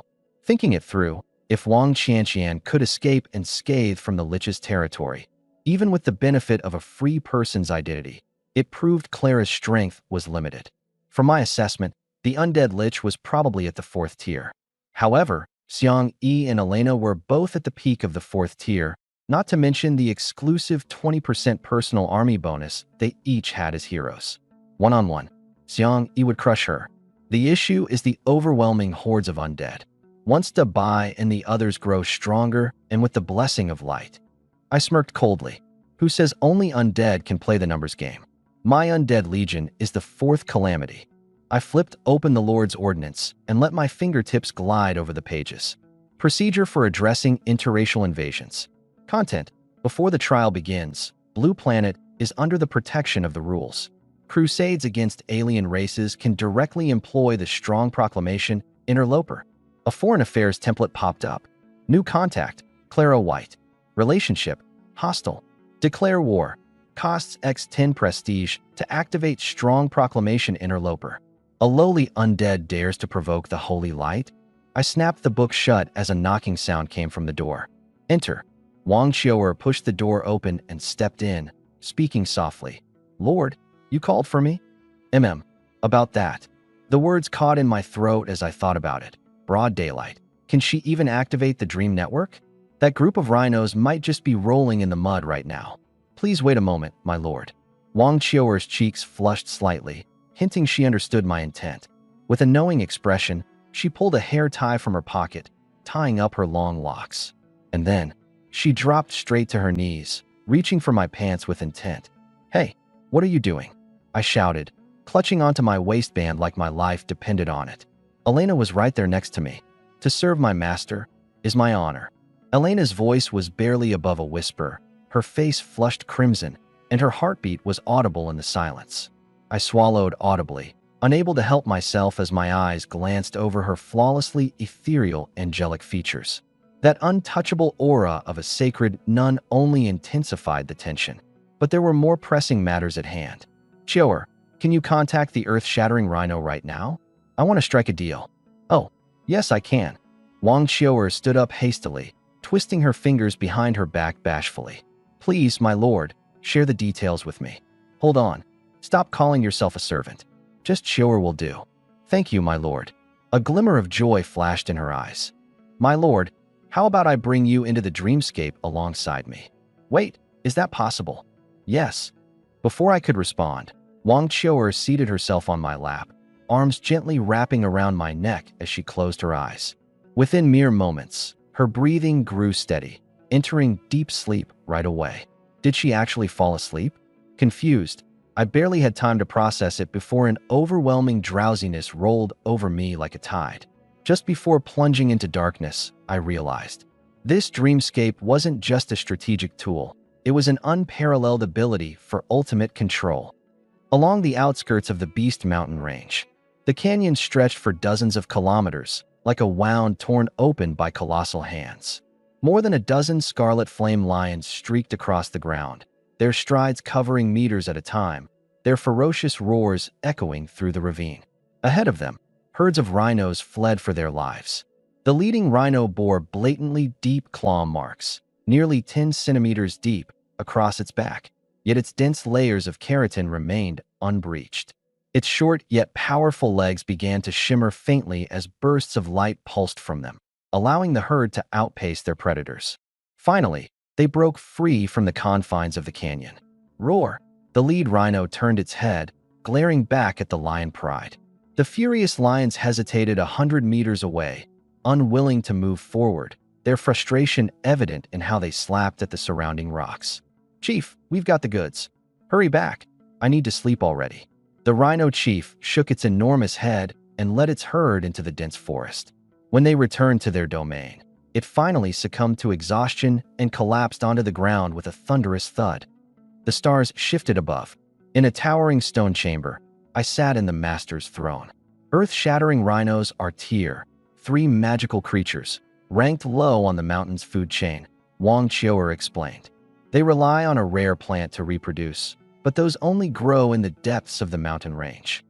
Thinking it through, if Wang Qianqian could escape unscathed from the lich's territory, even with the benefit of a free person's identity, it proved Clara's strength was limited. From my assessment, the undead lich was probably at the 4th tier. However, Xiang Yi and Elena were both at the peak of the 4th tier, not to mention the exclusive 20% personal army bonus they each had as heroes. One-on-one, Xiang Yi would crush her. The issue is the overwhelming hordes of undead. Once Dabai and the others grow stronger and with the blessing of light. I smirked coldly. Who says only undead can play the numbers game? My undead legion is the 4th calamity. I flipped open the Lord's Ordinance and let my fingertips glide over the pages. Procedure for addressing interracial invasions. Content. Before the trial begins, Blue Planet is under the protection of the rules. Crusades against alien races can directly employ the strong proclamation, Interloper. A foreign affairs template popped up. New contact, Clara White. Relationship, hostile. Declare war. Costs X10 prestige to activate strong proclamation Interloper. A lowly undead dares to provoke the holy light? I snapped the book shut as a knocking sound came from the door. Enter. Wang Chioer pushed the door open and stepped in, speaking softly. Lord, you called for me? About that. The words caught in my throat as I thought about it. broad daylight. Can she even activate the dream network? That group of rhinos might just be rolling in the mud right now. Please wait a moment, my lord. Wang Qiuer's cheeks flushed slightly, hinting she understood my intent. With a knowing expression, she pulled a hair tie from her pocket, tying up her long locks. And then, she dropped straight to her knees, reaching for my pants with intent. Hey, what are you doing? I shouted, clutching onto my waistband like my life depended on it. Elena was right there next to me. To serve my master is my honor. Elena's voice was barely above a whisper, her face flushed crimson, and her heartbeat was audible in the silence. I swallowed audibly, unable to help myself as my eyes glanced over her flawlessly ethereal angelic features. That untouchable aura of a sacred nun only intensified the tension. But there were more pressing matters at hand. Qiuer, can you contact the earth-shattering rhino right now? I want to strike a deal. Oh, yes I can. Wang Qiuer stood up hastily, twisting her fingers behind her back bashfully. Please, my lord, share the details with me. Hold on. Stop calling yourself a servant. Just Qiuer will do. Thank you, my lord. A glimmer of joy flashed in her eyes. My lord, how about I bring you into the dreamscape alongside me? Wait, is that possible? Yes. Before I could respond, Wang Qiuer seated herself on my lap, arms gently wrapping around my neck as she closed her eyes. Within mere moments, her breathing grew steady, entering deep sleep right away. Did she actually fall asleep? Confused, I barely had time to process it before an overwhelming drowsiness rolled over me like a tide. Just before plunging into darkness, I realized this dreamscape wasn't just a strategic tool, it was an unparalleled ability for ultimate control. Along the outskirts of the Beast Mountain range, the canyon stretched for dozens of kilometers, like a wound torn open by colossal hands. More than a dozen scarlet flame lions streaked across the ground, their strides covering meters at a time, their ferocious roars echoing through the ravine. Ahead of them, herds of rhinos fled for their lives. The leading rhino bore blatantly deep claw marks, nearly 10 centimeters deep, across its back, yet its dense layers of keratin remained unbreached. Its short yet powerful legs began to shimmer faintly as bursts of light pulsed from them, allowing the herd to outpace their predators. Finally, they broke free from the confines of the canyon. Roar! The lead rhino turned its head, glaring back at the lion pride. The furious lions hesitated 100 meters away, unwilling to move forward, their frustration evident in how they slapped at the surrounding rocks. Chief, we've got the goods. Hurry back. I need to sleep already. The rhino chief shook its enormous head and led its herd into the dense forest. When they returned to their domain, it finally succumbed to exhaustion and collapsed onto the ground with a thunderous thud. The stars shifted above. In a towering stone chamber, I sat in the master's throne. Earth-shattering rhinos are Tier 3 magical creatures, ranked low on the mountain's food chain, Wang Qiuer explained. They rely on a rare plant to reproduce, but those only grow in the depths of the mountain range.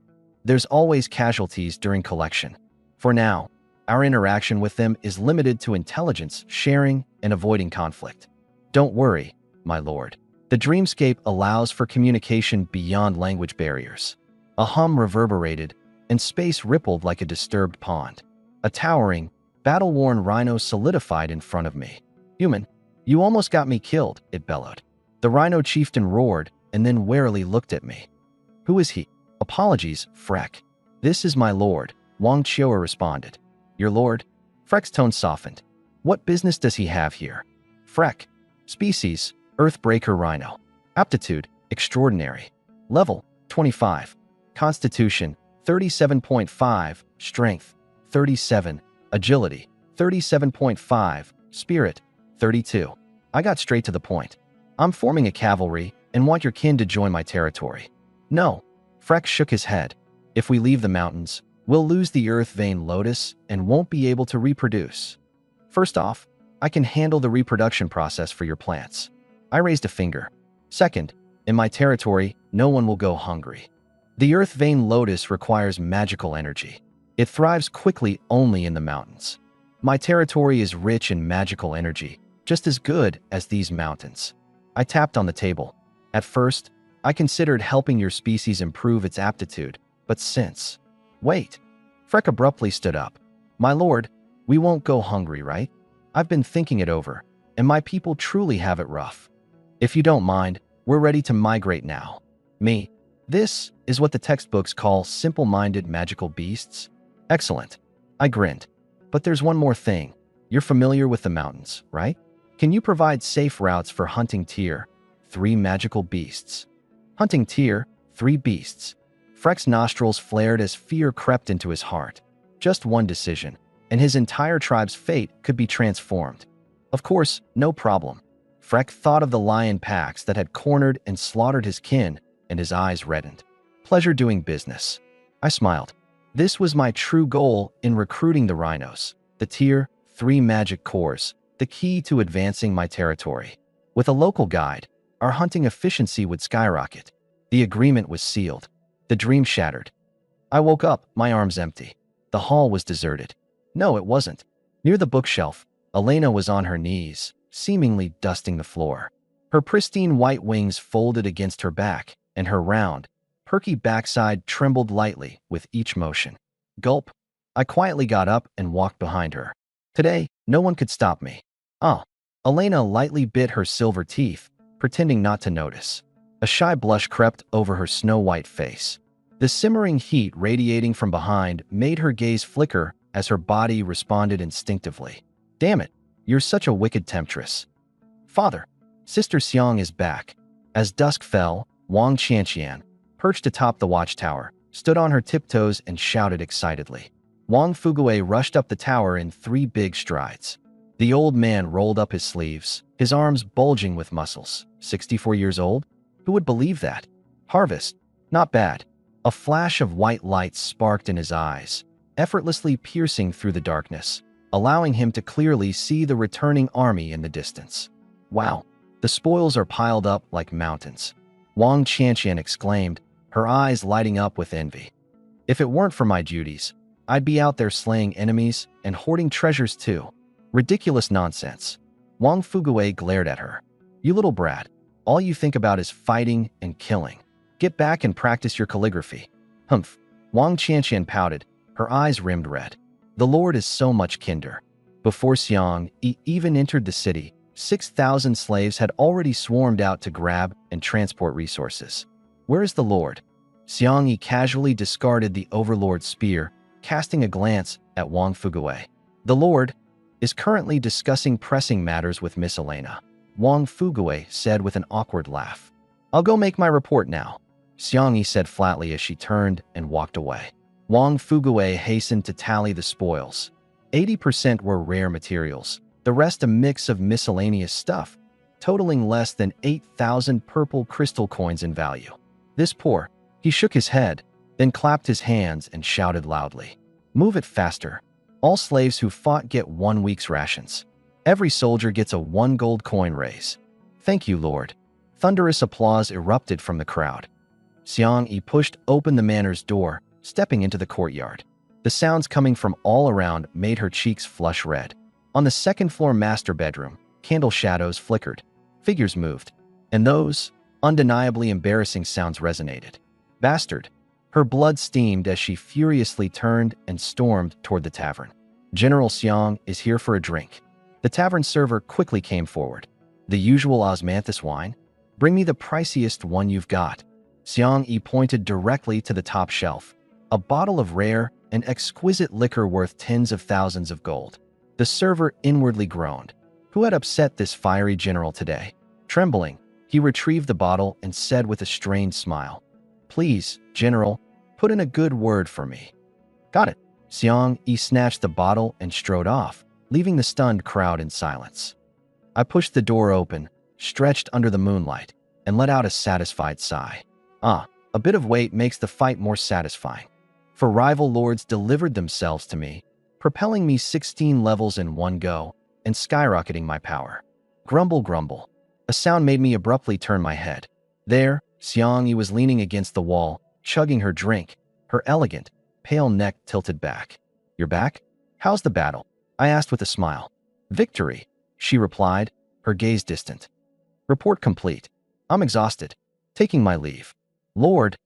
There's always casualties during collection. For now, our interaction with them is limited to intelligence, sharing, and avoiding conflict. Don't worry, my lord. The dreamscape allows for communication beyond language barriers. A hum reverberated, and space rippled like a disturbed pond. A towering, battle-worn rhino solidified in front of me. Human, you almost got me killed, it bellowed. The rhino chieftain roared, and then warily looked at me. Who is he? Apologies, Freck. This is my lord, Wang Qiuer responded. Your lord? Freck's tone softened. What business does he have here? Freck. Species, Earthbreaker Rhino. Aptitude, extraordinary. Level, 25. Constitution, 37.5. Strength, 37. Agility, 37.5. Spirit, 32. I got straight to the point. I'm forming a cavalry and want your kin to join my territory. No. Freck shook his head. If we leave the mountains, we'll lose the earth vein lotus and won't be able to reproduce. First off, I can handle the reproduction process for your plants. I raised a finger. Second, in my territory, no one will go hungry. The earth vein lotus requires magical energy. It thrives quickly only in the mountains. My territory is rich in magical energy, just as good as these mountains. I tapped on the table. At first, I considered helping your species improve its aptitude, but since... Wait. Freck abruptly stood up. My lord, we won't go hungry, right? I've been thinking it over, and my people truly have it rough. If you don't mind, we're ready to migrate now. Me. This is what the textbooks call simple-minded magical beasts? Excellent. I grinned. But there's one more thing. You're familiar with the mountains, right? Can you provide safe routes for hunting tier 3 magical beasts? Hunting tier 3 beasts. Freck's nostrils flared as fear crept into his heart. Just one decision, and his entire tribe's fate could be transformed. Of course, no problem. Freck thought of the lion packs that had cornered and slaughtered his kin, and his eyes reddened. Pleasure doing business. I smiled. This was my true goal in recruiting the rhinos, the tier 3 magic cores, the key to advancing my territory. With a local guide, our hunting efficiency would skyrocket. The agreement was sealed. The dream shattered. I woke up, my arms empty. The hall was deserted. No, it wasn't. Near the bookshelf, Elena was on her knees, seemingly dusting the floor. Her pristine white wings folded against her back, and her round, perky backside trembled lightly with each motion. Gulp. I quietly got up and walked behind her. Today, no one could stop me. Ah. Elena lightly bit her silver teeth, pretending not to notice. A shy blush crept over her snow-white face. The simmering heat radiating from behind made her gaze flicker as her body responded instinctively. Damn it, you're such a wicked temptress. Father, Sister Xiang is back. As dusk fell, Wang Qianqian, perched atop the watchtower, stood on her tiptoes and shouted excitedly. Wang Fuguei rushed up the tower in 3 big strides. The old man rolled up his sleeves, his arms bulging with muscles. 64 years old? Who would believe that? Harvest. Not bad. A flash of white light sparked in his eyes, effortlessly piercing through the darkness, allowing him to clearly see the returning army in the distance. Wow, the spoils are piled up like mountains. Wang Qianqian exclaimed, her eyes lighting up with envy. If it weren't for my duties, I'd be out there slaying enemies and hoarding treasures too. Ridiculous nonsense. Wang Fuguei glared at her. You little brat, all you think about is fighting and killing. Get back and practice your calligraphy. Humph. Wang Qianqian pouted, her eyes rimmed red. The Lord is so much kinder. Before Xiang even entered the city, 6,000 slaves had already swarmed out to grab and transport resources. Where is the Lord? Xiang casually discarded the Overlord's spear, casting a glance at Wang Fuguei. The Lord is currently discussing pressing matters with Miss Elena, Wang Fuguei said with an awkward laugh. I'll go make my report now, Xiang said flatly as she turned and walked away. Wang Fuguei hastened to tally the spoils. 80% were rare materials, the rest a mix of miscellaneous stuff, totaling less than 8,000 purple crystal coins in value. This poor. He shook his head, then clapped his hands and shouted loudly. Move it faster. All slaves who fought get 1 week's rations. Every soldier gets a 1 gold coin raise. Thank you, Lord. Thunderous applause erupted from the crowd. Xiang pushed open the manor's door, stepping into the courtyard. The sounds coming from all around made her cheeks flush red. On the second-floor master bedroom, candle shadows flickered. Figures moved. And those undeniably embarrassing sounds resonated. Bastard. Her blood steamed as she furiously turned and stormed toward the tavern. General Xiang is here for a drink. The tavern server quickly came forward. The usual osmanthus wine? Bring me the priciest one you've got. Xiang pointed directly to the top shelf. A bottle of rare and exquisite liquor worth tens of thousands of gold. The server inwardly groaned. Who had upset this fiery general today? Trembling, he retrieved the bottle and said with a strained smile, Please, General, put in a good word for me. Got it. Xiang snatched the bottle and strode off, leaving the stunned crowd in silence. I pushed the door open, stretched under the moonlight, and let out a satisfied sigh. Ah, a bit of weight makes the fight more satisfying. For rival lords delivered themselves to me, propelling me 16 levels in one go and skyrocketing my power. Grumble, grumble. A sound made me abruptly turn my head. There, Xiang was leaning against the wall, chugging her drink, her elegant, pale neck tilted back. You're back? How's the battle? I asked with a smile. Victory, she replied, her gaze distant. Report complete. I'm exhausted. Taking my leave. Lord,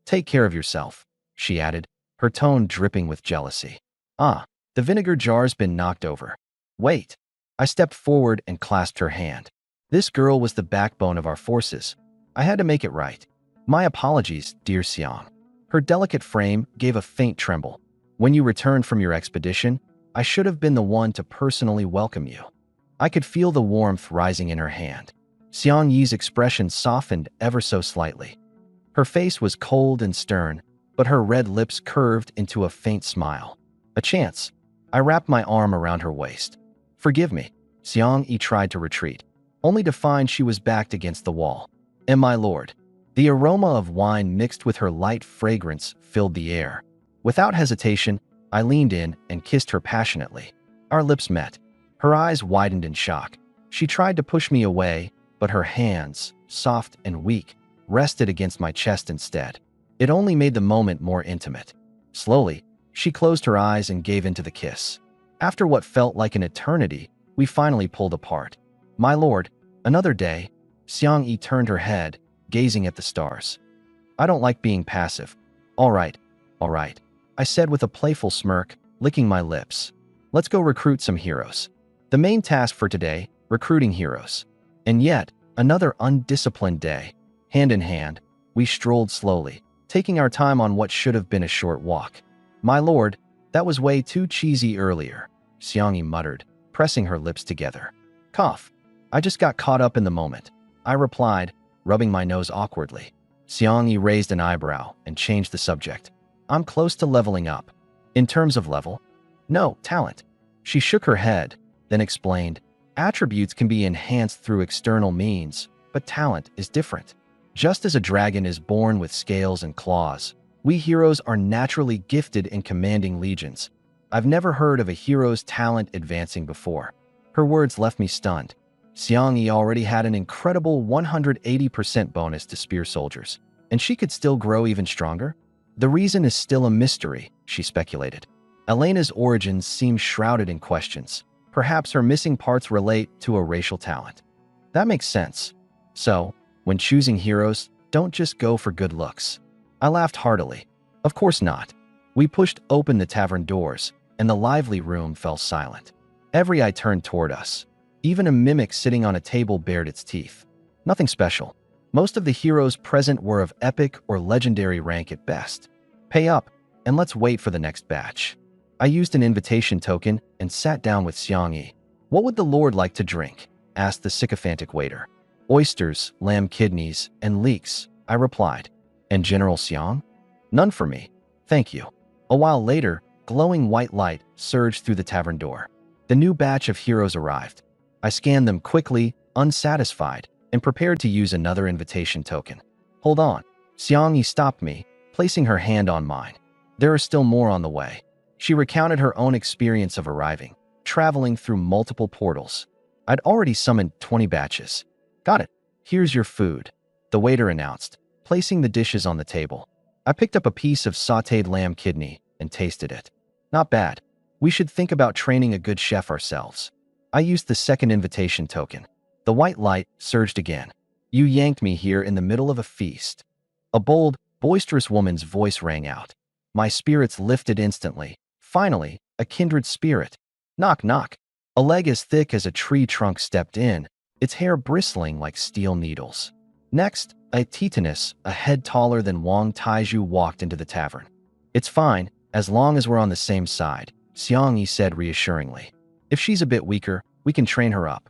take care of yourself, she added, her tone dripping with jealousy. Ah, The vinegar jar's been knocked over. Wait. I stepped forward and clasped her hand. This girl was the backbone of our forces. I had to make it right. My apologies, dear Xiang. Her delicate frame gave a faint tremble. When you returned from your expedition, I should have been the one to personally welcome you. I could feel the warmth rising in her hand. Xiang Yi's expression softened ever so slightly. Her face was cold and stern, but her red lips curved into a faint smile. A chance. I wrapped my arm around her waist. Forgive me. Xiang Yi tried to retreat, only to find she was backed against the wall. And my lord. The aroma of wine mixed with her light fragrance filled the air. Without hesitation, I leaned in and kissed her passionately. Our lips met. Her eyes widened in shock. She tried to push me away, but her hands, soft and weak, rested against my chest instead. It only made the moment more intimate. Slowly, she closed her eyes and gave into the kiss. After what felt like an eternity, we finally pulled apart. My lord, another day. Xiang Yi turned her head, gazing at the stars. I don't like being passive. All right, I said with a playful smirk, licking my lips. Let's go recruit some heroes. The main task for today, recruiting heroes. And yet, another undisciplined day. Hand in hand, we strolled slowly, taking our time on what should have been a short walk. My lord, that was way too cheesy earlier, Xiang Yi muttered, pressing her lips together. Cough. I just got caught up in the moment, I replied, rubbing my nose awkwardly. Xiang Yi raised an eyebrow and changed the subject. I'm close to leveling up. In terms of level? No, talent. She shook her head, then explained, attributes can be enhanced through external means, but talent is different. Just as a dragon is born with scales and claws, we heroes are naturally gifted in commanding legions. I've never heard of a hero's talent advancing before. Her words left me stunned. Xiang Yi already had an incredible 180% bonus to spear soldiers, and she could still grow even stronger? The reason is still a mystery, she speculated. Elena's origins seem shrouded in questions. Perhaps her missing parts relate to a racial talent. That makes sense. So, when choosing heroes, don't just go for good looks. I laughed heartily. Of course not. We pushed open the tavern doors, and the lively room fell silent. Every eye turned toward us. Even a mimic sitting on a table bared its teeth. Nothing special. Most of the heroes present were of epic or legendary rank at best. Pay up, and let's wait for the next batch. I used an invitation token and sat down with Xiang Yi. What would the lord like to drink? Asked the sycophantic waiter. Oysters, lamb kidneys, and leeks, I replied. And General Xiang? None for me. Thank you. A while later, glowing white light surged through the tavern door. The new batch of heroes arrived. I scanned them quickly, unsatisfied, and prepared to use another invitation token. Hold on. Xiang Yi stopped me, placing her hand on mine. There are still more on the way. She recounted her own experience of arriving, traveling through multiple portals. I'd already summoned 20 batches. Got it. Here's your food, the waiter announced, placing the dishes on the table. I picked up a piece of sautéed lamb kidney and tasted it. Not bad. We should think about training a good chef ourselves. I used the second invitation token. The white light surged again. You yanked me here in the middle of a feast. A bold, boisterous woman's voice rang out. My spirits lifted instantly. Finally, a kindred spirit. Knock, knock. A leg as thick as a tree trunk stepped in, its hair bristling like steel needles. Next, a titaness, a head taller than Wang Taiju, walked into the tavern. It's fine, as long as we're on the same side, Xiang Yi said reassuringly. If she's a bit weaker, we can train her up.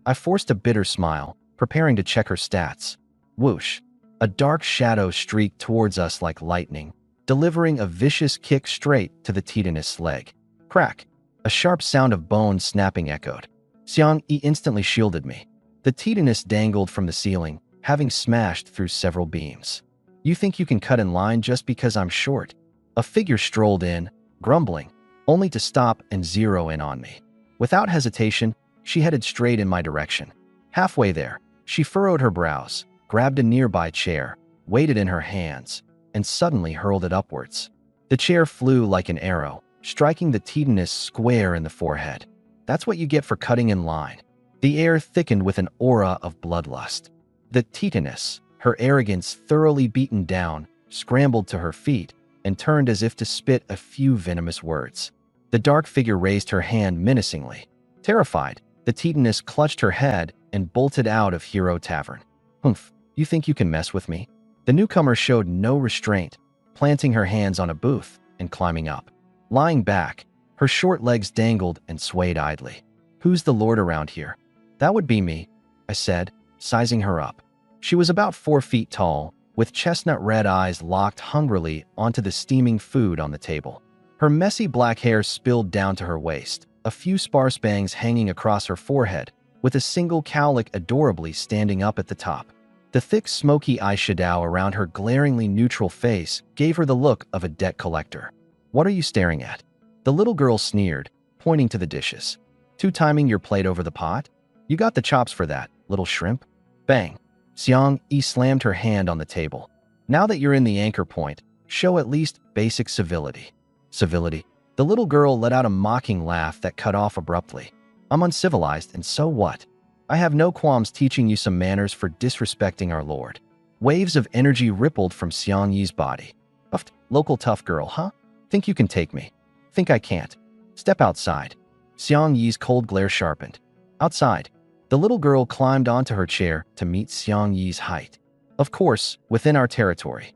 I forced a bitter smile, preparing to check her stats. Whoosh. A dark shadow streaked towards us like lightning, delivering a vicious kick straight to the titanist's leg. Crack. A sharp sound of bone snapping echoed. Xiang Yi instantly shielded me. The titanist dangled from the ceiling, having smashed through several beams. You think you can cut in line just because I'm short? A figure strolled in, grumbling, only to stop and zero in on me. Without hesitation, she headed straight in my direction. Halfway there, she furrowed her brows, grabbed a nearby chair, weighed it in her hands, and suddenly hurled it upwards. The chair flew like an arrow, striking the titanist square in the forehead. That's what you get for cutting in line. The air thickened with an aura of bloodlust. The titaness, her arrogance thoroughly beaten down, scrambled to her feet and turned as if to spit a few venomous words. The dark figure raised her hand menacingly. Terrified, the Titaness clutched her head and bolted out of Hero Tavern. Humph, you think you can mess with me? The newcomer showed no restraint, planting her hands on a booth and climbing up. Lying back, her short legs dangled and swayed idly. Who's the lord around here? That would be me, I said, sizing her up. She was about 4 feet tall, with chestnut red eyes locked hungrily onto the steaming food on the table. Her messy black hair spilled down to her waist, a few sparse bangs hanging across her forehead, with a single cowlick adorably standing up at the top. The thick, smoky eyeshadow around her glaringly neutral face gave her the look of a debt collector. What are you staring at? The little girl sneered, pointing to the dishes. Two-timing your plate over the pot? You got the chops for that, little shrimp. Bang. Xiang Yi slammed her hand on the table. Now that you're in the anchor point, show at least basic civility. Civility? The little girl let out a mocking laugh that cut off abruptly. I'm uncivilized, and so what? I have no qualms teaching you some manners for disrespecting our lord. Waves of energy rippled from Xiang Yi's body. Puffed, local tough girl, huh? Think you can take me? Think I can't? Step outside. Xiang Yi's cold glare sharpened. Outside. The little girl climbed onto her chair to meet Xiang Yi's height. Of course, within our territory.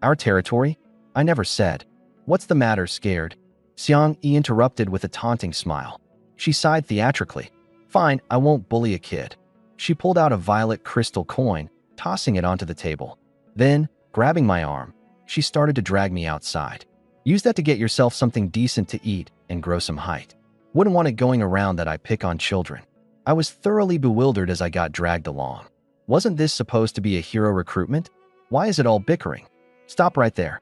Our territory? I never said. What's the matter, scared? Xiang Yi interrupted with a taunting smile. She sighed theatrically. Fine, I won't bully a kid. She pulled out a violet crystal coin, tossing it onto the table. Then, grabbing my arm, she started to drag me outside. Use that to get yourself something decent to eat and grow some height. Wouldn't want it going around that I pick on children. I was thoroughly bewildered as I got dragged along. Wasn't this supposed to be a hero recruitment? Why is it all bickering? Stop right there.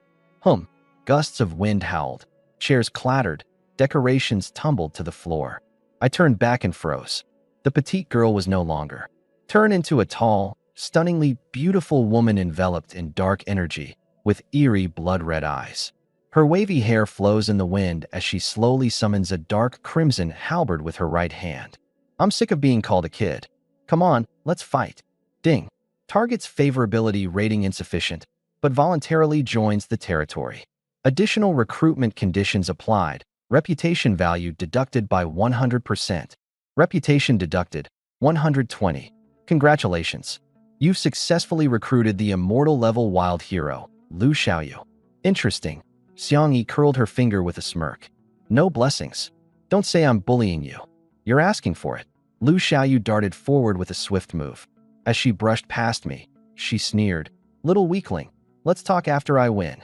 Gusts of wind howled. Chairs clattered. Decorations tumbled to the floor. I turned back and froze. The petite girl was no longer. Turned into a tall, stunningly beautiful woman enveloped in dark energy, with eerie blood-red eyes. Her wavy hair flows in the wind as she slowly summons a dark crimson halberd with her right hand. I'm sick of being called a kid. Come on, let's fight. Ding. Target's favorability rating insufficient, but voluntarily joins the territory. Additional recruitment conditions applied. Reputation value deducted by 100%. Reputation deducted, 120. Congratulations. You've successfully recruited the immortal level wild hero, Lu Xiaoyu. Interesting. Xiang Yi curled her finger with a smirk. No blessings. Don't say I'm bullying you. You're asking for it. Lu Xiaoyu darted forward with a swift move. As she brushed past me, she sneered. Little weakling, let's talk after I win.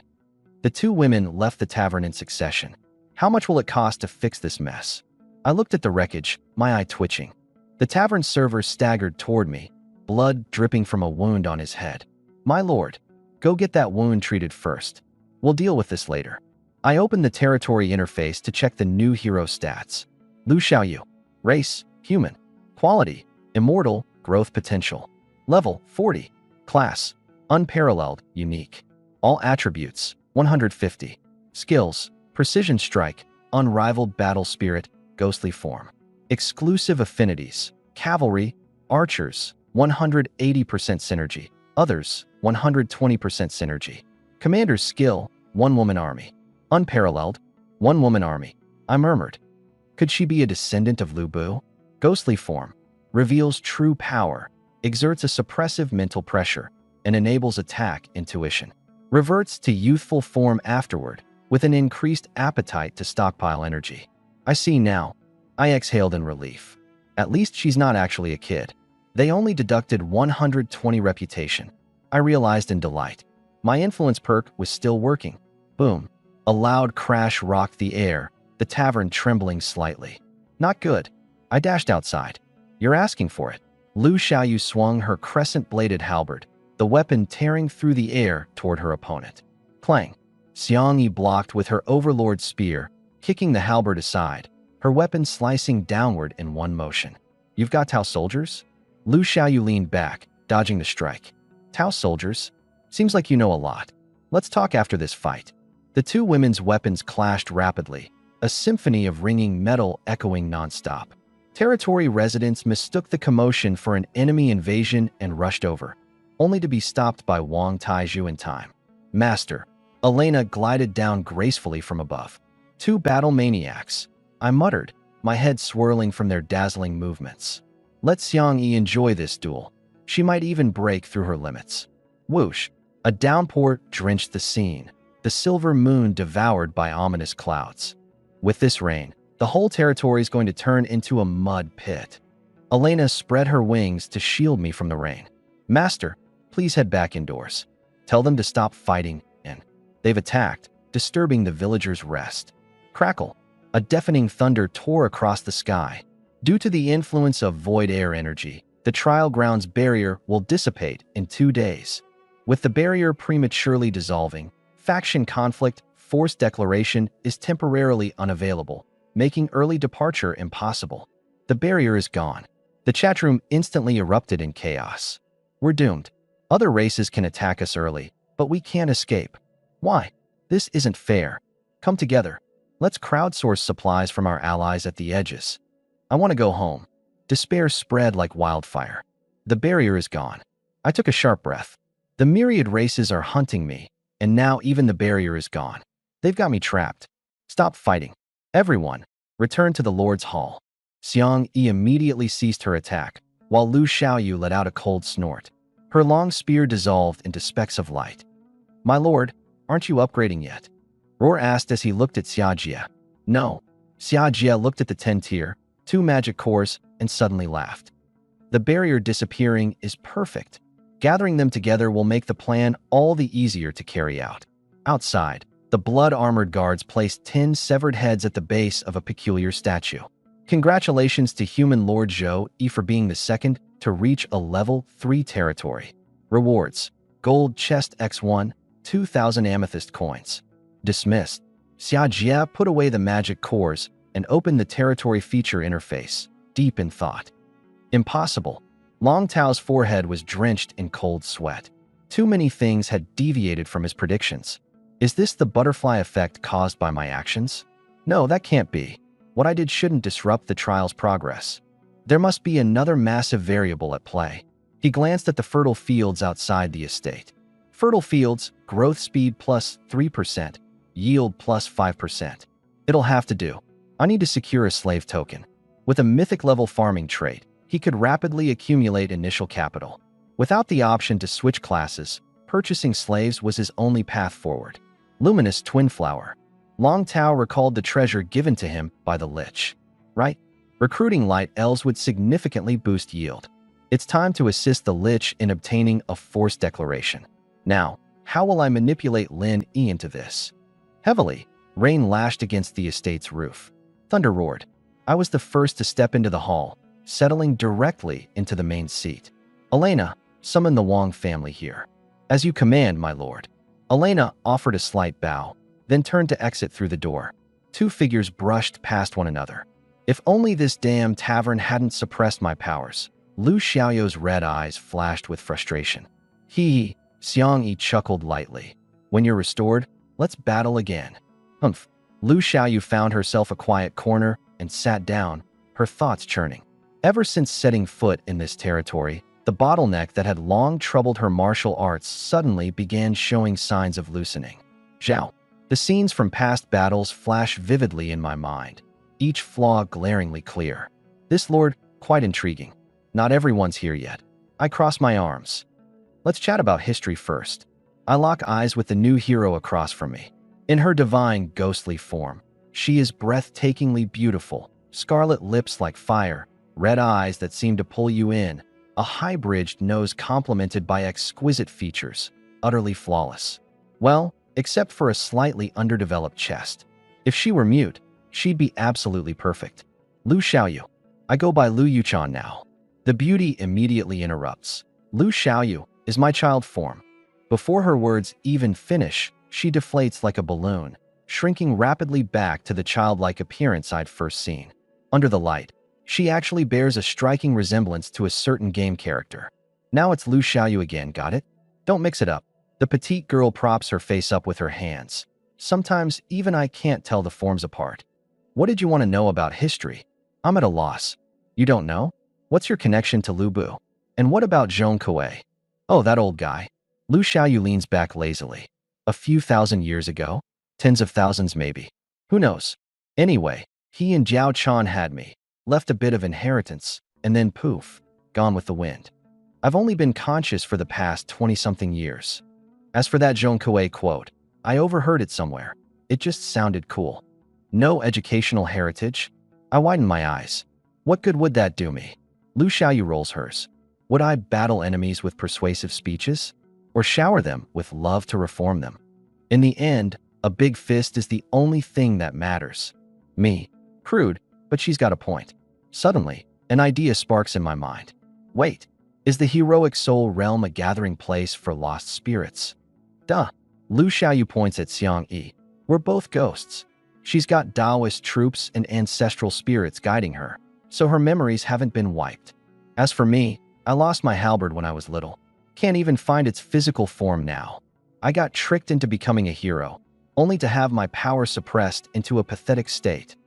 The two women left the tavern in succession. How much will it cost to fix this mess? I looked at the wreckage, my eye twitching. The tavern server staggered toward me, blood dripping from a wound on his head. My lord, go get that wound treated first. We'll deal with this later. I opened the territory interface to check the new hero stats. Lu Xiaoyu. Race, human. Quality, immortal, growth potential. Level, 40. Class, unparalleled, unique. All attributes, 150. Skills, precision strike, unrivaled battle spirit, ghostly form. Exclusive affinities, cavalry, archers, 180% synergy. Others, 120% synergy. Commander's skill, one-woman army. Unparalleled, one-woman army. I murmured. Could she be a descendant of Lu Bu? Ghostly form, reveals true power, exerts a suppressive mental pressure, and enables attack intuition. Reverts to youthful form afterward, with an increased appetite to stockpile energy. I see now. I exhaled in relief. At least she's not actually a kid. They only deducted 120 reputation. I realized in delight. My influence perk was still working. Boom. A loud crash rocked the air, the tavern trembling slightly. Not good. I dashed outside. You're asking for it. Lu Xiaoyu swung her crescent-bladed halberd, the weapon tearing through the air toward her opponent. Clang. Xiang Yi blocked with her overlord spear, kicking the halberd aside, her weapon slicing downward in one motion. You've got Tao soldiers? Lu Xiaoyu leaned back, dodging the strike. Tao soldiers? Seems like you know a lot. Let's talk after this fight. The two women's weapons clashed rapidly, a symphony of ringing metal echoing nonstop. Territory residents mistook the commotion for an enemy invasion and rushed over, only to be stopped by Wang Taizhu in time. Master, Elena glided down gracefully from above. Two battle maniacs, I muttered, my head swirling from their dazzling movements. Let Xiangyi enjoy this duel. She might even break through her limits. Whoosh! A downpour drenched the scene, the silver moon devoured by ominous clouds. With this rain, the whole territory is going to turn into a mud pit. Elena spread her wings to shield me from the rain. Master, please head back indoors. Tell them to stop fighting, and they've attacked, disturbing the villagers' rest. Crackle! A deafening thunder tore across the sky. Due to the influence of void air energy, the trial grounds barrier will dissipate in 2 days. With the barrier prematurely dissolving, faction conflict, forced declaration is temporarily unavailable, making early departure impossible. The barrier is gone. The chatroom instantly erupted in chaos. We're doomed. Other races can attack us early, but we can't escape. Why? This isn't fair. Come together. Let's crowdsource supplies from our allies at the edges. I want to go home. Despair spread like wildfire. The barrier is gone. I took a sharp breath. The myriad races are hunting me, and now even the barrier is gone. They've got me trapped. Stop fighting. Everyone, return to the Lord's Hall. Xiangyi immediately ceased her attack, while Lu Xiaoyu let out a cold snort. Her long spear dissolved into specks of light. My lord, aren't you upgrading yet? Roar asked as he looked at Xiajie. No. Xiajie looked at the 10-tier, 2 magic cores, and suddenly laughed. The barrier disappearing is perfect. Gathering them together will make the plan all the easier to carry out. Outside, the blood-armored guards placed 10 severed heads at the base of a peculiar statue. Congratulations to human Lord Zhou Yi for being the second to reach a level 3 territory. Rewards: Gold Chest X1, 2,000 amethyst coins. Dismissed. Xiajie put away the magic cores and opened the territory feature interface, deep in thought. Impossible. Long Tao's forehead was drenched in cold sweat. Too many things had deviated from his predictions. Is this the butterfly effect caused by my actions? No, that can't be. What I did shouldn't disrupt the trial's progress. There must be another massive variable at play. He glanced at the fertile fields outside the estate. Fertile fields, growth speed plus 3%, yield plus 5%. It'll have to do. I need to secure a slave token. With a mythic level farming trait, he could rapidly accumulate initial capital. Without the option to switch classes, purchasing slaves was his only path forward. Luminous Twin Flower. Long Tao recalled the treasure given to him by the Lich. Right? Recruiting light elves would significantly boost yield. It's time to assist the Lich in obtaining a forced declaration. Now, how will I manipulate Lin Yi into this? Heavily, rain lashed against the estate's roof. Thunder roared. I was the first to step into the hall, settling directly into the main seat. Elena, summon the Wang family here. As you command, my lord. Elena offered a slight bow, then turned to exit through the door. 2 figures brushed past one another. If only this damn tavern hadn't suppressed my powers. Lu Xiaoyu's red eyes flashed with frustration. Hee, Xiangyi chuckled lightly. When you're restored, let's battle again. Humph. Lu Xiaoyu found herself a quiet corner and sat down, her thoughts churning. Ever since setting foot in this territory, the bottleneck that had long troubled her martial arts suddenly began showing signs of loosening. Zhao. The scenes from past battles flash vividly in my mind, each flaw glaringly clear. This lord, quite intriguing. Not everyone's here yet. I cross my arms. Let's chat about history first. I lock eyes with the new hero across from me. In her divine, ghostly form, she is breathtakingly beautiful, scarlet lips like fire, red eyes that seem to pull you in, a high-bridged nose complemented by exquisite features, utterly flawless. Well, except for a slightly underdeveloped chest. If she were mute, she'd be absolutely perfect. Lu Xiaoyu. I go by Lu Yuchan now. The beauty immediately interrupts. Lu Xiaoyu is my child form. Before her words even finish, she deflates like a balloon, shrinking rapidly back to the childlike appearance I'd first seen. Under the light, she actually bears a striking resemblance to a certain game character. Now it's Lu Xiaoyu again, got it? Don't mix it up. The petite girl props her face up with her hands. Sometimes even I can't tell the forms apart. What did you want to know about history? I'm at a loss. You don't know? What's your connection to Lu Bu? And what about Zhong Kuei? Oh, that old guy. Lu Xiaoyu leans back lazily. A few thousand years ago? Tens of thousands maybe. Who knows? Anyway, He and Jiao Chan had me, left a bit of inheritance, and then poof, gone with the wind. I've only been conscious for the past 20-something years. As for that Zhong Kuei quote, I overheard it somewhere. It just sounded cool. No educational heritage? I widened my eyes. What good would that do me? Lu Xiaoyu rolls hers. Would I battle enemies with persuasive speeches? Or shower them with love to reform them? In the end, a big fist is the only thing that matters. Me. Crude, but she's got a point. Suddenly, an idea sparks in my mind. Wait, is the heroic soul realm a gathering place for lost spirits? Duh. Lu Xiaoyu points at Xiang Yi. We're both ghosts. She's got Taoist troops and ancestral spirits guiding her, so her memories haven't been wiped. As for me, I lost my halberd when I was little. Can't even find its physical form now. I got tricked into becoming a hero, only to have my power suppressed into a pathetic state.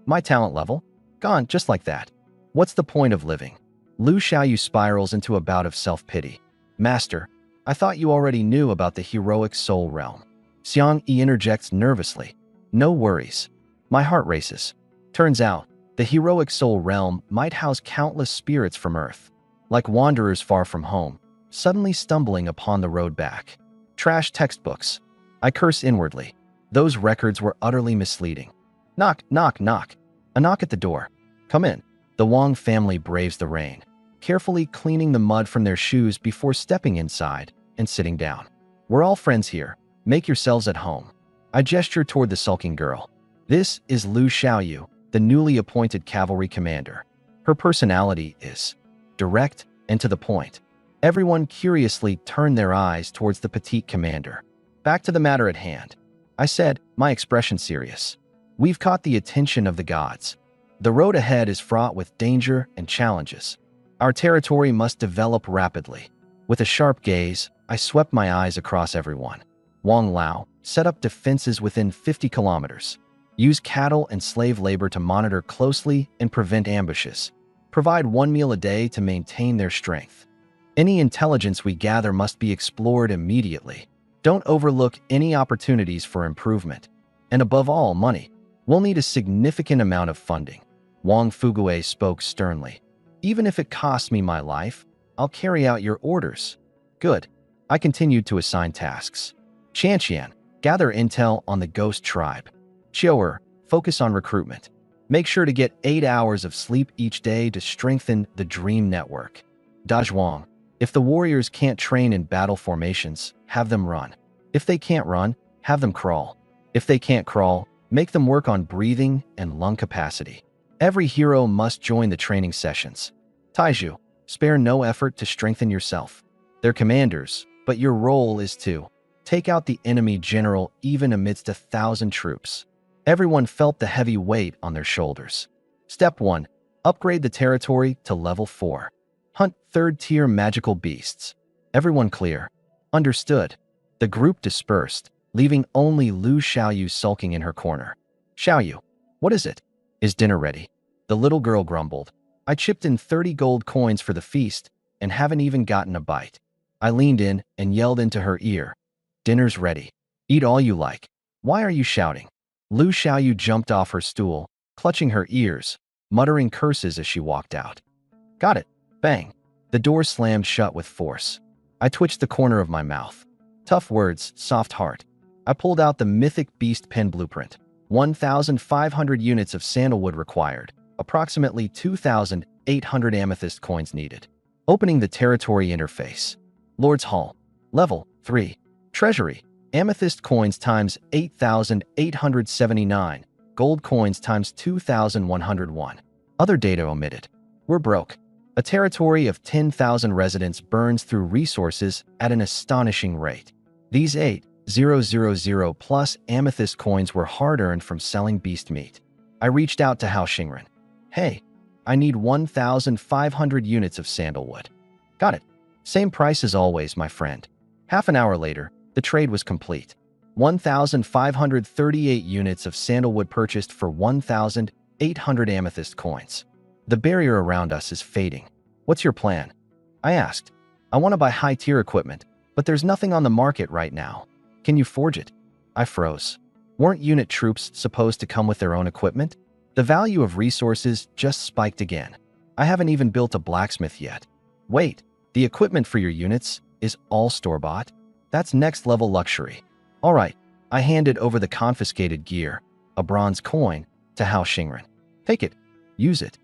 My talent level? Gone just like that. What's the point of living? Lu Xiaoyu spirals into a bout of self-pity. Master, I thought you already knew about the heroic soul realm. Xiang Yi interjects nervously. No worries. My heart races. Turns out, the heroic soul realm might house countless spirits from Earth, like wanderers far from home, suddenly stumbling upon the road back. Trash textbooks. I curse inwardly. Those records were utterly misleading. Knock, knock, knock. A knock at the door. Come in. The Wang family braves the rain, carefully cleaning the mud from their shoes before stepping inside and sitting down. We're all friends here. Make yourselves at home. I gesture toward the sulking girl. This is Lu Xiaoyu, the newly appointed cavalry commander. Her personality is direct and to the point. Everyone curiously turned their eyes towards the petite commander. Back to the matter at hand. I said, my expression serious. We've caught the attention of the gods. The road ahead is fraught with danger and challenges. Our territory must develop rapidly. With a sharp gaze, I swept my eyes across everyone. Wang Lao, set up defenses within 50 kilometers. Use cattle and slave labor to monitor closely and prevent ambushes. Provide one meal a day to maintain their strength. Any intelligence we gather must be explored immediately. Don't overlook any opportunities for improvement. And above all, money. We'll need a significant amount of funding. Wang Fugue spoke sternly. Even if it costs me my life, I'll carry out your orders. Good. I continued to assign tasks. Qianqian, gather intel on the ghost tribe. Qiu'er, focus on recruitment. Make sure to get 8 hours of sleep each day to strengthen the dream network. Dazhuang, if the warriors can't train in battle formations, have them run. If they can't run, have them crawl. If they can't crawl, make them work on breathing and lung capacity. Every hero must join the training sessions. Taiju, spare no effort to strengthen yourself. They're commanders, but your role is to take out the enemy general even amidst 1,000 troops. Everyone felt the heavy weight on their shoulders. Step 1. Upgrade the territory to level 4. Hunt 3rd-tier magical beasts. Everyone clear. Understood. The group dispersed, leaving only Lu Xiaoyu sulking in her corner. Xiaoyu, what is it? Is dinner ready? The little girl grumbled. I chipped in 30 gold coins for the feast and haven't even gotten a bite. I leaned in and yelled into her ear. Dinner's ready. Eat all you like. Why are you shouting? Lu Xiaoyu jumped off her stool, clutching her ears, muttering curses as she walked out. Got it. Bang. The door slammed shut with force. I twitched the corner of my mouth. Tough words, soft heart. I pulled out the mythic beast pen blueprint. 1,500 units of sandalwood required, approximately 2,800 amethyst coins needed. Opening the territory interface. Lord's Hall. Level 3. Treasury. Amethyst coins times 8,879. Gold coins times 2,101. Other data omitted. We're broke. A territory of 10,000 residents burns through resources at an astonishing rate. These 8,000 plus amethyst coins were hard-earned from selling beast meat. I reached out to Hao Xingren. Hey, I need 1,500 units of sandalwood. Got it. Same price as always, my friend. Half an hour later, the trade was complete. 1,538 units of sandalwood purchased for 1,800 amethyst coins. The barrier around us is fading. What's your plan? I asked. I want to buy high-tier equipment, but there's nothing on the market right now. Can you forge it? I froze. Weren't unit troops supposed to come with their own equipment? The value of resources just spiked again. I haven't even built a blacksmith yet. Wait, the equipment for your units is all store-bought? That's next-level luxury. All right, I handed over the confiscated gear, a bronze coin, to Hao Xingren. Take it. Use it.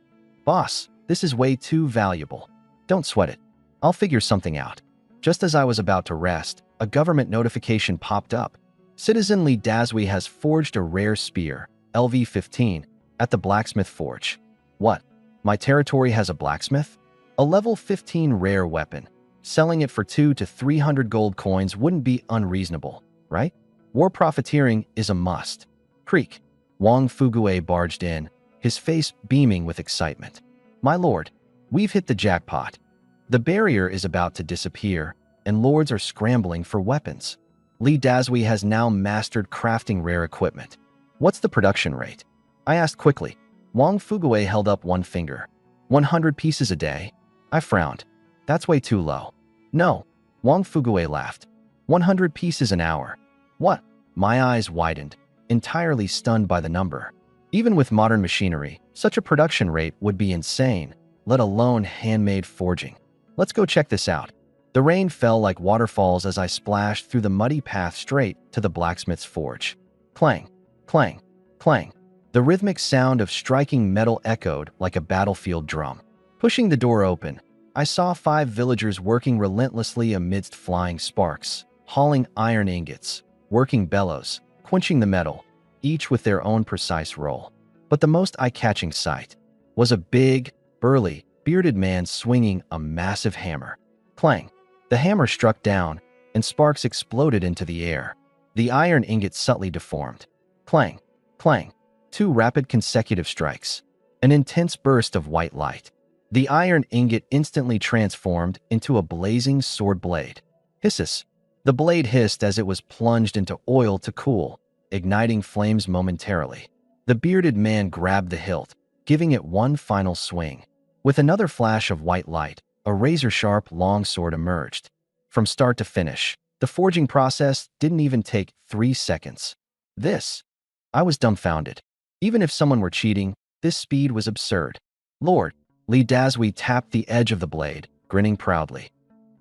Boss, this is way too valuable. Don't sweat it. I'll figure something out. Just as I was about to rest, a government notification popped up. Citizen Li Dazui has forged a rare spear, LV-15, at the blacksmith forge. What? My territory has a blacksmith? A level 15 rare weapon. Selling it for 200 to 300 gold coins wouldn't be unreasonable, right? War profiteering is a must. Creak. Wang Fugue barged in, his face beaming with excitement. My lord, we've hit the jackpot. The barrier is about to disappear, and lords are scrambling for weapons. Li Dazui has now mastered crafting rare equipment. What's the production rate? I asked quickly. Wang Fugue held up one finger. 100 pieces a day? I frowned. That's way too low. No, Wang Fugue laughed. 100 pieces an hour. What? My eyes widened, entirely stunned by the number. Even with modern machinery, such a production rate would be insane, let alone handmade forging. Let's go check this out. The rain fell like waterfalls as I splashed through the muddy path straight to the blacksmith's forge. Clang, clang, clang. The rhythmic sound of striking metal echoed like a battlefield drum. Pushing the door open, I saw 5 villagers working relentlessly amidst flying sparks, hauling iron ingots, working bellows, quenching the metal, each with their own precise role. But the most eye-catching sight was a big, burly, bearded man swinging a massive hammer. Clang! The hammer struck down, and sparks exploded into the air. The iron ingot subtly deformed. Clang! Clang! 2 rapid consecutive strikes. An intense burst of white light. The iron ingot instantly transformed into a blazing sword blade. Hisses! The blade hissed as it was plunged into oil to cool, igniting flames momentarily. The bearded man grabbed the hilt, giving it one final swing. With another flash of white light, a razor-sharp longsword emerged. From start to finish, the forging process didn't even take 3 seconds. I was dumbfounded. Even if someone were cheating, this speed was absurd. Lord, Li Dazui tapped the edge of the blade, grinning proudly.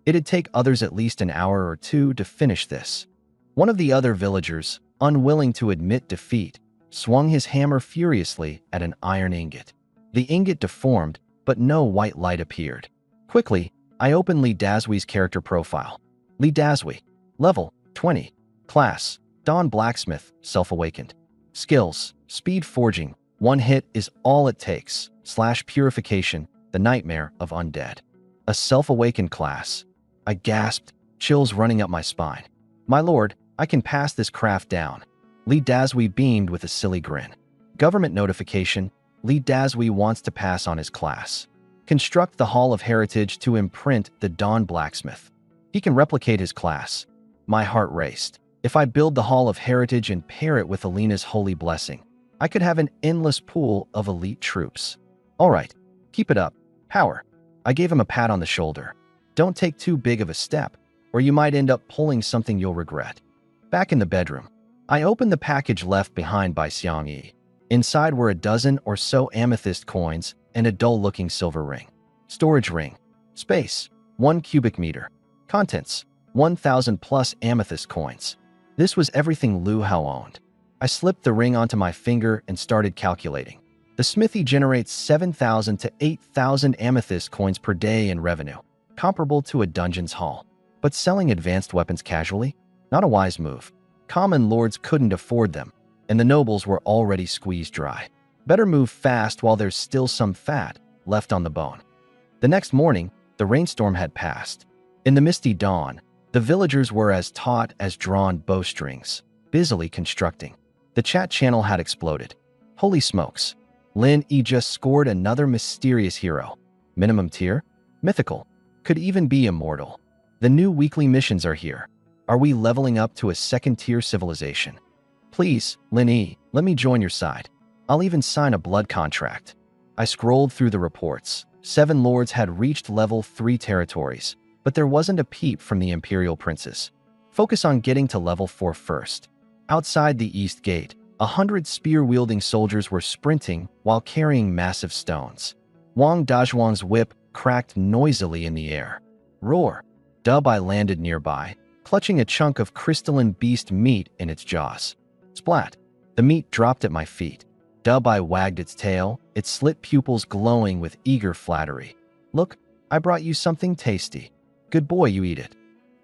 It'd take others at least an hour or 2 to finish this. One of the other villagers, unwilling to admit defeat, swung his hammer furiously at an iron ingot. The ingot deformed, but no white light appeared. Quickly, I opened Li Dazui's character profile. Li Dazui, level 20, class, Dawn Blacksmith, self-awakened. Skills, speed forging, 1 hit is all it takes, / purification, the nightmare of undead. A self-awakened class. I gasped, chills running up my spine. My lord, I can pass this craft down. Li Dazui beamed with a silly grin. Government notification, Li Dazui wants to pass on his class. Construct the Hall of Heritage to imprint the Dawn Blacksmith. He can replicate his class. My heart raced. If I build the Hall of Heritage and pair it with Alina's holy blessing, I could have an endless pool of elite troops. All right, keep it up. Power. I gave him a pat on the shoulder. Don't take too big of a step, or you might end up pulling something you'll regret. Back in the bedroom, I opened the package left behind by Xiang Yi. Inside were a dozen or so amethyst coins and a dull-looking silver ring. Storage ring. Space, 1 cubic meter. Contents, 1,000 plus amethyst coins. This was everything Lu Hao owned. I slipped the ring onto my finger and started calculating. The smithy generates 7,000 to 8,000 amethyst coins per day in revenue, comparable to a dungeon's haul. But selling advanced weapons casually? Not a wise move. Common lords couldn't afford them, and the nobles were already squeezed dry. Better move fast while there's still some fat left on the bone. The next morning, the rainstorm had passed. In the misty dawn, the villagers were as taut as drawn bowstrings, busily constructing. The chat channel had exploded. Holy smokes. Lin Yi just scored another mysterious hero. Minimum tier? Mythical. Could even be immortal. The new weekly missions are here. Are we leveling up to a 2nd-tier civilization? Please, Lin Yi, let me join your side. I'll even sign a blood contract. I scrolled through the reports. 7 lords had reached level 3 territories, but there wasn't a peep from the imperial princes. Focus on getting to level 4 first. Outside the east gate, 100 spear-wielding soldiers were sprinting while carrying massive stones. Wang Dazhuang's whip cracked noisily in the air. Roar! Dubai landed nearby, clutching a chunk of crystalline beast meat in its jaws. Splat! The meat dropped at my feet. Dubai wagged its tail, its slit pupils glowing with eager flattery. Look, I brought you something tasty. Good boy, you eat it.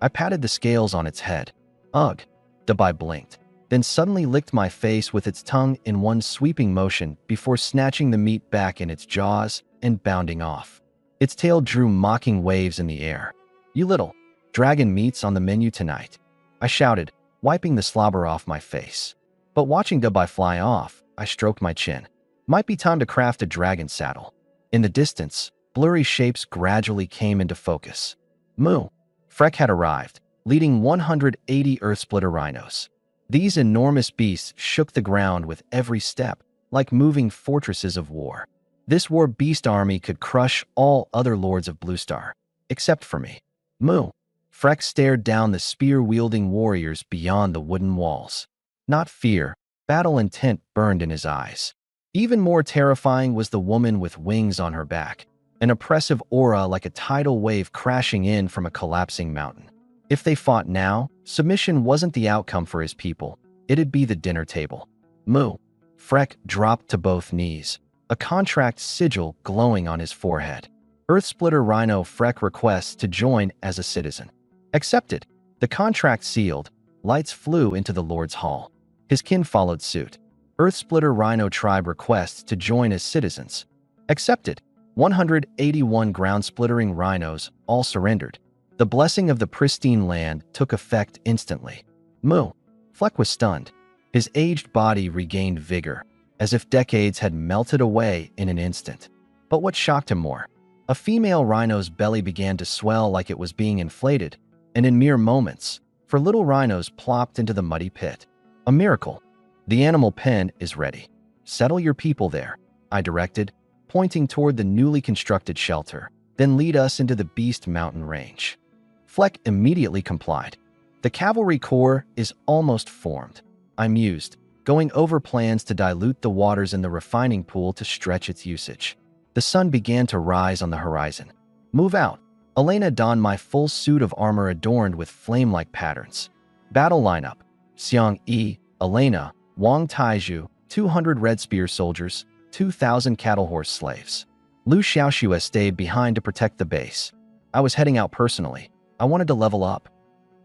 I patted the scales on its head. Ugh! Dubai blinked, then suddenly licked my face with its tongue in one sweeping motion before snatching the meat back in its jaws and bounding off. Its tail drew mocking waves in the air. You little dragon meat's on the menu tonight, I shouted, wiping the slobber off my face. But watching Dubai fly off, I stroked my chin. Might be time to craft a dragon saddle. In the distance, blurry shapes gradually came into focus. Moo! Freck had arrived, leading 180 Earthsplitter rhinos. These enormous beasts shook the ground with every step, like moving fortresses of war. This war beast army could crush all other lords of Bluestar, except for me. Moo! Freck stared down the spear-wielding warriors beyond the wooden walls. Not fear, battle intent burned in his eyes. Even more terrifying was the woman with wings on her back, an oppressive aura like a tidal wave crashing in from a collapsing mountain. If they fought now, submission wasn't the outcome for his people. It'd be the dinner table. Moo! Freck dropped to both knees, a contract sigil glowing on his forehead. Earthsplitter Rhino Freck requests to join as a citizen. Accepted. The contract sealed, lights flew into the Lord's Hall. His kin followed suit. Earthsplitter Rhino Tribe requests to join as citizens. Accepted. 181 ground-splittering rhinos all surrendered. The blessing of the pristine land took effect instantly. Moo! Fleck was stunned. His aged body regained vigor, as if decades had melted away in an instant. But what shocked him more? A female rhino's belly began to swell like it was being inflated, and in mere moments, 4 little rhinos plopped into the muddy pit. A miracle. The animal pen is ready. Settle your people there, I directed, pointing toward the newly constructed shelter, then lead us into the Beast Mountain Range. Fleck immediately complied. The cavalry corps is almost formed, I mused, going over plans to dilute the waters in the refining pool to stretch its usage. The sun began to rise on the horizon. Move out. Elena donned my full suit of armor adorned with flame-like patterns. Battle lineup. Xiang Yi, Elena, Wang Taizhu, 200 red spear soldiers, 2,000 cattle horse slaves. Lu Xiaoxue stayed behind to protect the base. I was heading out personally. I wanted to level up.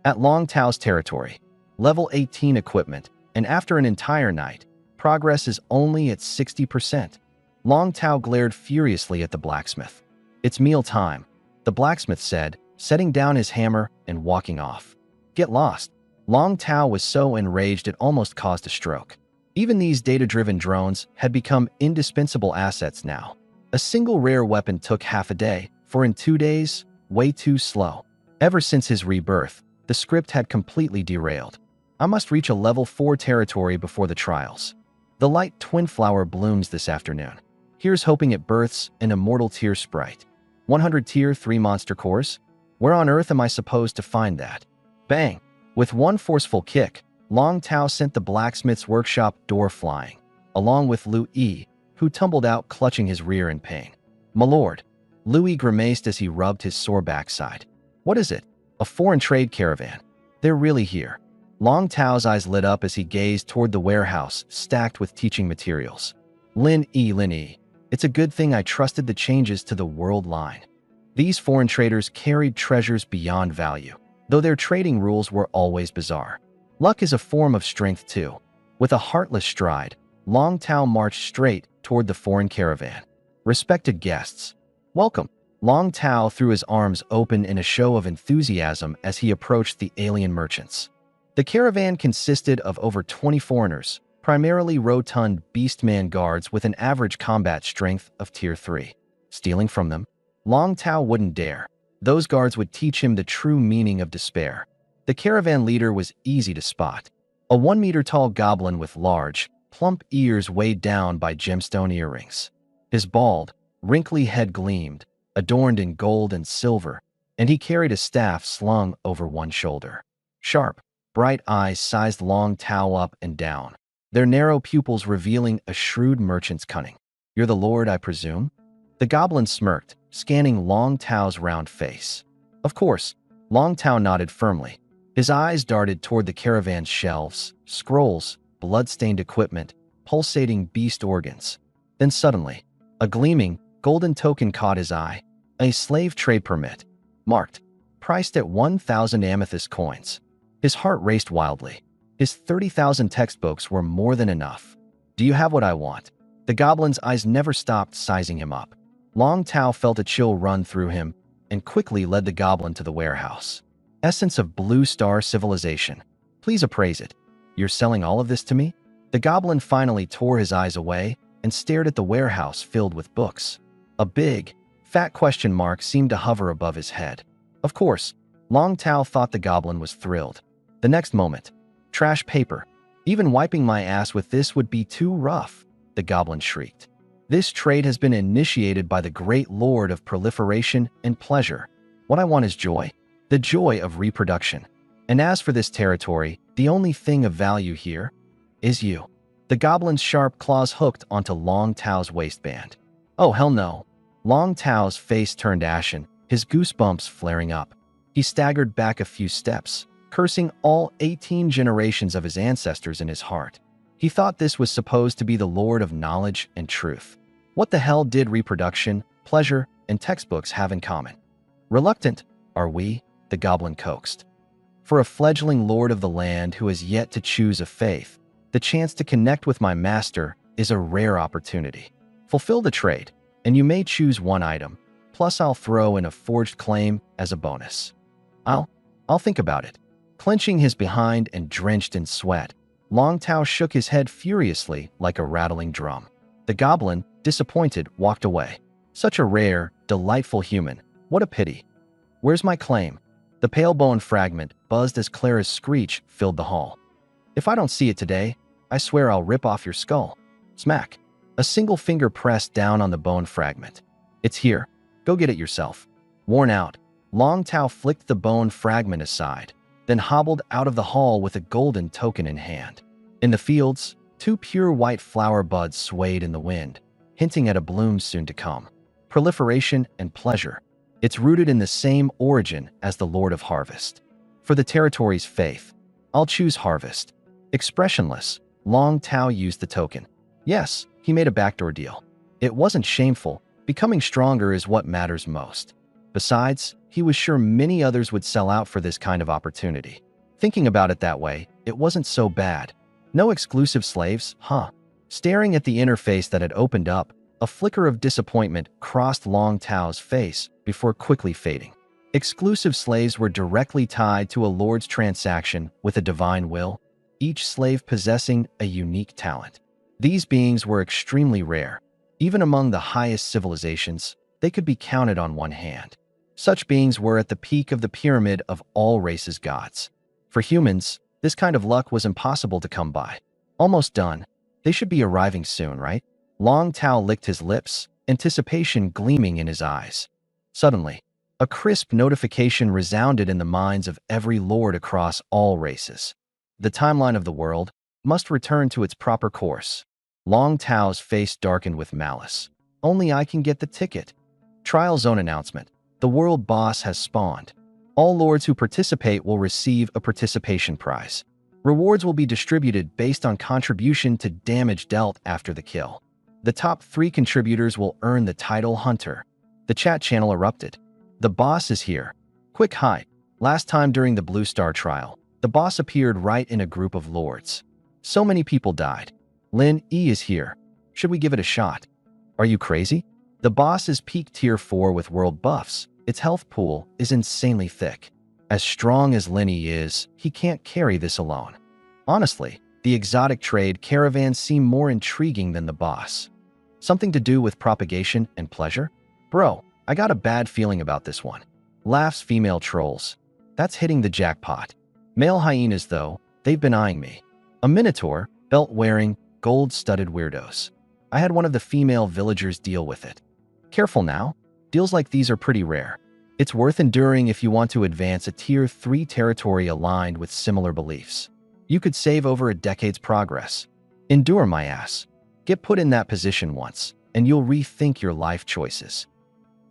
At Long Tao's territory, level 18 equipment, and after an entire night, progress is only at 60%. Long Tao glared furiously at the blacksmith. It's meal time, the blacksmith said, setting down his hammer and walking off. Get lost. Long Tao was so enraged it almost caused a stroke. Even these data-driven drones had become indispensable assets now. A single rare weapon took half a day, for in 2 days, way too slow. Ever since his rebirth, the script had completely derailed. I must reach a level 4 territory before the trials. The light twin flower blooms this afternoon. Here's hoping it births an immortal tier sprite. 100 tier 3 monster cores? Where on earth am I supposed to find that? Bang! With one forceful kick, Long Tao sent the blacksmith's workshop door flying, along with Lu Yi, who tumbled out clutching his rear in pain. My lord, Louis grimaced as he rubbed his sore backside. What is it? A foreign trade caravan. They're really here. Long Tao's eyes lit up as he gazed toward the warehouse stacked with teaching materials. Lin Yi. It's a good thing I trusted the changes to the world line. These foreign traders carried treasures beyond value, though their trading rules were always bizarre. Luck is a form of strength too. With a heartless stride, Long Tao marched straight toward the foreign caravan. Respected guests, welcome. Long Tao threw his arms open in a show of enthusiasm as he approached the alien merchants. The caravan consisted of over 20 foreigners, primarily rotund beastman guards with an average combat strength of tier 3. Stealing from them? Long Tao wouldn't dare. Those guards would teach him the true meaning of despair. The caravan leader was easy to spot. A 1-meter-tall goblin with large, plump ears weighed down by gemstone earrings. His bald, wrinkly head gleamed, adorned in gold and silver, and he carried a staff slung over one shoulder. Sharp, bright eyes sized Long Tao up and down. their narrow pupils revealing a shrewd merchant's cunning. "You're the lord, I presume?" The goblin smirked, scanning Long Tao's round face. Of course, Long Tao nodded firmly. His eyes darted toward the caravan's shelves, scrolls, blood-stained equipment, pulsating beast organs. Then suddenly, a gleaming, golden token caught his eye. A slave trade permit, marked, priced at 1,000 amethyst coins. His heart raced wildly. His 30,000 textbooks were more than enough. "Do you have what I want?" The goblin's eyes never stopped sizing him up. Long Tao felt a chill run through him and quickly led the goblin to the warehouse. "Essence of Blue Star Civilization. Please appraise it. You're selling all of this to me?" The goblin finally tore his eyes away and stared at the warehouse filled with books. A big, fat question mark seemed to hover above his head. Of course, Long Tao thought the goblin was thrilled. The next moment, "Trash paper. Even wiping my ass with this would be too rough," the goblin shrieked. "This trade has been initiated by the great lord of proliferation and pleasure. What I want is joy, the joy of reproduction. And as for this territory, the only thing of value here is you." The goblin's sharp claws hooked onto Long Tao's waistband. "Oh, hell no." Long Tao's face turned ashen, his goosebumps flaring up. He staggered back a few steps, cursing all 18 generations of his ancestors in his heart. He thought this was supposed to be the lord of knowledge and truth. What the hell did reproduction, pleasure, and textbooks have in common? "Reluctant, are we?" the goblin coaxed. "For a fledgling lord of the land who has yet to choose a faith, the chance to connect with my master is a rare opportunity. Fulfill the trade, and you may choose one item, plus I'll throw in a forged claim as a bonus." I'll think about it." Clenching his behind and drenched in sweat, Long Tao shook his head furiously like a rattling drum. The goblin, disappointed, walked away. Such a rare, delightful human. What a pity. "Where's my claim?" The pale bone fragment buzzed as Clara's screech filled the hall. "If I don't see it today, I swear I'll rip off your skull." Smack. A single finger pressed down on the bone fragment. "It's here. Go get it yourself." Worn out, Long Tao flicked the bone fragment aside, then hobbled out of the hall with a golden token in hand. In the fields, 2 pure white flower buds swayed in the wind, hinting at a bloom soon to come. Proliferation and pleasure. It's rooted in the same origin as the Lord of Harvest. For the territory's faith, I'll choose Harvest. Expressionless, Long Tao used the token. Yes, he made a backdoor deal. It wasn't shameful. Becoming stronger is what matters most. Besides, he was sure many others would sell out for this kind of opportunity. Thinking about it that way, it wasn't so bad. No exclusive slaves, huh? Staring at the interface that had opened up, a flicker of disappointment crossed Long Tao's face before quickly fading. Exclusive slaves were directly tied to a lord's transaction with a divine will, each slave possessing a unique talent. These beings were extremely rare. Even among the highest civilizations, they could be counted on one hand. Such beings were at the peak of the pyramid of all races' gods. For humans, this kind of luck was impossible to come by. Almost done. They should be arriving soon, right? Long Tao licked his lips, anticipation gleaming in his eyes. Suddenly, a crisp notification resounded in the minds of every lord across all races. The timeline of the world must return to its proper course. Long Tao's face darkened with malice. "Only I can get the ticket." Trial zone announcement. The world boss has spawned. All lords who participate will receive a participation prize. Rewards will be distributed based on contribution to damage dealt after the kill. The top 3 contributors will earn the title Hunter. The chat channel erupted. "The boss is here. Quick hide." Last time during the Blue Star trial, the boss appeared right in a group of lords. So many people died. Lin E is here. Should we give it a shot? Are you crazy? The boss is peak tier 4 with world buffs. Its health pool is insanely thick. As strong as Lin E is, he can't carry this alone. Honestly, the exotic trade caravans seem more intriguing than the boss. Something to do with propagation and pleasure? Bro, I got a bad feeling about this one. Laughs female trolls. That's hitting the jackpot. Male hyenas though, they've been eyeing me. A minotaur, belt-wearing, gold-studded weirdos. I had one of the female villagers deal with it. Careful now. Deals like these are pretty rare. It's worth enduring if you want to advance a tier 3 territory aligned with similar beliefs. You could save over a decade's progress. Endure, my ass. Get put in that position once, and you'll rethink your life choices.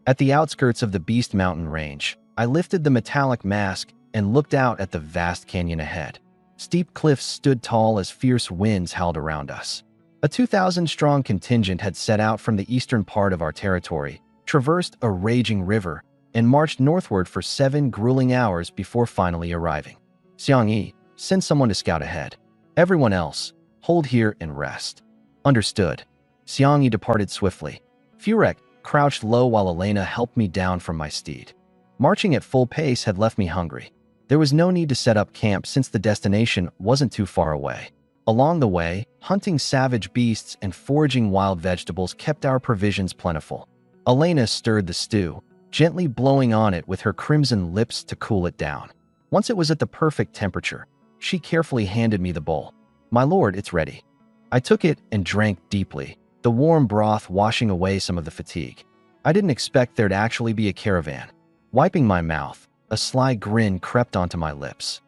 At the outskirts of the Beast Mountain range, I lifted the metallic mask and looked out at the vast canyon ahead. Steep cliffs stood tall as fierce winds howled around us. A 2,000-strong contingent had set out from the eastern part of our territory, traversed a raging river, and marched northward for 7 grueling hours before finally arriving. Xiangyi, send someone to scout ahead. Everyone else, hold here and rest. Understood. Xiangyi departed swiftly. Furek crouched low while Elena helped me down from my steed. Marching at full pace had left me hungry. There was no need to set up camp since the destination wasn't too far away. Along the way, hunting savage beasts and foraging wild vegetables kept our provisions plentiful. Elena stirred the stew, gently blowing on it with her crimson lips to cool it down. Once it was at the perfect temperature, she carefully handed me the bowl. "My lord, it's ready." I took it and drank deeply, the warm broth washing away some of the fatigue. I didn't expect there'd actually be a caravan. Wiping my mouth, a sly grin crept onto my lips.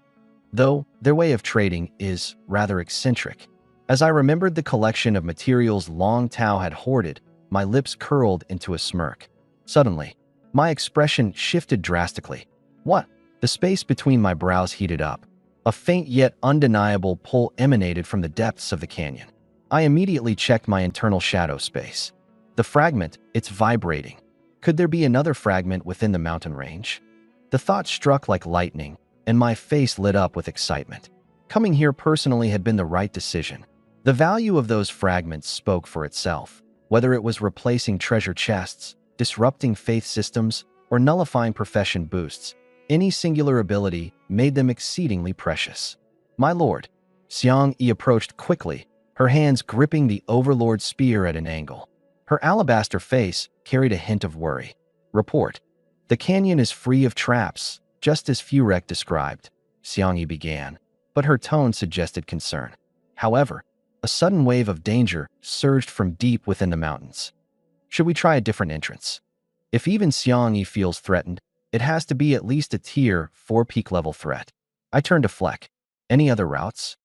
Though their way of trading is rather eccentric. As I remembered the collection of materials Long Tao had hoarded, my lips curled into a smirk. Suddenly, my expression shifted drastically. What? The space between my brows heated up. A faint yet undeniable pull emanated from the depths of the canyon. I immediately checked my internal shadow space. The fragment, it's vibrating. Could there be another fragment within the mountain range? The thought struck like lightning, and my face lit up with excitement. Coming here personally had been the right decision. The value of those fragments spoke for itself, whether it was replacing treasure chests, disrupting faith systems, or nullifying profession boosts. Any singular ability made them exceedingly precious. "My lord." Xiangyi approached quickly, her hands gripping the Overlord spear at an angle. Her alabaster face carried a hint of worry. "Report. The canyon is free of traps, just as Furek described," Xiangyi began, but her tone suggested concern. However, a sudden wave of danger surged from deep within the mountains. "Should we try a different entrance? If even Xiangyi feels threatened, it has to be at least a tier 4 peak level threat." I turned to Fleck. "Any other routes?"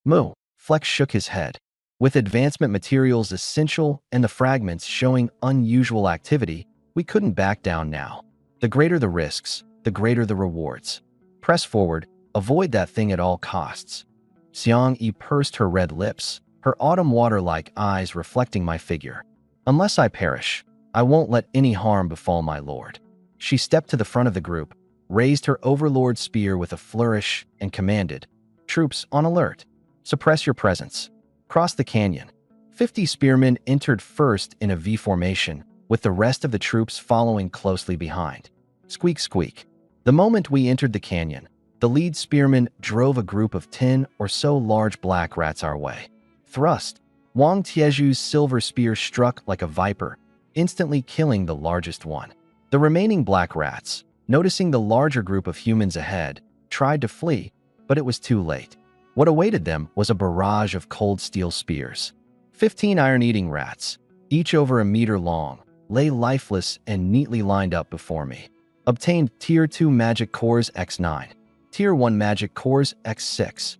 "Moo." Fleck shook his head. With advancement materials essential and the fragments showing unusual activity, we couldn't back down now. The greater the risks, the greater the rewards. Press forward, avoid that thing at all costs. Xiangyi pursed her red lips, her autumn water-like eyes reflecting my figure. "Unless I perish, I won't let any harm befall my lord." She stepped to the front of the group, raised her Overlord spear with a flourish, and commanded, "Troops on alert. Suppress your presence. Cross the canyon." 50 spearmen entered first in a V formation, with the rest of the troops following closely behind. Squeak, squeak. The moment we entered the canyon, the lead spearman drove a group of 10 or so large black rats our way. Thrust. Wang Tieju's silver spear struck like a viper, instantly killing the largest one. The remaining black rats, noticing the larger group of humans ahead, tried to flee, but it was too late. What awaited them was a barrage of cold steel spears. 15 iron-eating rats, each over a meter long, lay lifeless and neatly lined up before me. Obtained Tier 2 Magic Cores X9, Tier 1 Magic Cores X6.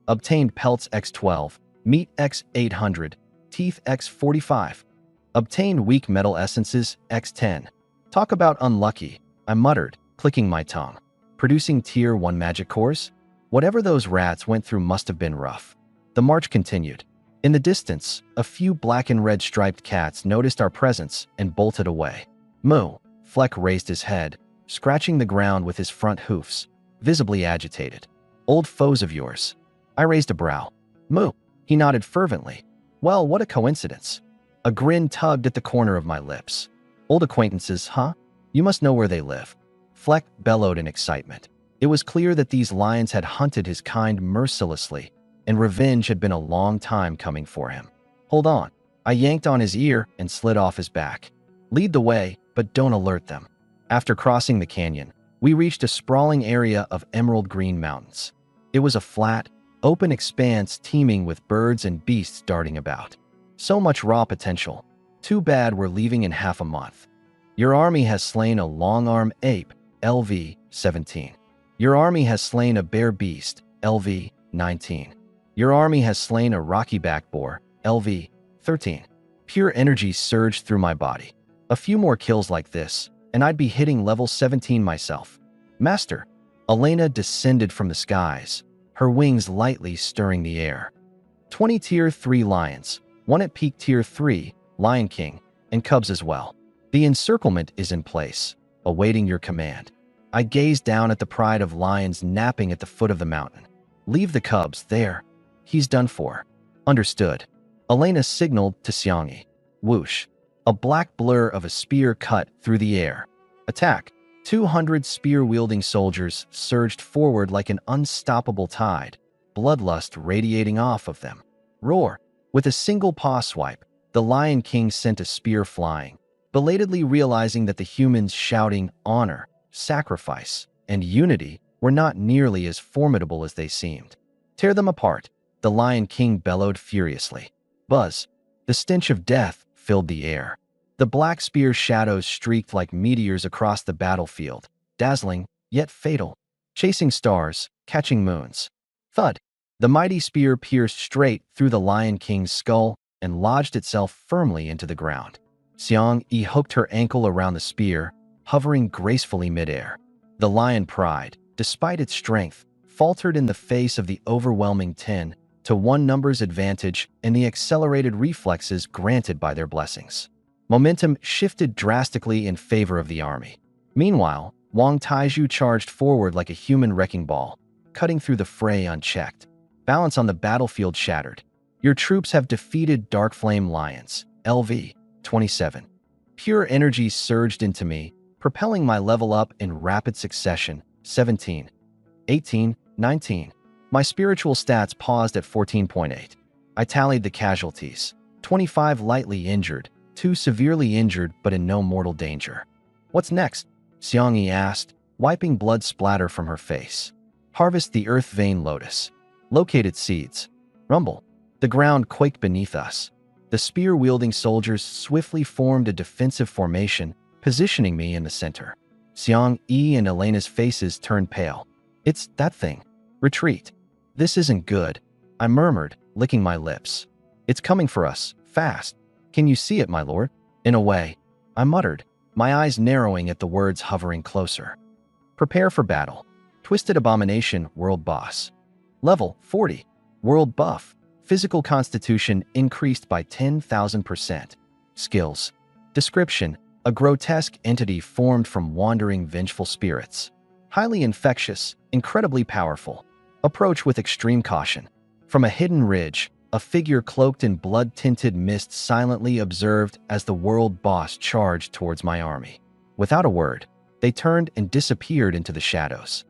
Obtained Pelts X12, Meat X800, Teeth X45. Obtained Weak Metal Essences X10. Talk about unlucky, I muttered, clicking my tongue. Producing Tier 1 Magic Cores? Whatever those rats went through must have been rough. The march continued. In the distance, a few black and red striped cats noticed our presence and bolted away. "Moo." Fleck raised his head, scratching the ground with his front hoofs, visibly agitated. "Old foes of yours." I raised a brow. "Moo." He nodded fervently. "Well, what a coincidence." A grin tugged at the corner of my lips. "Old acquaintances, huh? You must know where they live." Fleck bellowed in excitement. It was clear that these lions had hunted his kind mercilessly, and revenge had been a long time coming for him. "Hold on." I yanked on his ear and slid off his back. "Lead the way, but don't alert them." After crossing the canyon, we reached a sprawling area of emerald green mountains. It was a flat, open expanse teeming with birds and beasts darting about. So much raw potential. Too bad we're leaving in half a month. Your army has slain a long-arm ape, LV 17. Your army has slain a bear beast, LV 19. Your army has slain a rocky back boar, LV. 13. Pure energy surged through my body. A few more kills like this, and I'd be hitting level 17 myself. Master. Elena descended from the skies, her wings lightly stirring the air. 20 Tier 3 lions, one at peak Tier 3, Lion King, and cubs as well. The encirclement is in place, awaiting your command. I gazed down at the pride of lions napping at the foot of the mountain. Leave the cubs there. He's done for. Understood. Elena signaled to Xiangyi. Whoosh. A black blur of a spear cut through the air. Attack. 200 spear-wielding soldiers surged forward like an unstoppable tide, bloodlust radiating off of them. Roar. With a single paw swipe, the Lion King sent a spear flying, belatedly realizing that the humans shouting honor, sacrifice, and unity were not nearly as formidable as they seemed. Tear them apart, the Lion King bellowed furiously. Buzz. The stench of death filled the air. The black spear shadows streaked like meteors across the battlefield, dazzling, yet fatal, chasing stars, catching moons. Thud. The mighty spear pierced straight through the Lion King's skull and lodged itself firmly into the ground. Xiangyi hooked her ankle around the spear, hovering gracefully midair. The lion pride, despite its strength, faltered in the face of the overwhelming 10-1 numbers advantage and the accelerated reflexes granted by their blessings. Momentum shifted drastically in favor of the army. Meanwhile, Wang Taizhu charged forward like a human wrecking ball, cutting through the fray unchecked. Balance on the battlefield shattered. Your troops have defeated Dark Flame Lions, LV. 27. Pure energy surged into me, propelling my level up in rapid succession, 17. 18, 19. My spiritual stats paused at 14.8. I tallied the casualties. 25 lightly injured, 2 severely injured but in no mortal danger. What's next? Xiangyi asked, wiping blood splatter from her face. Harvest the earth vein lotus. Located seeds. Rumble. The ground quaked beneath us. The spear-wielding soldiers swiftly formed a defensive formation, positioning me in the center. Xiangyi and Elena's faces turned pale. It's that thing. Retreat. This isn't good, I murmured, licking my lips. It's coming for us, fast. Can you see it, my lord? In a way, I muttered, my eyes narrowing at the words hovering closer. Prepare for battle. Twisted Abomination, World Boss. Level 40. World Buff. Physical constitution increased by 10,000%. Skills. Description. A grotesque entity formed from wandering vengeful spirits. Highly infectious, incredibly powerful. Approach with extreme caution. From a hidden ridge, a figure cloaked in blood-tinted mist silently observed as the world boss charged towards my army. Without a word, they turned and disappeared into the shadows.